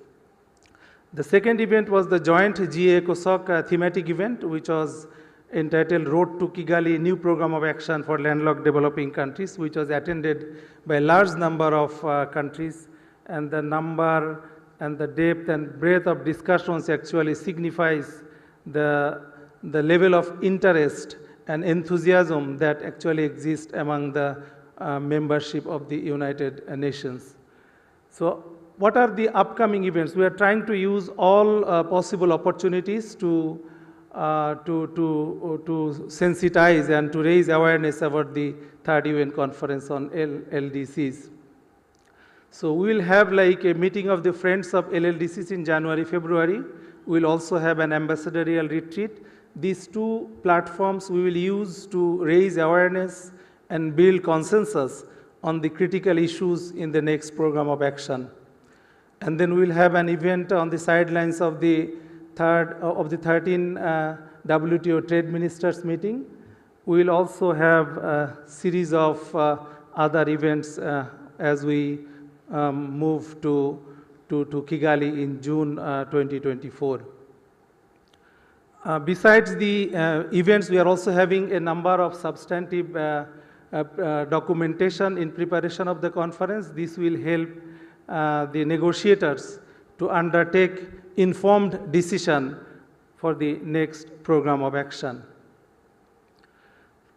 The second event was the joint GA-ECOSOC thematic event, which was entitled Road to Kigali, New Program of Action for Landlocked Developing Countries, which was attended by a large number of countries. And the number and the depth and breadth of discussions actually signifies the level of interest and enthusiasm that actually exists among the membership of the United Nations. So what are the upcoming events? We are trying to use all possible opportunities to sensitize and to raise awareness about the 3rd UN conference on LDCs. So we will have like a meeting of the Friends of LLDCs in January, February. We will also have an ambassadorial retreat. These 2 platforms we will use to raise awareness and build consensus on the critical issues in the next program of action. And then we will have an event on the sidelines of the 13 WTO Trade Ministers meeting. We will also have a series of other events as we move to Kigali in June 2024. Besides the events, we are also having a number of substantive documentation in preparation of the conference. This will help the negotiators to undertake informed decision for the next program of action.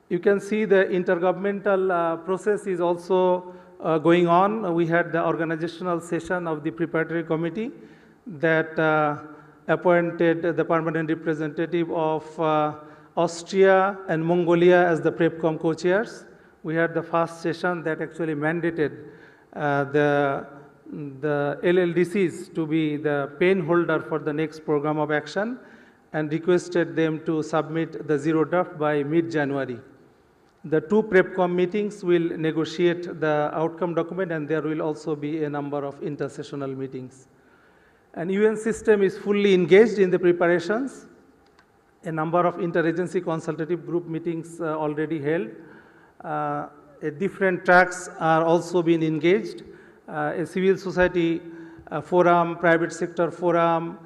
You can see the intergovernmental process is also going on. We had the organizational session of the preparatory committee that appointed the permanent representative of Austria and Mongolia as the PrepCom co-chairs. We had the first session that actually mandated the LLDCs to be the pen holder for the next program of action and requested them to submit the 0 draft by mid-January. The 2 PrepCom meetings will negotiate the outcome document, and there will also be a number of intersessional meetings. And UN system is fully engaged in the preparations. A number of interagency consultative group meetings already held. Different tracks are also being engaged. A civil society forum, private sector forum,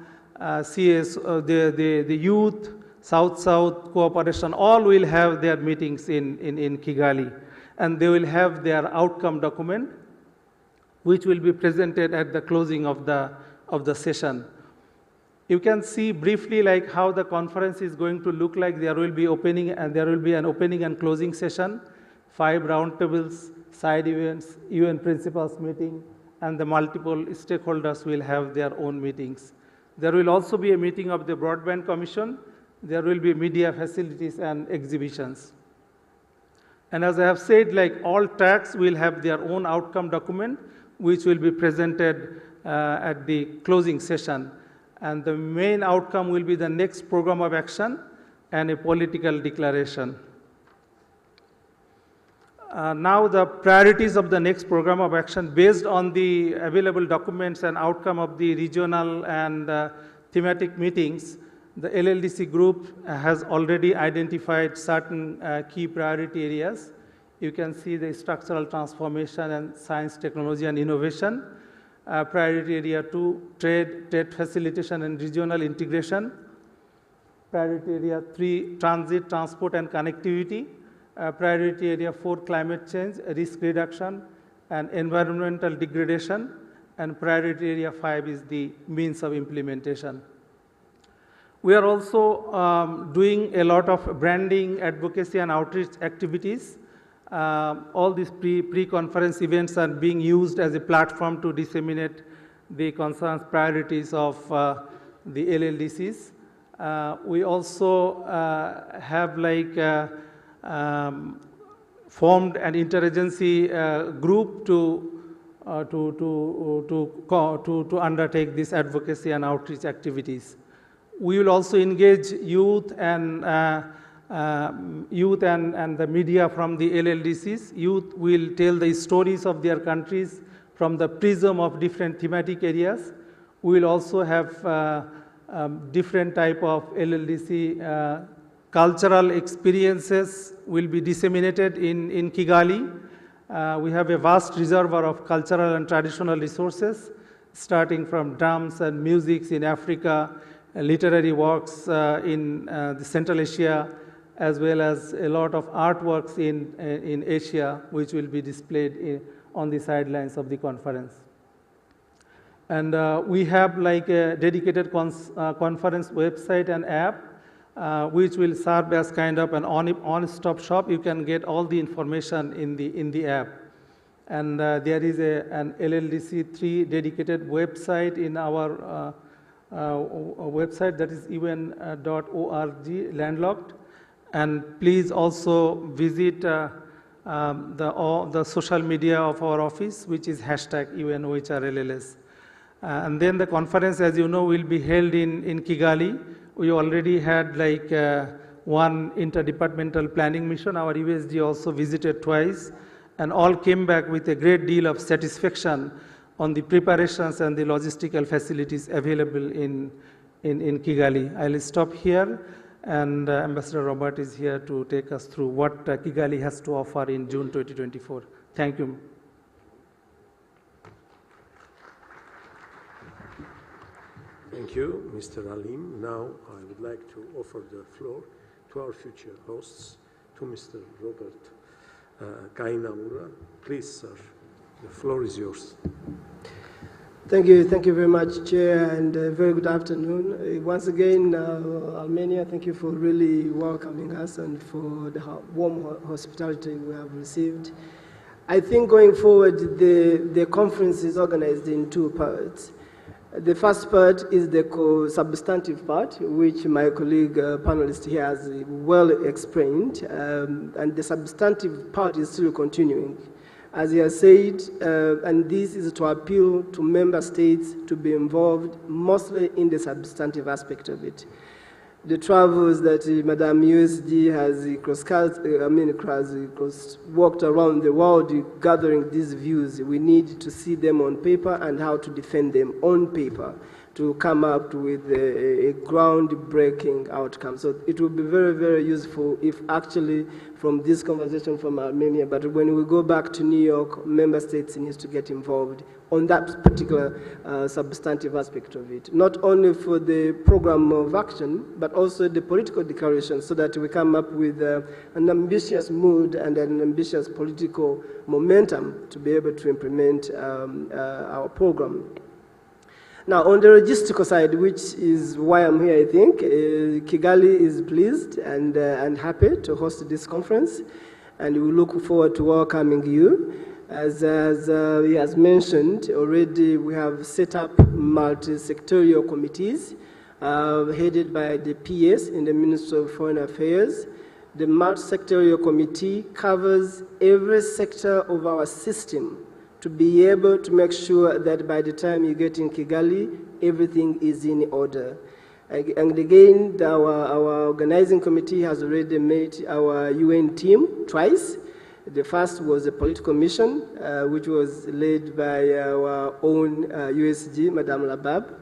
CS, the youth, South-South cooperation, all will have their meetings in Kigali. And they will have their outcome document, which will be presented at the closing of the session. You can see briefly like how the conference is going to look like. There will be opening and there will be an opening and closing session, 5 roundtables, side events, UN principals meeting, and the multiple stakeholders will have their own meetings. There will also be a meeting of the Broadband Commission. There will be media facilities and exhibitions. And as I have said, like all tracks will have their own outcome document, which will be presented at the closing session. And the main outcome will be the next program of action and a political declaration. Now the priorities of the next program of action based on the available documents and outcome of the regional and thematic meetings, the LLDC group has already identified certain key priority areas. You can see the structural transformation and science, technology, and innovation. Priority area 2, trade facilitation and regional integration. Priority area 3, transit, transport, and connectivity. Priority area 4, climate change, risk reduction, and environmental degradation. And priority area 5 is the means of implementation. We are also doing a lot of branding, advocacy, and outreach activities. All these pre-conference events are being used as a platform to disseminate the concerns, priorities of the LLDCs. We also have like formed an interagency group to undertake this advocacy and outreach activities. We will also engage youth and the media from the LLDCs. Youth will tell the stories of their countries from the prism of different thematic areas. We will also have different type of LLDC cultural experiences will be disseminated in Kigali. We have a vast reservoir of cultural and traditional resources, starting from drums and musics in Africa, literary works in the Central Asia, as well as a lot of artworks in Asia, which will be displayed on the sidelines of the conference. And we have like a dedicated conference website and app, which will serve as kind of an one-stop shop. You can get all the information in the app. And there is an LLDC3 dedicated website in our website, that is un.org, Landlocked. And please also visit the social media of our office, which is #UNOHRLLS. And then the conference, as you know, will be held in Kigali. We already had like one interdepartmental planning mission. Our USG also visited twice, and all came back with a great deal of satisfaction on the preparations and the logistical facilities available in Kigali. I'll stop here, and Ambassador Robert is here to take us through what Kigali has to offer in June 2024. Thank you. Thank you, Mr. Alim. Now I would like to offer the floor to our future hosts, to Mr. Robert Kainamura. Please, sir, the floor is yours. Thank you very much, Chair, and very good afternoon. Once again, Armenia, thank you for really welcoming us and for the warm hospitality we have received. I think going forward, the conference is organized in 2 parts. The first part is the substantive part, which my colleague panelist here has well explained, and the substantive part is still continuing. As he has said, and this is to appeal to member states to be involved mostly in the substantive aspect of it. The travels that Madam USD has walked around the world gathering these views, we need to see them on paper and how to defend them on paper to come up with a groundbreaking outcome. So it will be very, very useful if actually from this conversation from Armenia, but when we go back to New York, member states need to get involved on that particular substantive aspect of it, not only for the program of action, but also the political declaration, so that we come up with an ambitious mood and an ambitious political momentum to be able to implement our program. Now, on the logistical side, which is why I'm here, I think, Kigali is pleased and happy to host this conference, and we look forward to welcoming you. As he has mentioned already, we have set up multi-sectorial committees headed by the PS in the Ministry of Foreign Affairs. The multi-sectorial committee covers every sector of our system to be able to make sure that by the time you get in Kigali, everything is in order. And again, our organizing committee has already met our UN team twice. The first was a political mission, which was led by our own USG, Madame Labab.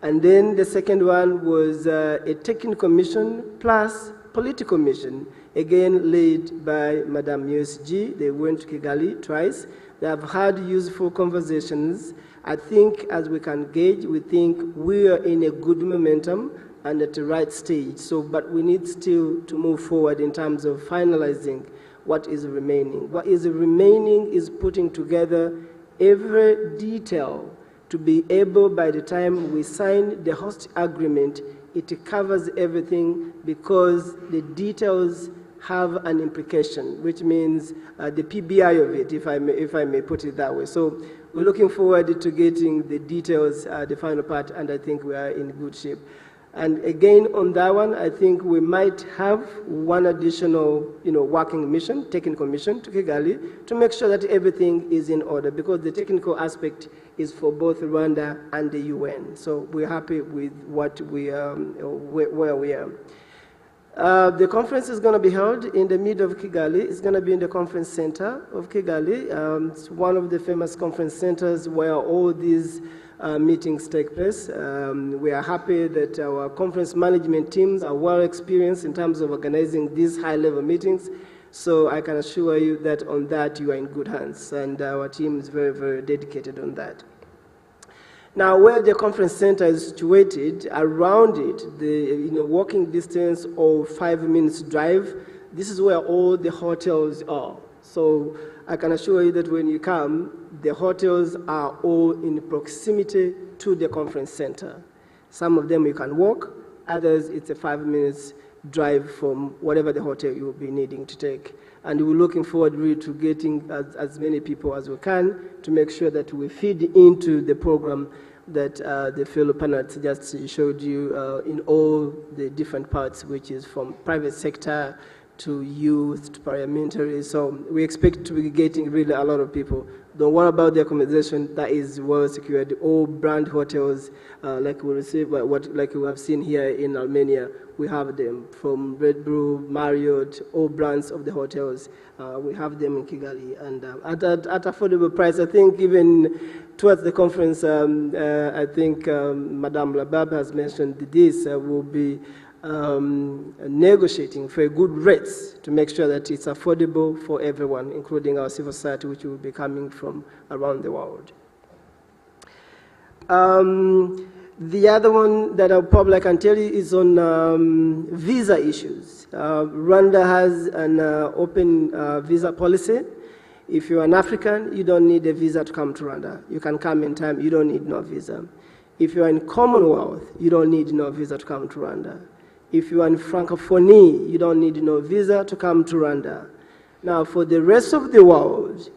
And then the second one was a technical mission plus political mission, again led by Madame USG. They went to Kigali twice. They have had useful conversations. I think as we can gauge, we think we are in a good momentum and at the right stage. So, but we need still to move forward in terms of finalizing what is remaining. What is remaining is putting together every detail to be able, by the time we sign the host agreement, it covers everything because the details have an implication, which means the PBI of it, if I may put it that way. So we're looking forward to getting the details, the final part, and I think we are in good shape. And again, on that one, I think we might have one additional, working mission, technical mission to Kigali to make sure that everything is in order, because the technical aspect is for both Rwanda and the UN. So we're happy with what where we are. The conference is going to be held in the middle of Kigali. It's going to be in the conference center of Kigali. It's one of the famous conference centers where all these meetings take place. We are happy that our conference management teams are well experienced in terms of organizing these high-level meetings. So I can assure you that on that you are in good hands, and our team is very, very dedicated on that. Now, where the conference center is situated, around it, the walking distance of 5 minutes drive, this is where all the hotels are. So I can assure you that when you come, the hotels are all in proximity to the conference center. Some of them you can walk, others it's a 5 minutes drive from whatever the hotel you will be needing to take. And we're looking forward really to getting as many people as we can to make sure that we feed into the program that the fellow panelists just showed you in all the different parts, which is from private sector to youth to parliamentary. So we expect to be getting really a lot of people. Don't worry about the accommodation, that is well secured. All brand hotels, like we receive, like we have seen here in Armenia, we have them from Red Bull, Marriott, all brands of the hotels. We have them in Kigali, and at affordable price. I think even towards the conference, I think Madame Labab has mentioned this will be negotiating for good rates to make sure that it's affordable for everyone, including our civil society, which will be coming from around the world. The other one that I'll probably can tell you is on visa issues. Rwanda has an open visa policy. If you're an African, you don't need a visa to come to Rwanda. You can come in time, you don't need no visa. If you're in Commonwealth, you don't need no visa to come to Rwanda. If you are in Francophonie, you don't need no visa to come to Rwanda. Now, for the rest of the world,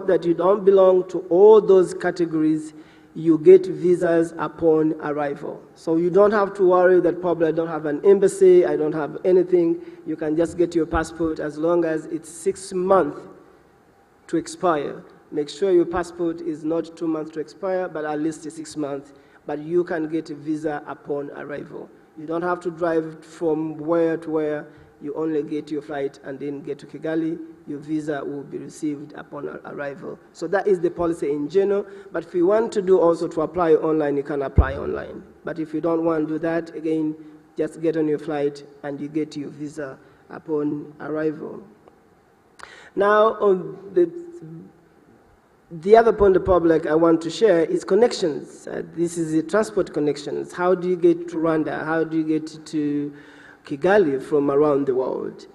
that you don't belong to all those categories, you get visas upon arrival. So you don't have to worry that probably I don't have an embassy, I don't have anything. You can just get your passport as long as it's 6 months to expire. Make sure your passport is not 2 months to expire, but at least 6 months. But you can get a visa upon arrival. You don't have to drive from where to where. You only get your flight and then get to Kigali. Your visa will be received upon arrival. So that is the policy in general. But if you want to do also to apply online, you can apply online. But if you don't want to do that, again, just get on your flight and you get your visa upon arrival. Now, on the other point the public I want to share is connections. This is the transport connections. How do you get to Rwanda? How do you get to Kigali from around the world?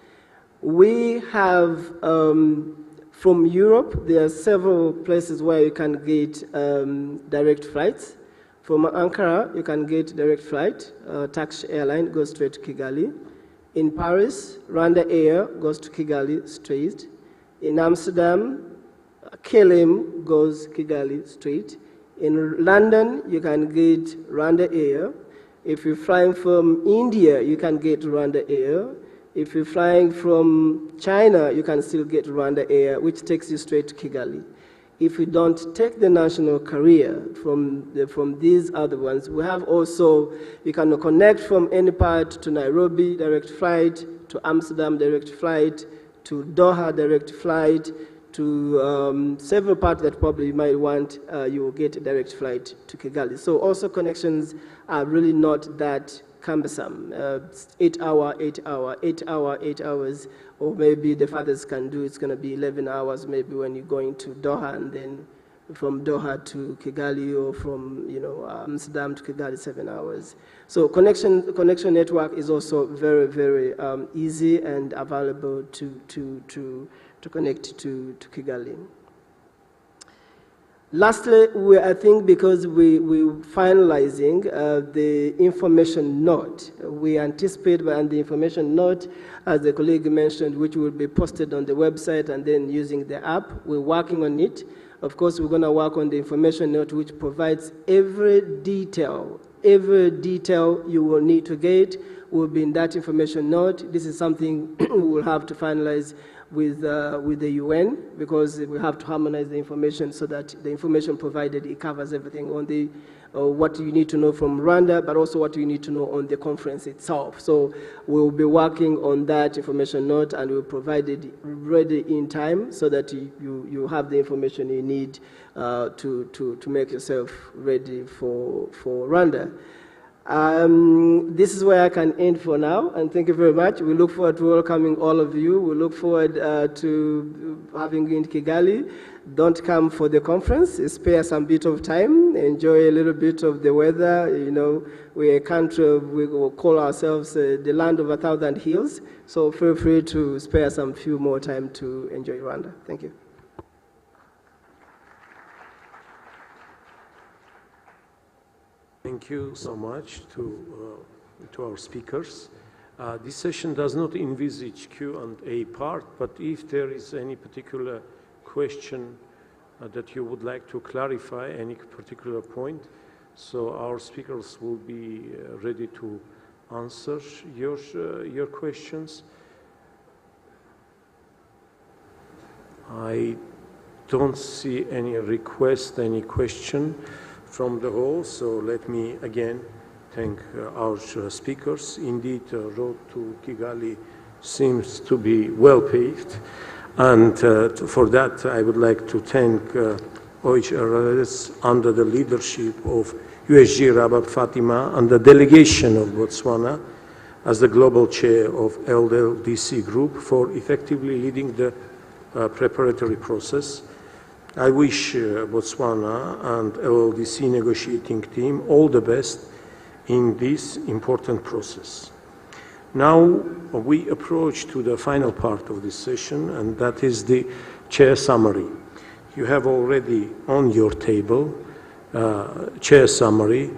We have, from Europe, there are several places where you can get direct flights. From Ankara, you can get direct flight. Turkish airline goes straight to Kigali. In Paris, Rwanda Air goes to Kigali straight. In Amsterdam, KLM goes Kigali straight. In London, you can get Rwanda Air. If you're flying from India, you can get Rwanda Air. If you're flying from China, you can still get Rwanda Air, which takes you straight to Kigali. If you don't take the national carrier from these other ones, we have also, you can connect from any part to Nairobi, direct flight, to Amsterdam, direct flight, to Doha, direct flight, to several parts that probably you might want, you will get a direct flight to Kigali. So also connections are really not that cumbersome. 8 hours, or maybe the fathers can do, it's going to be 11 hours maybe when you're going to Doha, and then from Doha to Kigali, or from Amsterdam to Kigali, 7 hours. So connection network is also very, very easy and available to connect to Kigali. Lastly, I think because we're finalizing the information note, we anticipate by the information note, as the colleague mentioned, which will be posted on the website and then using the app. We're working on it. Of course, we're going to work on the information note, which provides every detail you will need to get will be in that information note. This is something we will have to finalize with the UN, because we have to harmonize the information so that the information provided, it covers everything on the what you need to know from Rwanda, but also what you need to know on the conference itself. So we'll be working on that information note, and we'll provide it ready in time so that you have the information you need to make yourself ready for Rwanda. This is where I can end for now, and thank you very much. We look forward to welcoming all of you. We look forward to having you in Kigali. Don't come for the conference. Spare some bit of time. Enjoy a little bit of the weather. We're a country, we will call ourselves the land of 1,000 hills. So feel free to spare some few more time to enjoy Rwanda. Thank you. Thank you so much to our speakers. This session does not envisage Q&A part, but if there is any particular question that you would like to clarify, any particular point, so our speakers will be ready to answer your questions. I don't see any request, any question from the hall, so let me again thank our speakers. Indeed, the road to Kigali seems to be well paved, and for that I would like to thank OHRS under the leadership of USG Rabat Fatima and the delegation of Botswana as the global chair of LLDC group for effectively leading the preparatory process. I wish Botswana and LLDC negotiating team all the best in this important process. Now we approach to the final part of this session, and that is the chair summary. You have already on your table chair summary.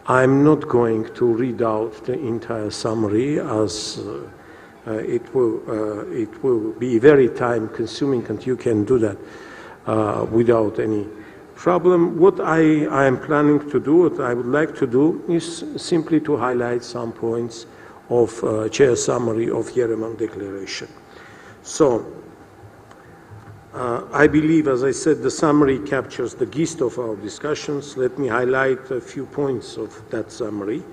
I'm not going to read out the entire summary, as it will be very time consuming, and you can do that without any problem. What I am planning to do, what I would like to do, is simply to highlight some points of chair summary of Yerevan Declaration. So, I believe, as I said, the summary captures the gist of our discussions. Let me highlight a few points of that summary.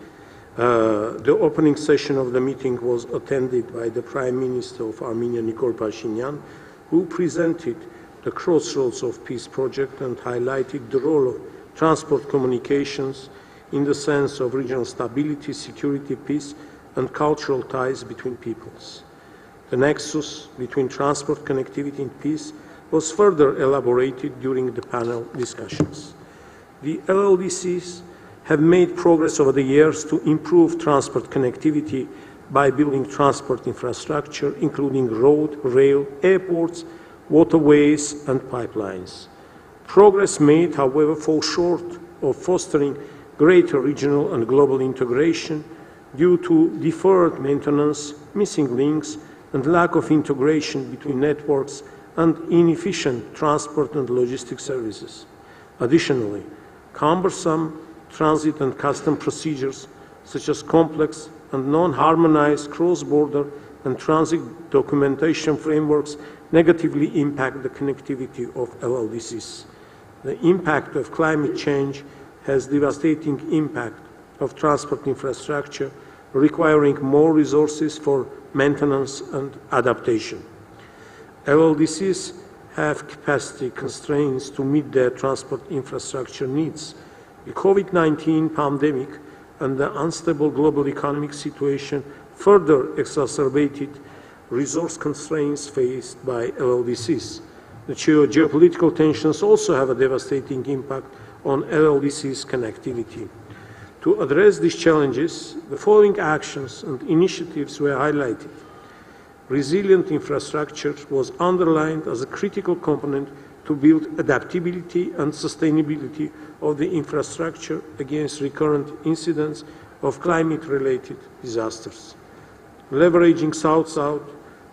The opening session of the meeting was attended by the Prime Minister of Armenia, Nikol Pashinyan, who presented the Crossroads of Peace project and highlighted the role of transport communications in the sense of regional stability, security, peace, and cultural ties between peoples. The nexus between transport, connectivity, and peace was further elaborated during the panel discussions. The LLDCs have made progress over the years to improve transport connectivity by building transport infrastructure, including road, rail, airports, waterways, and pipelines. Progress made, however, falls short of fostering greater regional and global integration due to deferred maintenance, missing links, and lack of integration between networks and inefficient transport and logistics services. Additionally, cumbersome transit and custom procedures, such as complex and non-harmonized cross-border and transit documentation frameworks, negatively impact the connectivity of LLDCs. The impact of climate change has devastating impact of transport infrastructure, requiring more resources for maintenance and adaptation. LLDCs have capacity constraints to meet their transport infrastructure needs. The COVID-19 pandemic and the unstable global economic situation further exacerbated resource constraints faced by LLDCs. The geopolitical tensions also have a devastating impact on LLDCs' connectivity. To address these challenges, the following actions and initiatives were highlighted. Resilient infrastructure was underlined as a critical component to build adaptability and sustainability of the infrastructure against recurrent incidents of climate-related disasters. Leveraging South-South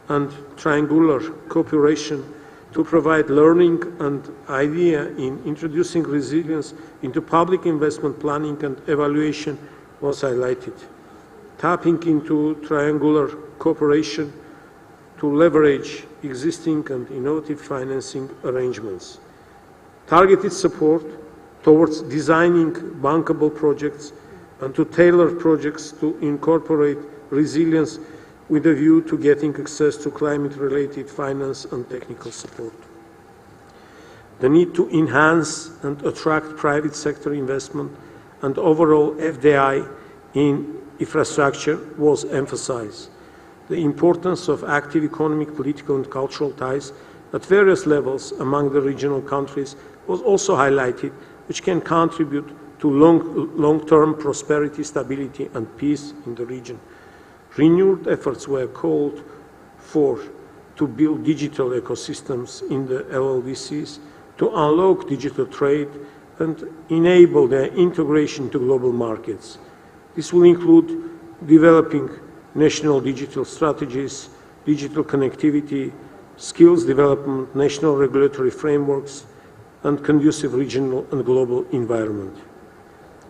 and triangular cooperation to provide learning and idea in introducing resilience into public investment planning and evaluation was highlighted. Tapping into triangular cooperation to leverage existing and innovative financing arrangements. Targeted support towards designing bankable projects and to tailor projects to incorporate resilience with a view to getting access to climate-related finance and technical support. The need to enhance and attract private sector investment and overall FDI in infrastructure was emphasized. The importance of active economic, political, and cultural ties at various levels among the regional countries was also highlighted, which can contribute to long-term prosperity, stability, and peace in the region. Renewed efforts were called for to build digital ecosystems in the LLDCs, to unlock digital trade, and enable their integration to global markets. This will include developing national digital strategies, digital connectivity, skills development, national regulatory frameworks, and conducive regional and global environment.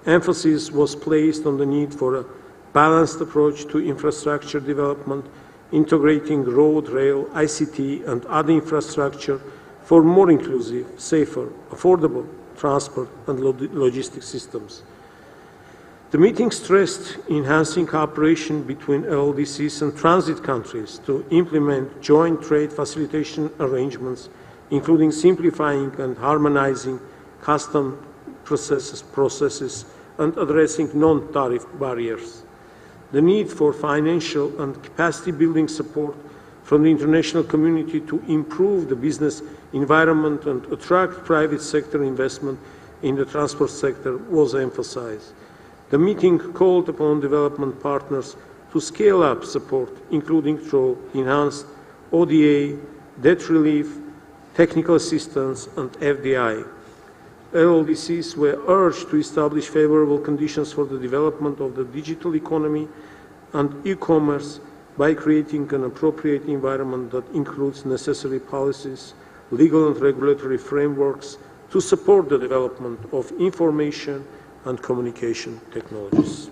Emphasis was placed on the need for a balanced approach to infrastructure development, integrating road, rail, ICT, and other infrastructure for more inclusive, safer, affordable transport and logistics systems. The meeting stressed enhancing cooperation between LLDCs and transit countries to implement joint trade facilitation arrangements, including simplifying and harmonizing custom processes and addressing non-tariff barriers. The need for financial and capacity building support from the international community to improve the business environment and attract private sector investment in the transport sector was emphasized. The meeting called upon development partners to scale up support, including through enhanced ODA, debt relief, technical assistance, and FDI. LLDCs were urged to establish favorable conditions for the development of the digital economy and e-commerce by creating an appropriate environment that includes necessary policies, legal and regulatory frameworks to support the development of information and communication technologies.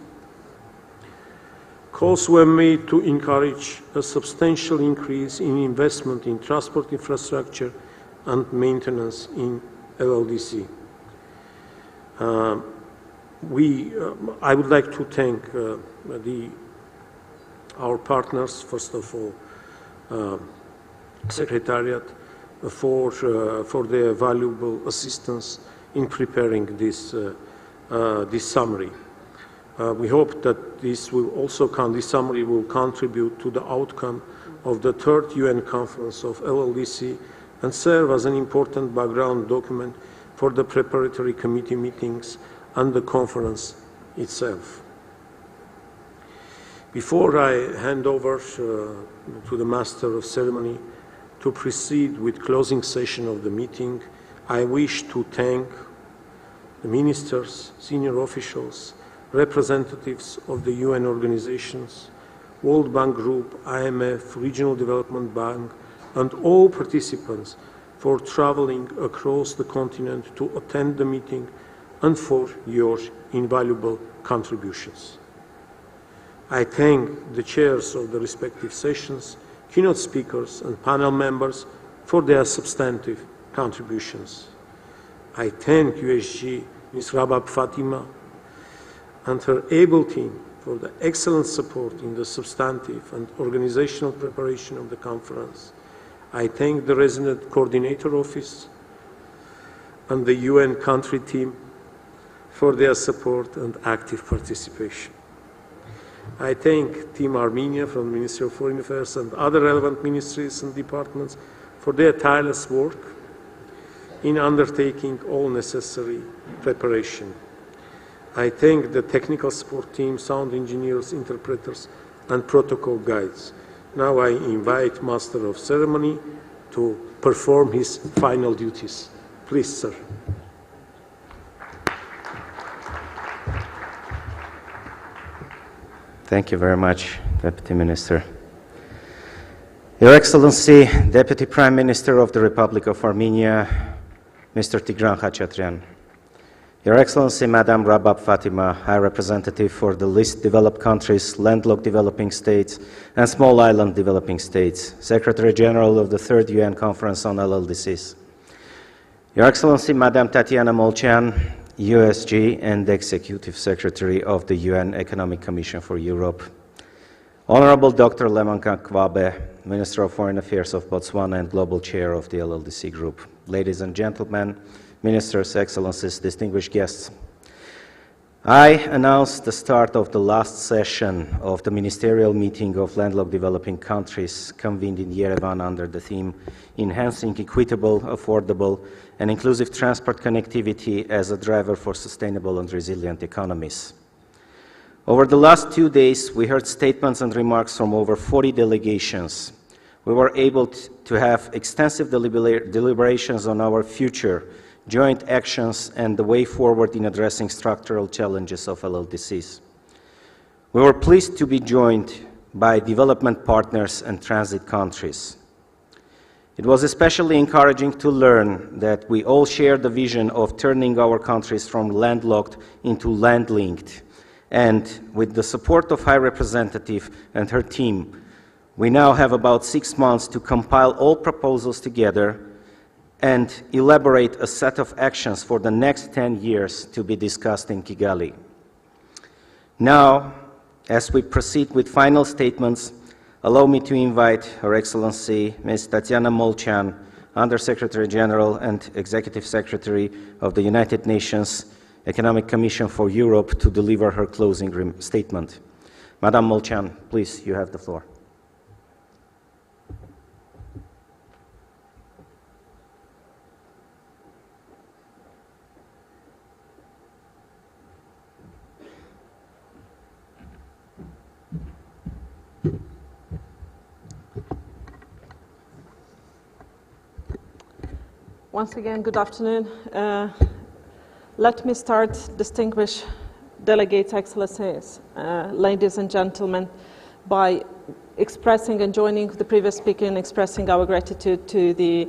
Calls were made to encourage a substantial increase in investment in transport infrastructure and maintenance in LLDC. I would like to thank our partners, first of all, Secretariat, for their valuable assistance in preparing this summary. We hope that this summary will contribute to the outcome of the third UN Conference of LLDC and serve as an important background document for the preparatory committee meetings and the conference itself. Before I hand over to the Master of Ceremony to proceed with closing session of the meeting, I wish to thank the ministers, senior officials, representatives of the UN organizations, World Bank Group, IMF, Regional Development Bank, and all participants for traveling across the continent to attend the meeting and for your invaluable contributions. I thank the chairs of the respective sessions, keynote speakers, and panel members for their substantive contributions. I thank USG Ms. Rabab Fatima and her able team for the excellent support in the substantive and organizational preparation of the conference. I thank the Resident Coordinator Office and the UN country team for their support and active participation. I thank Team Armenia from the Ministry of Foreign Affairs and other relevant ministries and departments for their tireless work in undertaking all necessary preparation. I thank the technical support team, sound engineers, interpreters, and protocol guides. Now I invite Master of Ceremony to perform his final duties. Please, sir. Thank you very much, Deputy Minister. Your Excellency, Deputy Prime Minister of the Republic of Armenia, Mr. Tigran Khachatryan. Your Excellency, Madam Rabab Fatima, High Representative for the least developed countries, landlocked developing states, and small island developing states, Secretary General of the Third UN Conference on LLDCs. Your Excellency, Madam Tatiana Molchan, USG and Executive Secretary of the UN Economic Commission for Europe. Honorable Dr. Lemanka Kwabe, Minister of Foreign Affairs of Botswana and Global Chair of the LLDC Group. Ladies and gentlemen, Ministers, Excellencies, distinguished guests. I announced the start of the last session of the Ministerial meeting of landlocked developing countries convened in Yerevan under the theme Enhancing Equitable, Affordable and Inclusive Transport Connectivity as a Driver for Sustainable and Resilient Economies. Over the last 2 days, we heard statements and remarks from over 40 delegations. We were able to have extensive deliberations on our future, joint actions, and the way forward in addressing structural challenges of LLDCs. We were pleased to be joined by development partners and transit countries. It was especially encouraging to learn that we all share the vision of turning our countries from landlocked into land-linked. And with the support of High Representative and her team, we now have about 6 months to compile all proposals together and elaborate a set of actions for the next 10 years to be discussed in Kigali. Now, as we proceed with final statements, allow me to invite Her Excellency Ms. Tatiana Molchan, Under-Secretary General and Executive Secretary of the United Nations Economic Commission for Europe, to deliver her closing statement. Madam Molchan, please, you have the floor. Once again, good afternoon. Let me start, distinguished delegates, excellencies, ladies and gentlemen, by expressing and joining the previous speaker in expressing our gratitude to the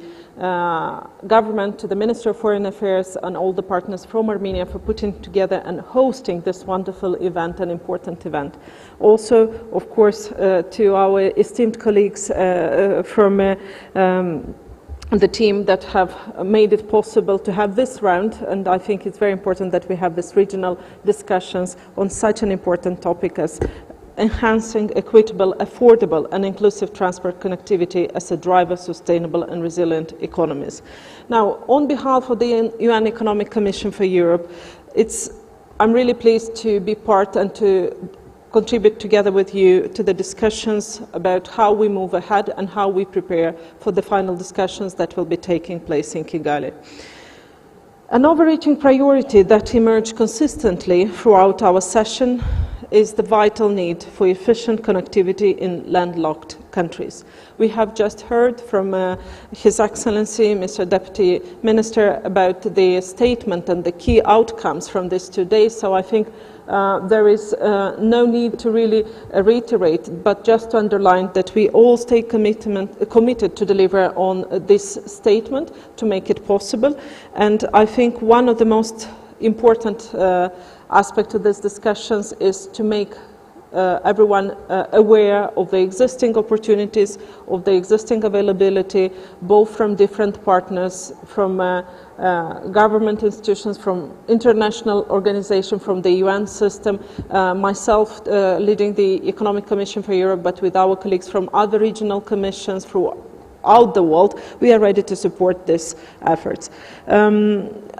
government, to the Minister of Foreign Affairs, and all the partners from Armenia for putting together and hosting this wonderful event, an important event. Also, of course, to our esteemed colleagues from the team that have made it possible to have this round, and I think it's very important that we have these regional discussions on such an important topic as enhancing equitable, affordable and inclusive transport connectivity as a driver of sustainable and resilient economies. Now, on behalf of the UN Economic Commission for Europe, I'm really pleased to be part and to contribute together with you to the discussions about how we move ahead and how we prepare for the final discussions that will be taking place in Kigali. An overreaching priority that emerged consistently throughout our session is the vital need for efficient connectivity in landlocked countries. We have just heard from His Excellency, Mr. Deputy Minister, about the statement and the key outcomes from these 2 days, so I think there is no need to really reiterate, but just to underline that we all stay committed to deliver on this statement to make it possible. And I think one of the most important aspects of these discussions is to make everyone aware of the existing opportunities, of the existing availability, both from different partners, from government institutions, from international organizations, from the UN system, myself leading the Economic Commission for Europe, but with our colleagues from other regional commissions throughout the world, we are ready to support these efforts.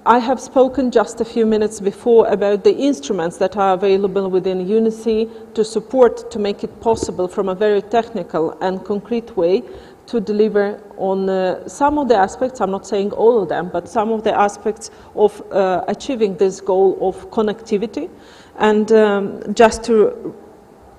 I have spoken just a few minutes before about the instruments that are available within UNICE to support, to make it possible from a very technical and concrete way to deliver on some of the aspects, I'm not saying all of them, but some of the aspects of achieving this goal of connectivity. And just to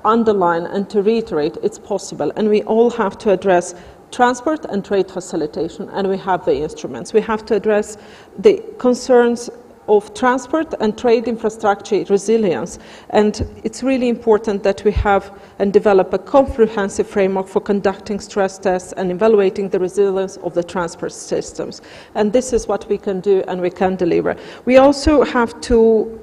underline and to reiterate, it's possible. And we all have to address transport and trade facilitation, and we have the instruments. We have to address the concerns of transport and trade infrastructure resilience, and it's really important that we have and develop a comprehensive framework for conducting stress tests and evaluating the resilience of the transport systems. And this is what we can do and we can deliver. We also have to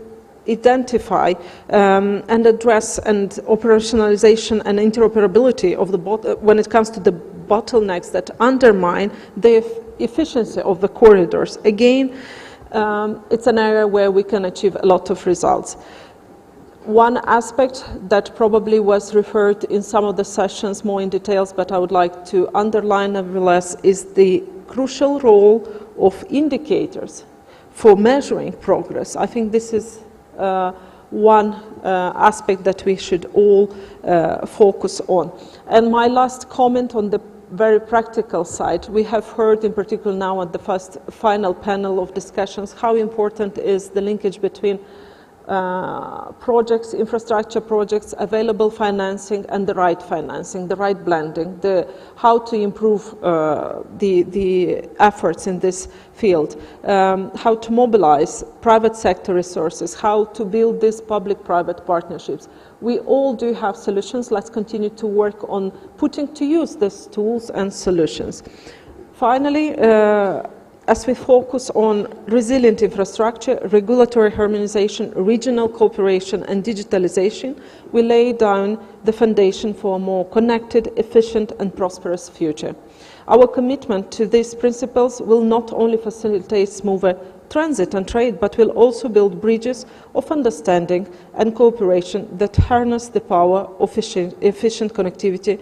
identify and address and operationalization and interoperability of the when it comes to the bottlenecks that undermine the efficiency of the corridors. Again, it's an area where we can achieve a lot of results. One aspect that probably was referred in some of the sessions more in details, but I would like to underline nevertheless, is the crucial role of indicators for measuring progress. I think this is one aspect that we should all focus on. And my last comment on the very practical side, we have heard in particular now at the final panel of discussions how important is the linkage between projects, infrastructure projects, available financing and the right financing, the right blending, how to improve the efforts in this field, how to mobilize private sector resources, how to build these public-private partnerships. We all do have solutions. Let's continue to work on putting to use these tools and solutions. Finally, as we focus on resilient infrastructure, regulatory harmonization, regional cooperation and digitalization, we lay down the foundation for a more connected, efficient and prosperous future. Our commitment to these principles will not only facilitate smoother transit and trade, but will also build bridges of understanding and cooperation that harness the power of efficient connectivity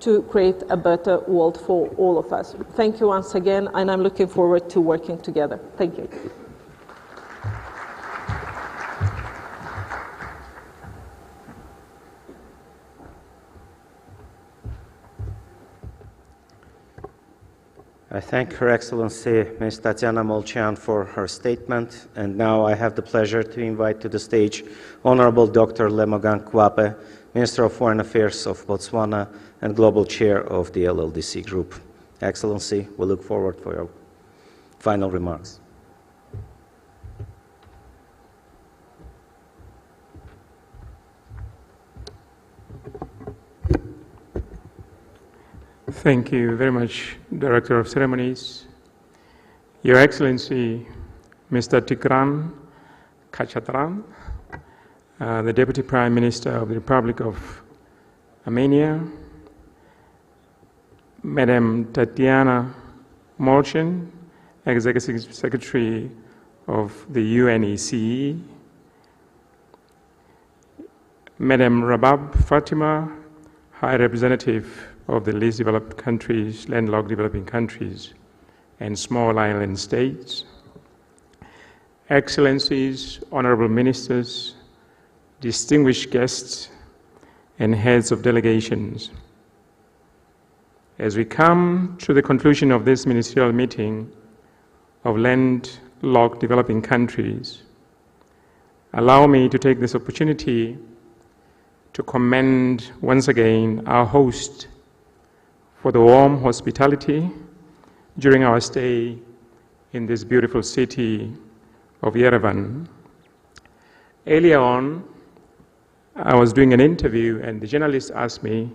to create a better world for all of us. Thank you once again, and I'm looking forward to working together. Thank you. I thank Her Excellency Ms. Tatiana Molchan for her statement, and now I have the pleasure to invite to the stage Honorable Dr. Lemogang Kwape, Minister of Foreign Affairs of Botswana and Global Chair of the LLDC Group. Excellency, we look forward for your final remarks. Thank you very much, Director of Ceremonies. Your Excellency, Mr. Tigran Kachatran, the Deputy Prime Minister of the Republic of Armenia, Madam Tatiana Molchan, Executive Secretary of the UNECE, Madam Rabab Fatima, High Representative of the least developed countries, landlocked developing countries, and small island states, Excellencies, Honorable Ministers, distinguished guests, and heads of delegations. As we come to the conclusion of this ministerial meeting of landlocked developing countries, allow me to take this opportunity to commend once again our host for the warm hospitality during our stay in this beautiful city of Yerevan. Earlier on, I was doing an interview and the journalist asked me,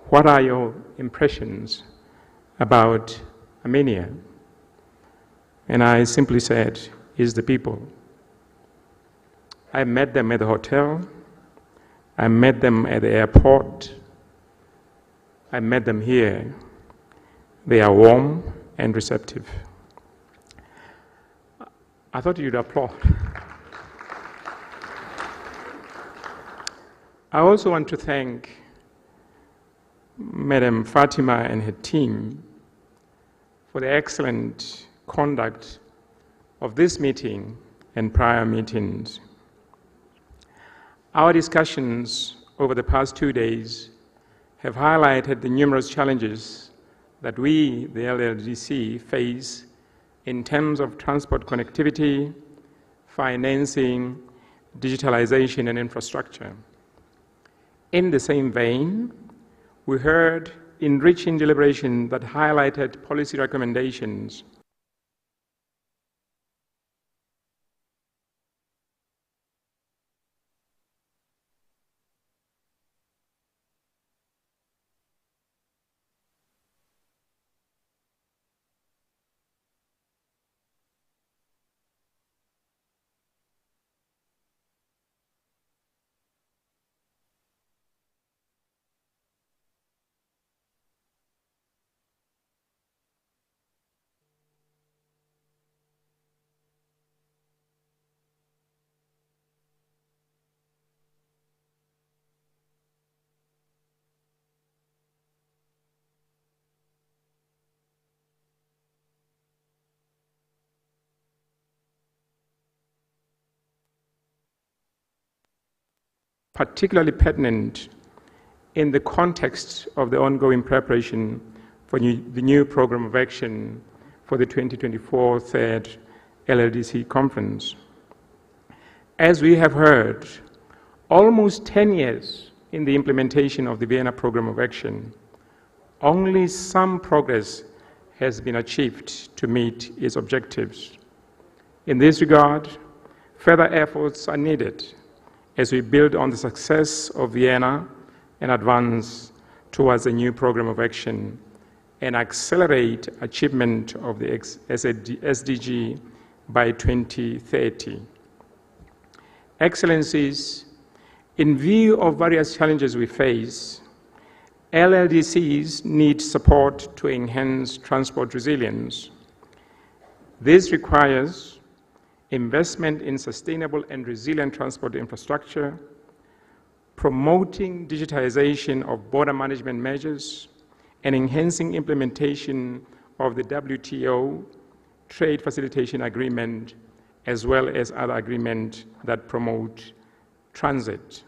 what are your impressions about Armenia? And I simply said, it's the people. I met them at the hotel. I met them at the airport. I met them here. They are warm and receptive. I thought you'd applaud. I also want to thank Madam Fatima and her team for the excellent conduct of this meeting and prior meetings. Our discussions over the past 2 days have highlighted the numerous challenges that we, the LLDC, face in terms of transport connectivity, financing, digitalization, and infrastructure. In the same vein, we heard enriching deliberation that highlighted policy recommendations particularly pertinent in the context of the ongoing preparation for the new program of action for the 2024 third LLDC conference. As we have heard, almost 10 years in the implementation of the Vienna program of action, only some progress has been achieved to meet its objectives. In this regard, further efforts are needed as we build on the success of Vienna and advance towards a new program of action and accelerate achievement of the SDG by 2030. Excellencies, in view of various challenges we face, LLDCs need support to enhance transport resilience. This requires investment in sustainable and resilient transport infrastructure, promoting digitization of border management measures, and enhancing implementation of the WTO Trade Facilitation Agreement, as well as other agreements that promote transit.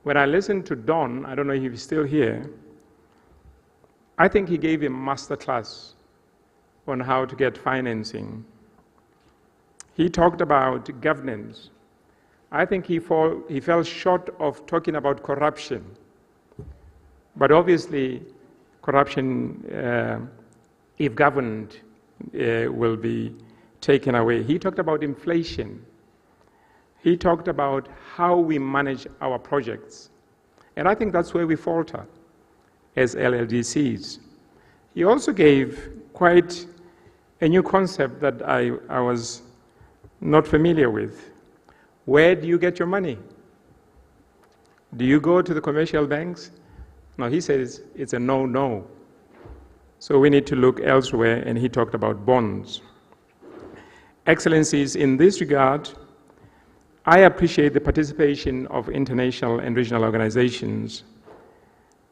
When I listened to Don, I don't know if he's still here, I think he gave a master class on how to get financing. He talked about governance. I think he fell short of talking about corruption. But obviously, corruption, if governed, will be taken away. He talked about inflation. He talked about how we manage our projects. And I think that's where we falter as LLDCs. He also gave quite a new concept that I was not familiar with. Where do you get your money? Do you go to the commercial banks? No, he says it's a no-no. So we need to look elsewhere, and he talked about bonds. Excellencies, in this regard, I appreciate the participation of international and regional organizations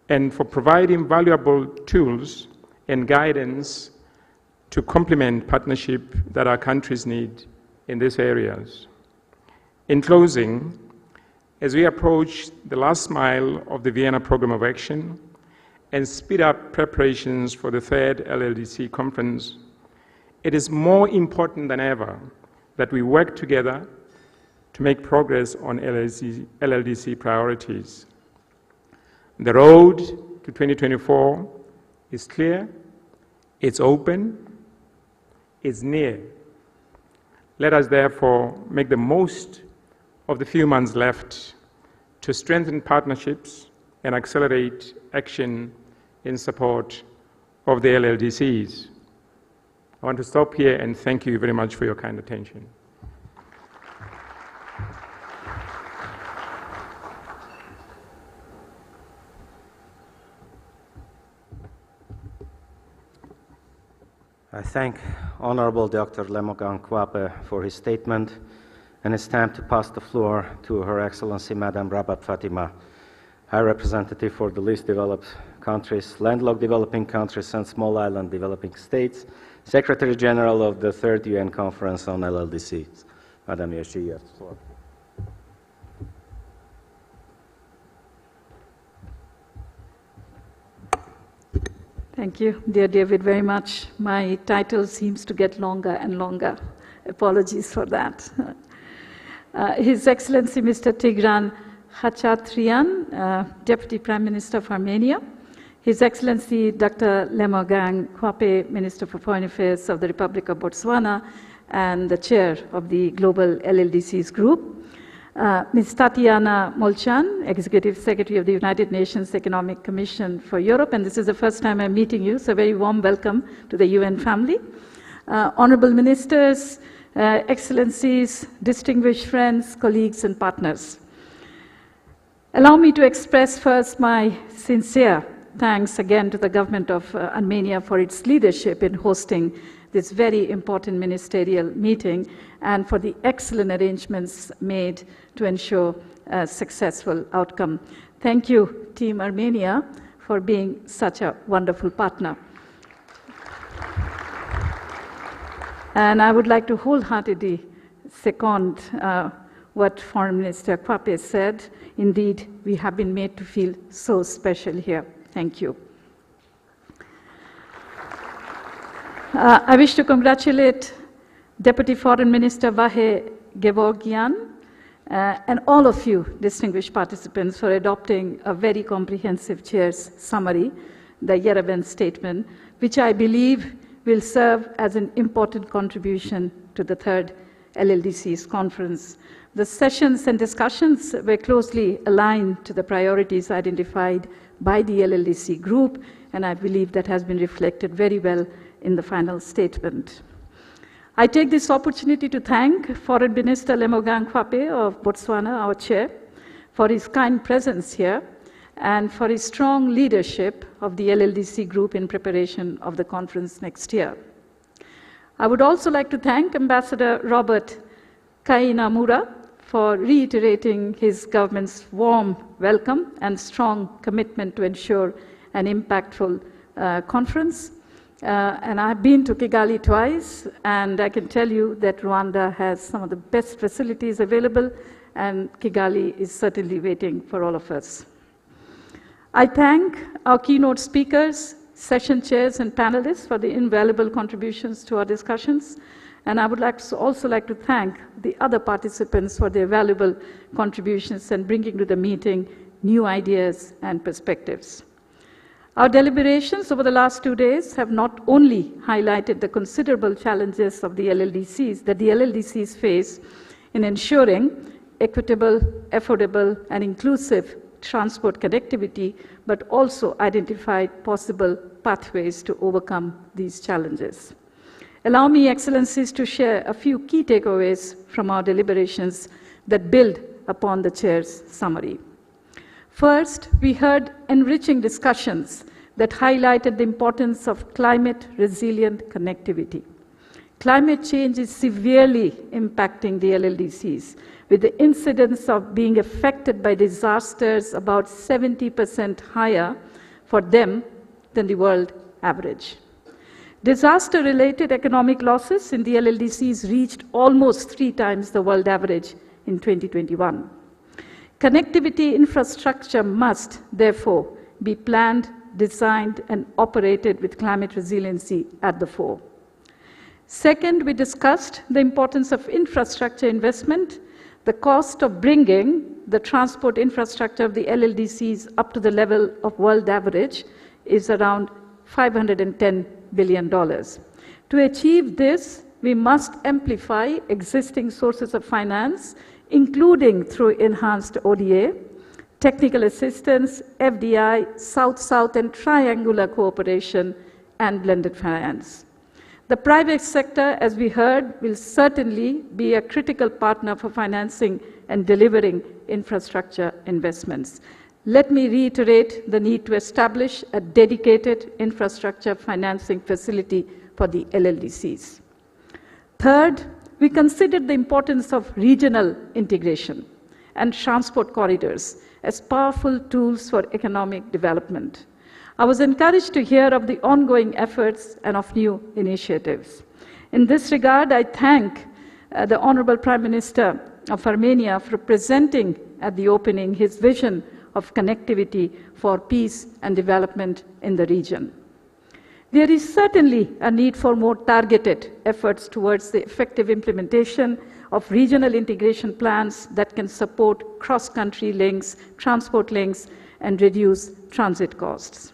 and for providing valuable tools and guidance to complement partnership that our countries need in these areas. In closing, as we approach the last mile of the Vienna Program of Action and speed up preparations for the third LLDC conference, it is more important than ever that we work together to make progress on LLDC priorities. The road to 2024 is clear, it's open, it's near. Let us therefore make the most of the few months left to strengthen partnerships and accelerate action in support of the LLDCs. I want to stop here and thank you very much for your kind attention. I thank Honorable Dr. Lemogang Kwape for his statement, and it's time to pass the floor to Her Excellency Madam Rabat Fatima, High Representative for the least developed countries, landlocked developing countries, and small island developing states, Secretary General of the Third UN Conference on LLDCs. Madam Yeshi, you have the floor. Thank you, dear David, very much. My title seems to get longer and longer. Apologies for that. His Excellency Mr. Tigran Khachatryan, Deputy Prime Minister of Armenia, His Excellency Dr. Lemogang Kwape, Minister for Foreign Affairs of the Republic of Botswana, and the Chair of the Global LLDCs Group, Ms. Tatiana Molchan, Executive Secretary of the United Nations Economic Commission for Europe, and this is the first time I'm meeting you, so a very warm welcome to the UN family. Honorable Ministers, Excellencies, distinguished friends, colleagues, and partners. Allow me to express first my sincere thanks again to the government of Armenia for its leadership in hosting this very important ministerial meeting and for the excellent arrangements made to ensure a successful outcome. Thank you, Team Armenia, for being such a wonderful partner. And I would like to wholeheartedly second what Foreign Minister Kwape said. Indeed, we have been made to feel so special here. Thank you. I wish to congratulate Deputy Foreign Minister Vahe Gevorgian and all of you distinguished participants for adopting a very comprehensive chair's summary, the Yerevan statement, which I believe will serve as an important contribution to the third LLDC's conference. The sessions and discussions were closely aligned to the priorities identified by the LLDC group, and I believe that has been reflected very well in the final statement. I take this opportunity to thank Foreign Minister Lemogang Kwape of Botswana, our chair, for his kind presence here and for his strong leadership of the LLDC group in preparation of the conference next year. I would also like to thank Ambassador Robert Kainamura for reiterating his government's warm welcome and strong commitment to ensure an impactful conference. And I've been to Kigali twice, and I can tell you that Rwanda has some of the best facilities available, and Kigali is certainly waiting for all of us. I thank our keynote speakers, session chairs, and panelists for the invaluable contributions to our discussions. And I would also like to thank the other participants for their valuable contributions and bringing to the meeting new ideas and perspectives. Our deliberations over the last 2 days have not only highlighted the considerable challenges of the LLDCs face in ensuring equitable, affordable, and inclusive transport connectivity, but also identified possible pathways to overcome these challenges. Allow me, Excellencies, to share a few key takeaways from our deliberations that build upon the Chair's summary. First, we heard enriching discussions that highlighted the importance of climate-resilient connectivity. Climate change is severely impacting the LLDCs, with the incidence of being affected by disasters about 70% higher for them than the world average. Disaster-related economic losses in the LLDCs reached almost 3 times the world average in 2021. Connectivity infrastructure must, therefore, be planned, designed, and operated with climate resiliency at the fore. Second, we discussed the importance of infrastructure investment The cost of bringing the transport infrastructure of the LLDCs up to the level of world average is around $510 billion. To achieve this, we must amplify existing sources of finance, including through enhanced ODA, technical assistance, FDI, South-South and triangular cooperation, and blended finance. The private sector, as we heard, will certainly be a critical partner for financing and delivering infrastructure investments. Let me reiterate the need to establish a dedicated infrastructure financing facility for the LLDCs. Third, we considered the importance of regional integration and transport corridors as powerful tools for economic development. I was encouraged to hear of the ongoing efforts and of new initiatives. In this regard, I thank the Honorable Prime Minister of Armenia for presenting at the opening his vision of connectivity for peace and development in the region. There is certainly a need for more targeted efforts towards the effective implementation of regional integration plans that can support cross-country links, transport links, and reduce transit costs.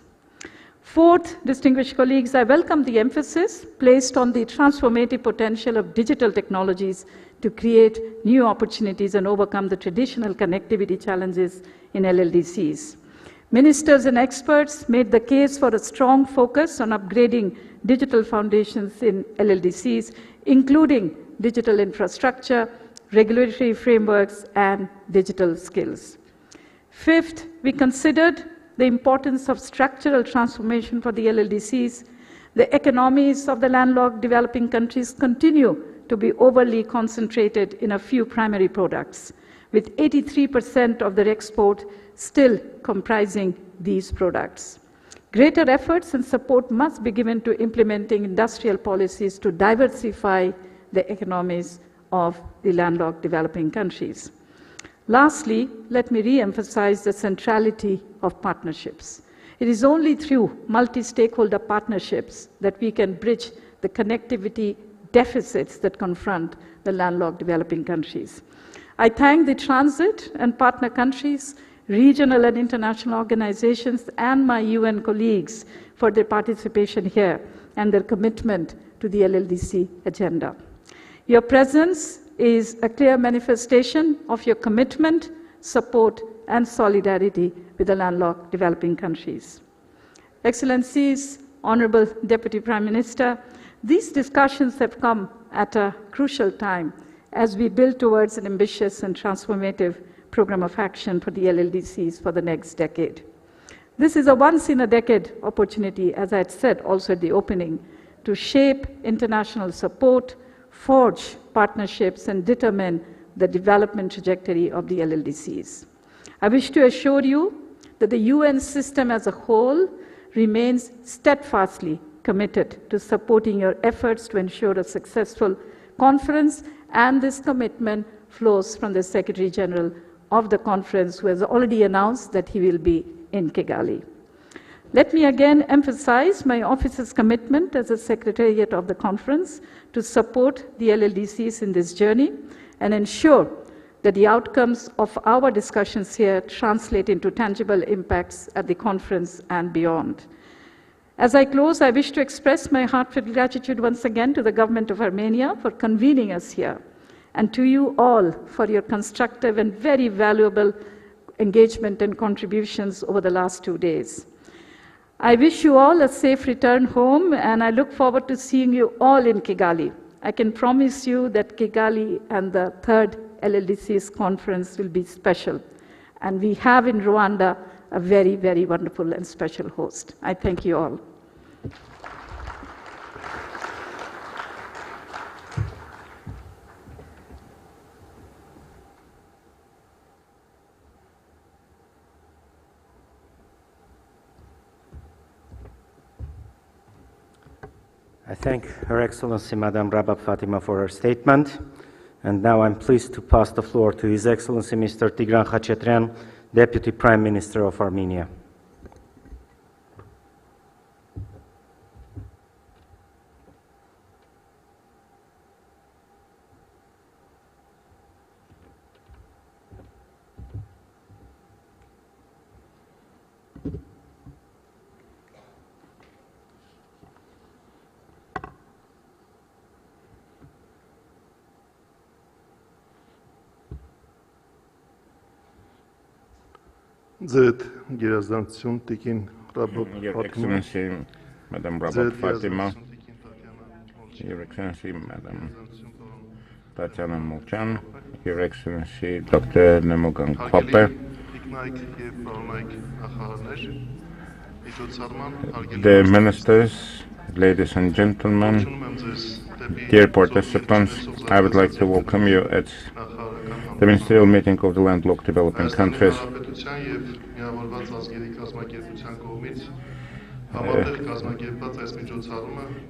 Fourth, distinguished colleagues, I welcome the emphasis placed on the transformative potential of digital technologies to create new opportunities and overcome the traditional connectivity challenges in LLDCs. Ministers and experts made the case for a strong focus on upgrading digital foundations in LLDCs, including digital infrastructure, regulatory frameworks, and digital skills. Fifth, we considered the importance of structural transformation for the LLDCs. The economies of the landlocked developing countries continue to be overly concentrated in a few primary products, with 83% of their export still comprising these products. Greater efforts and support must be given to implementing industrial policies to diversify the economies of the landlocked developing countries. Lastly, let me re-emphasize the centrality of partnerships. It is only through multi-stakeholder partnerships that we can bridge the connectivity deficits that confront the landlocked developing countries. I thank the transit and partner countries, regional and international organizations, and my UN colleagues for their participation here and their commitment to the LLDC agenda. Your presence is a clear manifestation of your commitment, support, and solidarity with the landlocked developing countries. Excellencies, Honorable Deputy Prime Minister, these discussions have come at a crucial time as we build towards an ambitious and transformative program of action for the LLDCs for the next decade. This is a once-in-a-decade opportunity, as I had said also at the opening, to shape international support, forge partnerships, and determine the development trajectory of the LLDCs. I wish to assure you that the UN system as a whole remains steadfastly committed to supporting your efforts to ensure a successful conference, and this commitment flows from the Secretary General of the conference, who has already announced that he will be in Kigali. Let me again emphasize my office's commitment as a secretariat of the conference to support the LLDCs in this journey and ensure that the outcomes of our discussions here translate into tangible impacts at the conference and beyond. As I close, I wish to express my heartfelt gratitude once again to the government of Armenia for convening us here, and to you all for your constructive and very valuable engagement and contributions over the last 2 days. I wish you all a safe return home, and I look forward to seeing you all in Kigali. I can promise you that Kigali and the third LLDC's conference will be special. And we have in Rwanda a very, very wonderful and special host. I thank you all. I thank Her Excellency Madame Rabab Fatima for her statement. And now I'm pleased to pass the floor to His Excellency Mr. Tigran Khachatryan, Deputy Prime Minister of Armenia. Your Excellency, Madam Robert Fatima, Your Excellency, Madam Tatiana Mulchan, Your Excellency, Dr. Nemogan Koppe, the ministers, ladies and gentlemen, dear participants, I would like to welcome you at the Ministerial meeting of the Landlocked developing countries.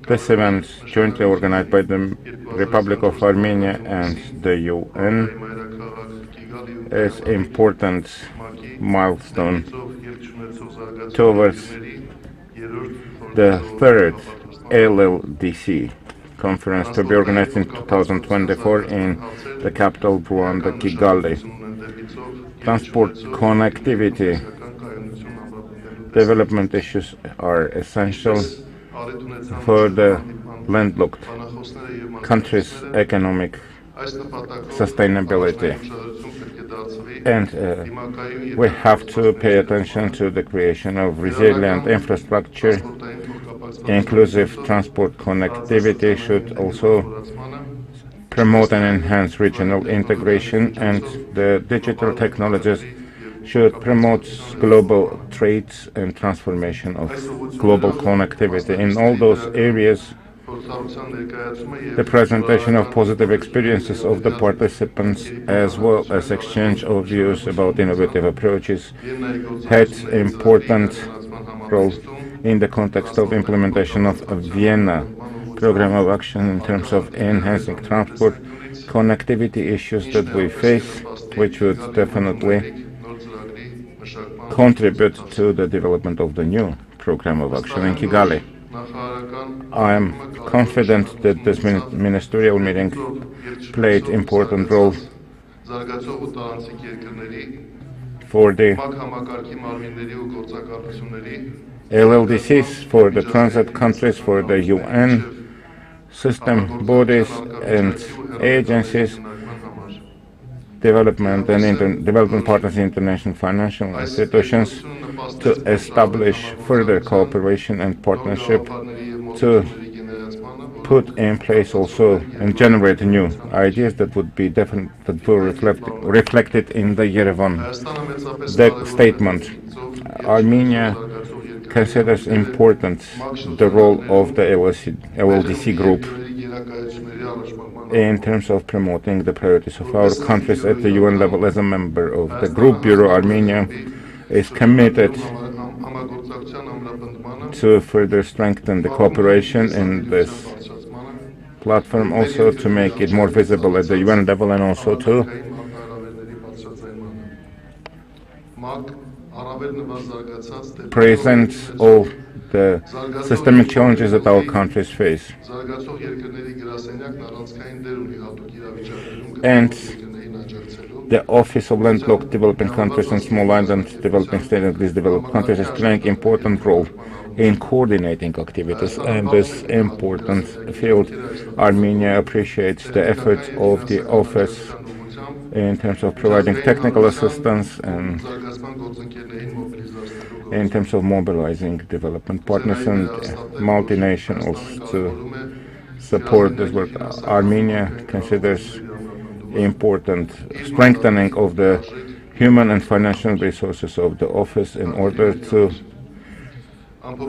This event, jointly organized by the Republic of Armenia and the UN, is an important milestone towards the third LLDC conference to be organized in 2024 in the capital Rwanda, Kigali. Transport connectivity development issues are essential for the landlocked countries' economic sustainability. And we have to pay attention to the creation of resilient infrastructure. Inclusive transport connectivity should also promote and enhance regional integration, and the digital technologies should promote global trade and transformation of global connectivity. In all those areas, the presentation of positive experiences of the participants, as well as exchange of views about innovative approaches, had important role in the context of implementation of a Vienna program of action in terms of enhancing transport connectivity issues that we face, which would definitely contribute to the development of the new program of action in Kigali. I am confident that this ministerial meeting played important role for the LLDCs, for the transit countries, for the UN system bodies and agencies, development and development partners, international financial institutions, to establish further cooperation and partnership, to put in place also and generate new ideas that would be reflected in the Yerevan statement. Armenia considers important the role of the LLDC group in terms of promoting the priorities of our countries at the UN level. As a member of the Group Bureau, Armenia is committed to further strengthen the cooperation in this platform, also to make it more visible at the UN level, and also to present all the systemic challenges that our countries face. And the Office of Landlocked Developing Countries and Small Island Developing States and Least Developed Countries is playing an important role in coordinating activities in this important field. Armenia appreciates the efforts of the office in terms of providing technical assistance and in terms of mobilizing development partners and multinationals to support this work. Armenia considers important strengthening of the human and financial resources of the office in order to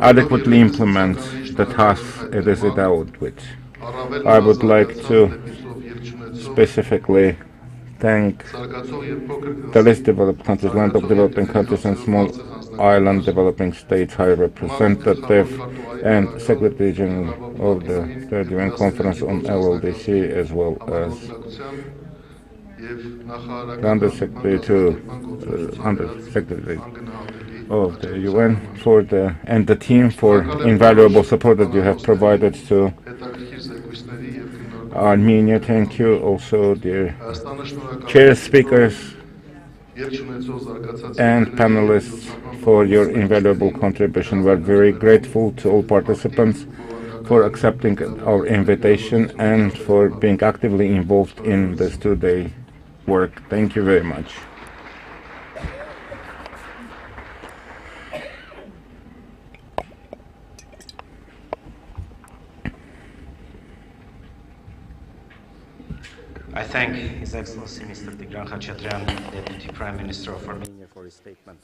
adequately implement the tasks it is endowed with. I would like to specifically thank the least developed countries, landlocked developing countries and small island developing states High Representative and Secretary General of the Third UN Conference on LLDC, as well as Undersecretary of the UN and the team for invaluable support that you have provided to Armenia. Thank you also, dear chair, speakers and panelists, for your invaluable contribution. We are very grateful to all participants for accepting our invitation and for being actively involved in this two-day work. Thank you very much. I thank His Excellency Mr. Tigran Khachaturian, Deputy Prime Minister of Armenia, for his statement.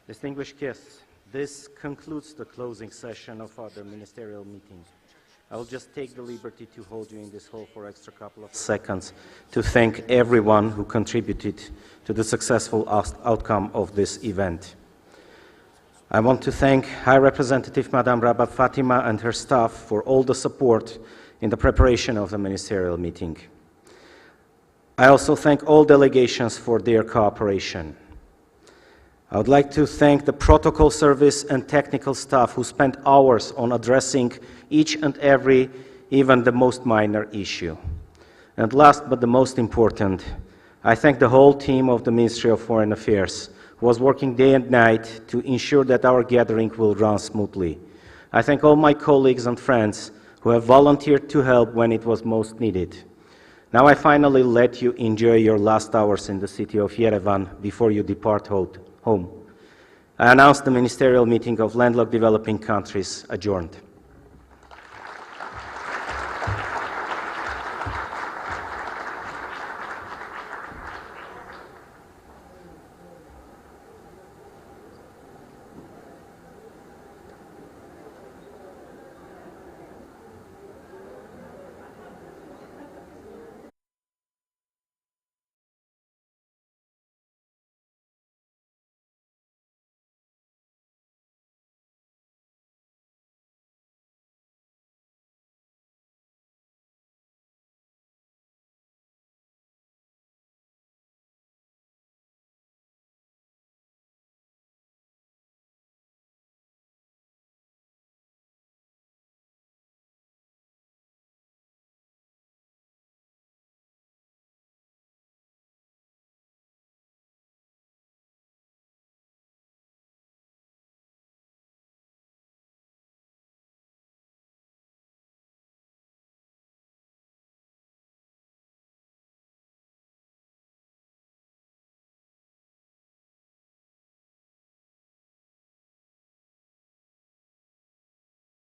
Distinguished guests, this concludes the closing session of our ministerial meeting. I will just take the liberty to hold you in this hall for extra couple of seconds to thank everyone who contributed to the successful outcome of this event. I want to thank High Representative Madame Rabat Fatima and her staff for all the support in the preparation of the ministerial meeting. I also thank all delegations for their cooperation. I would like to thank the protocol service and technical staff who spent hours on addressing each and every, even the most minor issue. And last but the most important, I thank the whole team of the Ministry of Foreign Affairs who was working day and night to ensure that our gathering will run smoothly. I thank all my colleagues and friends who have volunteered to help when it was most needed. Now I finally let you enjoy your last hours in the city of Yerevan before you depart home. I announce the ministerial meeting of landlocked developing countries adjourned.